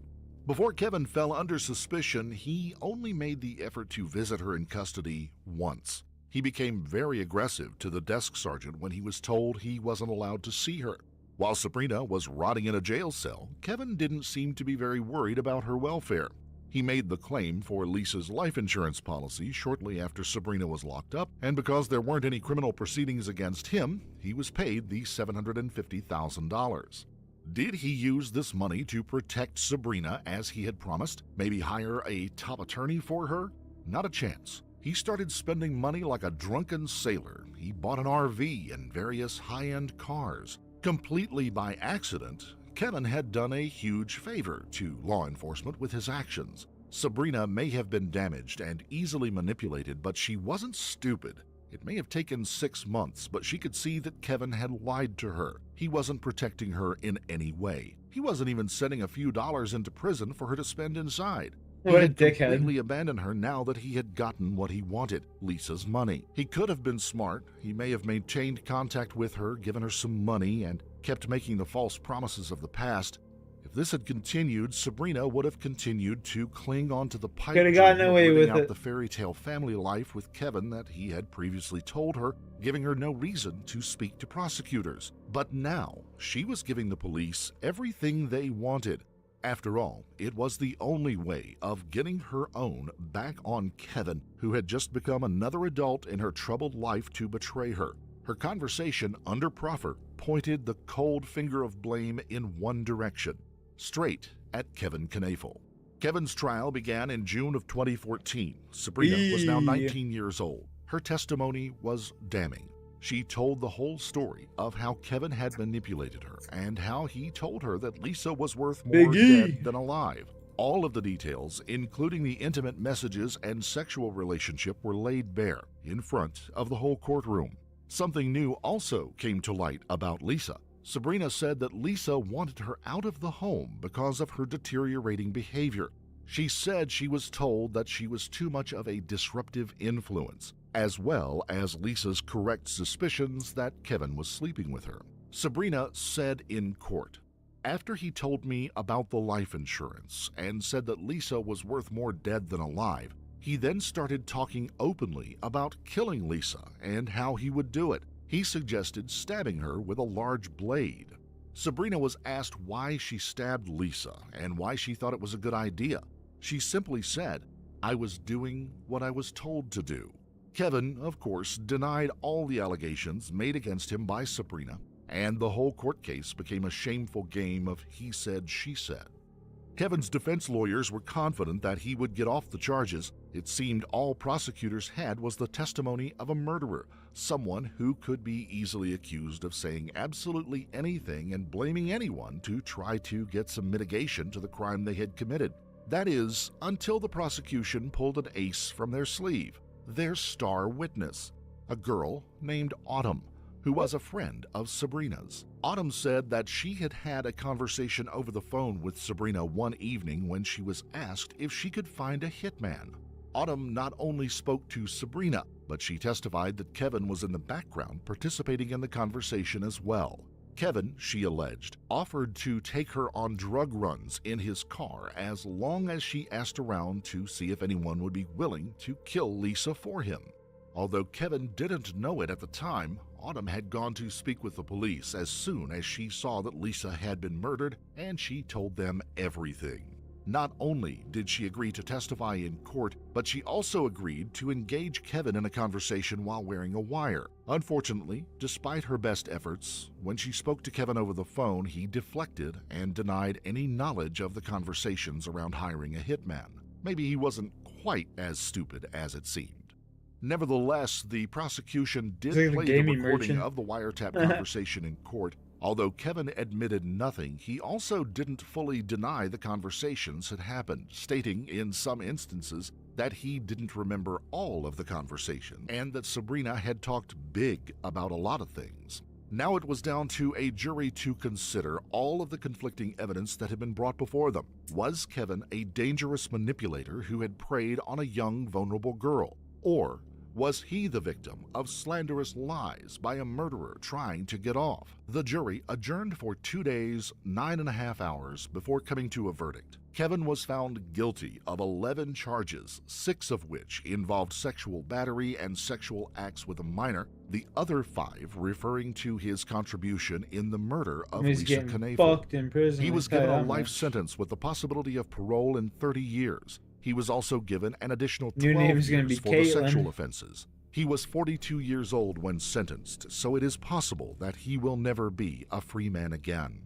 Before Kevin fell under suspicion, he only made the effort to visit her in custody once. He became very aggressive to the desk sergeant when he was told he wasn't allowed to see her. While Sabrina was rotting in a jail cell, Kevin didn't seem to be very worried about her welfare. He made the claim for Lisa's life insurance policy shortly after Sabrina was locked up, and because there weren't any criminal proceedings against him, he was paid the $750,000. Did he use this money to protect Sabrina as he had promised? Maybe hire a top attorney for her? Not a chance. He started spending money like a drunken sailor. He bought an RV and various high-end cars. Completely by accident, Kevin had done a huge favor to law enforcement with his actions. Sabrina may have been damaged and easily manipulated, but she wasn't stupid. It may have taken 6 months, but she could see that Kevin had lied to her. He wasn't protecting her in any way. He wasn't even sending a few dollars into prison for her to spend inside. He What a had dickhead. completely abandoned her now that he had gotten what he wanted, Lisa's money. He could have been smart. He may have maintained contact with her, given her some money, and kept making the false promises of the past. If this had continued, Sabrina would have continued to cling onto the pipe Coulda dream gotten of away living with out it. the fairy tale family life with Kevin that he had previously told her, giving her no reason to speak to prosecutors. But now, she was giving the police everything they wanted. After all, it was the only way of getting her own back on Kevin, who had just become another adult in her troubled life to betray her. Her conversation under proffer pointed the cold finger of blame in one direction, straight at Kevin Knafel. Kevin's trial began in June of 2014. Sabrina was now 19 years old. Her testimony was damning. She told the whole story of how Kevin had manipulated her and how he told her that Lisa was worth more dead than alive. All of the details, including the intimate messages and sexual relationship, were laid bare in front of the whole courtroom. Something new also came to light about Lisa. Sabrina said that Lisa wanted her out of the home because of her deteriorating behavior. She said she was told that she was too much of a disruptive influence, as well as Lisa's correct suspicions that Kevin was sleeping with her. Sabrina said in court, "After he told me about the life insurance and said that Lisa was worth more dead than alive, he then started talking openly about killing Lisa and how he would do it. He suggested stabbing her with a large blade." Sabrina was asked why she stabbed Lisa and why she thought it was a good idea. She simply said, "I was doing what I was told to do." Kevin, of course, denied all the allegations made against him by Sabrina, and the whole court case became a shameful game of he said, she said. Kevin's defense lawyers were confident that he would get off the charges. It seemed all prosecutors had was the testimony of a murderer, someone who could be easily accused of saying absolutely anything and blaming anyone to try to get some mitigation to the crime they had committed. That is, until the prosecution pulled an ace from their sleeve, their star witness, a girl named Autumn, who was a friend of Sabrina's. Autumn said that she had had a conversation over the phone with Sabrina one evening when she was asked if she could find a hitman. Autumn not only spoke to Sabrina, but she testified that Kevin was in the background participating in the conversation as well. Kevin, she alleged, offered to take her on drug runs in his car as long as she asked around to see if anyone would be willing to kill Lisa for him. Although Kevin didn't know it at the time, Autumn had gone to speak with the police as soon as she saw that Lisa had been murdered, and she told them everything. Not only did she agree to testify in court, but she also agreed to engage Kevin in a conversation while wearing a wire. Unfortunately, despite her best efforts, when she spoke to Kevin over the phone, he deflected and denied any knowledge of the conversations around hiring a hitman. Maybe he wasn't quite as stupid as it seemed. Nevertheless, the prosecution did play the recording of the wiretap conversation in court. Although Kevin admitted nothing, he also didn't fully deny the conversations had happened, stating in some instances that he didn't remember all of the conversation and that Sabrina had talked big about a lot of things. Now it was down to a jury to consider all of the conflicting evidence that had been brought before them. Was Kevin a dangerous manipulator who had preyed on a young, vulnerable girl? Or was he the victim of slanderous lies by a murderer trying to get off? The jury adjourned for 2 days, 9.5 hours before coming to a verdict. Kevin was found guilty of 11 charges, 6 of which involved sexual battery and sexual acts with a minor, the other 5 referring to his contribution in the murder of He's Lisa getting Knaefel. fucked in prison. He was I'll tell given you a that life much. sentence with the possibility of parole in 30 years. He was also given an additional New 12 name is gonna years be for the Caitlin. sexual offenses. He was 42 years old when sentenced, so it is possible that he will never be a free man again.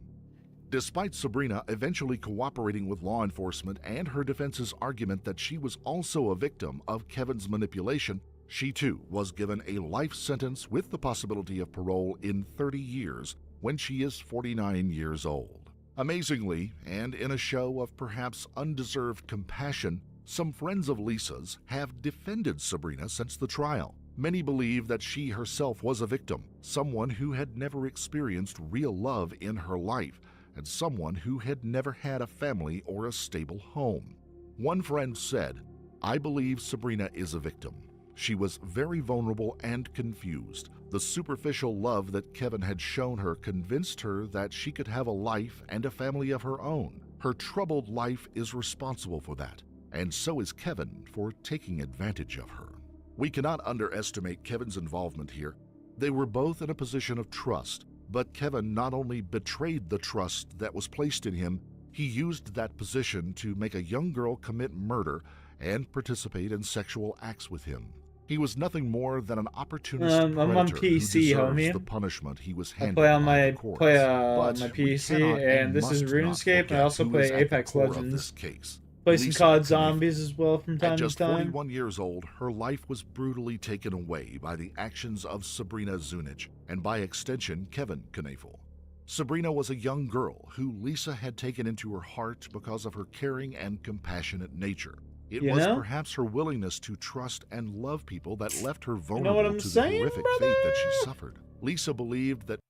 Despite Sabrina eventually cooperating with law enforcement and her defense's argument that she was also a victim of Kevin's manipulation, she too was given a life sentence with the possibility of parole in 30 years when she is 49 years old. Amazingly, and in a show of perhaps undeserved compassion, some friends of Lisa's have defended Sabrina since the trial. Many believe that she herself was a victim, someone who had never experienced real love in her life, and someone who had never had a family or a stable home. One friend said, "I believe Sabrina is a victim. She was very vulnerable and confused. The superficial love that Kevin had shown her convinced her that she could have a life and a family of her own. Her troubled life is responsible for that, and so is Kevin for taking advantage of her." We cannot underestimate Kevin's involvement here. They were both in a position of trust, but Kevin not only betrayed the trust that was placed in him, he used that position to make a young girl commit murder and participate in sexual acts with him. He was nothing more than an opportunist I'm on predator PC, who deserves homie. the punishment he was I handed play on by my the courts. play But my we PC, cannot and this is must not RuneScape, and I forget also who play is at the Apex core of Legends. this case. Play some Lisa COD Knaefel. Zombies as well from time At to just time. 41 years old, her life was brutally taken away by the actions of Sabrina Zunich, and by extension, Kevin Knaefel. Sabrina was a young girl who Lisa had taken into her heart because of her caring and compassionate nature. It You was know? perhaps her willingness to trust and love people that left her know what vulnerable I'm to the saying, horrific fate that she suffered. Lisa believed that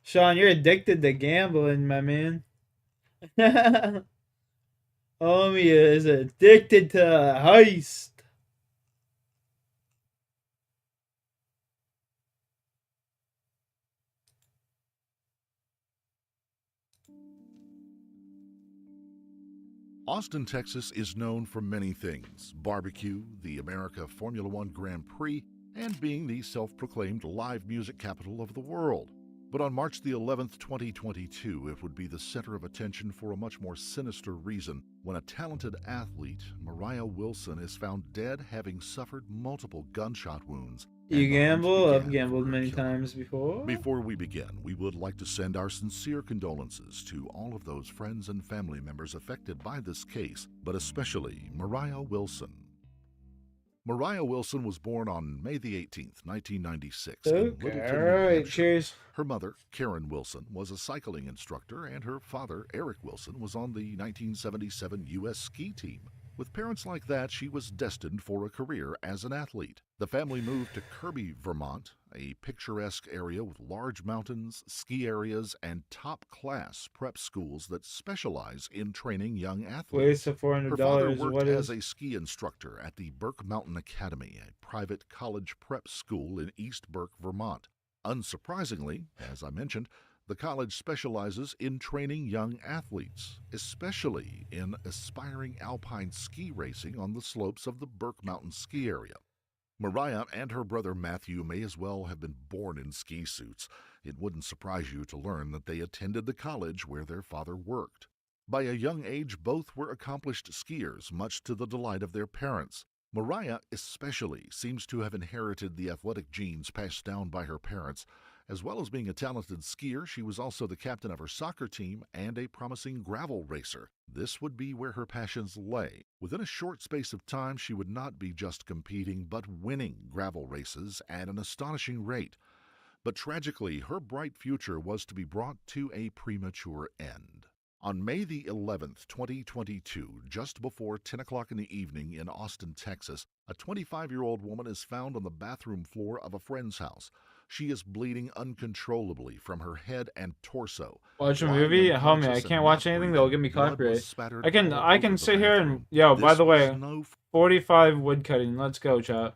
Sean, you're addicted to gambling, my man. Homie is addicted to heist. Austin, Texas is known for many things: barbecue, the America Formula One Grand Prix, and being the self-proclaimed live music capital of the world. But on March the 11th, 2022, it would be the center of attention for a much more sinister reason when a talented athlete, Mariah Wilson, is found dead, having suffered multiple gunshot wounds. You and the hunt gamble? I've began gambled for her many killer. times before. Before we begin, we would like to send our sincere condolences to all of those friends and family members affected by this case, but especially Mariah Wilson. Mariah Wilson was born on May the 18th, 1996 in Littleton, New Alright, Hampshire. cheers. Her mother, Karen Wilson, was a cycling instructor, and her father, Eric Wilson, was on the 1977 U.S. ski team. With parents like that, she was destined for a career as an athlete. The family moved to Kirby, Vermont, a picturesque area with large mountains, ski areas, and top-class prep schools that specialize in training young athletes. Waste of $400. Her father worked What as is? a ski instructor at the Burke Mountain Academy, a private college prep school in East Burke, Vermont. Unsurprisingly, as I mentioned, the college specializes in training young athletes, especially in aspiring alpine ski racing on the slopes of the Burke Mountain ski area. Mariah and her brother Matthew may as well have been born in ski suits. It wouldn't surprise you to learn that they attended the college where their father worked. By a young age, both were accomplished skiers, much to the delight of their parents. Mariah especially seems to have inherited the athletic genes passed down by her parents. As well as being a talented skier, she was also the captain of her soccer team and a promising gravel racer. This would be where her passions lay. Within a short space of time, she would not be just competing, but winning gravel races at an astonishing rate. But tragically, her bright future was to be brought to a premature end. On May the 11th, 2022, just before 10 o'clock in the evening in Austin, Texas, a 25-year-old woman is found on the bathroom floor of a friend's house. She is bleeding uncontrollably from her head and torso. Watch a movie? Homie, I can't watch anything that'll give me copyright. I can sit here and... Yo, by the way, 45 woodcutting. Let's go, chat.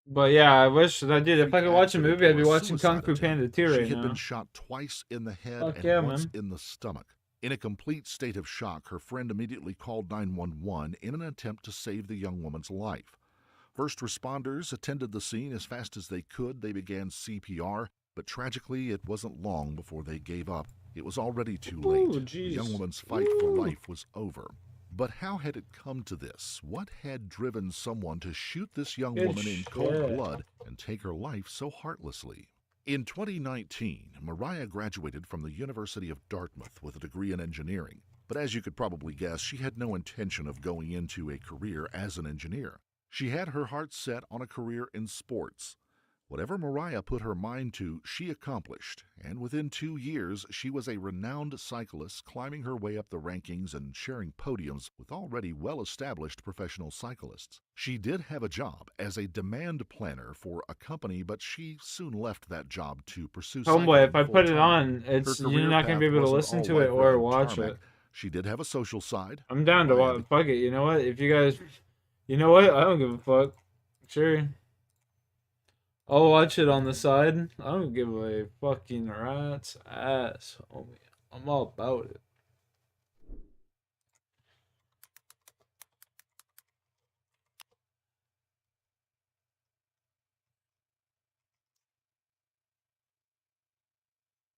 But yeah, I wish that dude. If I could watch a movie, I'd be watching Kung Fu Panda 2 right now. She had been shot twice in the head and once in the stomach. In a complete state of shock, her friend immediately called 911 in an attempt to save the young woman's life. First responders attended the scene as fast as they could. They began CPR, but tragically, it wasn't long before they gave up. It was already too late. The young woman's fight for life was over. But how had it come to this? What had driven someone to shoot this young woman in cold blood and take her life so heartlessly? In 2019, Mariah graduated from the University of Dartmouth with a degree in engineering. But as you could probably guess, she had no intention of going into a career as an engineer. She had her heart set on a career in sports. Whatever Mariah put her mind to, she accomplished, and within 2 years, she was a renowned cyclist, climbing her way up the rankings and sharing podiums with already well-established professional cyclists. She did have a job as a demand planner for a company, but she soon left that job to pursue cycling. Homeboy, if I put it on, you're not going to be able to listen to it or watch it. She did have a social side. I'm down to watch. Fuck it. You know what? If you guys... You know what? I don't give a fuck. Sure. I'll watch it on the side. I don't give a fucking rat's ass, homie. I'm all about it.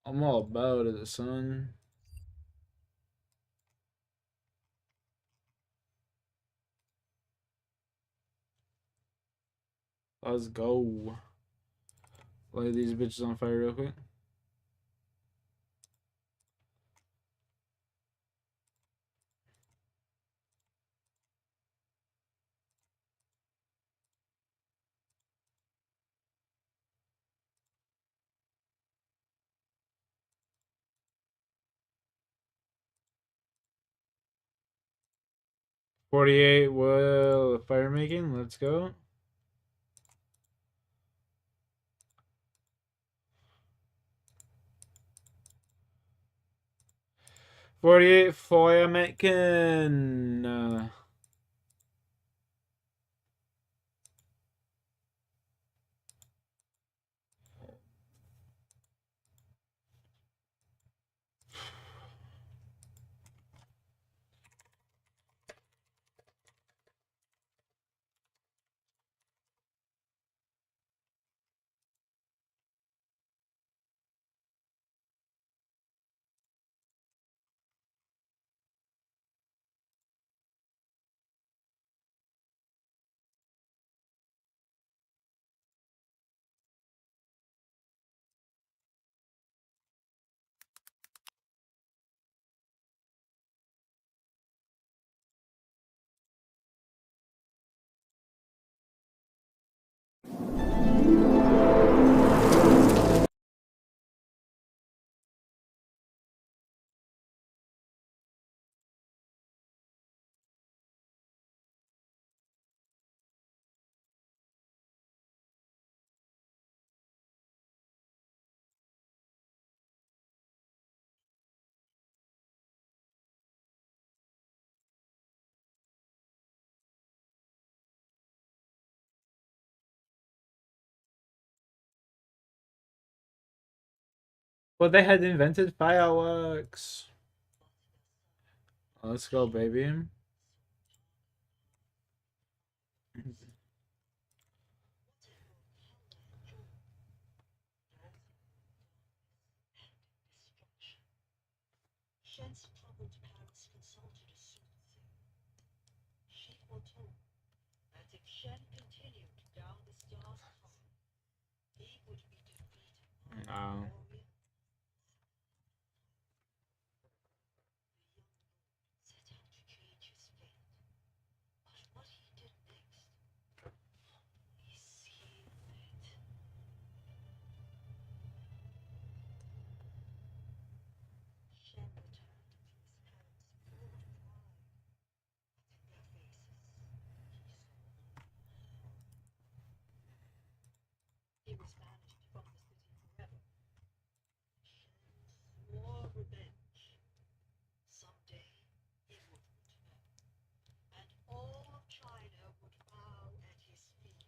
I'm all about it, son. Let's go. Light these bitches on fire real quick. $48 well fire making. Let's go. $48 fire making. Well, they had invented fireworks. Let's go, baby. Shen's troubled parents consulted a soothsayer. She foretold that if Shen continued down this dark path, he would be defeated by a warrior. Set out to change his fate, but what he did next, only sealed it. Shen returned to his parents full of pride, but in their faces he saw he was banished from the city forever. Shen swore revenge. Someday he would return, and all of China would bow at his feet.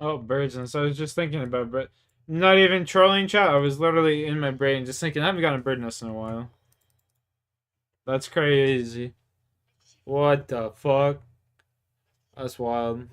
Oh, birds. And so I was just thinking about bird. Not even trolling chat. I was literally in my brain just thinking I haven't gotten a bird nest in a while. That's crazy. What the fuck? That's wild.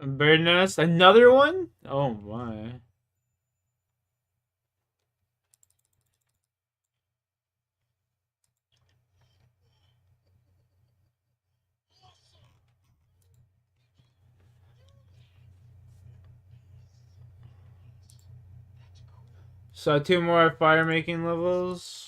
A bird nest? Another one? Oh my. So 2 more fire making levels.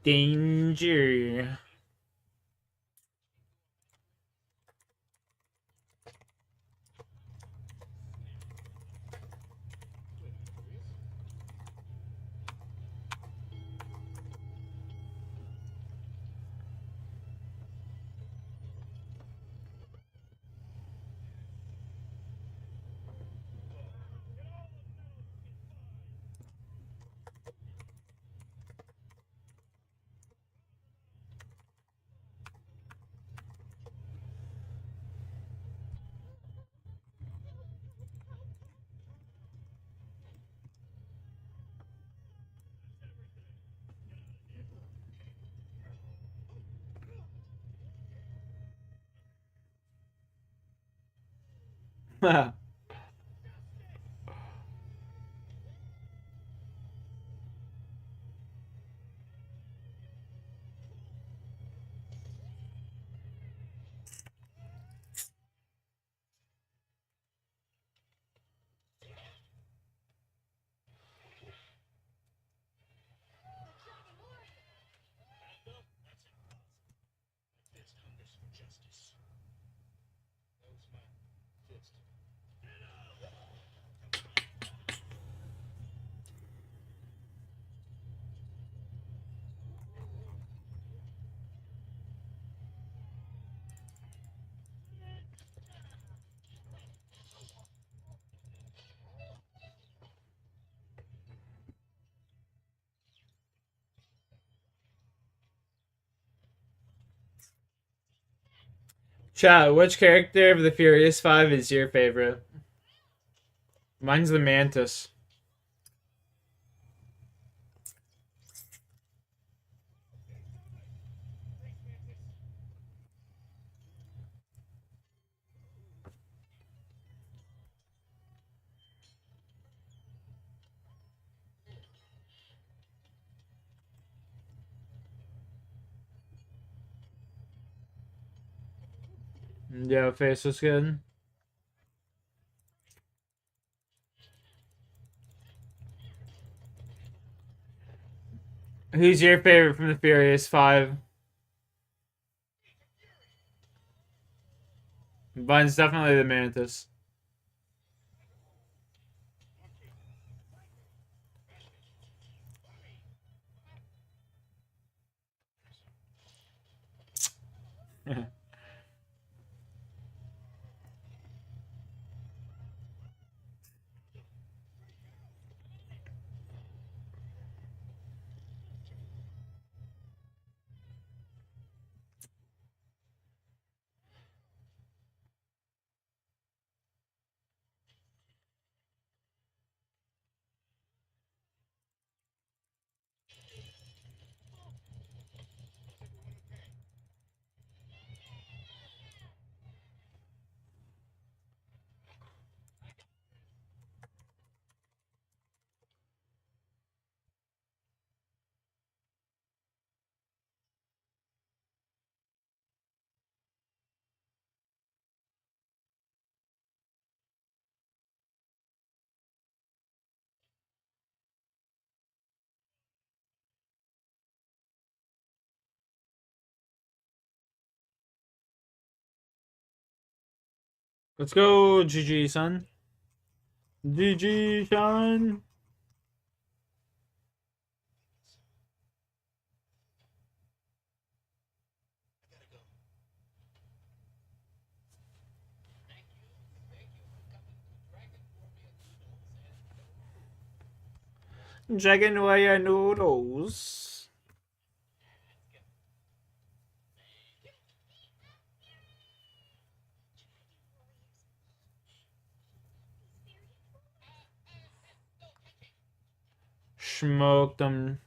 Danger. Chat, which character of the Furious Five is your favorite? Mine's the Mantis. Yeah, face was good. Who's your favorite from the Furious Five? Mine's definitely the Mantis. Let's go, GG, son. GG, son. Dragon wire noodles. Smoke them.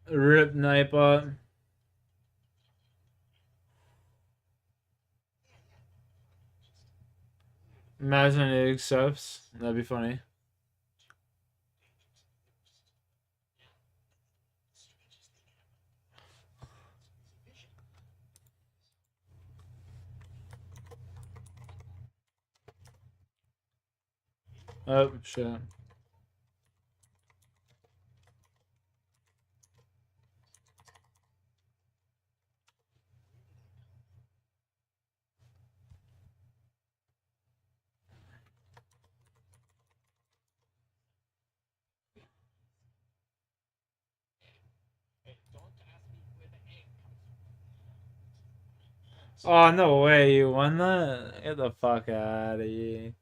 Rip Nightbot. Imagine it accepts. That'd be funny. Oh, shit. Oh, no way you won that? Get the fuck out of here.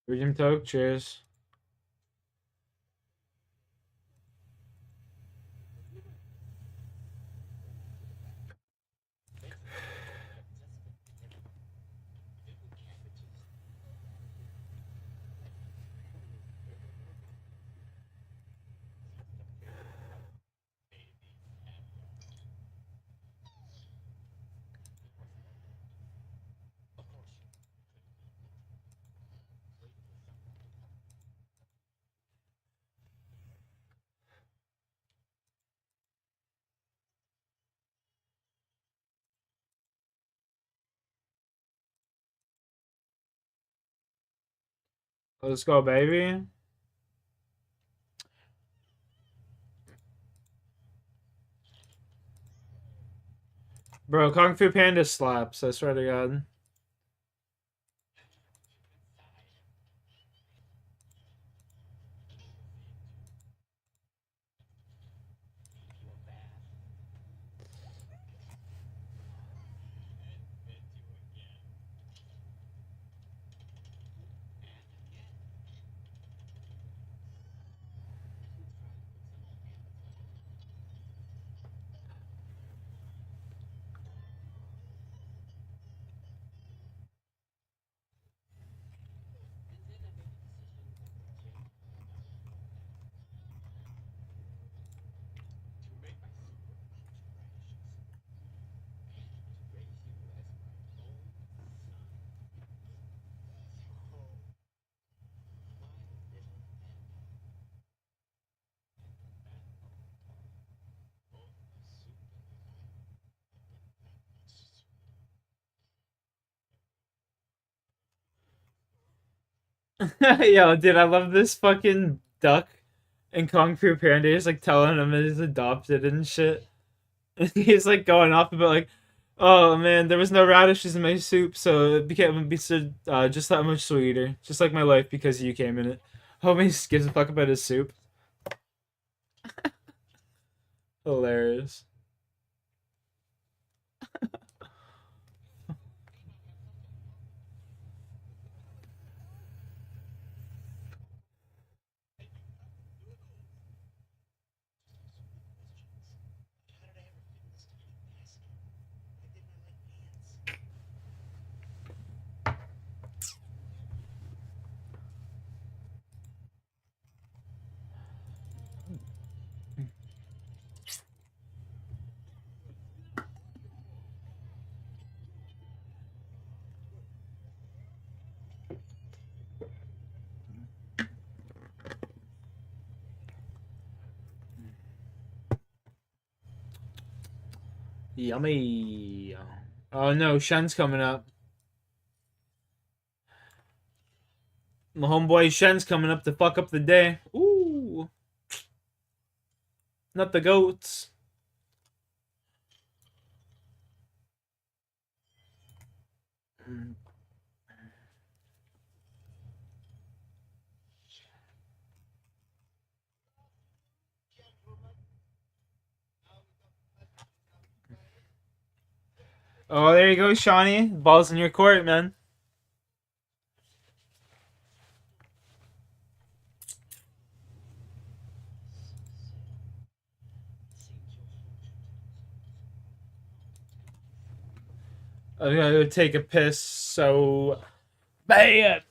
Redeem toke, cheers. Let's go, baby. Bro, Kung Fu Panda slaps, I swear to God. Yo, dude, I love this fucking duck and Kung Fu Panda. He's like telling him he's adopted and shit. And he's like going off about like, oh man, there was no radishes in my soup, so it became just that much sweeter. Just like my life because you came in it. Homie just gives a fuck about his soup. Hilarious. Yummy. Oh no, Shen's coming up. My homeboy Shen's coming up to fuck up the day. Ooh. Not the goats. Oh, there you go, Shawnee. Ball's in your court, man. I'm gonna go take a piss so bad.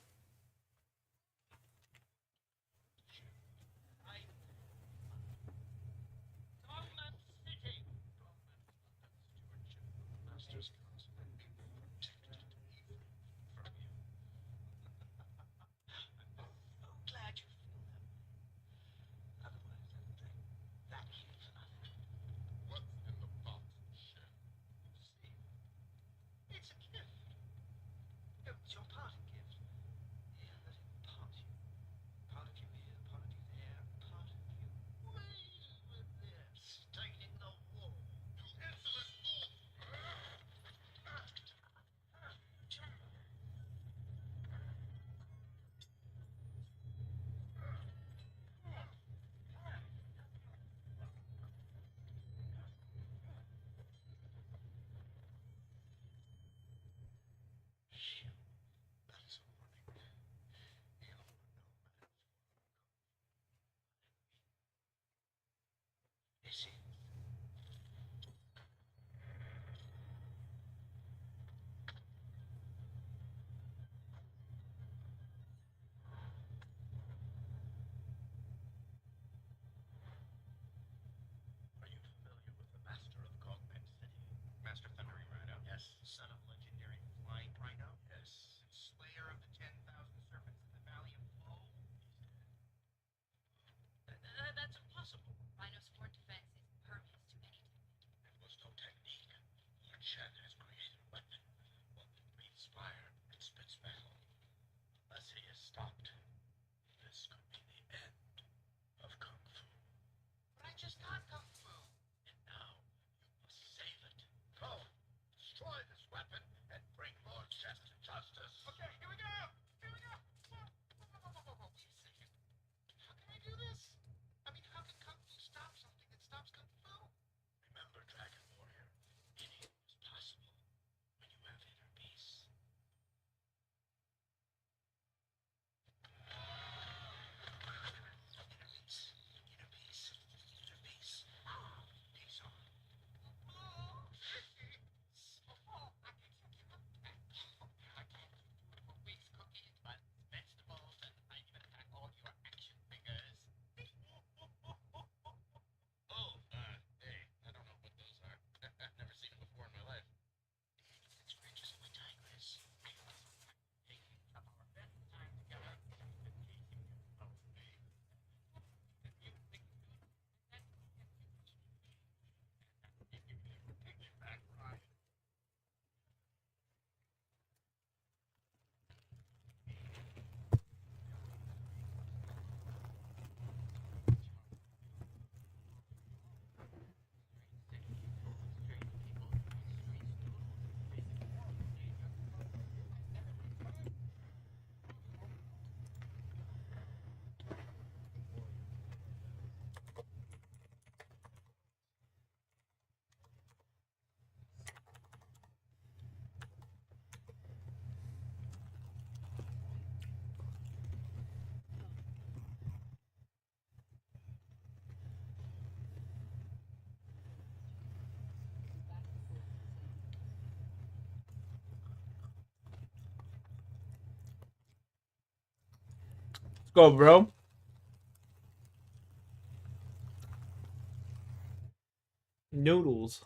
Master Thundering Rhino. Yes. Son of legendary flying rhino. Yes. Slayer of the 10,000 serpents in the Valley of Woe. That's impossible. Rhino's sworn defense is impervious to anything. There was no technique. Lord Shen has created a weapon. One that breathes fire and spits metal. Unless he is stopped, this could be the end of Kung Fu. But I just got Kung Fu. And now, you must save it. Go! Destroy this weapon and bring Lord Chess to justice. Okay, here we go! Here we go! Whoa, wait a second. How can I do this? I mean, how can Kung Fu stop something that stops Kung Fu? Remember, Dragon Warrior, anything is possible when you have inner peace. Inner peace. Inner peace. Peace on. Vegetables, and I even pack all your action figures. Oh, hey, I don't know what those are. I've never seen them before in my life. It's scratches of a tigress. Taking some of our best time together. Back, Ryan. Let's go, bro. Noodles.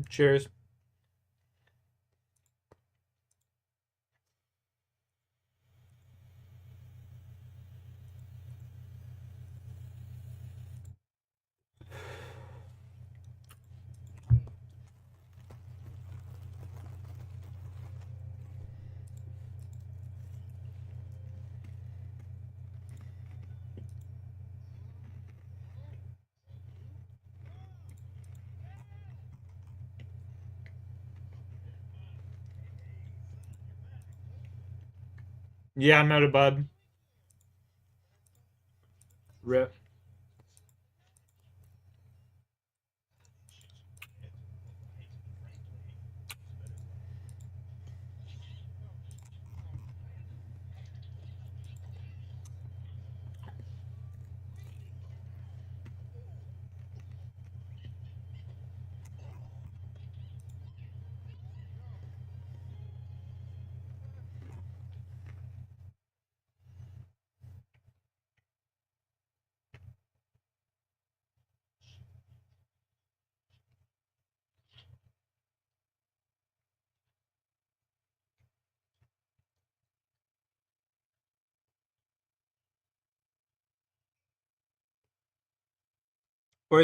Cheers. Yeah, I'm out of bud. Rip.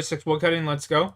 Six wood cutting, let's go.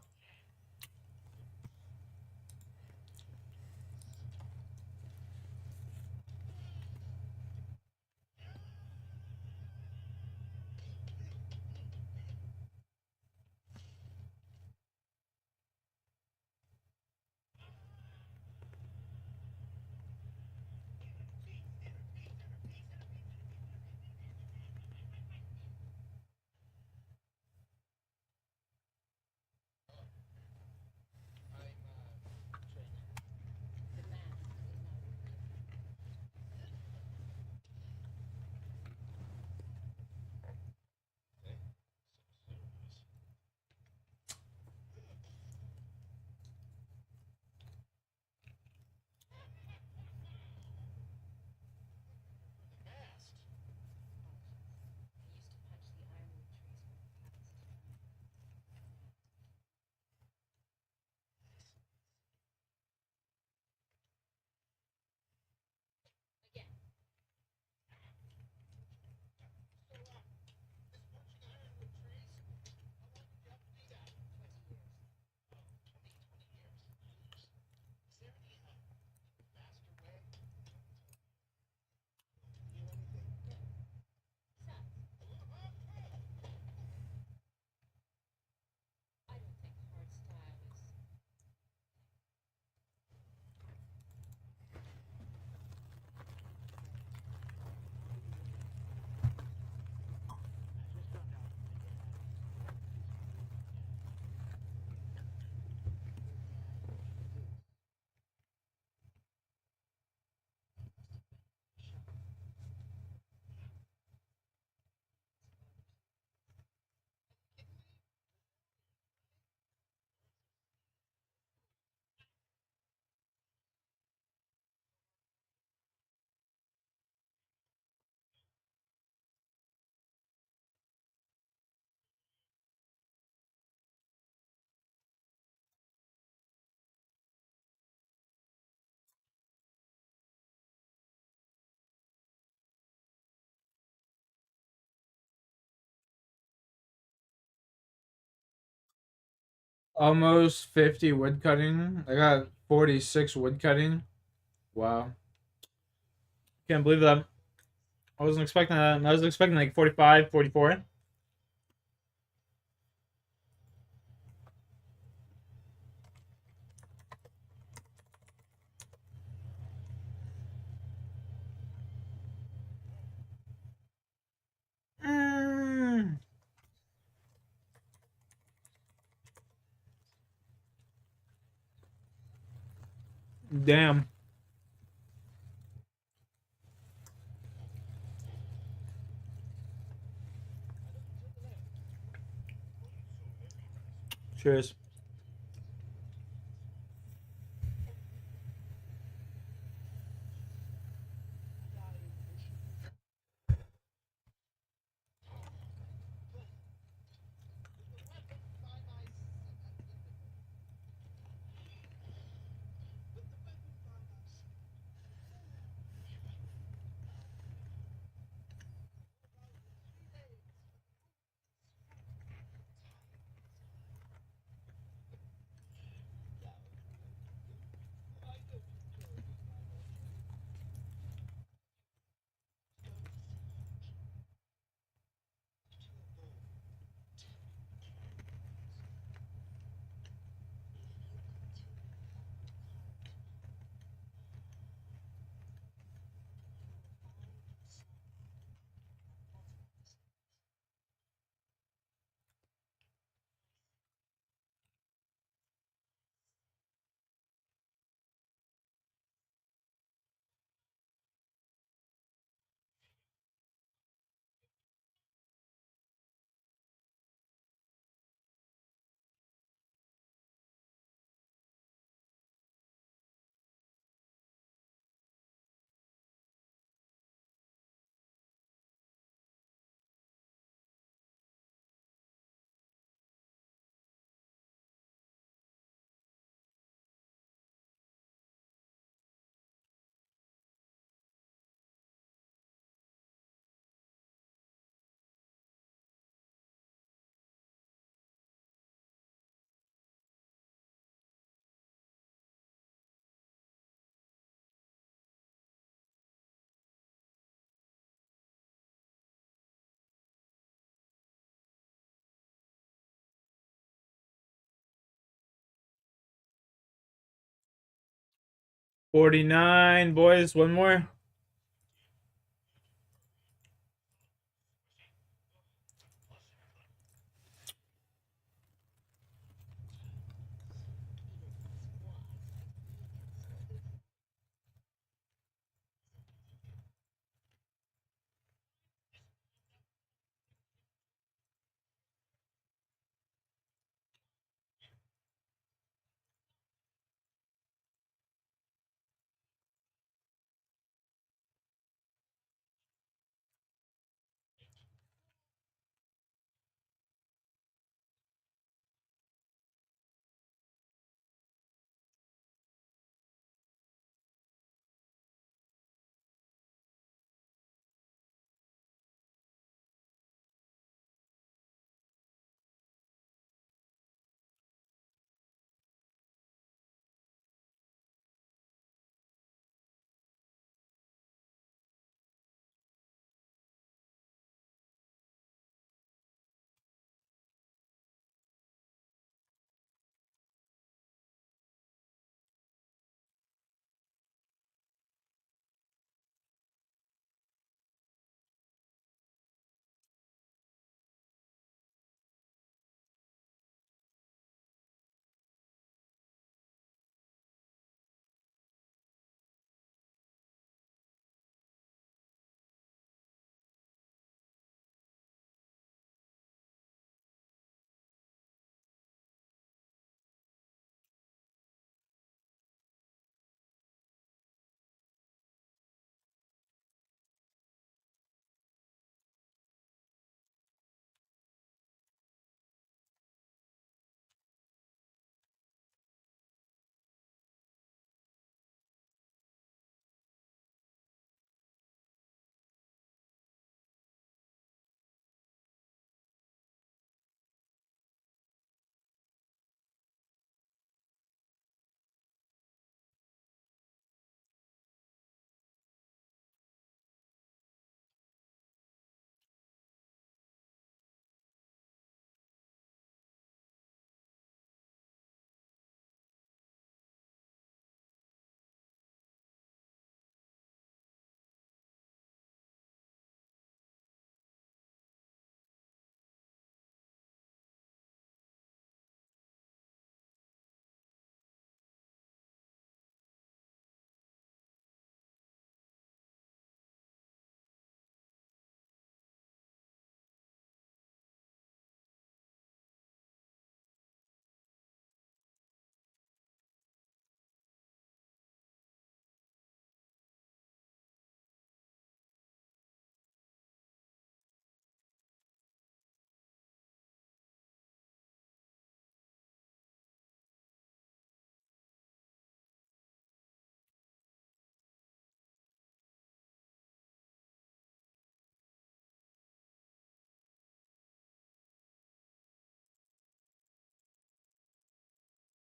Almost 50 wood cutting. I got 46 wood cutting. Wow. Can't believe that. I wasn't expecting that. I was expecting like 45, 44. Damn. Cheers. 49, boys. One more.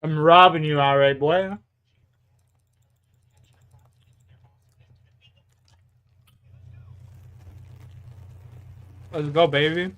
I'm robbing you, alright, boy. Let's go, baby.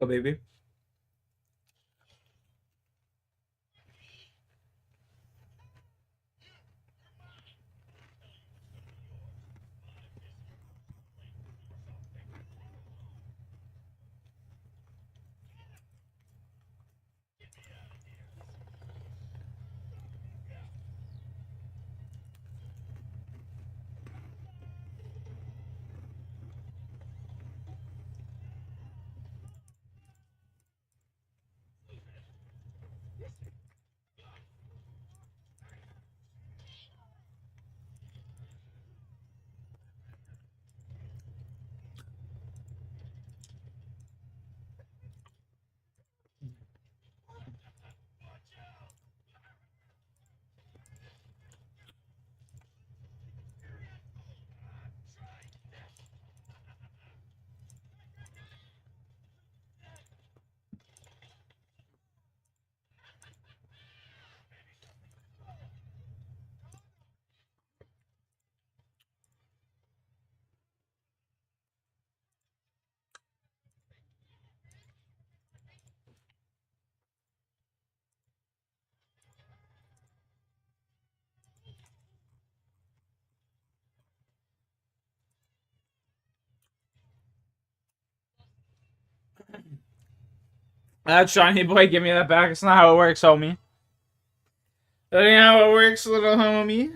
Oh, baby. That shiny boy, give me that back. It's not how it works, homie. That ain't how it works, little homie.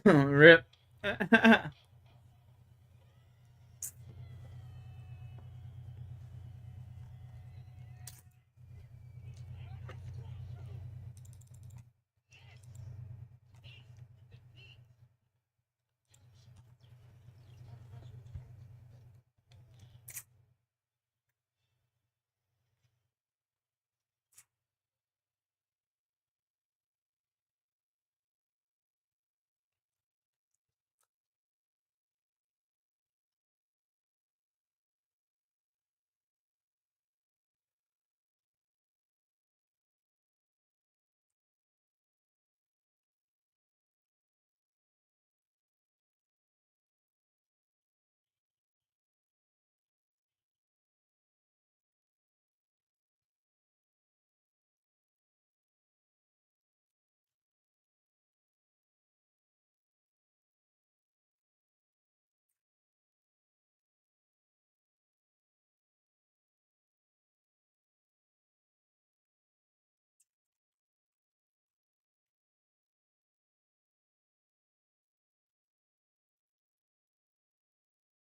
Rip.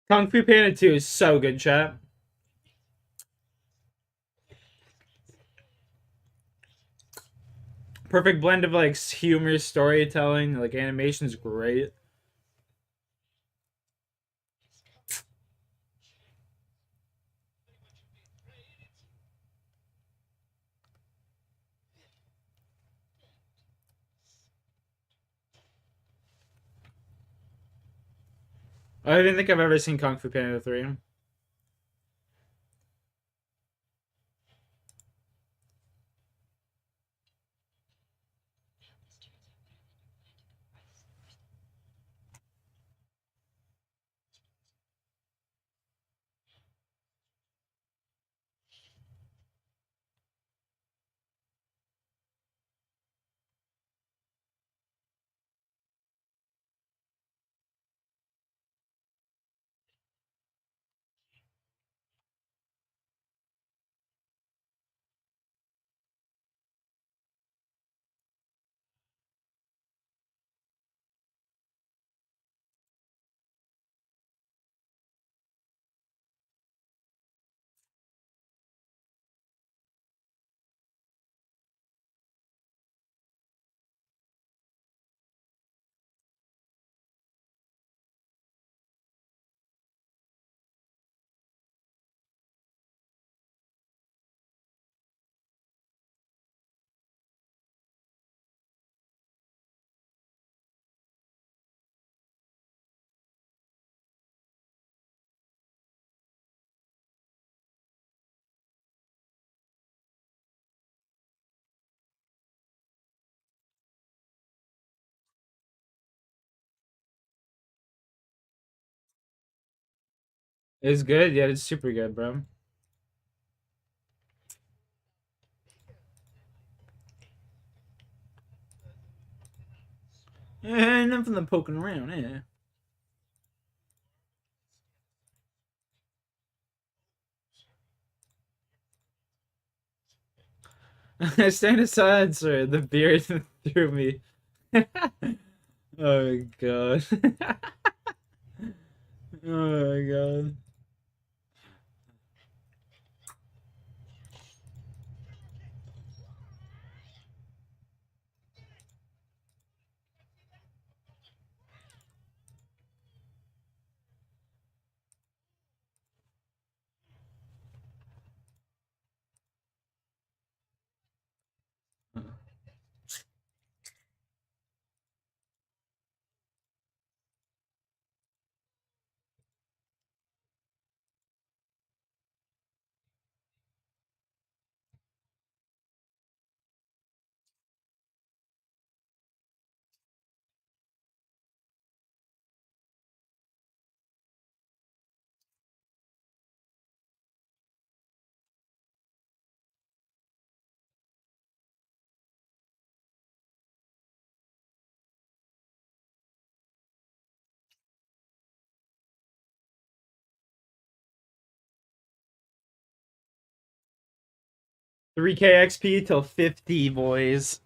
Kung Fu Panda 2 is so good, chat. Perfect blend of like humor, storytelling, like animation's great. I don't think I've ever seen Kung Fu Panda 3. It's good. Yeah, it's super good, bro. Yeah, nothing than poking around, yeah. Stand aside, sir. The beard threw me. Oh my god. Oh my god. $3K XP till 50, boys.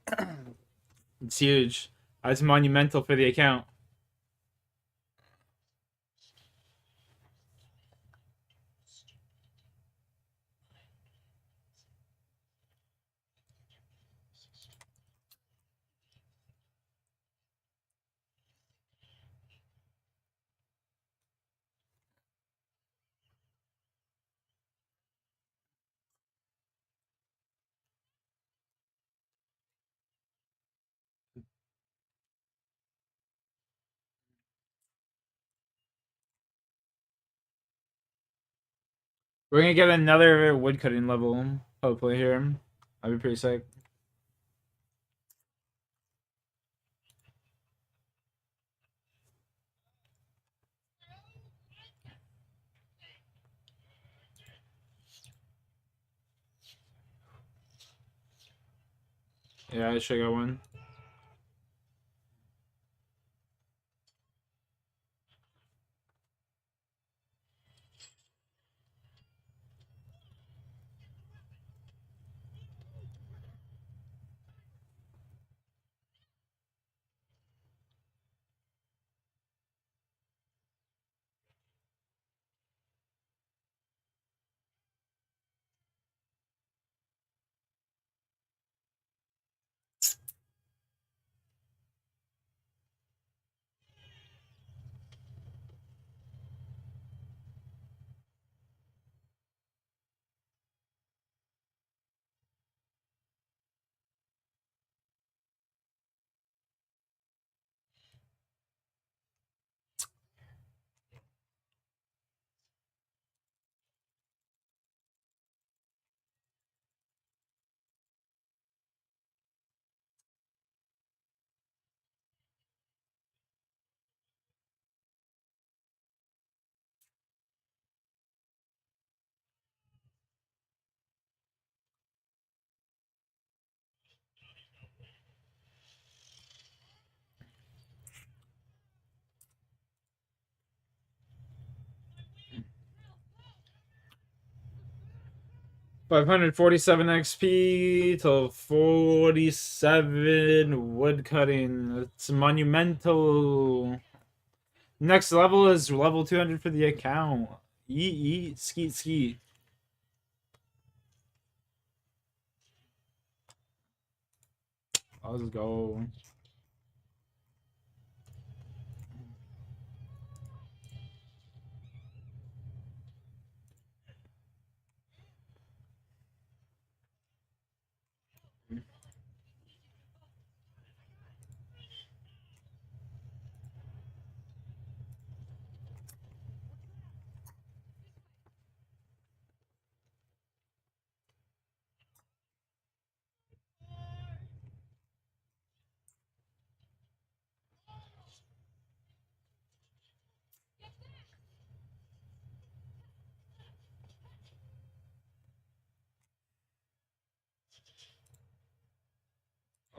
It's huge. That's monumental for the account. We're gonna get another woodcutting level, hopefully, here. That'd be pretty sick. Yeah, I should get one. $547 XP till 47 woodcutting. It's monumental. Next level is level 200 for the account. Yeet, skeet, skeet. Let's go.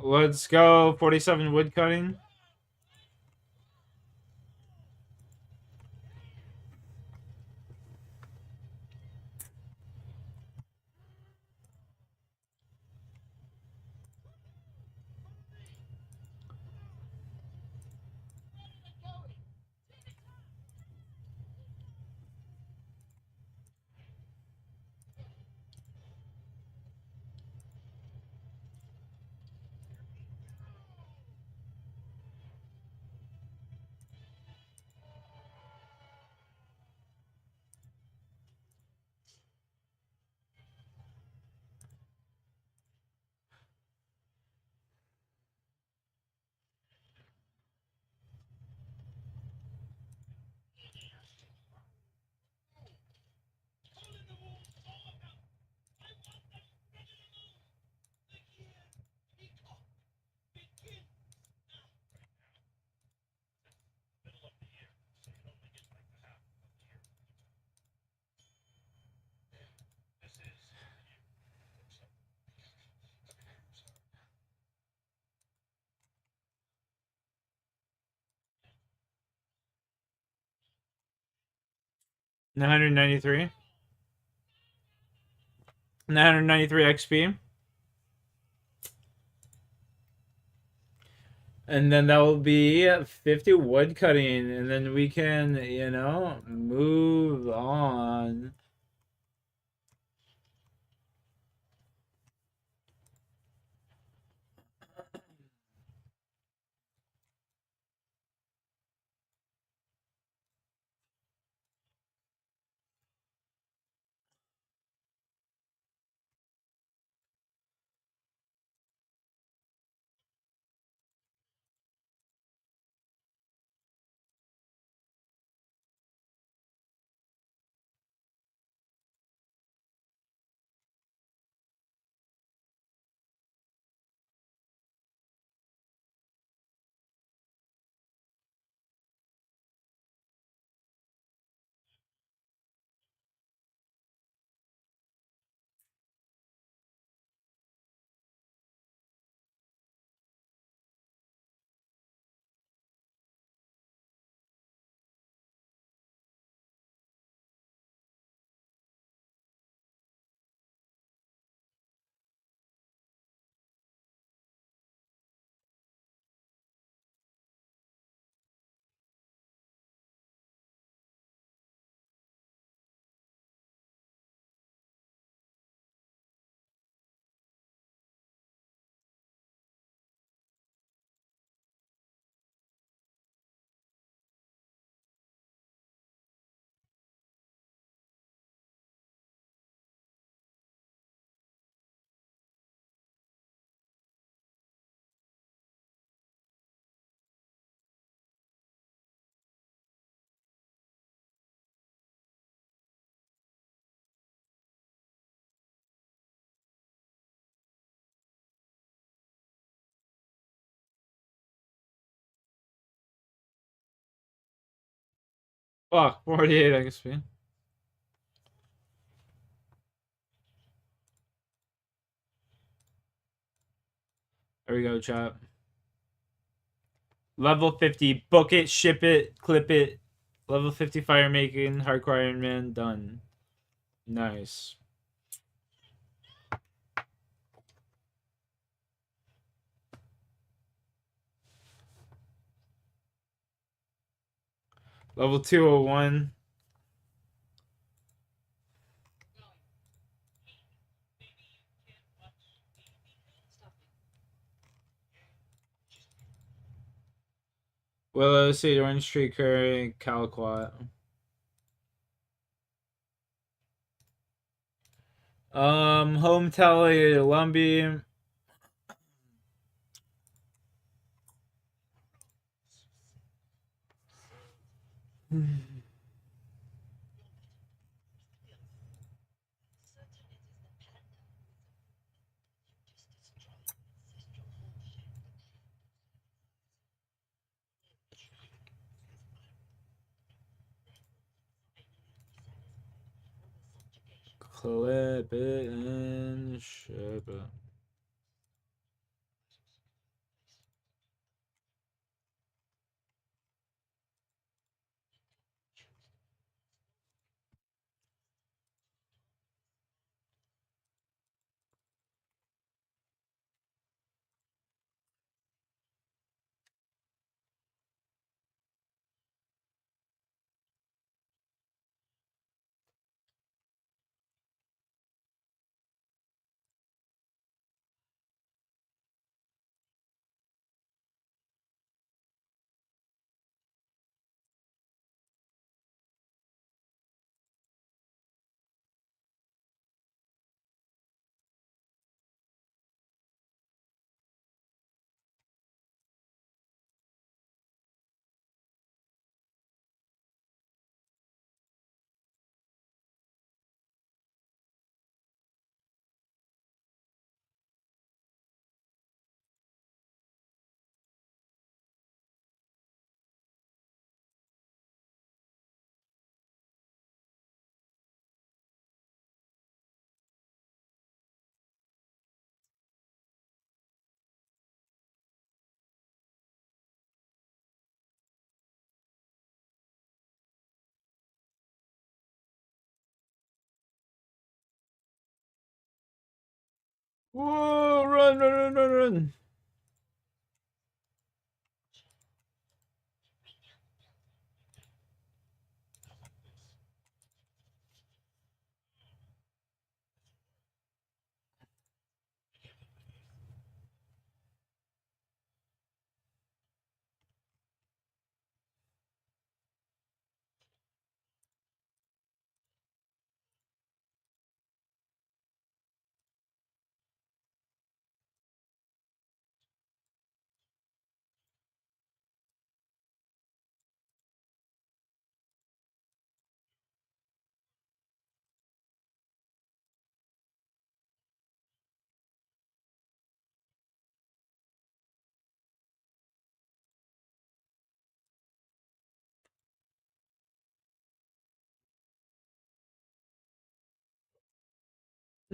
Let's go. 47 wood cutting. $993 XP. And then that will be 50 wood cutting. And then we can, you know, move on. Fuck, 48 XP. There we go, chat. Level 50. Book it, ship it, clip it. Level 50 fire making, hardcore Iron Man, done. Nice. Level 201. Willow, Sage Orange Tree Curry, Caliquat. Home Telly, Lumby. Clip it and ship it. Whoa, run, run, run, run, run.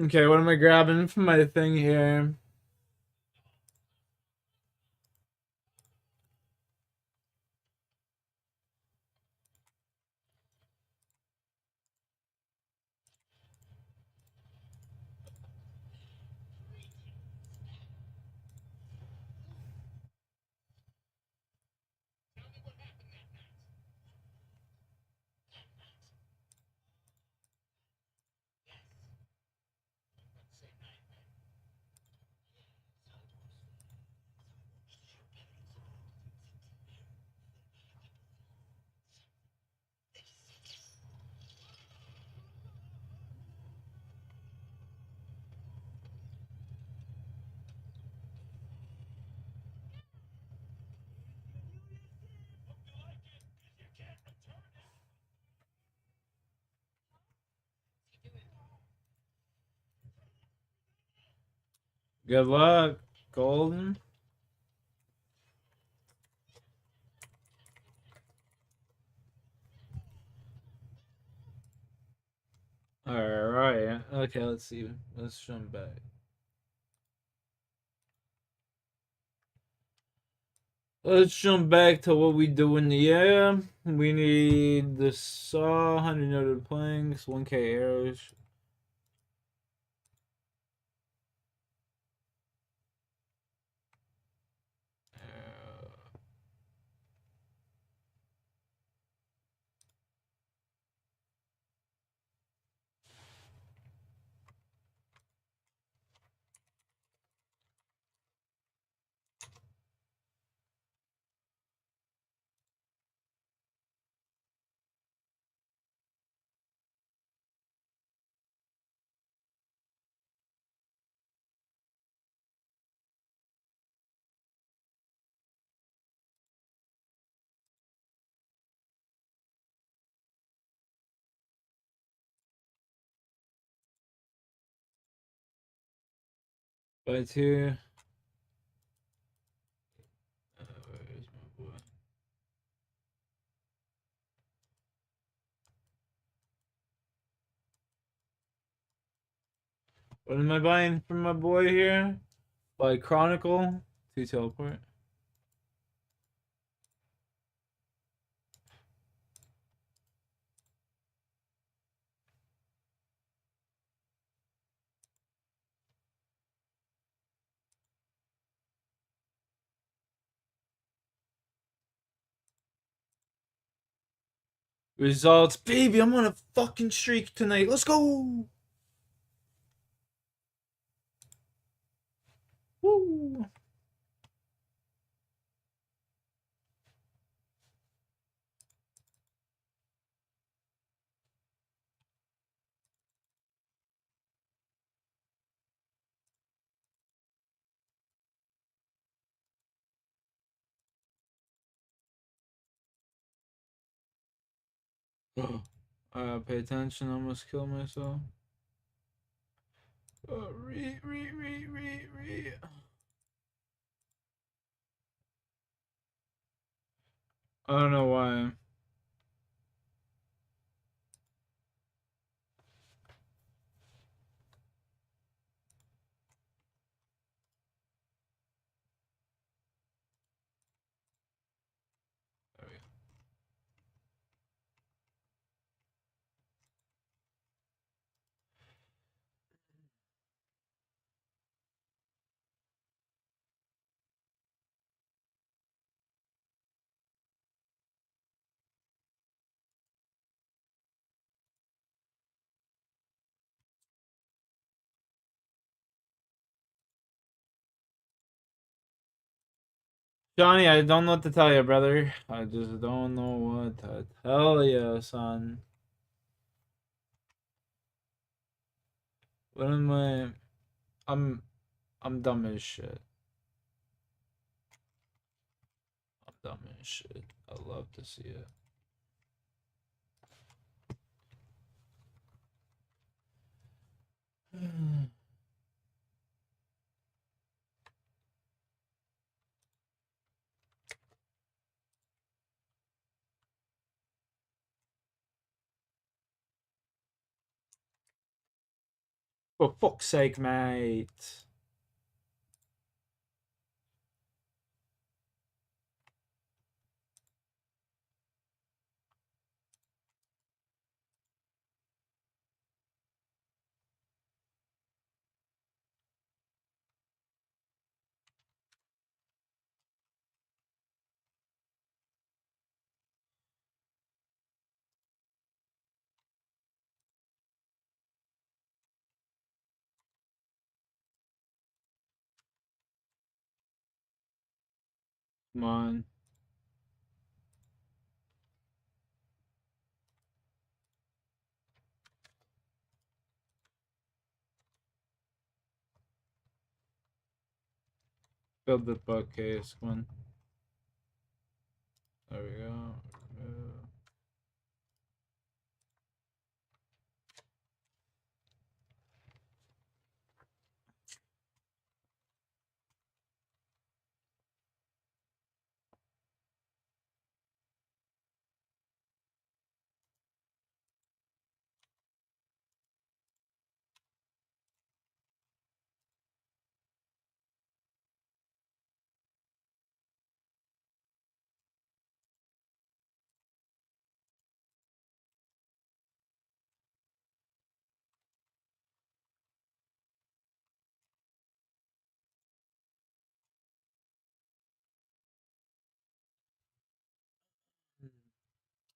Okay, what am I grabbing from my thing here? Good luck, Golden. Alright, okay, let's see. Let's jump back. Let's jump back to what we do in the air. We need the saw, 100 noted planks, 1k arrows. By two. Where's my boy? What am I buying from my boy here? By Chronicle. 2 teleport. Results. Baby, I'm on a fucking streak tonight. Let's go! Woo! Pay attention, I almost kill myself. Re. I don't know why. Johnny, I don't know what to tell you, brother. I just don't know what to tell you, son. What am I? I'm dumb as shit. I'm dumb as shit. I love to see it. For fuck's sake, mate. Come on. Build the bookcase. Come on. There we go.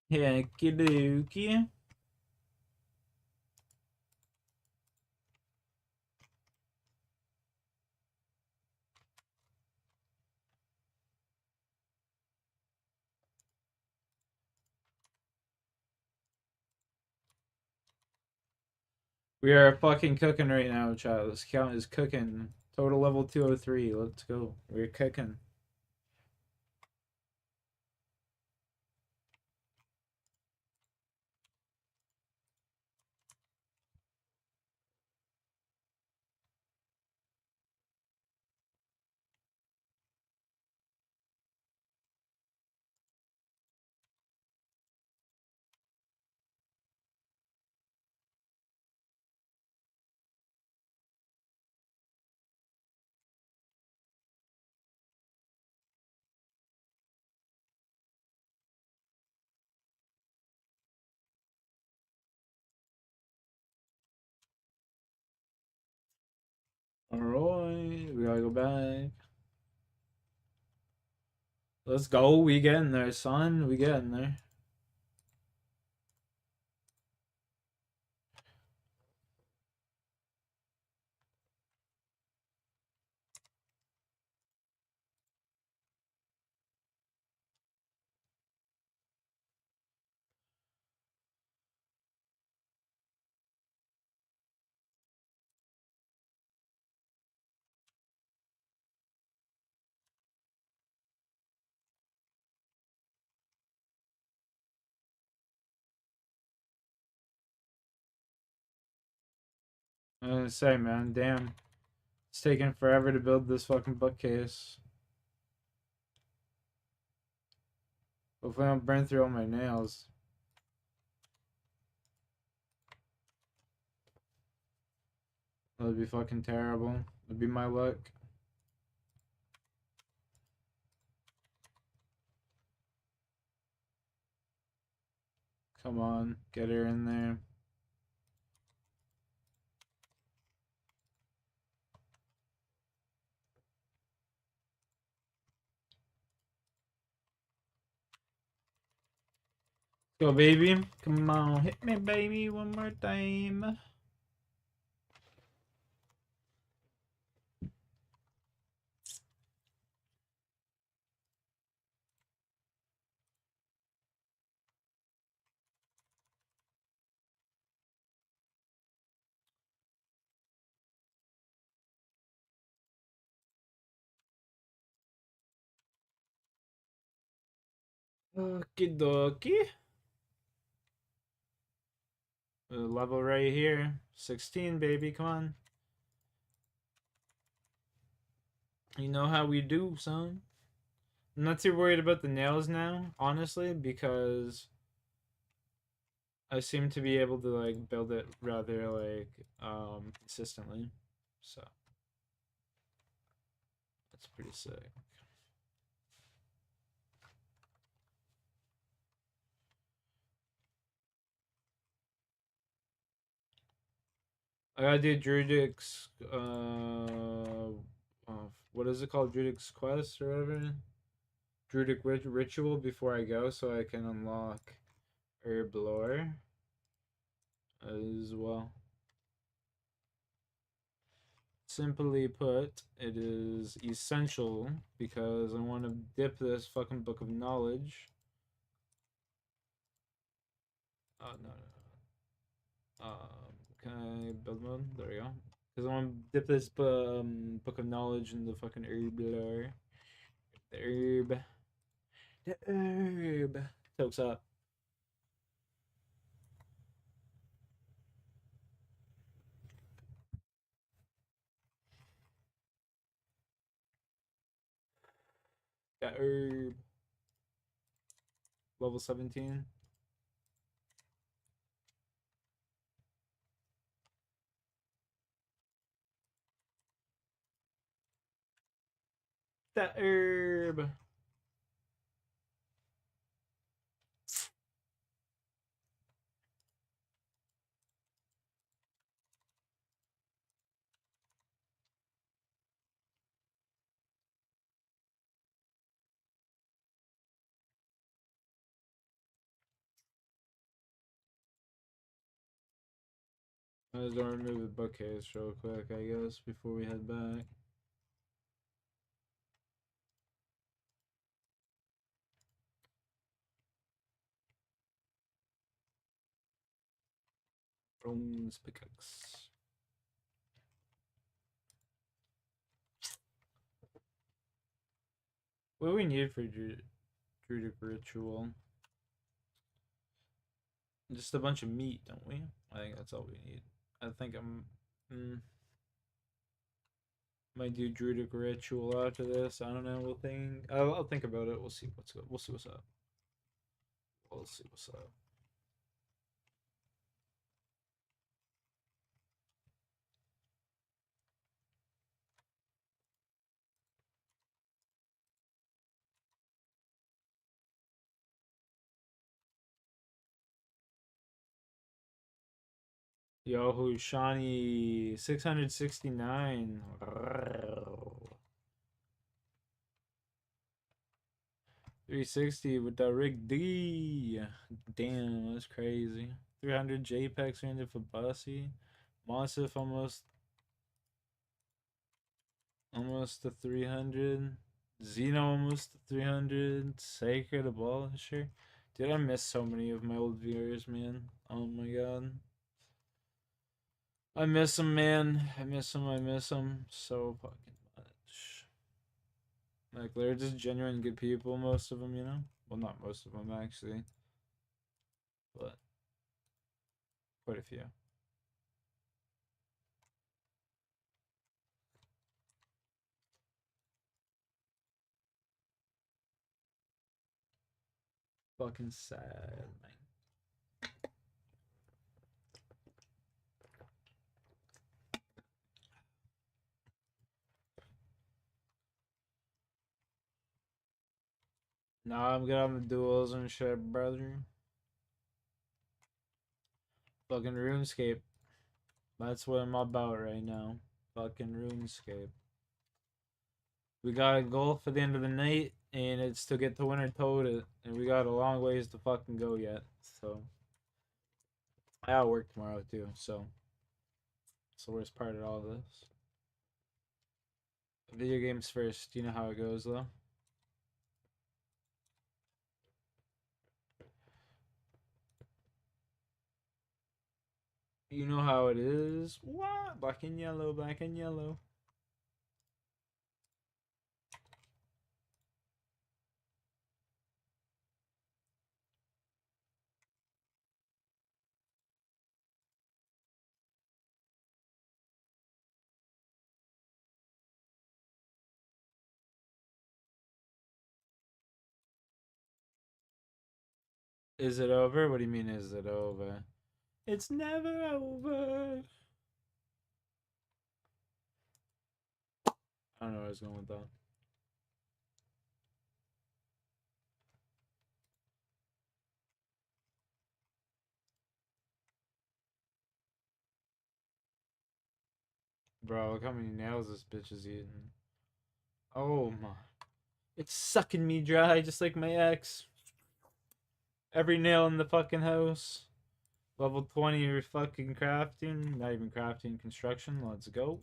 Hecky dookie. We are fucking cooking right now, child. This count is cooking. Total level 203. Let's go. We're cooking. Alright, we gotta go back. Let's go. We getting there, son. We getting there. I was gonna say, man, damn. It's taking forever to build this fucking bookcase. Hopefully I don't burn through all my nails. That'd be fucking terrible. That'd be my luck. Come on, get her in there. Go, baby. Come on, hit me, baby, one more time. Okie dokie. Level right here. 16, baby, come on. You know how we do, son. I'm not too worried about the nails now, honestly, because I seem to be able to like build it rather like consistently. So that's pretty sick. I gotta do Druidic's what is it called? Druidic's quest or whatever? Druidic ritual before I go so I can unlock herb lore as well. Simply put, it is essential because I want to dip this fucking book of knowledge. Oh, no. Can I build mode? There we go. Because I want to dip this book of knowledge in the fucking herb lore. The herb. The herb. Tokes up. Got herb. Level 17. That herb. I just don't remove the bookcase real quick, I guess, before we head back. Bronze pickaxe. What do we need for Druidic ritual? Just a bunch of meat, don't we? I think that's all we need. I think might do Druidic ritual after this. I don't know. We'll think. I'll think about it. We'll see what's good. We'll see what's up. We'll see what's up. Yahoo Shani 669. 360 with the Rig D. Damn, that's crazy. 300 JPEG, 300 for Bussy. Monsif almost to 300. Xeno almost to 300. Sacred Abolisher. Dude, I miss so many of my old viewers, man. Oh my god. I miss them, man. I miss them so fucking much. Like, they're just genuine good people, most of them, you know? Well, not most of them, actually. But quite a few. Fucking sad, man. Nah, I'm good on the duels and shit, brother. Fucking RuneScape. That's what I'm about right now. Fucking RuneScape. We got a goal for the end of the night, and it's to get to Winter Toad, and we got a long ways to fucking go yet, so. I gotta work tomorrow, too, so. It's the worst part of all this. Video games first. You know how it goes, though. You know how it is. What? Black and yellow, black and yellow. Is it over? What do you mean, is it over? It's never over. I don't know where I was going with that. Bro, look how many nails this bitch is eating. Oh my. It's sucking me dry just like my ex. Every nail in the fucking house. Level 20 for fucking crafting. Not even crafting, construction. Let's go.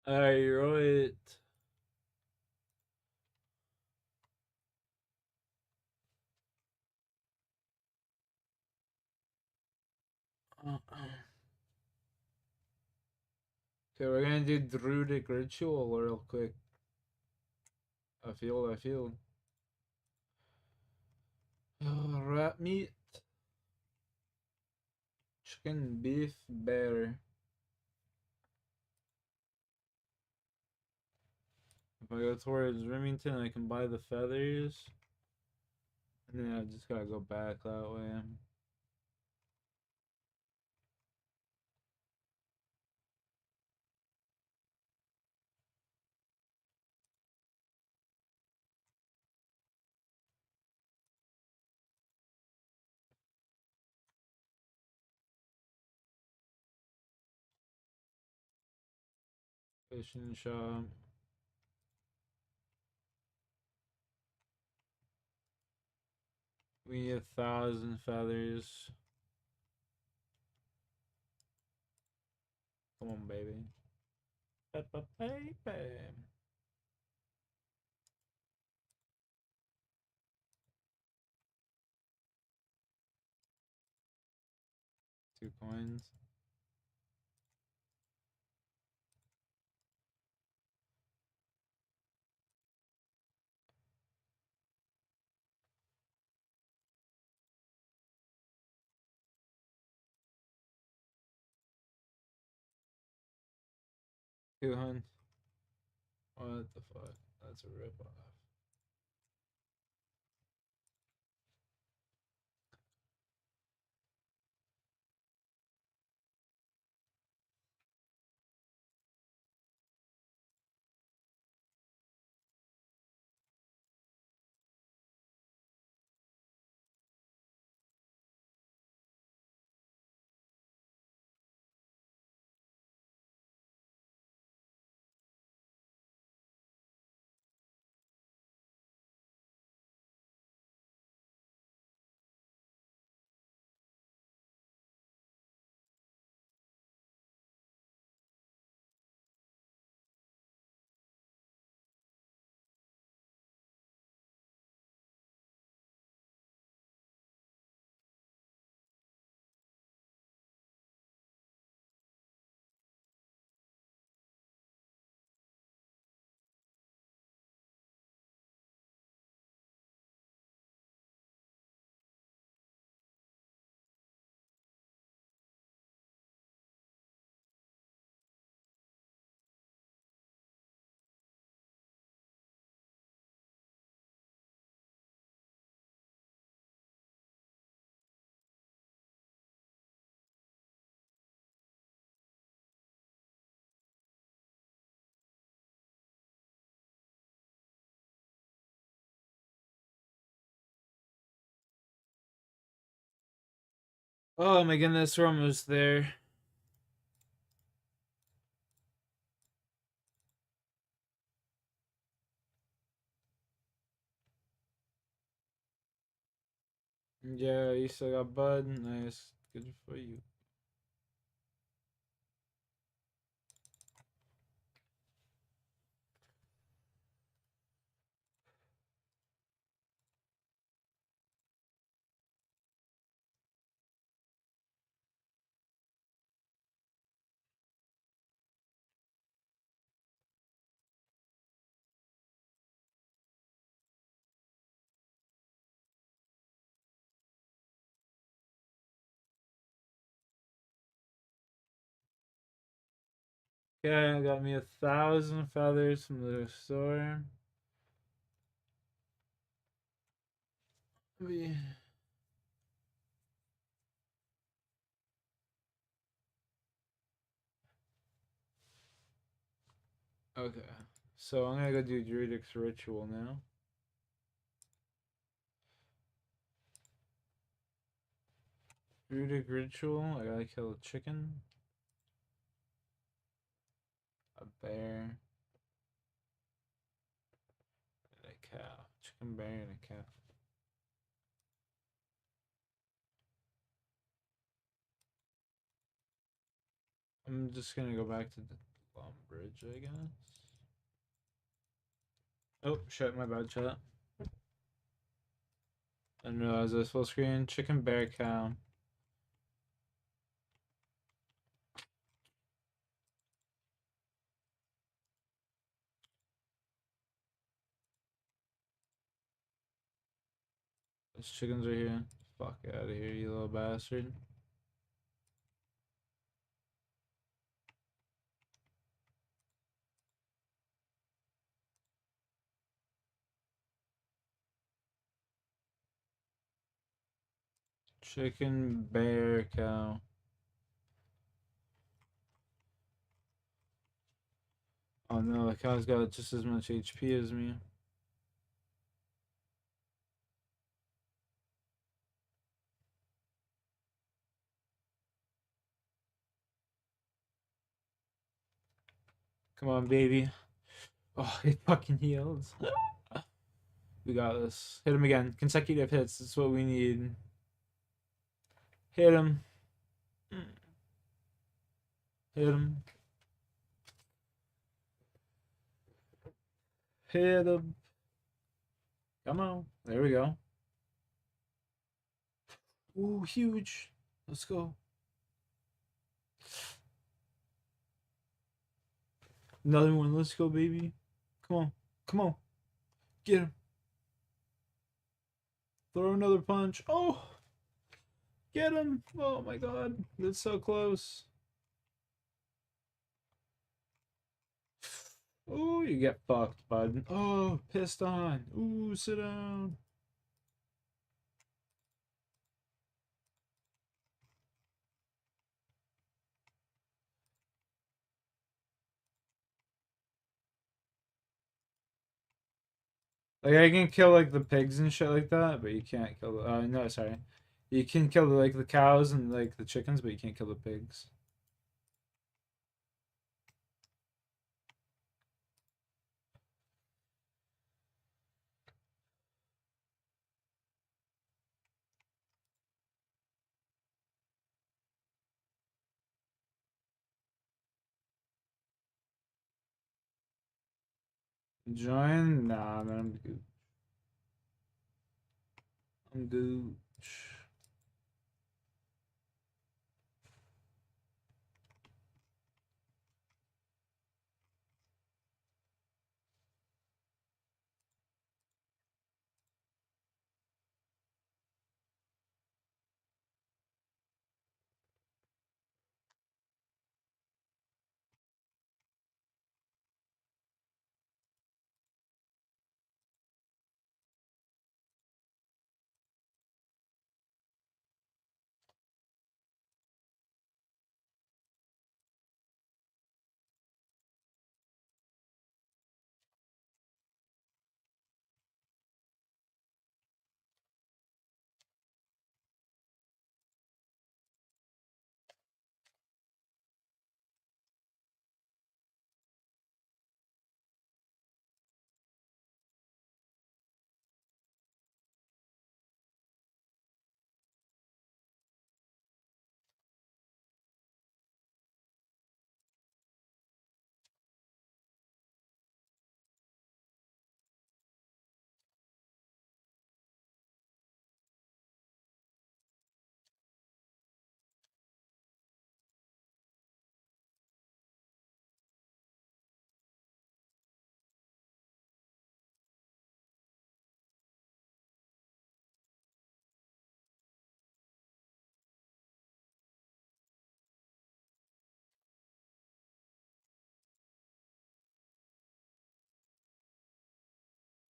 Alright. Okay, we're gonna do Druidic Ritual real quick. I feel. Rat meat. Chicken, beef, bear. If I go towards Remington, I can buy the feathers. And then I just gotta go back that way. Fishing shop. We need 1,000 feathers. Come on, baby. Peppa baby. 2 coins. $200. What the fuck? That's a ripoff. Oh my goodness, we're almost there. Yeah, you still got bud. Nice. Good for you. Okay, I got me 1,000 feathers from the store. Okay, so I'm gonna go do Druidic's ritual now. Druidic ritual, I gotta kill a chicken, a bear, and a cow. Chicken, bear, and a cow. I'm just gonna go back to the long bridge, I guess. Oh, shit, my bad, chat. I didn't realize I was full screen. Chicken, bear, cow. Those chickens are here. Fuck out of here, you little bastard. Chicken, bear, cow. Oh no, the cow's got just as much HP as me. Come on, baby. Oh, he fucking healed. We got this. Hit him again. Consecutive hits. That's what we need. Hit him. Hit him. Hit him. Come on. There we go. Ooh, huge. Let's go. Another one. Let's go, baby. Come on. Come on. Get him. Throw another punch. Oh! Get him. Oh my god. That's so close. Ooh, you get fucked, bud. Oh, pissed on. Ooh, sit down. Like, I can kill, like, the pigs and shit like that, but you can't kill the, no, sorry. You can kill, like, the cows and, like, the chickens, but you can't kill the pigs. Join? Nah, man, I'm good. I'm gooch.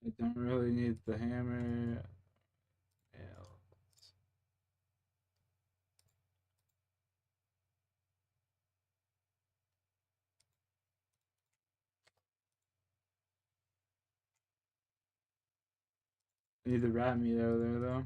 I don't really need the hammer. Yeah. I need the rat meat out of there though.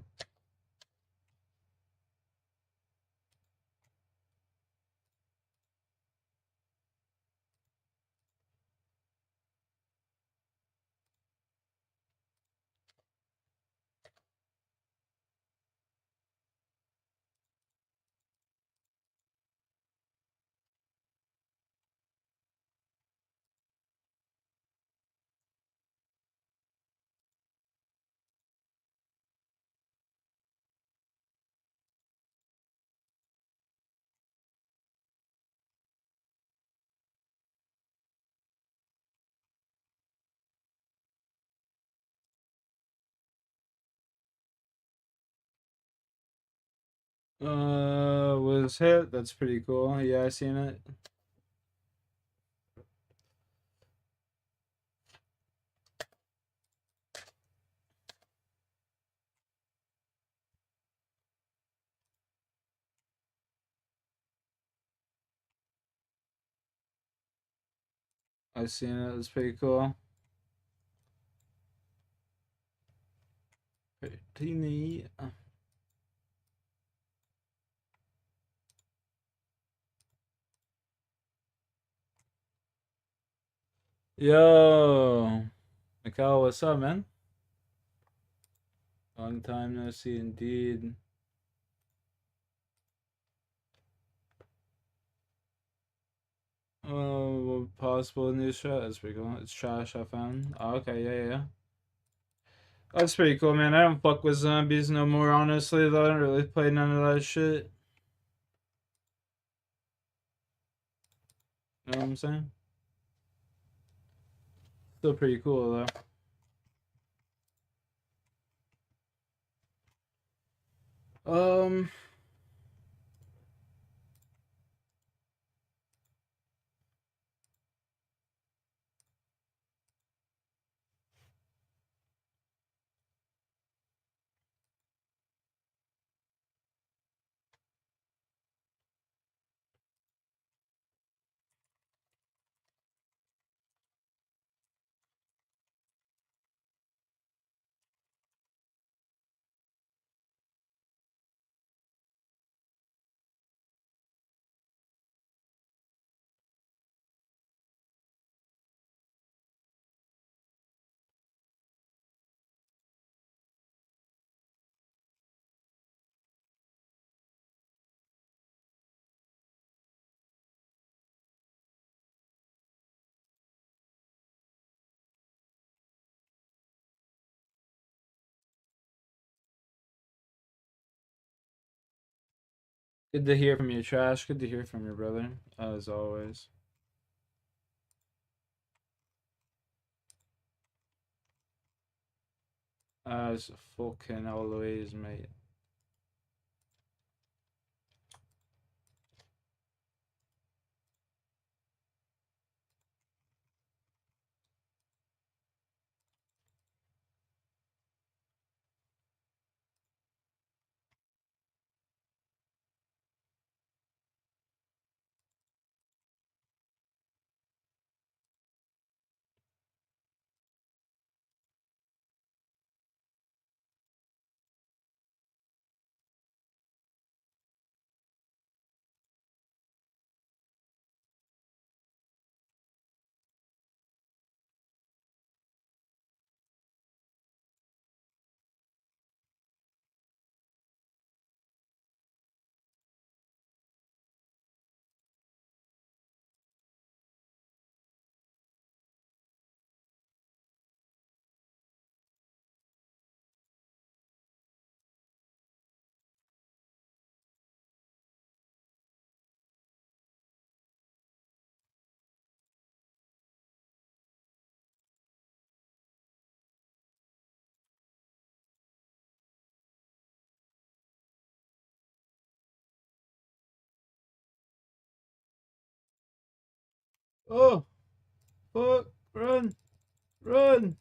Was hit. That's pretty cool. Yeah, I seen it. I seen it. It's pretty cool. Pretty neat. Yo, Mikhail, what's up, man? Long time no see, indeed. Oh, possible new shot. That's pretty cool. It's trash, I found. Oh, okay, yeah. That's pretty cool, man. I don't fuck with zombies no more, honestly, though. I don't really play none of that shit. You know what I'm saying? Still pretty cool, though. Good to hear from you, Trash. Good to hear from you, brother. As always. As fucking always, mate. Oh, fuck, run, run.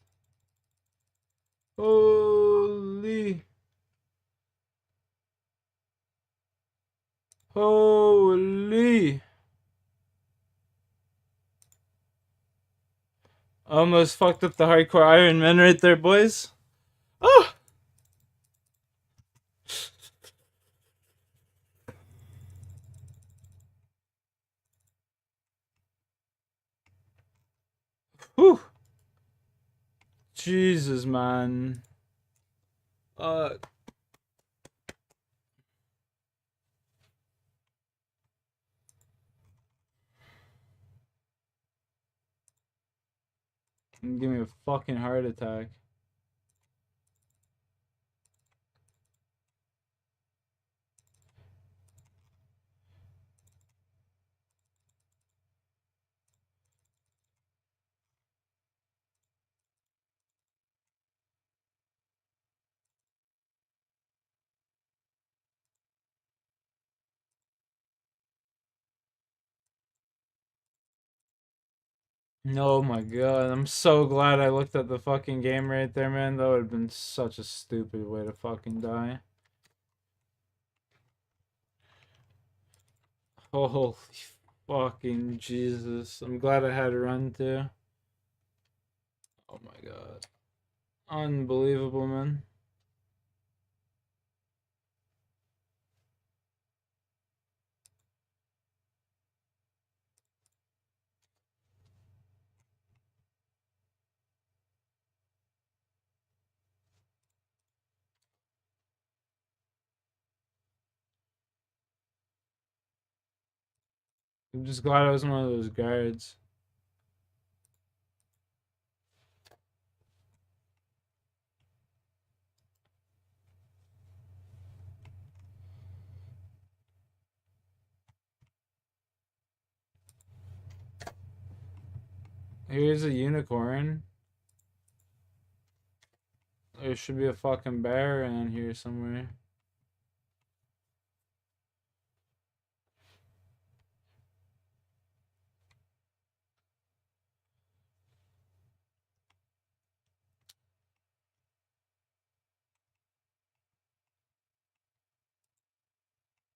Holy. Holy. Almost fucked up the hardcore Iron Man right there, boys. Oh! Whew. Jesus, man. Give me a fucking heart attack. Oh my god, I'm so glad I looked at the fucking game right there, man. That would have been such a stupid way to fucking die. Holy fucking Jesus. I'm glad I had a run too. Oh my god. Unbelievable, man. I'm just glad I was one of those guards. Here's a unicorn. There should be a fucking bear around here somewhere.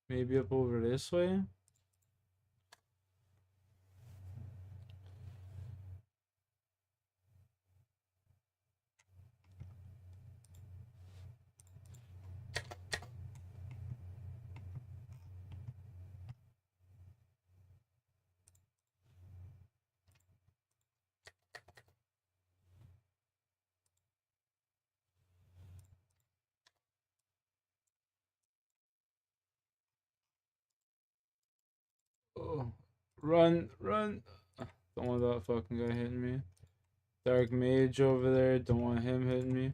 Maybe up over this way? Oh, run, run. Don't want that fucking guy hitting me. Dark mage over there. Don't want him hitting me.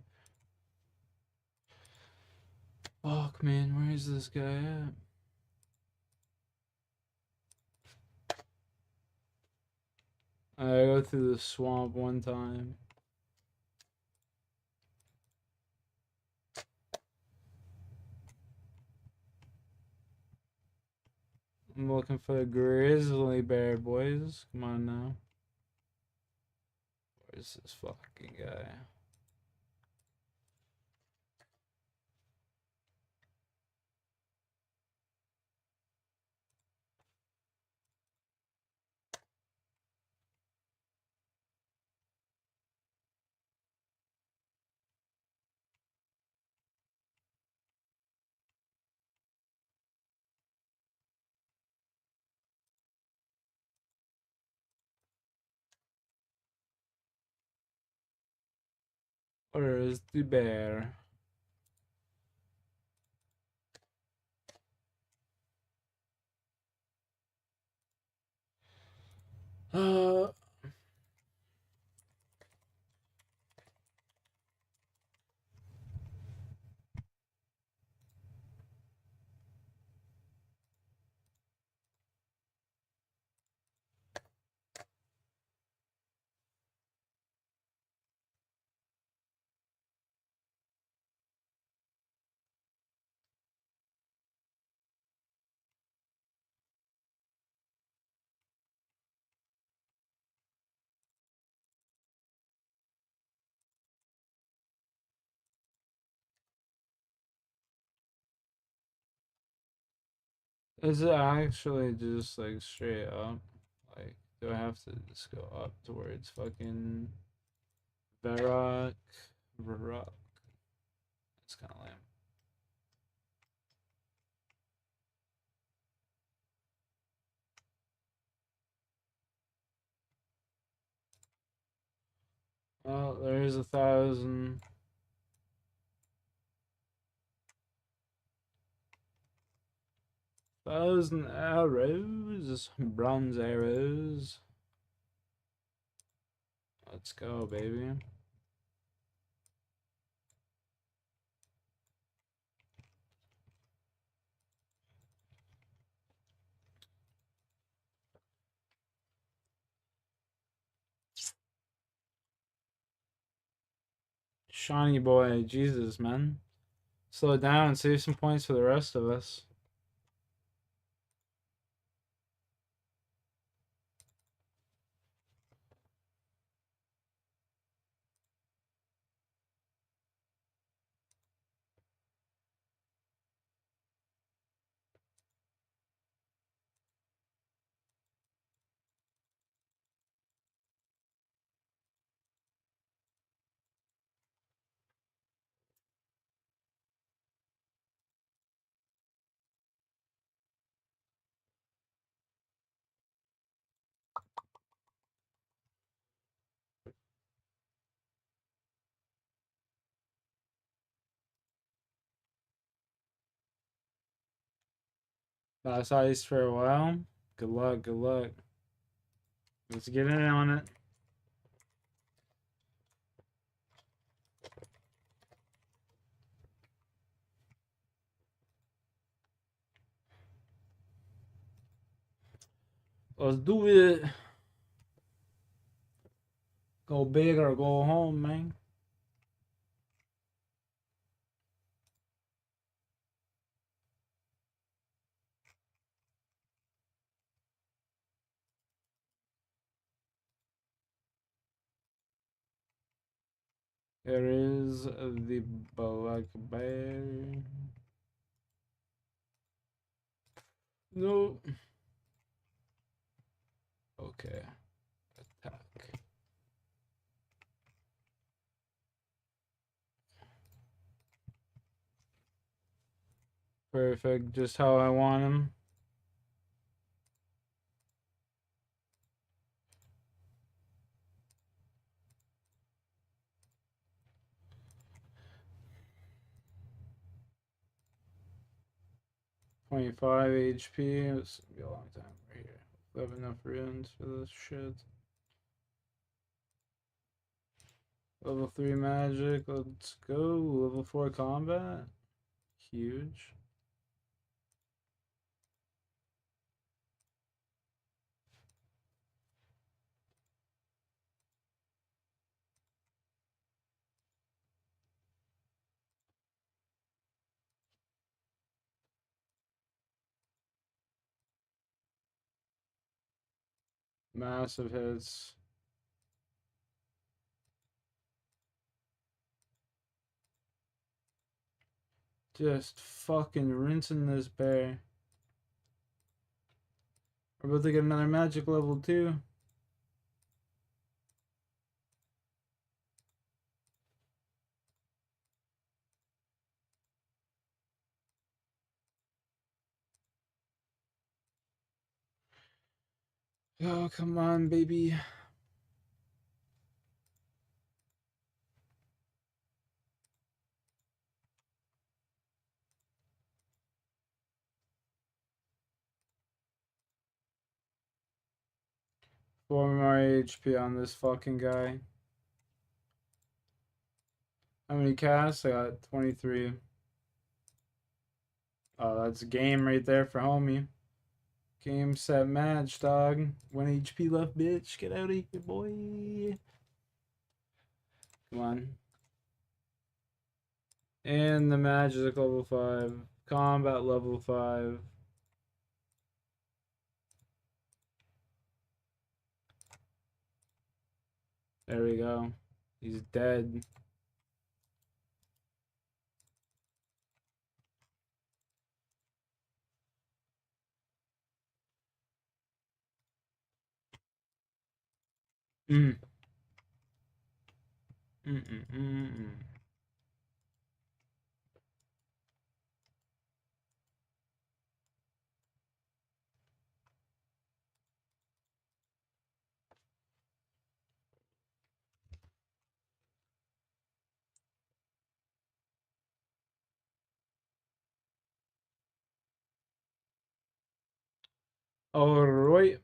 Fuck, man. Where is this guy at? I go through the swamp one time. I'm looking for the grizzly bear, boys. Come on now. Where's this fucking guy? Where is the bear? Uh, Is it actually just like straight up? Like, do I have to just go up towards fucking Varrock? It's kind of lame. Well, there's 1,000. Thousand arrows, bronze arrows. Let's go, baby. Shawnee boy, Jesus, man. Slow down and save some points for the rest of us. Last ice for a while. Good luck, good luck. Let's get in on it. Let's do it. Go big or go home, man. There is the black bear. No. Okay. Attack. Perfect. Just how I want him. $25 HP. This will be a long time right here. We have enough runes for this shit. Level 3 magic. Let's go. Level 4 combat. Huge. Massive hits. Just fucking rinsing this bear. We're about to get another magic level 2. Oh, come on, baby. Four more HP on this fucking guy. How many casts? I got 23. Oh, that's a game right there for homie. Game, set, match, dog. 1 HP left, bitch. Get out of here, boy. Come on. And the magic level 5. Combat level 5. There we go. He's dead. Mm. Mm-mm-mm-mm. All right.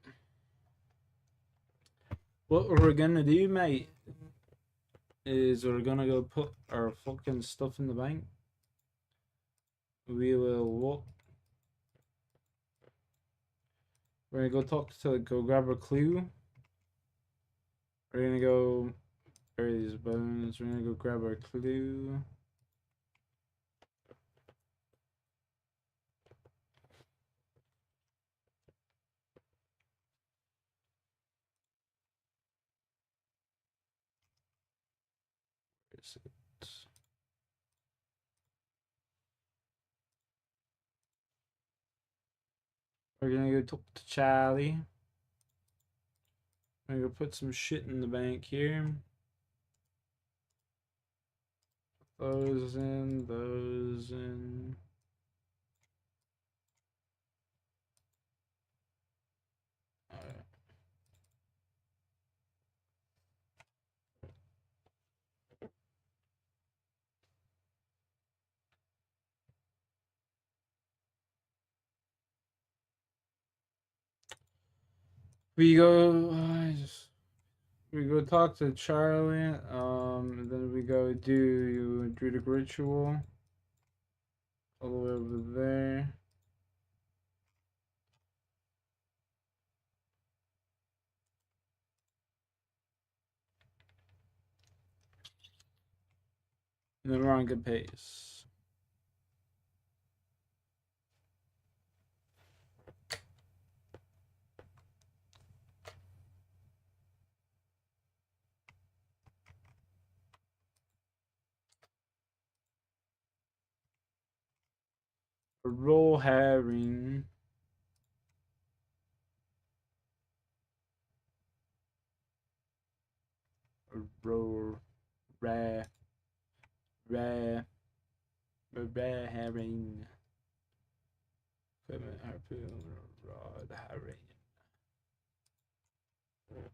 What we're gonna do, mate, is we're gonna go put our fucking stuff in the bank. We will walk. We're gonna go grab a clue. We're gonna go bury these bones. We're gonna go grab our clue. Where is it? We're gonna go talk to Charlie. I'm gonna put some shit in the bank here. Those in, those in. Alright. We go talk to Charlie, and then we go do the ritual all the way over there. And then we're on good pace. A roll herring. A roll rare herring. Equipment harpoon rod herring. Have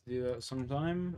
to do that sometime.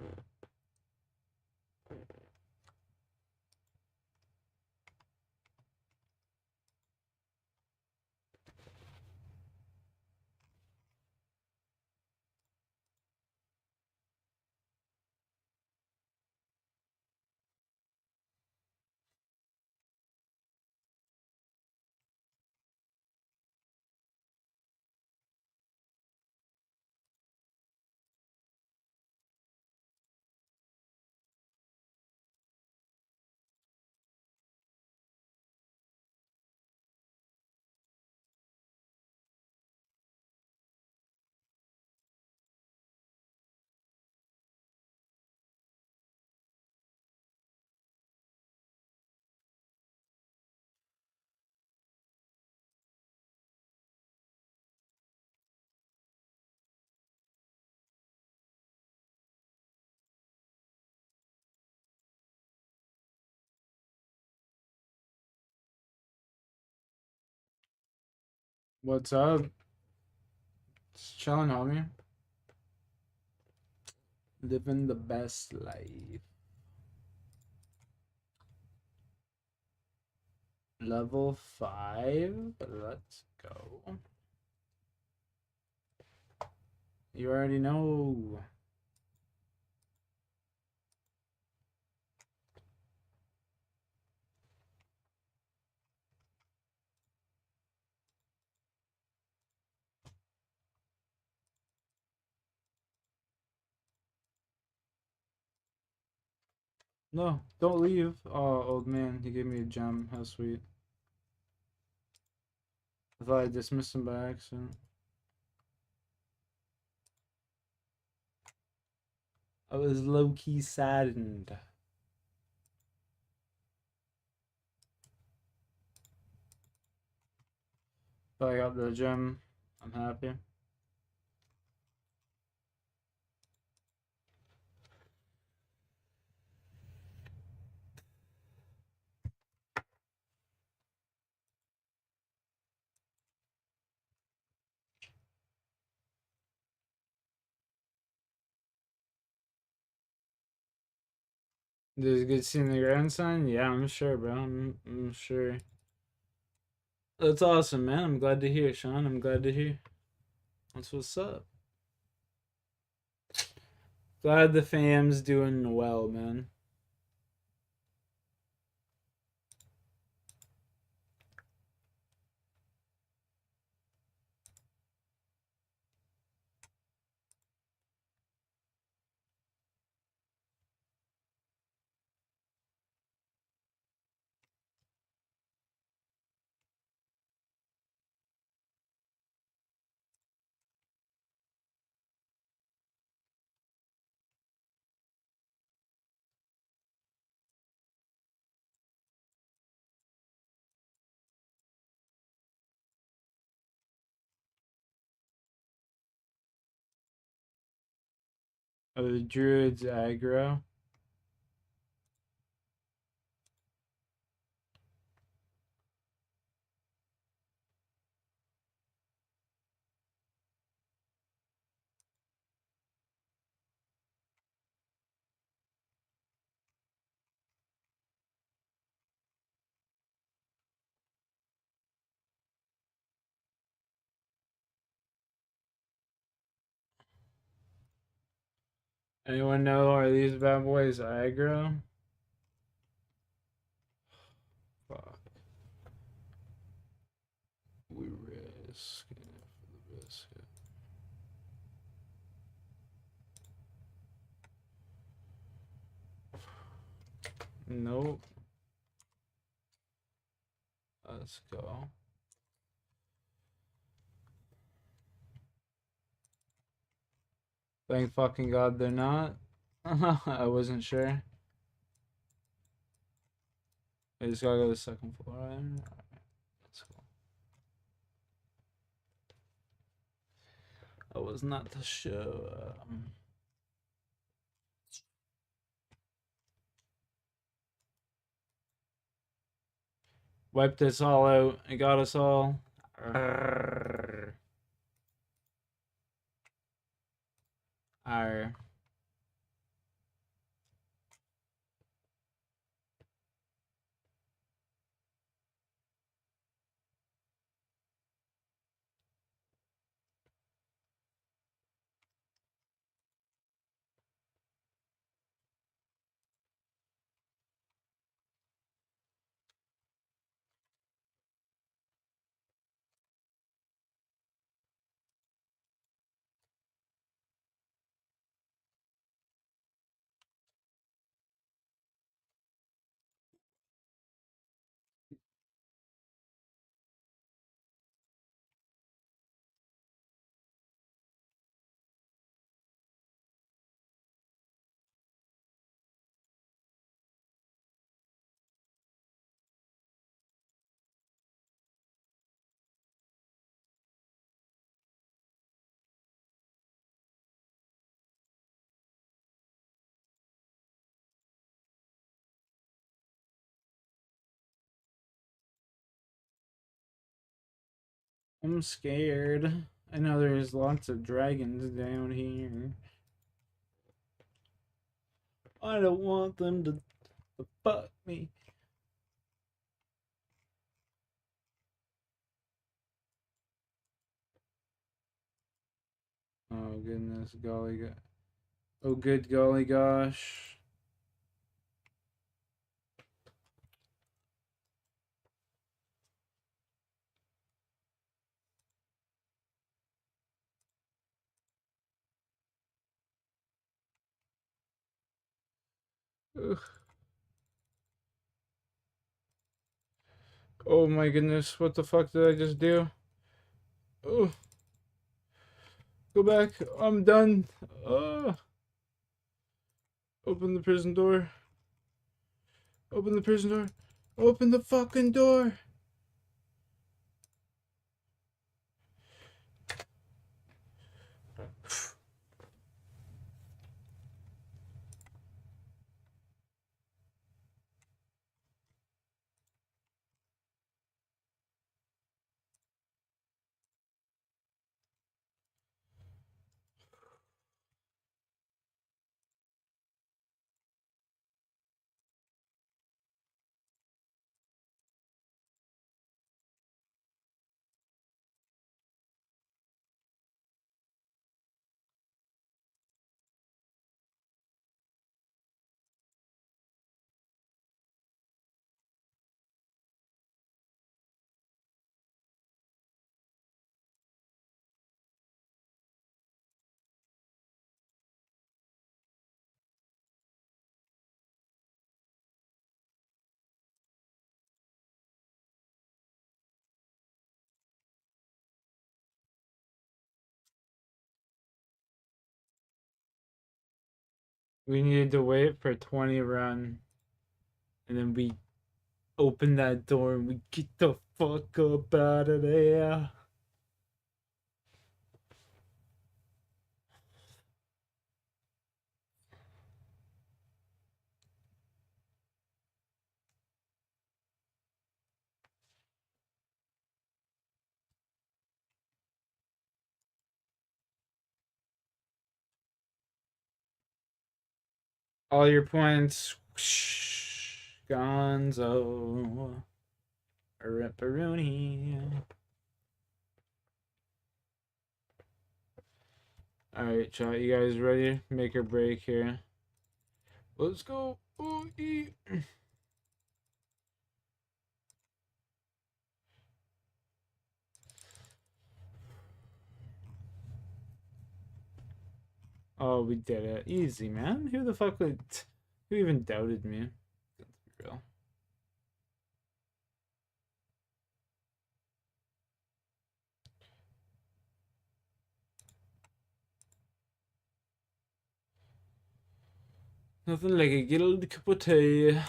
What's up? Just chilling, homie. Living the best life. Level 5. Let's go. You already know. No, don't leave. Oh, old man, he gave me a gem. How sweet. I thought I dismissed him by accident. I was low-key saddened. But I got the gem. I'm happy. There's a good seeing the grandson? Yeah, I'm sure, bro. I'm sure. That's awesome, man. I'm glad to hear, Sean. I'm glad to hear. That's what's up. Glad the fam's doing well, man. Oh, the druids aggro. Anyone know, are these bad boys aggro? Fuck. We risk it for the biscuit. Nope. Let's go. Thank fucking God they're not. I wasn't sure. I just gotta go to the second floor. Alright, let's go. I was not the show. Wiped us all out. It got us all. Arr. Arr. I'm scared. I know there's lots of dragons down here. I don't want them to fuck me. Oh goodness, golly god. Oh good golly gosh. Ugh. Oh my goodness, what the fuck did I just do? Oh. Go back. I'm done. Open the prison door. Open the prison door. Open the fucking door. We needed to wait for 20 run. And then we open that door and we get the fuck up out of there. All your points. Gonzo. Ripperoonie. Alright, chat. You guys ready? Make or break here. Let's go. Ooh, Oh, we did it. Easy, man. Who the fuck would... Who even doubted me? Let's be real. Nothing like a good old cup of tea.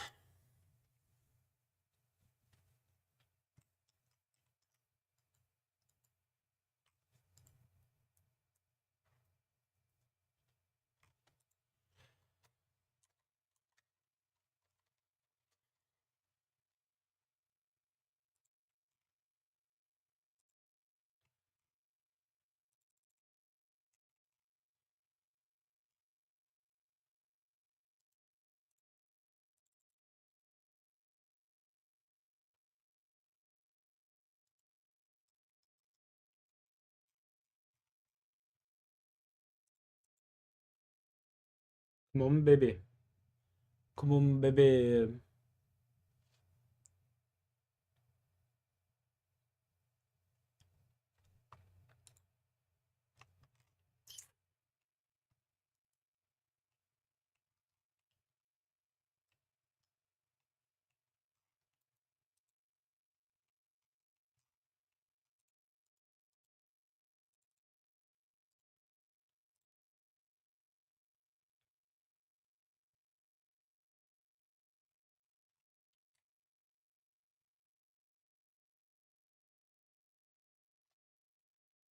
Come on, baby. Come on, baby.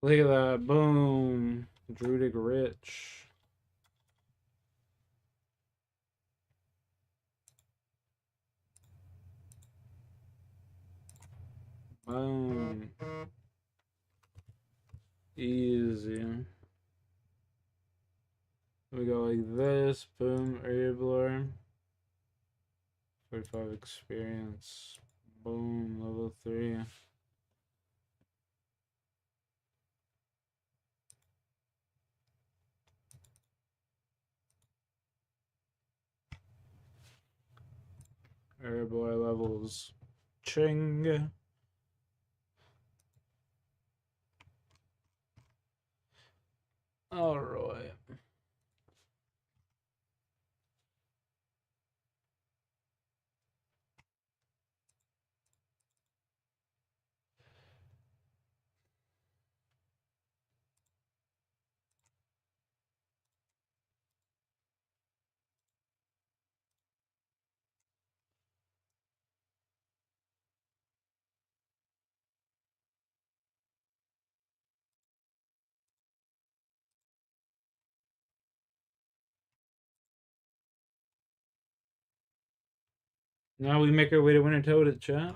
Look at that. Boom. Druidic Rich. Boom. Easy. We go like this. Boom. Herbivore. 45 experience. Boom. Level 3. Herbivore levels. Ching. Alright. Now we make our way to Winter Toad at chat.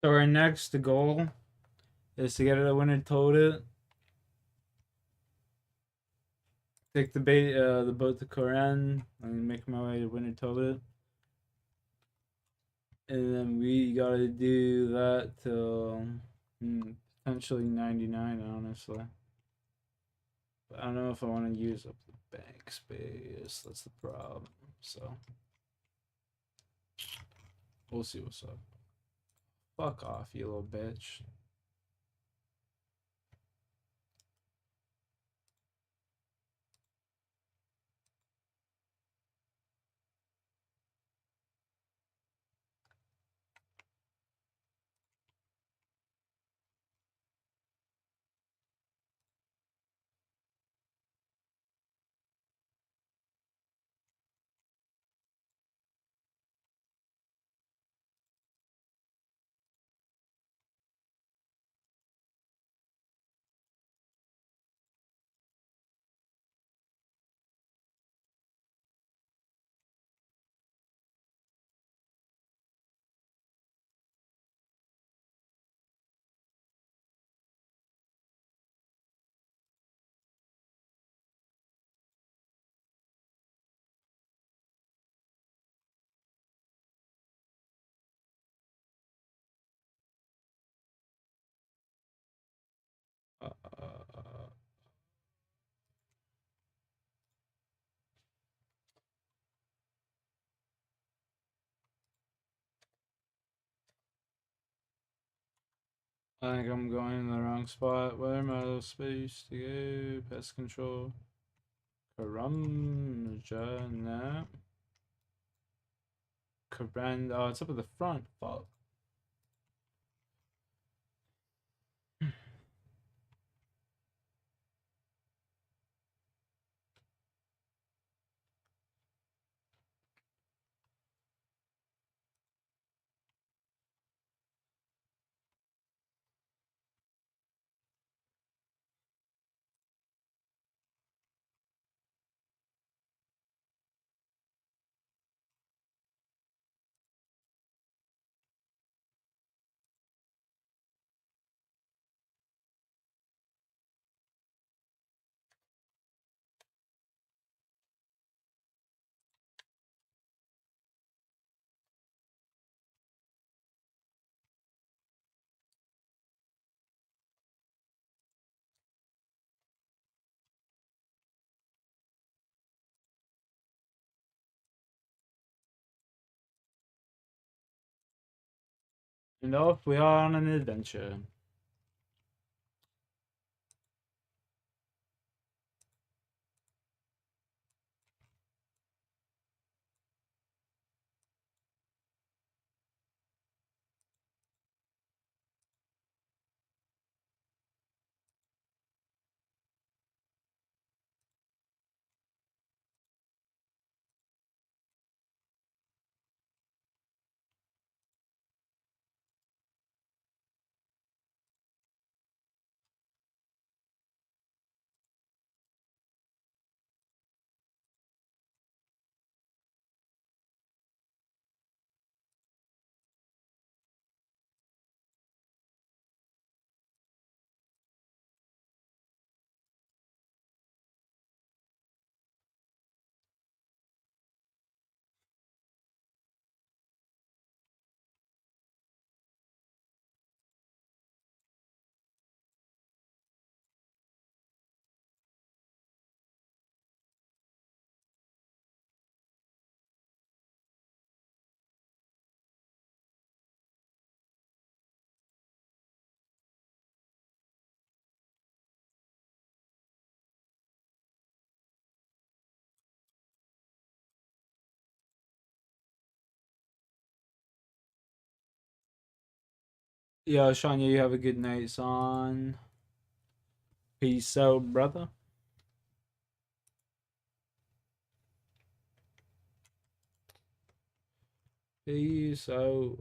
So our next goal is to get it a winner toted. Take the boat to Koran and make my way to winner toted. And then we gotta do that till potentially 99, honestly. But I don't know if I want to use up the bank space. That's the problem. So we'll see what's up. Fuck off, you little bitch. I think I'm going in the wrong spot. Where am I? Little space to go. Pest control. Karam Jana. Karan. Oh, it's up at the front. Fuck. And off we are on an adventure. Yo, Shania, you have a good night, son. Peace out, brother. Peace out.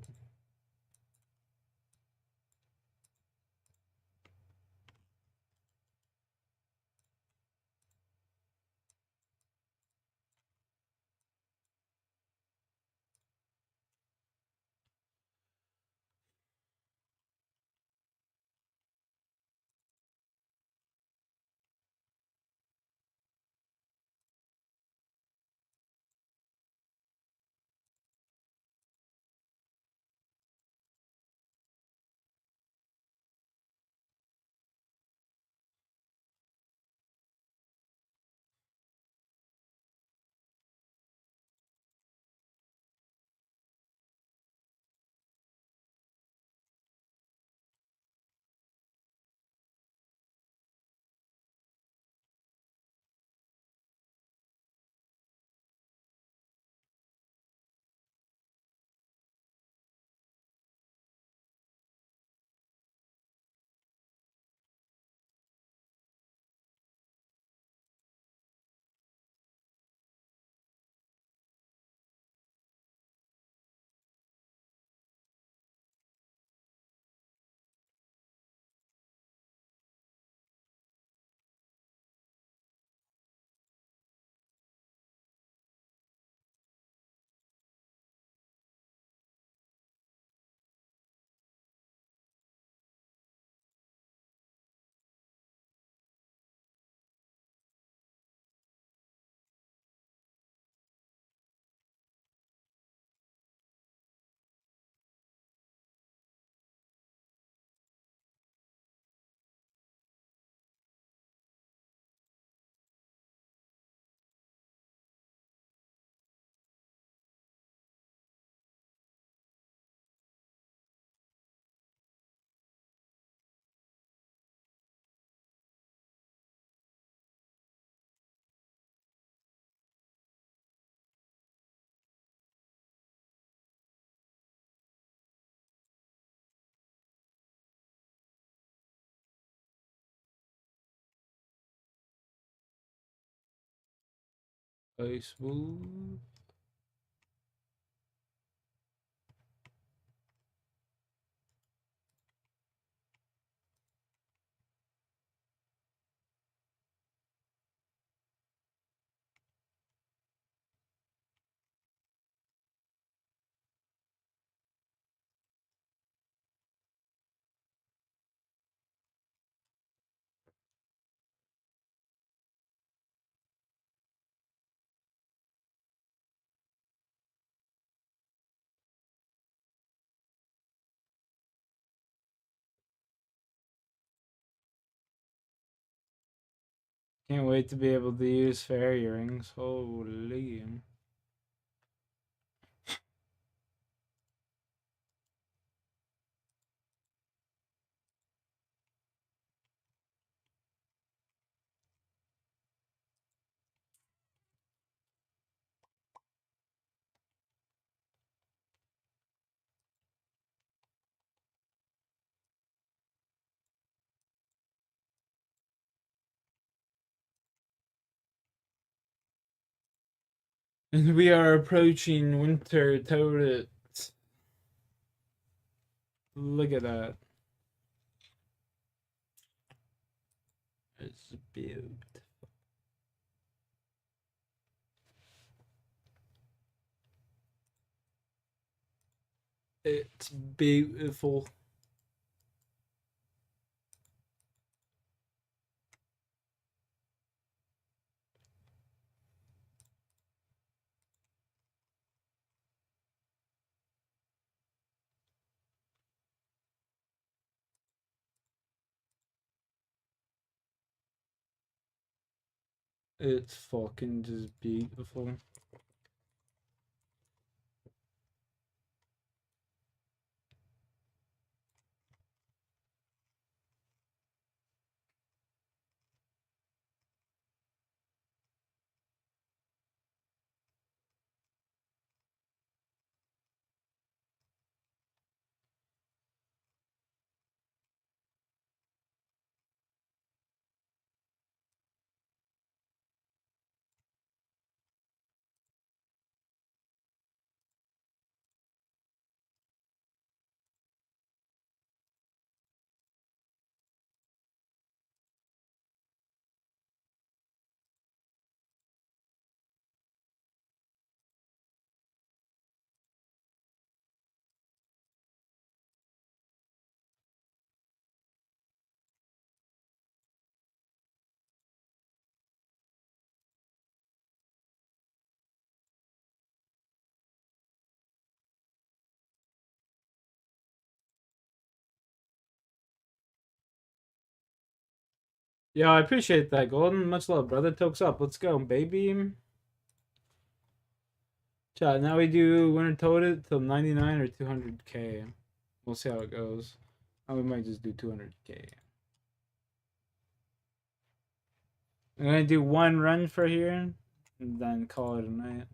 Ice move. Can't wait to be able to use fairy rings. Holy. And we are approaching winter turrets. Look at that. It's beautiful. It's beautiful. It's fucking just beautiful. Yeah, I appreciate that, Golden. Much love, brother. Tokes up. Let's go, baby. Chat, now we do winter toted till 99 or 200k. We'll see how it goes. And we might just do 200k. I'm gonna do one run for here and then call it a night.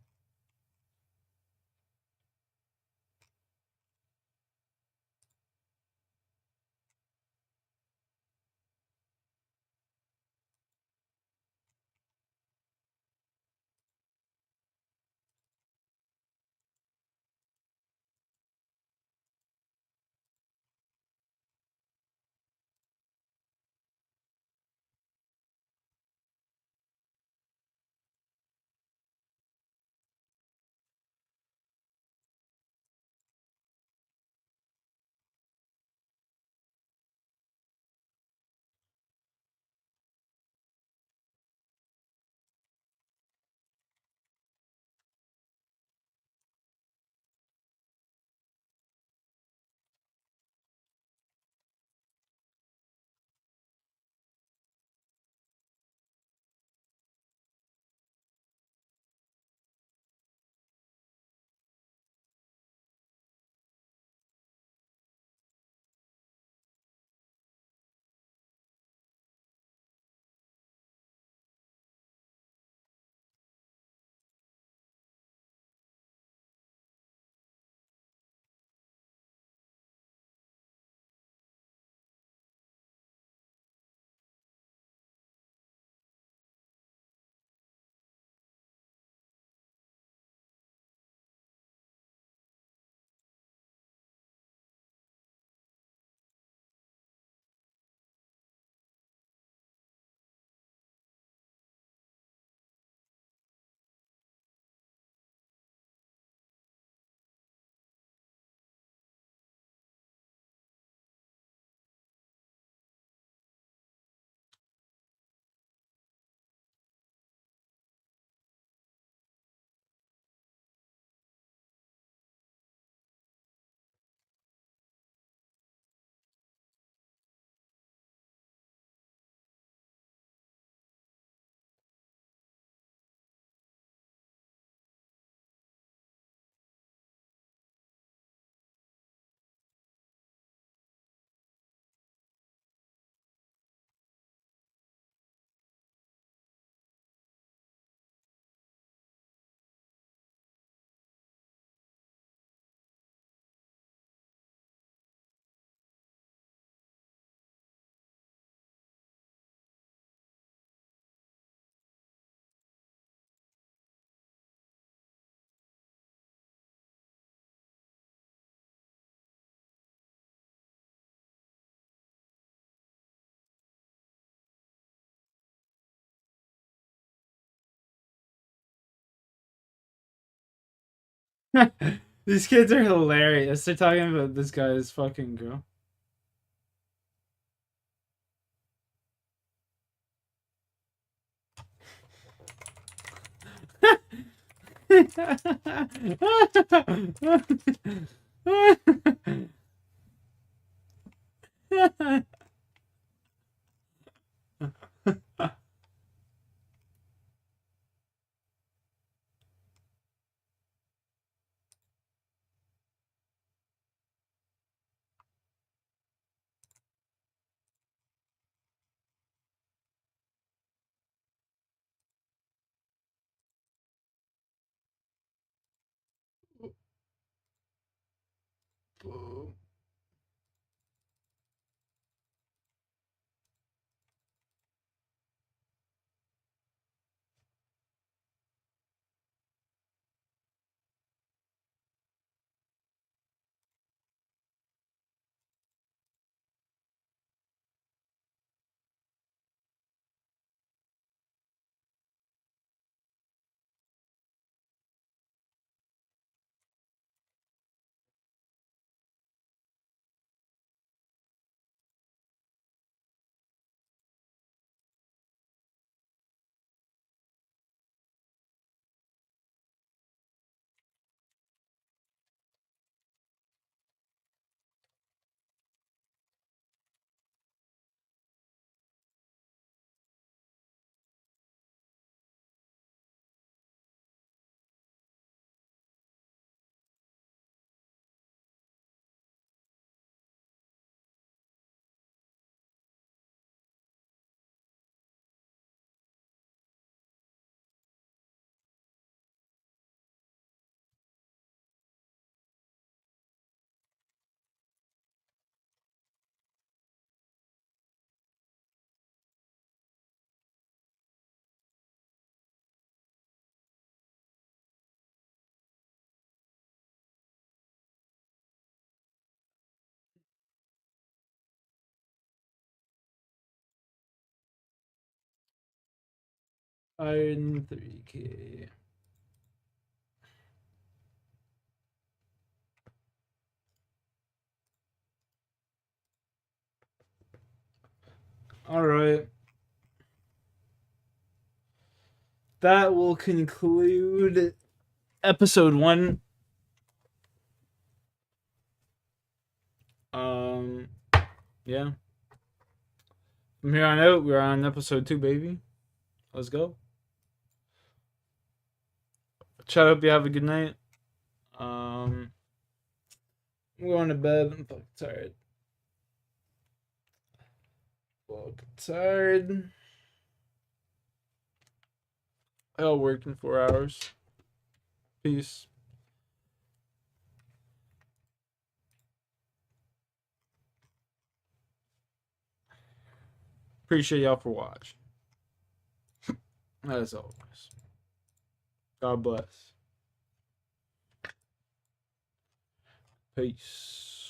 These kids are hilarious. They're talking about this guy's fucking girl. Iron 3K. All right. That will conclude episode 1. Yeah. From here on out, we're on episode 2, baby. Let's go. Chat, hope you have a good night. I'm going to bed. I'm fucking tired. I'll work in 4 hours. Peace. Appreciate y'all for watching. As always. God bless. Peace.